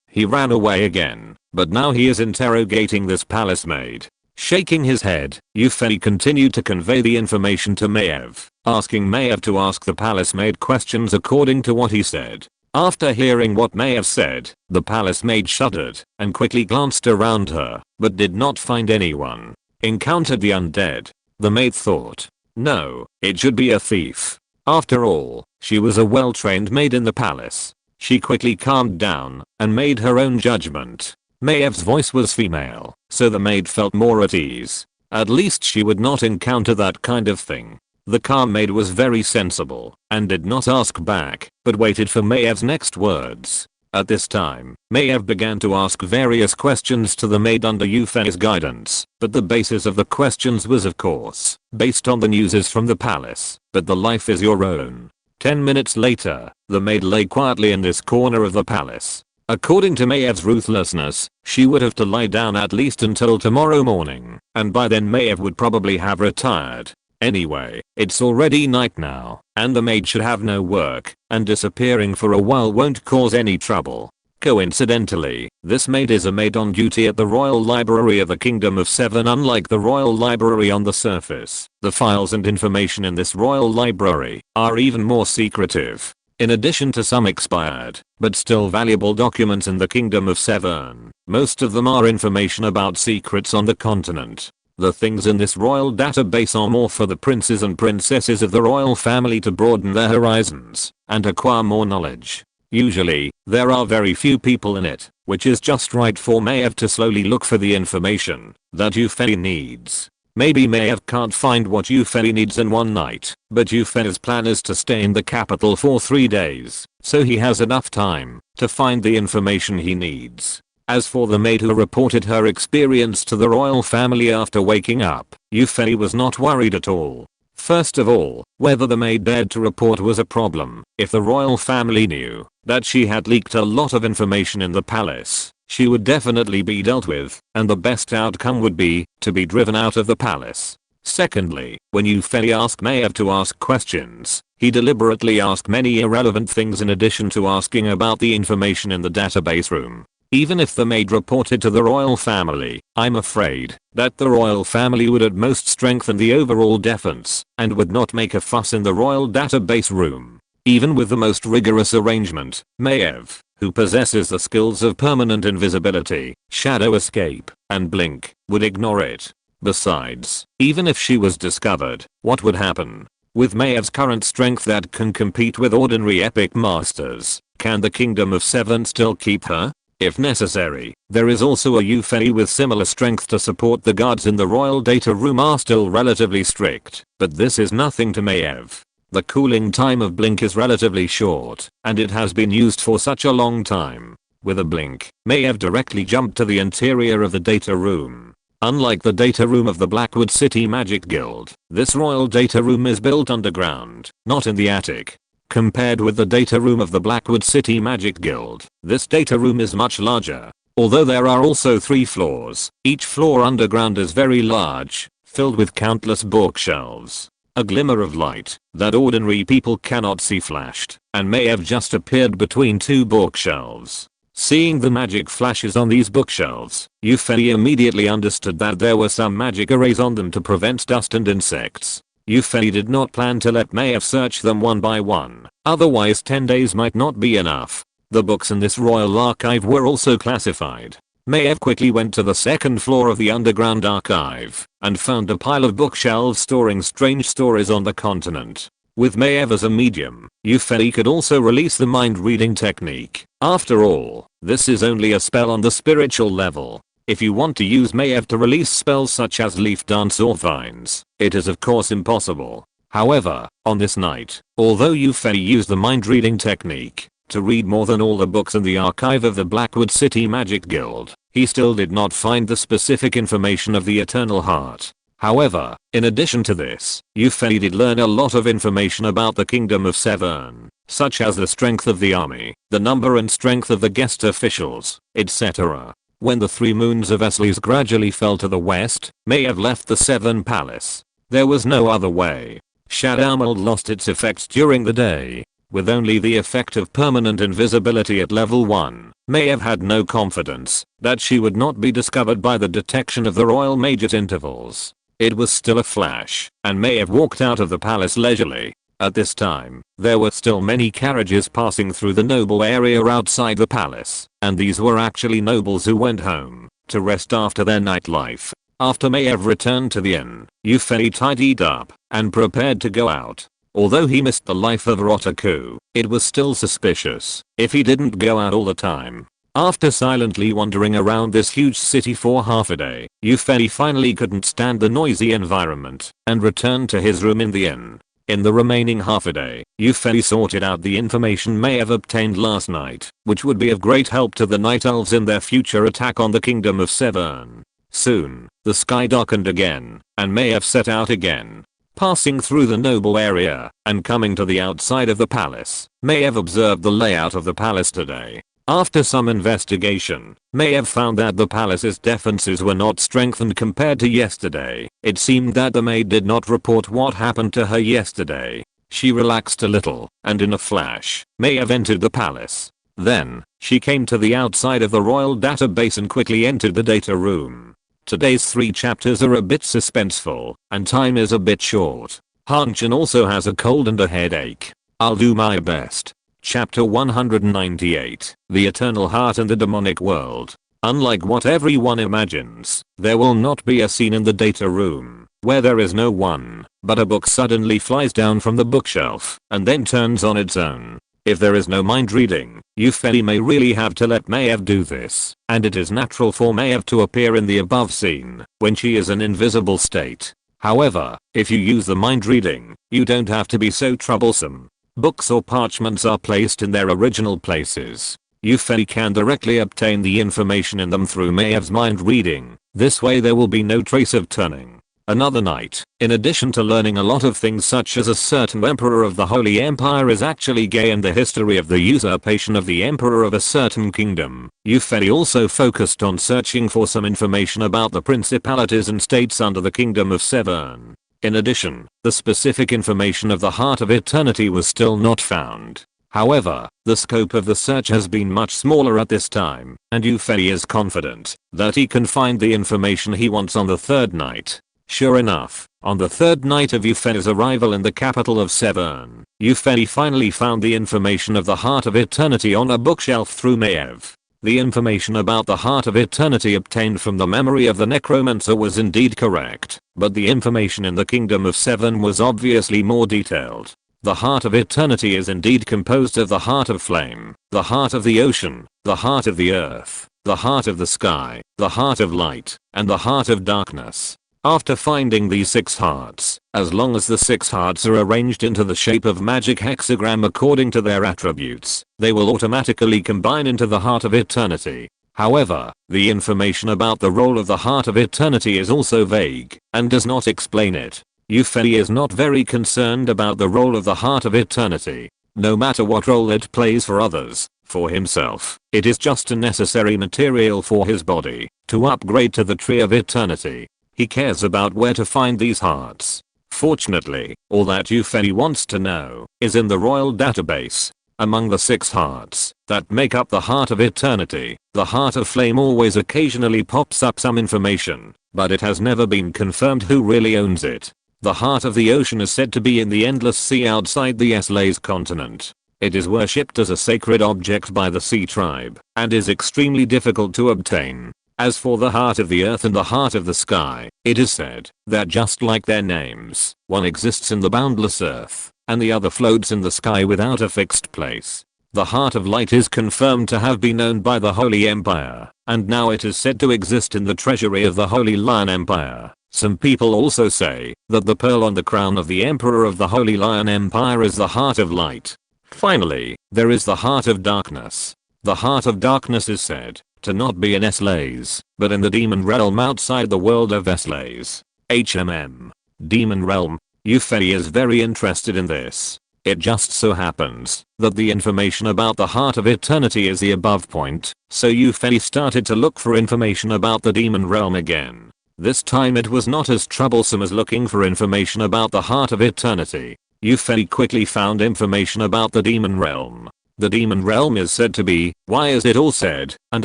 He ran away again, but now he is interrogating this palace maid. Shaking his head, Yufei continued to convey the information to Maiev, asking Maiev to ask the palace maid questions according to what he said. After hearing what Maiev said, the palace maid shuddered and quickly glanced around her, but did not find anyone. Encountered the undead. The maid thought, no, it should be a thief. After all, she was a well-trained maid in the palace. She quickly calmed down and made her own judgment. Maiev's voice was female, so the maid felt more at ease. At least she would not encounter that kind of thing. The calm maid was very sensible and did not ask back, but waited for Maiev's next words. At this time, Maiev began to ask various questions to the maid under Yufei's guidance, but the basis of the questions was of course based on the news from the palace, but the life is your own. 10 minutes later, the maid lay quietly in this corner of the palace. According to Maiev's ruthlessness, she would have to lie down at least until tomorrow morning, and by then Maiev would probably have retired. Anyway, it's already night now, and the maid should have no work, and disappearing for a while won't cause any trouble. Coincidentally, this maid is a maid on duty at the Royal Library of the Kingdom of Seven. Unlike the Royal Library on the surface, the files and information in this Royal Library are even more secretive. In addition to some expired, but still valuable documents in the Kingdom of Seven, most of them are information about secrets on the continent. The things in this royal database are more for the princes and princesses of the royal family to broaden their horizons and acquire more knowledge. Usually, there are very few people in it, which is just right for Maiev to slowly look for the information that Eupheli needs. Maybe Maiev can't find what Eupheli needs in one night, but Eupheli's plan is to stay in the capital for 3 days, so he has enough time to find the information he needs. As for the maid who reported her experience to the royal family after waking up, Eupheli was not worried at all. First of all, whether the maid dared to report was a problem. If the royal family knew that she had leaked a lot of information in the palace, she would definitely be dealt with, and the best outcome would be to be driven out of the palace. Secondly, when Eupheli asked Maiev to ask questions, he deliberately asked many irrelevant things in addition to asking about the information in the database room. Even if the maid reported to the royal family, I'm afraid that the royal family would at most strengthen the overall defense and would not make a fuss in the royal database room. Even with the most rigorous arrangement, Maiev, who possesses the skills of permanent invisibility, shadow escape, and blink, would ignore it. Besides, even if she was discovered, what would happen? With Maev's current strength that can compete with ordinary epic masters, can the Kingdom of Seven still keep her? If necessary, there is also a Eupheli with similar strength to support. The guards in the royal data room are still relatively strict, but this is nothing to Maiev. The cooling time of blink is relatively short, and it has been used for such a long time. With a blink, Maiev directly jumped to the interior of the data room. Unlike the data room of the Blackwood City Magic Guild, this royal data room is built underground, not in the attic. Compared with the data room of the Blackwood City Magic Guild, this data room is much larger. Although there are also 3 floors, each floor underground is very large, filled with countless bookshelves. A glimmer of light that ordinary people cannot see flashed, and Maiev just appeared between 2 bookshelves. Seeing the magic flashes on these bookshelves, Eupheli immediately understood that there were some magic arrays on them to prevent dust and insects. Eupheli did not plan to let Maiev search them one by one, otherwise 10 days might not be enough. The books in this royal archive were also classified. Maiev quickly went to the 2nd floor of the underground archive and found a pile of bookshelves storing strange stories on the continent. With Maiev as a medium, Eupheli could also release the mind reading technique. After all, this is only a spell on the spiritual level. If you want to use Maiev to release spells such as Leaf Dance or Vines, it is of course impossible. However, on this night, although Eupheli used the mind reading technique to read more than all the books in the archive of the Blackwood City Magic Guild, he still did not find the specific information of the Eternal Heart. However, in addition to this, Eupheli did learn a lot of information about the Kingdom of Seven, such as the strength of the army, the number and strength of the guest officials, etc. When the 3 moons of Eslis gradually fell to the west, Maiev left the Seven Palace. There was no other way. Shadow Mold lost its effects during the day. With only the effect of permanent invisibility at level 1, Maiev had no confidence that she would not be discovered by the detection of the royal mage at intervals. It was still a flash, and Maiev walked out of the palace leisurely. At this time, there were still many carriages passing through the noble area outside the palace, and these were actually nobles who went home to rest after their nightlife. After Maiev returned to the inn, Eupheli tidied up and prepared to go out. Although he missed the life of Rotaku, it was still suspicious if he didn't go out all the time. After silently wandering around this huge city for half a day, Eupheli finally couldn't stand the noisy environment and returned to his room in the inn. In the remaining half a day, Eupheli sorted out the information Maiev obtained last night, which would be of great help to the Night Elves in their future attack on the Kingdom of Seven. Soon, the sky darkened again, and Maiev set out again. Passing through the noble area and coming to the outside of the palace, Maiev observed the layout of the palace today. After some investigation, Mayev found that the palace's defenses were not strengthened compared to yesterday. It seemed that the maid did not report what happened to her yesterday. She relaxed a little, and in a flash, Mayev entered the palace. Then, she came to the outside of the royal database and quickly entered the data room. Today's 3 chapters are a bit suspenseful, and time is a bit short. Hanchan also has a cold and a headache. I'll do my best. Chapter 198, The Eternal Heart and the Demonic World. Unlike what everyone imagines, there will not be a scene in the data room where there is no one, but a book suddenly flies down from the bookshelf and then turns on its own. If there is no mind reading, Eupheli may really have to let Mayev do this, and it is natural for Mayev to appear in the above scene when she is in invisible state. However, if you use the mind reading, you don't have to be so troublesome. Books or parchments are placed in their original places. Eupheli can directly obtain the information in them through Mayev's mind reading. This way there will be no trace of turning. Another night, in addition to learning a lot of things such as a certain emperor of the Holy Empire is actually gay and the history of the usurpation of the emperor of a certain kingdom, Eupheli also focused on searching for some information about the principalities and states under the kingdom of Severn. In addition, the specific information of the Heart of Eternity was still not found. However, the scope of the search has been much smaller at this time, and Eupheli is confident that he can find the information he wants on the 3rd night. Sure enough, on the 3rd night of Eupheli's arrival in the capital of Severn, Eupheli finally found the information of the Heart of Eternity on a bookshelf through Mayev. The information about the Heart of Eternity obtained from the memory of the necromancer was indeed correct, but the information in the Kingdom of Severn was obviously more detailed. The Heart of Eternity is indeed composed of the Heart of Flame, the Heart of the Ocean, the Heart of the Earth, the Heart of the Sky, the Heart of Light, and the Heart of Darkness. After finding these 6 hearts, as long as the 6 hearts are arranged into the shape of magic hexagram according to their attributes, they will automatically combine into the Heart of Eternity. However, the information about the role of the Heart of Eternity is also vague, and does not explain it. Eupheli is not very concerned about the role of the Heart of Eternity. No matter what role it plays for others, for himself, it is just a necessary material for his body, to upgrade to the Tree of Eternity. He cares about where to find these hearts. Fortunately, all that Eupheli wants to know is in the royal database. Among the 6 hearts that make up the Heart of Eternity, the Heart of Flame always occasionally pops up some information, but it has never been confirmed who really owns it. The Heart of the Ocean is said to be in the endless sea outside the Slays continent. It is worshipped as a sacred object by the Sea tribe, and is extremely difficult to obtain. As for the Heart of the Earth and the Heart of the Sky, it is said that just like their names, one exists in the boundless earth, and the other floats in the sky without a fixed place. The Heart of Light is confirmed to have been owned by the Holy Empire, and now it is said to exist in the treasury of the Holy Lion Empire. Some people also say that the pearl on the crown of the Emperor of the Holy Lion Empire is the Heart of Light. Finally, there is the Heart of Darkness. The Heart of Darkness is said to not be in Slays, but in the demon realm outside the world of Slays. Demon realm. Eupheli is very interested in this. It just so happens that the information about the Heart of Eternity is the above point, so Eupheli started to look for information about the demon realm again. This time it was not as troublesome as looking for information about the Heart of Eternity. Eupheli quickly found information about the demon realm. The demon realm is said to be, why is it all said, and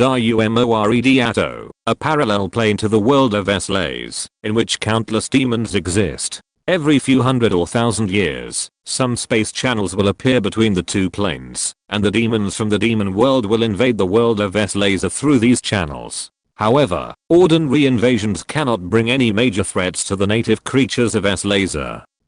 RUMORED a parallel plane to the world of Slays, in which countless demons exist. Every few hundred or thousand years, some space channels will appear between the 2 planes, and the demons from the demon world will invade the world of Slays through these channels. However, ordinary invasions cannot bring any major threats to the native creatures of Slays.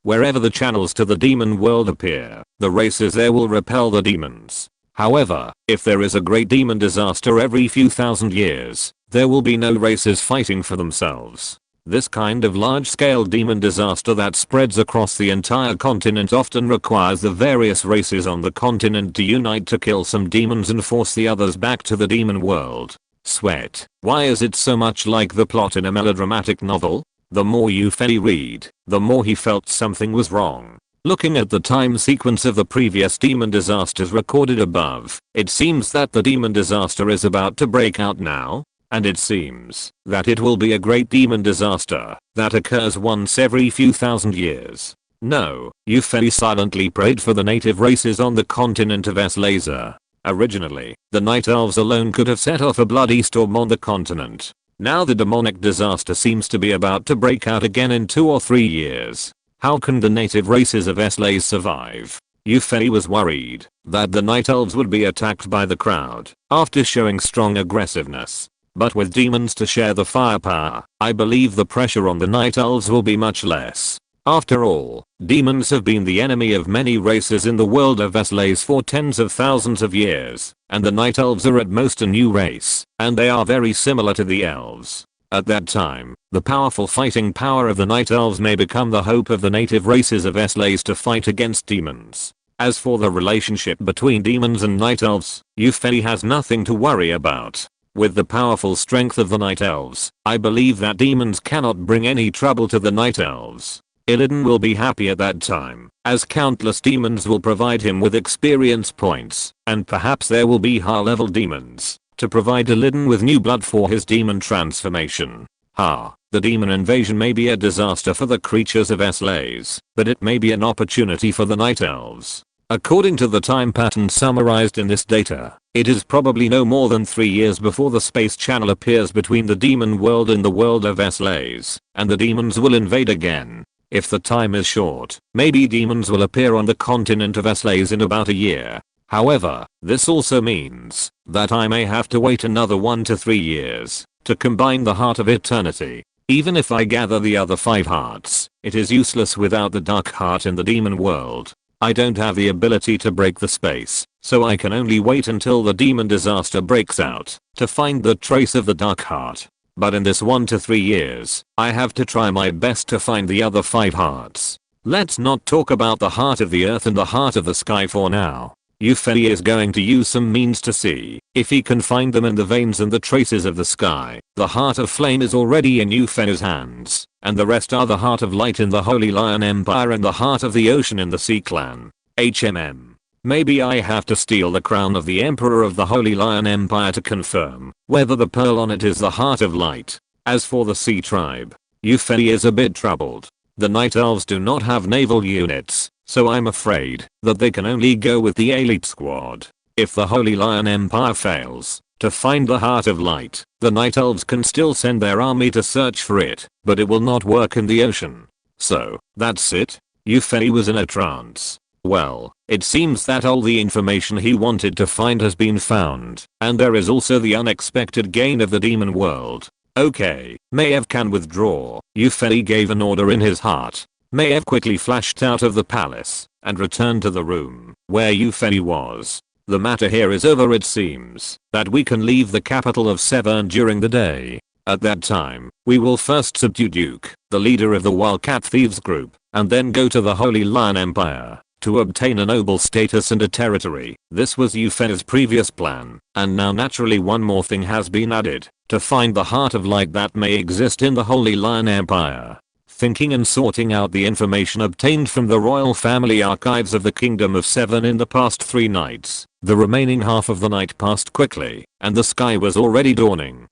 Wherever the channels to the demon world appear, the races there will repel the demons. However, if there is a great demon disaster every few thousand years, there will be no races fighting for themselves. This kind of large-scale demon disaster that spreads across the entire continent often requires the various races on the continent to unite to kill some demons and force the others back to the demon world. Sweat. Why is it so much like the plot in a melodramatic novel? The more Eupheli read, the more he felt something was wrong. Looking at the time sequence of the previous demon disasters recorded above, it seems that the demon disaster is about to break out now. And it seems that it will be a great demon disaster that occurs once every few thousand years. No, Yufei silently prayed for the native races on the continent of Slazer. Originally, the Night Elves alone could have set off a bloody storm on the continent. Now the demonic disaster seems to be about to break out again in 2 or 3 years. How can the native races of Slazer survive? Yufei was worried that the Night Elves would be attacked by the crowd after showing strong aggressiveness. But with demons to share the firepower, I believe the pressure on the Night Elves will be much less. After all, demons have been the enemy of many races in the world of Slayer for tens of thousands of years, and the Night Elves are at most a new race, and they are very similar to the elves. At that time, the powerful fighting power of the Night Elves may become the hope of the native races of Slayer to fight against demons. As for the relationship between demons and Night Elves, Yufei has nothing to worry about. With the powerful strength of the Night Elves, I believe that demons cannot bring any trouble to the Night Elves. Illidan will be happy at that time, as countless demons will provide him with experience points, and perhaps there will be high-level demons to provide Illidan with new blood for his demon transformation. The demon invasion may be a disaster for the creatures of Slayer, but it may be an opportunity for the Night Elves. According to the time pattern summarized in this data, it is probably no more than 3 years before the space channel appears between the demon world and the world of Slayer, and the demons will invade again. If the time is short, maybe demons will appear on the continent of Slayer in about a year. However, this also means that I may have to wait another 1 to 3 years to combine the Heart of Eternity. Even if I gather the other 5 hearts, it is useless without the Dark Heart in the demon world. I don't have the ability to break the space, so I can only wait until the demon disaster breaks out to find the trace of the Dark Heart. But in this 1 to 3 years, I have to try my best to find the other 5 hearts. Let's not talk about the Heart of the Earth and the Heart of the Sky for now. Yufei is going to use some means to see if he can find them in the veins and the traces of the sky. The Heart of Flame is already in Yufei's hands, and the rest are the Heart of Light in the Holy Lion Empire and the Heart of the Ocean in the Sea Clan. Maybe I have to steal the crown of the Emperor of the Holy Lion Empire to confirm whether the pearl on it is the Heart of Light. As for the Sea Tribe, Yufei is a bit troubled. The Night Elves do not have naval units, so I'm afraid that they can only go with the elite squad. If the Holy Lion Empire fails to find the Heart of Light, the Night Elves can still send their army to search for it, but it will not work in the ocean. So, that's it? Yufei was in a trance. Well, it seems that all the information he wanted to find has been found, and there is also the unexpected gain of the demon world. Okay, Maiev can withdraw. Yufei gave an order in his heart. Maiev quickly flashed out of the palace and returned to the room where Yufei was. The matter here is over. It seems that we can leave the capital of Severn during the day. At that time, we will first subdue Duke, the leader of the Wildcat Thieves group, and then go to the Holy Lion Empire to obtain a noble status and a territory. This was Yufei's previous plan, and now naturally one more thing has been added, to find the Heart of Light that may exist in the Holy Lion Empire. Thinking and sorting out the information obtained from the royal family archives of the Kingdom of Severn in the past 3 nights, the remaining half of the night passed quickly, and the sky was already dawning.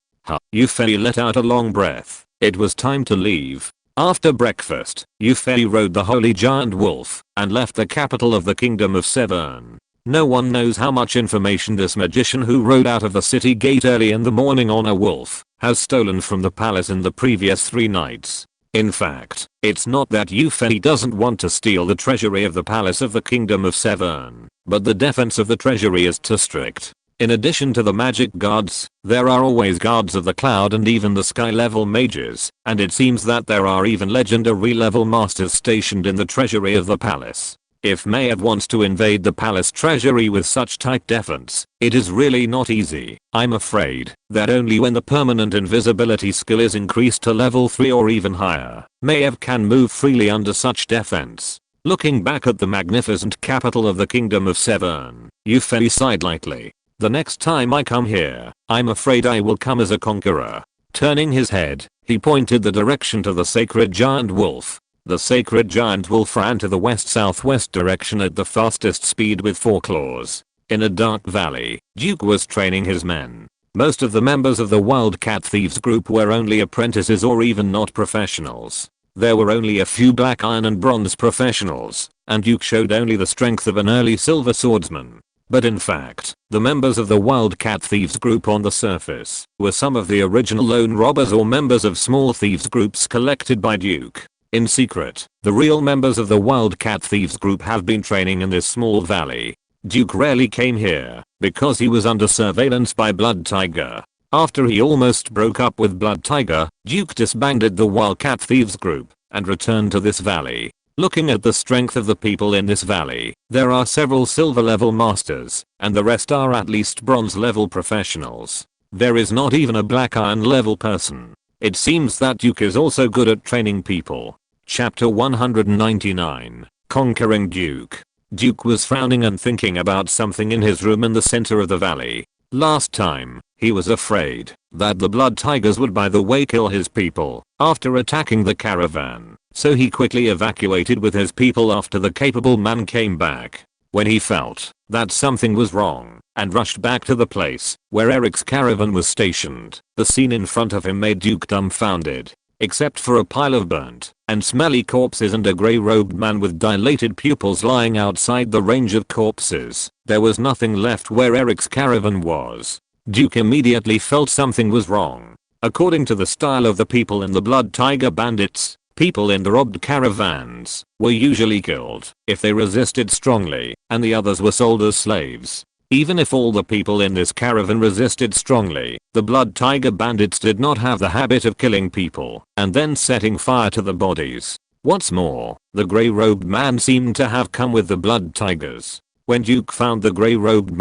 Yufei let out a long breath. It was time to leave. After breakfast, Yufei rode the Holy Giant Wolf and left the capital of the Kingdom of Severn. No one knows how much information this magician who rode out of the city gate early in the morning on a wolf has stolen from the palace in the previous 3 nights. In fact, it's not that Yufei doesn't want to steal the treasury of the palace of the Kingdom of Severn, but the defense of the treasury is too strict. In addition to the magic guards, there are always guards of the cloud and even the sky level mages, and it seems that there are even legendary level masters stationed in the treasury of the palace. If Maiev wants to invade the palace treasury with such tight defense, it is really not easy. I'm afraid that only when the permanent invisibility skill is increased to level 3 or even higher, Maiev can move freely under such defense. Looking back at the magnificent capital of the Kingdom of Severn, Yufei sighed lightly. The next time I come here, I'm afraid I will come as a conqueror. Turning his head, he pointed the direction to the sacred giant wolf. The sacred giant wolf ran to the west-southwest direction at the fastest speed with 4 claws. In a dark valley, Duke was training his men. Most of the members of the Wildcat Thieves group were only apprentices or even not professionals. There were only a few black iron and bronze professionals, and Duke showed only the strength of an early silver swordsman. But in fact, the members of the Wildcat Thieves group on the surface were some of the original lone robbers or members of small thieves groups collected by Duke. In secret, the real members of the Wildcat Thieves group have been training in this small valley. Duke rarely came here because he was under surveillance by Blood Tiger. After he almost broke up with Blood Tiger, Duke disbanded the Wildcat Thieves group and returned to this valley. Looking at the strength of the people in this valley, there are several silver level masters, and the rest are at least bronze level professionals. There is not even a black iron level person. It seems that Duke is also good at training people. Chapter 199, Conquering Duke. Duke was frowning and thinking about something in his room in the center of the valley. Last time, he was afraid that the Blood Tigers would by the way kill his people after attacking the caravan, so he quickly evacuated with his people after the capable man came back. When he felt that something was wrong and rushed back to the place where Eric's caravan was stationed, the scene in front of him made Duke dumbfounded. Except for a pile of burnt and smelly corpses and a grey-robed man with dilated pupils lying outside the range of corpses, there was nothing left where Eric's caravan was. Duke immediately felt something was wrong. According to the style of the people in the Blood Tiger bandits, people in the robbed caravans were usually killed if they resisted strongly, and the others were sold as slaves. Even if all the people in this caravan resisted strongly, the Blood Tiger bandits did not have the habit of killing people and then setting fire to the bodies. What's more, the grey-robed man seemed to have come with the Blood Tigers. When Duke found the grey-robed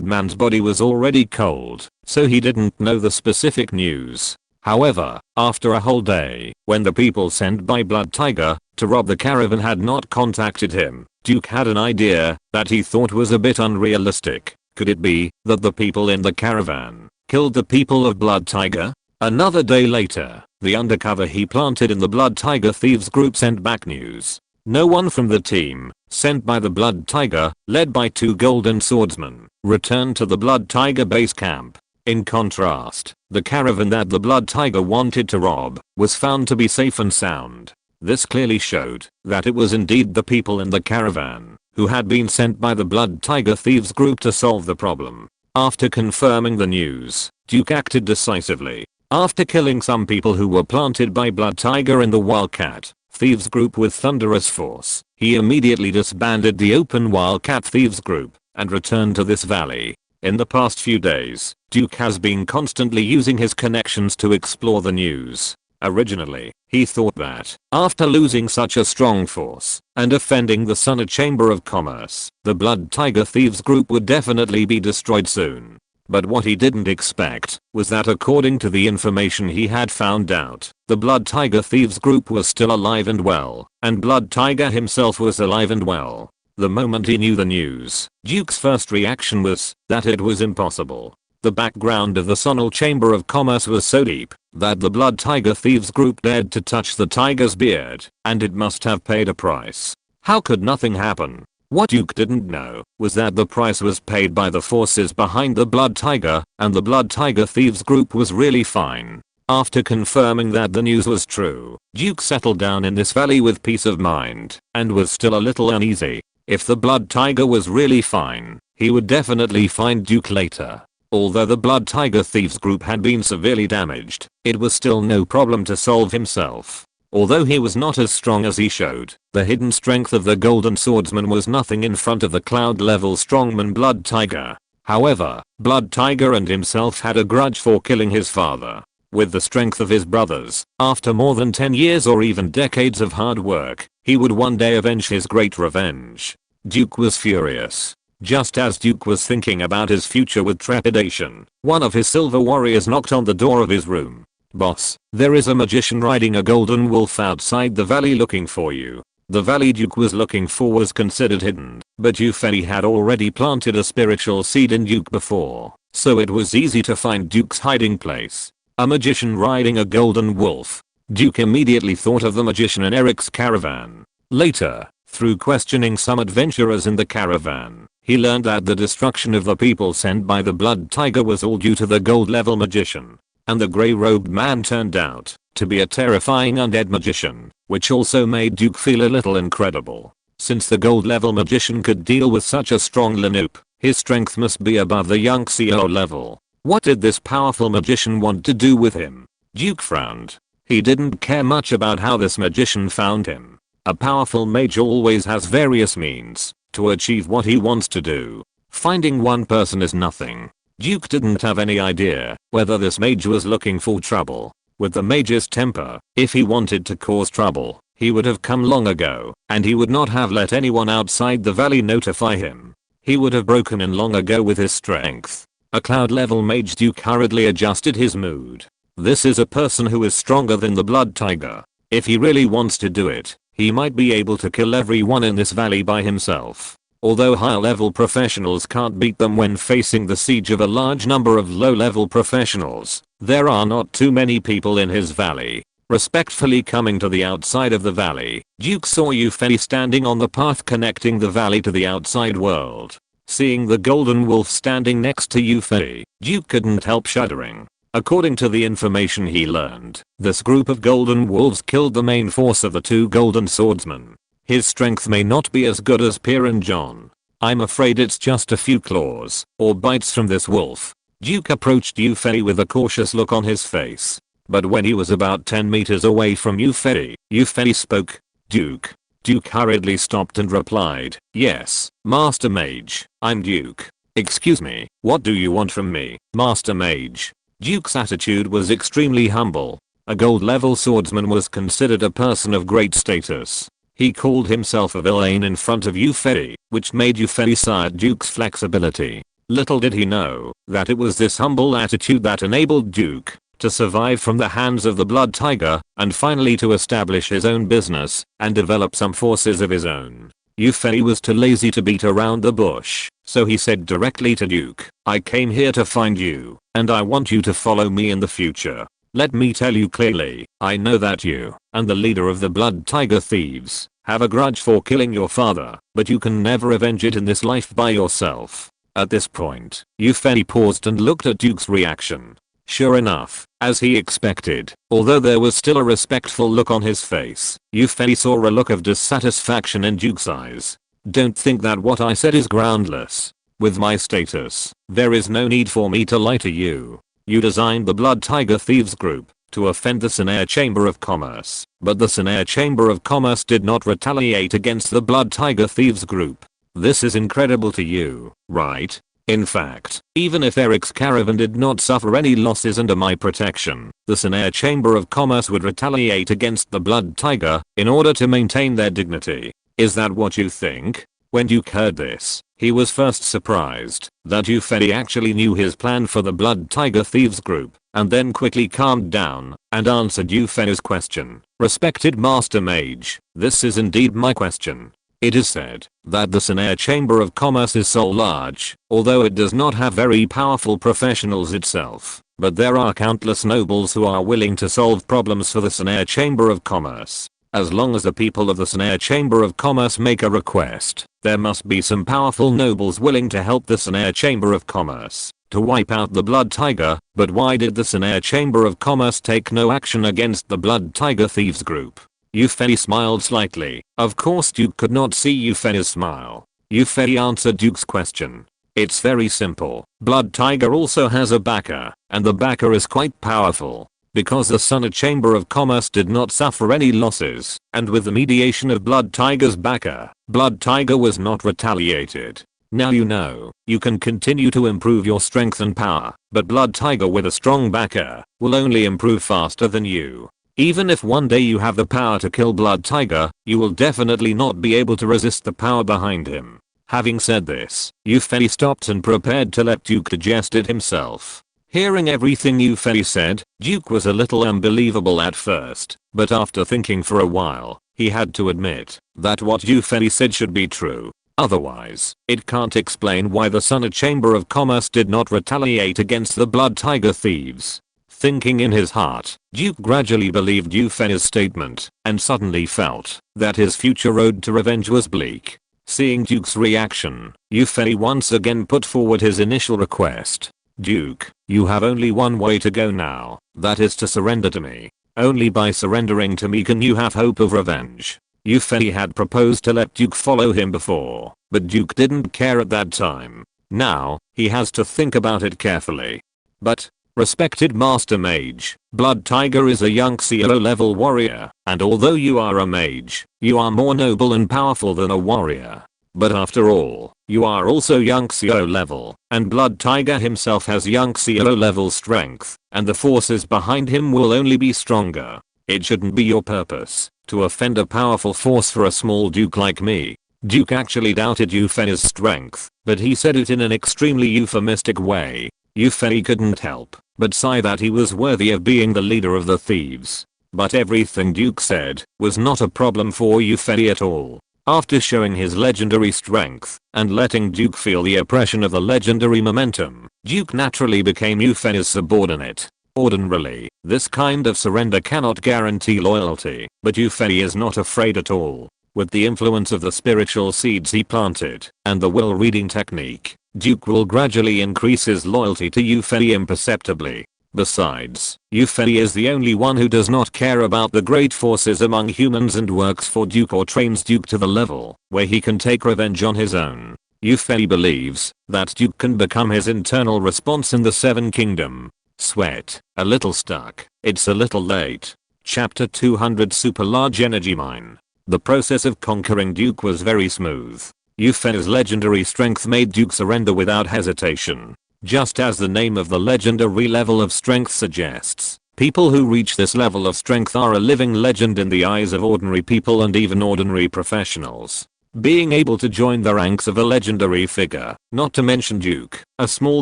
man's body was already cold, so he didn't know the specific news. However, after a whole day, when the people sent by Blood Tiger to rob the caravan had not contacted him, Duke had an idea that he thought was a bit unrealistic. Could it be that the people in the caravan killed the people of Blood Tiger? Another day later, the undercover he planted in the Blood Tiger Thieves group sent back news. No one from the team sent by the Blood Tiger, led by 2 golden swordsmen, returned to the Blood Tiger base camp. In contrast, the caravan that the Blood Tiger wanted to rob was found to be safe and sound. This clearly showed that it was indeed the people in the caravan who had been sent by the Blood Tiger Thieves group to solve the problem. After confirming the news, Duke acted decisively. After killing some people who were planted by Blood Tiger in the Wildcat Thieves group with thunderous force, he immediately disbanded the open Wildcat Thieves group and returned to this valley. In the past few days, Duke has been constantly using his connections to explore the news. Originally, he thought that, after losing such a strong force and offending the Sunna Chamber of Commerce, the Blood Tiger Thieves group would definitely be destroyed soon. But what he didn't expect was that according to the information he had found out, the Blood Tiger Thieves group was still alive and well, and Blood Tiger himself was alive and well. The moment he knew the news, Duke's first reaction was that it was impossible. The background of the Sunna Chamber of Commerce was so deep that the Blood Tiger Thieves group dared to touch the tiger's beard, and it must have paid a price. How could nothing happen? What Duke didn't know was that the price was paid by the forces behind the Blood Tiger, and the Blood Tiger Thieves group was really fine. After confirming that the news was true, Duke settled down in this valley with peace of mind, and was still a little uneasy. If the Blood Tiger was really fine, he would definitely find Duke later. Although the Blood Tiger Thieves group had been severely damaged, it was still no problem to solve himself. Although he was not as strong as he showed, the hidden strength of the Golden Swordsman was nothing in front of the cloud-level strongman Blood Tiger. However, Blood Tiger and himself had a grudge for killing his father. With the strength of his brothers, after more than 10 years or even decades of hard work, he would one day avenge his great revenge. Duke was furious. Just as Duke was thinking about his future with trepidation, one of his silver warriors knocked on the door of his room. "Boss, there is a magician riding a golden wolf outside the valley looking for you." The valley Duke was looking for was considered hidden, but Yufei had already planted a spiritual seed in Duke before, so it was easy to find Duke's hiding place. A magician riding a golden wolf. Duke immediately thought of the magician in Eric's caravan. Later, through questioning some adventurers in the caravan, he learned that the destruction of the people sent by the blood tiger was all due to the gold level magician. And the grey-robed man turned out to be a terrifying undead magician, which also made Duke feel a little incredible. Since the gold level magician could deal with such a strong Linoop, his strength must be above the young CO level. What did this powerful magician want to do with him? Duke frowned. He didn't care much about how this magician found him. A powerful mage always has various means to achieve what he wants to do. Finding one person is nothing. Duke didn't have any idea whether this mage was looking for trouble. With the mage's temper, if he wanted to cause trouble, he would have come long ago, and he would not have let anyone outside the valley notify him. He would have broken in long ago with his strength. A cloud level mage. Duke hurriedly adjusted his mood. This is a person who is stronger than the blood tiger. If he really wants to do it, he might be able to kill everyone in this valley by himself. Although high level professionals can't beat them when facing the siege of a large number of low level professionals, there are not too many people in his valley. Respectfully coming to the outside of the valley, Duke saw Yufei standing on the path connecting the valley to the outside world. Seeing the golden wolf standing next to Yufei, Duke couldn't help shuddering. According to the information he learned, this group of golden wolves killed the main force of the two golden swordsmen. His strength may not be as good as Pierre and John. I'm afraid it's just a few claws or bites from this wolf. Duke approached Yufei with a cautious look on his face. But when he was about 10 meters away from Yufei, Yufei spoke. Duke. Duke hurriedly stopped and replied, "Yes, Master Mage, I'm Duke. Excuse me, what do you want from me, Master Mage?" Duke's attitude was extremely humble. A gold level swordsman was considered a person of great status. He called himself a villain in front of Yufei, which made Yufei sigh at Duke's flexibility. Little did he know that it was this humble attitude that enabled Duke to survive from the hands of the blood tiger and finally to establish his own business and develop some forces of his own. Yufei was too lazy to beat around the bush, so he said directly to Duke, "I came here to find you, and I want you to follow me in the future. Let me tell you clearly, I know that you, and the leader of the blood tiger thieves, have a grudge for killing your father, but you can never avenge it in this life by yourself." At this point, Yufei paused and looked at Duke's reaction. Sure enough, as he expected, although there was still a respectful look on his face, Yufei saw a look of dissatisfaction in Duke's eyes. "Don't think that what I said is groundless. With my status, there is no need for me to lie to you. You designed the Blood Tiger Thieves group to offend the Snare Chamber of Commerce, but the Snare Chamber of Commerce did not retaliate against the Blood Tiger Thieves group. This is incredible to you, right? In fact, even if Eric's caravan did not suffer any losses under my protection, the Snare Chamber of Commerce would retaliate against the Blood Tiger in order to maintain their dignity. Is that what you think?" When Duke heard this, he was first surprised that Yufei actually knew his plan for the Blood Tiger Thieves group, and then quickly calmed down and answered Yufei's question. "Respected Master Mage, this is indeed my question. It is said that the Snare Chamber of Commerce is so large, although it does not have very powerful professionals itself, but there are countless nobles who are willing to solve problems for the Snare Chamber of Commerce. As long as the people of the Snare Chamber of Commerce make a request, there must be some powerful nobles willing to help the Snare Chamber of Commerce to wipe out the Blood Tiger. But why did the Snare Chamber of Commerce take no action against the Blood Tiger Thieves group?" Yufei smiled slightly. Of course Duke could not see Yufei's smile. Yufei answered Duke's question. "It's very simple. Blood Tiger also has a backer, and the backer is quite powerful. Because the Snare Chamber of Commerce did not suffer any losses, and with the mediation of Blood Tiger's backer, Blood Tiger was not retaliated. Now you know, you can continue to improve your strength and power, but Blood Tiger with a strong backer will only improve faster than you. Even if one day you have the power to kill Blood Tiger, you will definitely not be able to resist the power behind him." Having said this, Yufei stopped and prepared to let Duke digest it himself. Hearing everything Yufei said, Duke was a little unbelievable at first, but after thinking for a while, he had to admit that what Yufei said should be true. Otherwise, it can't explain why the Snare Chamber of Commerce did not retaliate against the Blood Tiger Thieves. Thinking in his heart, Duke gradually believed Yufei's statement, and suddenly felt that his future road to revenge was bleak. Seeing Duke's reaction, Yufei once again put forward his initial request. Duke, you have only one way to go now, that is to surrender to me. Only by surrendering to me can you have hope of revenge. Yufei had proposed to let Duke follow him before, but Duke didn't care at that time. Now, he has to think about it carefully. But, respected Master Mage, Blood Tiger is a young CO level warrior, and although you are a mage, you are more noble and powerful than a warrior. But after all, you are also young CO level, and Blood Tiger himself has young CO level strength, and the forces behind him will only be stronger. It shouldn't be your purpose to offend a powerful force for a small duke like me. Duke actually doubted Yufei's strength, but he said it in an extremely euphemistic way. Yufei couldn't help but sigh that he was worthy of being the leader of the thieves. But everything Duke said was not a problem for Yufei at all. After showing his legendary strength and letting Duke feel the oppression of the legendary momentum, Duke naturally became Yufei's subordinate. Ordinarily, this kind of surrender cannot guarantee loyalty, but Yufei is not afraid at all. With the influence of the spiritual seeds he planted and the will reading technique, Duke will gradually increase his loyalty to Yufei imperceptibly. Besides, Yufei is the only one who does not care about the great forces among humans and works for Duke or trains Duke to the level where he can take revenge on his own. Yufei believes that Duke can become his internal response in the Seven Kingdom. Sweat, a little stuck, it's a little late. Chapter 200 Super Large Energy Mine. The process of conquering Duke was very smooth. Yufei's legendary strength made Duke surrender without hesitation. Just as the name of the legendary level of strength suggests, people who reach this level of strength are a living legend in the eyes of ordinary people and even ordinary professionals. Being able to join the ranks of a legendary figure, not to mention Duke, a small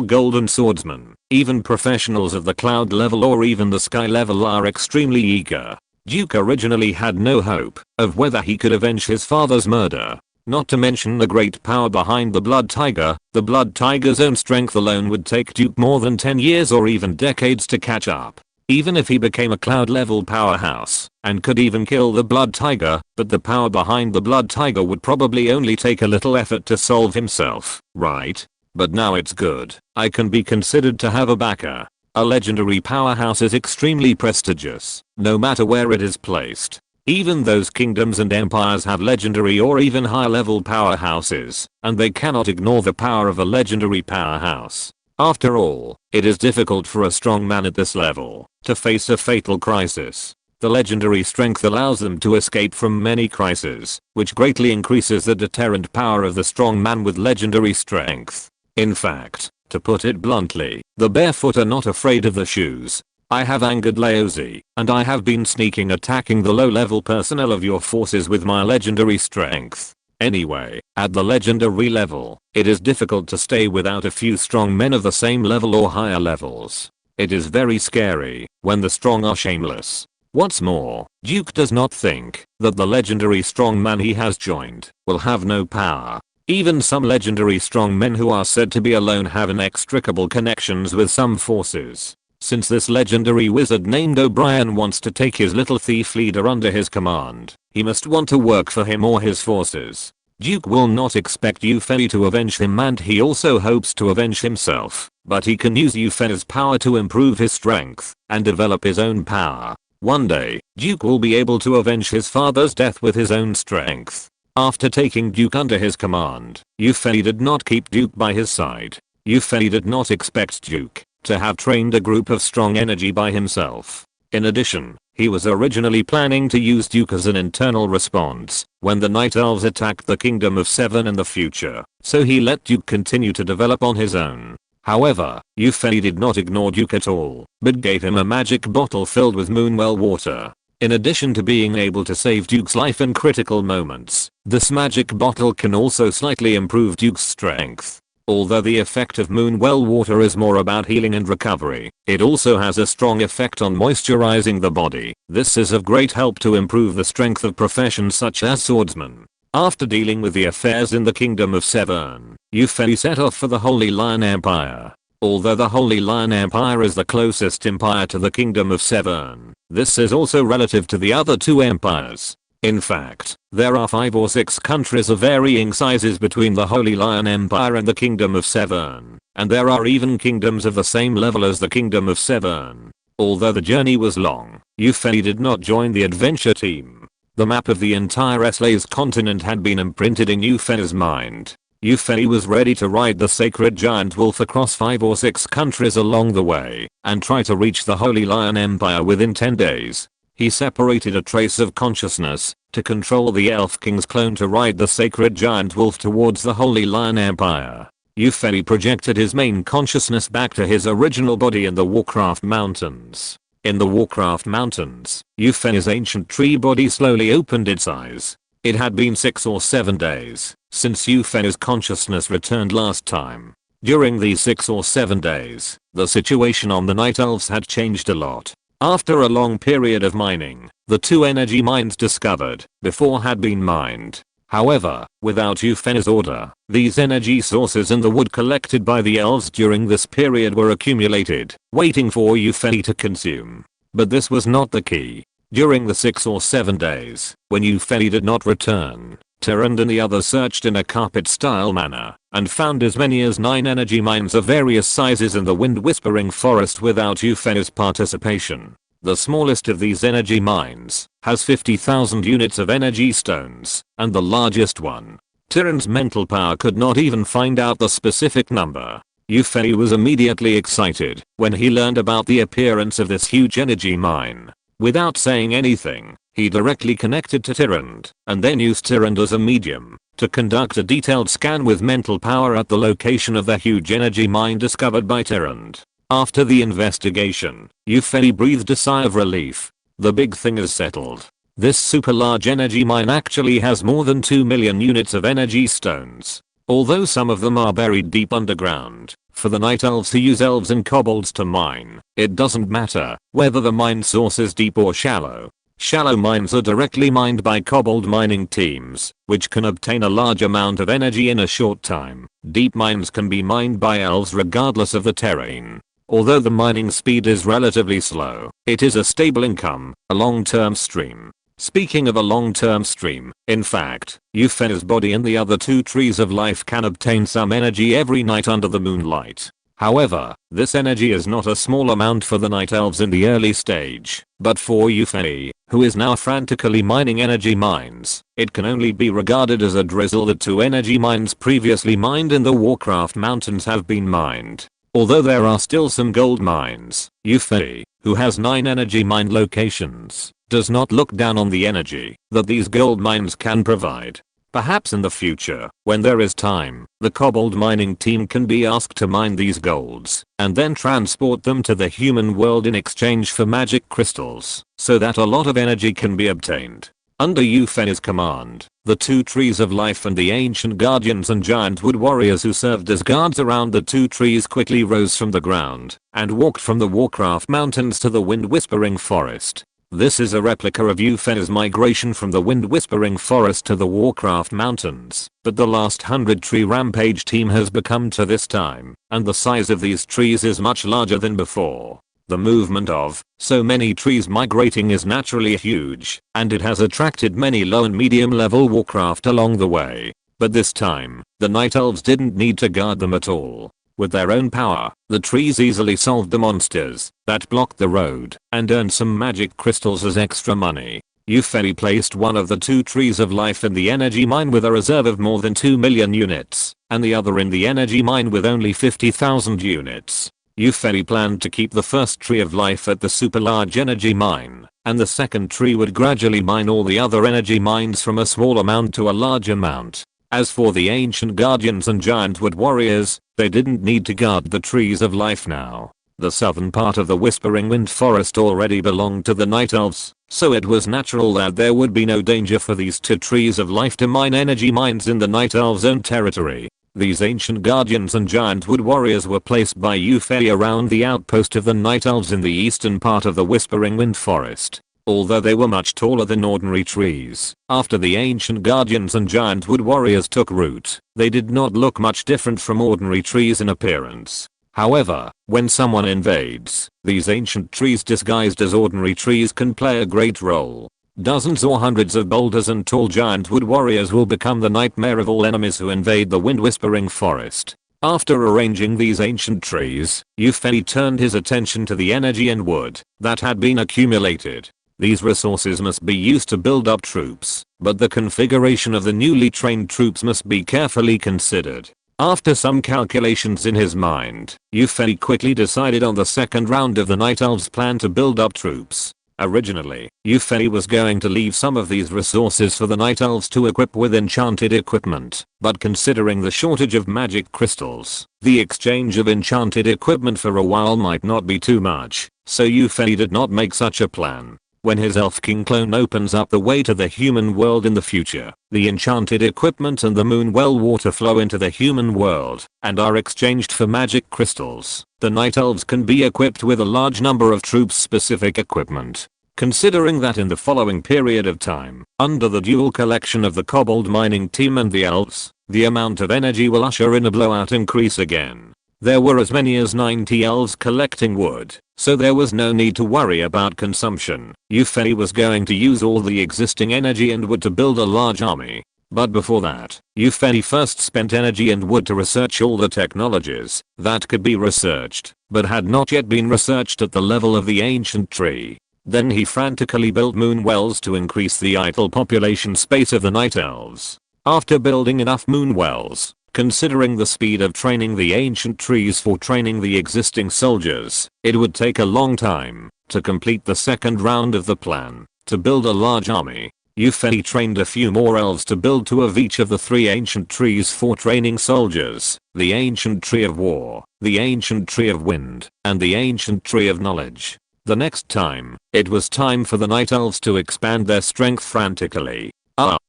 golden swordsman, even professionals of the cloud level or even the sky level are extremely eager. Duke originally had no hope of whether he could avenge his father's murder. Not to mention the great power behind the Blood Tiger. The Blood Tiger's own strength alone would take Duke more than 10 years or even decades to catch up. Even if he became a cloud level powerhouse and could even kill the Blood Tiger, but the power behind the Blood Tiger would probably only take a little effort to solve himself, right? But now it's good. I can be considered to have a backer. A legendary powerhouse is extremely prestigious, no matter where it is placed. Even those kingdoms and empires have legendary or even high level powerhouses, and they cannot ignore the power of a legendary powerhouse. After all, it is difficult for a strong man at this level to face a fatal crisis. The legendary strength allows them to escape from many crises, which greatly increases the deterrent power of the strong man with legendary strength. In fact, to put it bluntly, the barefoot are not afraid of the shoes. I have angered Laozi, and I have been sneaking attacking the low-level personnel of your forces with my legendary strength. Anyway, at the legendary level, it is difficult to stay without a few strong men of the same level or higher levels. It is very scary when the strong are shameless. What's more, Duke does not think that the legendary strong man he has joined will have no power. Even some legendary strong men who are said to be alone have inextricable connections with some forces. Since this legendary wizard named O'Brien wants to take his little thief leader under his command, he must want to work for him or his forces. Duke will not expect Yufei to avenge him, and he also hopes to avenge himself, but he can use Yufei's power to improve his strength and develop his own power. One day, Duke will be able to avenge his father's death with his own strength. After taking Duke under his command, Yufei did not keep Duke by his side. Yufei did not expect Duke to have trained a group of strong energy by himself. In addition, he was originally planning to use Duke as an internal response when the Night Elves attacked the Kingdom of Seven in the future, so he let Duke continue to develop on his own. However, Yufei did not ignore Duke at all, but gave him a magic bottle filled with Moonwell water. In addition to being able to save Duke's life in critical moments, this magic bottle can also slightly improve Duke's strength. Although the effect of Moonwell water is more about healing and recovery, it also has a strong effect on moisturizing the body. This is of great help to improve the strength of professions such as swordsman. After dealing with the affairs in the Kingdom of Seven, Yufei set off for the Holy Lion Empire. Although the Holy Lion Empire is the closest empire to the Kingdom of Severn, this is also relative to the other two empires. In fact, there are 5 or 6 countries of varying sizes between the Holy Lion Empire and the Kingdom of Severn, and there are even kingdoms of the same level as the Kingdom of Severn. Although the journey was long, Yufei did not join the adventure team. The map of the entire Esla's continent had been imprinted in Yufei's mind. Yufei was ready to ride the sacred giant wolf across 5 or 6 countries along the way, and try to reach the Holy Lion Empire within 10 days. He separated a trace of consciousness to control the Elf King's clone to ride the sacred giant wolf towards the Holy Lion Empire. Yufei projected his main consciousness back to his original body in the Warcraft Mountains. In the Warcraft Mountains, Yufei's ancient tree body slowly opened its eyes. It had been 6 or 7 days since Yufei's consciousness returned last time. During these 6 or 7 days, the situation on the Night Elves had changed a lot. After a long period of mining, the 2 energy mines discovered before had been mined. However, without Yufei's order, these energy sources in the wood collected by the elves during this period were accumulated, waiting for Yufei to consume. But this was not the key. During the 6 or 7 days, when Yufei did not return, Tyrande and the others searched in a carpet-style manner, and found as many as 9 energy mines of various sizes in the wind-whispering forest without Yufei's participation. The smallest of these energy mines has 50,000 units of energy stones, and the largest one, Tyrande's mental power could not even find out the specific number. Yufei was immediately excited when he learned about the appearance of this huge energy mine. Without saying anything, he directly connected to Tyrande, and then used Tyrande as a medium to conduct a detailed scan with mental power at the location of the huge energy mine discovered by Tyrande. After the investigation, Yufei breathed a sigh of relief. The big thing is settled. This super large energy mine actually has more than 2 million units of energy stones. Although some of them are buried deep underground, for the Night Elves who use elves and kobolds to mine, it doesn't matter whether the mine source is deep or shallow. Shallow mines are directly mined by kobold mining teams, which can obtain a large amount of energy in a short time. Deep mines can be mined by elves regardless of the terrain. Although the mining speed is relatively slow, it is a stable income, a long-term stream. Speaking of a long-term stream, in fact, Yufei's body and the other 2 trees of life can obtain some energy every night under the moonlight. However, this energy is not a small amount for the Night Elves in the early stage, but for Yufei, who is now frantically mining energy mines, it can only be regarded as a drizzle that 2 energy mines previously mined in the Warcraft Mountains have been mined. Although there are still some gold mines, Yufei, who has 9 energy mine locations, does not look down on the energy that these gold mines can provide. Perhaps in the future, when there is time, the kobold mining team can be asked to mine these golds, and then transport them to the human world in exchange for magic crystals, so that a lot of energy can be obtained. Under Yufei's command, the 2 trees of life and the ancient guardians and giant wood warriors who served as guards around the 2 trees quickly rose from the ground, and walked from the Warcraft Mountains to the wind-whispering forest. This is a replica of Yufei's migration from the wind-whispering forest to the Warcraft Mountains, but the last 100-tree rampage team has become to this time, and the size of these trees is much larger than before. The movement of so many trees migrating is naturally huge, and it has attracted many low and medium level Warcraft along the way. But this time, the Night Elves didn't need to guard them at all. With their own power, the trees easily solved the monsters that blocked the road and earned some magic crystals as extra money. Yufei placed one of the 2 trees of life in the energy mine with a reserve of more than 2 million units, and the other in the energy mine with only 50,000 units. Yufei planned to keep the first tree of life at the super large energy mine, and the second tree would gradually mine all the other energy mines from a small amount to a large amount. As for the ancient guardians and giant wood warriors, they didn't need to guard the trees of life now. The southern part of the Whispering Wind Forest already belonged to the Night Elves, so it was natural that there would be no danger for these 2 trees of life to mine energy mines in the Night Elves' own territory. These ancient guardians and giant wood warriors were placed by Yufei around the outpost of the Night Elves in the eastern part of the Whispering Wind Forest. Although they were much taller than ordinary trees, after the ancient guardians and giant wood warriors took root, they did not look much different from ordinary trees in appearance. However, when someone invades, these ancient trees disguised as ordinary trees can play a great role. Dozens or hundreds of boulders and tall giant wood warriors will become the nightmare of all enemies who invade the wind-whispering forest. After arranging these ancient trees, Yufei turned his attention to the energy and wood that had been accumulated. These resources must be used to build up troops, but the configuration of the newly trained troops must be carefully considered. After some calculations in his mind, Yufei quickly decided on the second round of the Night Elves' plan to build up troops. Originally, Yufei was going to leave some of these resources for the Night Elves to equip with enchanted equipment, but considering the shortage of magic crystals, the exchange of enchanted equipment for a while might not be too much, so Yufei did not make such a plan. When his Elf King clone opens up the way to the human world in the future, the enchanted equipment and the moon well water flow into the human world and are exchanged for magic crystals. The Night Elves can be equipped with a large number of troops-specific equipment. Considering that in the following period of time, under the dual collection of the kobold mining team and the elves, the amount of energy will usher in a blowout increase again. There were as many as 90 elves collecting wood, so there was no need to worry about consumption. Yufei was going to use all the existing energy and wood to build a large army. But before that, Yufei first spent energy and wood to research all the technologies that could be researched, but had not yet been researched at the level of the ancient tree. Then he frantically built moon wells to increase the idle population space of the Night Elves. After building enough moon wells, considering the speed of training the ancient trees for training the existing soldiers, it would take a long time to complete the second round of the plan to build a large army. Yufei trained a few more elves to build two of each of the three ancient trees for training soldiers, the ancient tree of war, the ancient tree of wind, and the ancient tree of knowledge. The next time, it was time for the Night Elves to expand their strength frantically.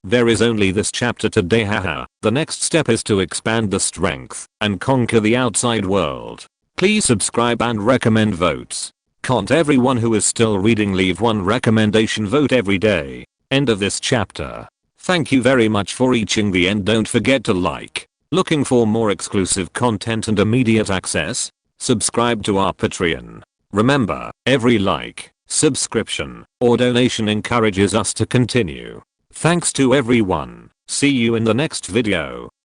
There is only this chapter today, haha. The next step is to expand the strength and conquer the outside world. Please subscribe and recommend votes. Can't everyone who is still reading leave one recommendation vote every day? End of this chapter. Thank you very much for reaching the end. Don't forget to like. Looking for more exclusive content and immediate access? Subscribe to our Patreon. Remember, every like, subscription, or donation encourages us to continue. Thanks to everyone. See you in the next video.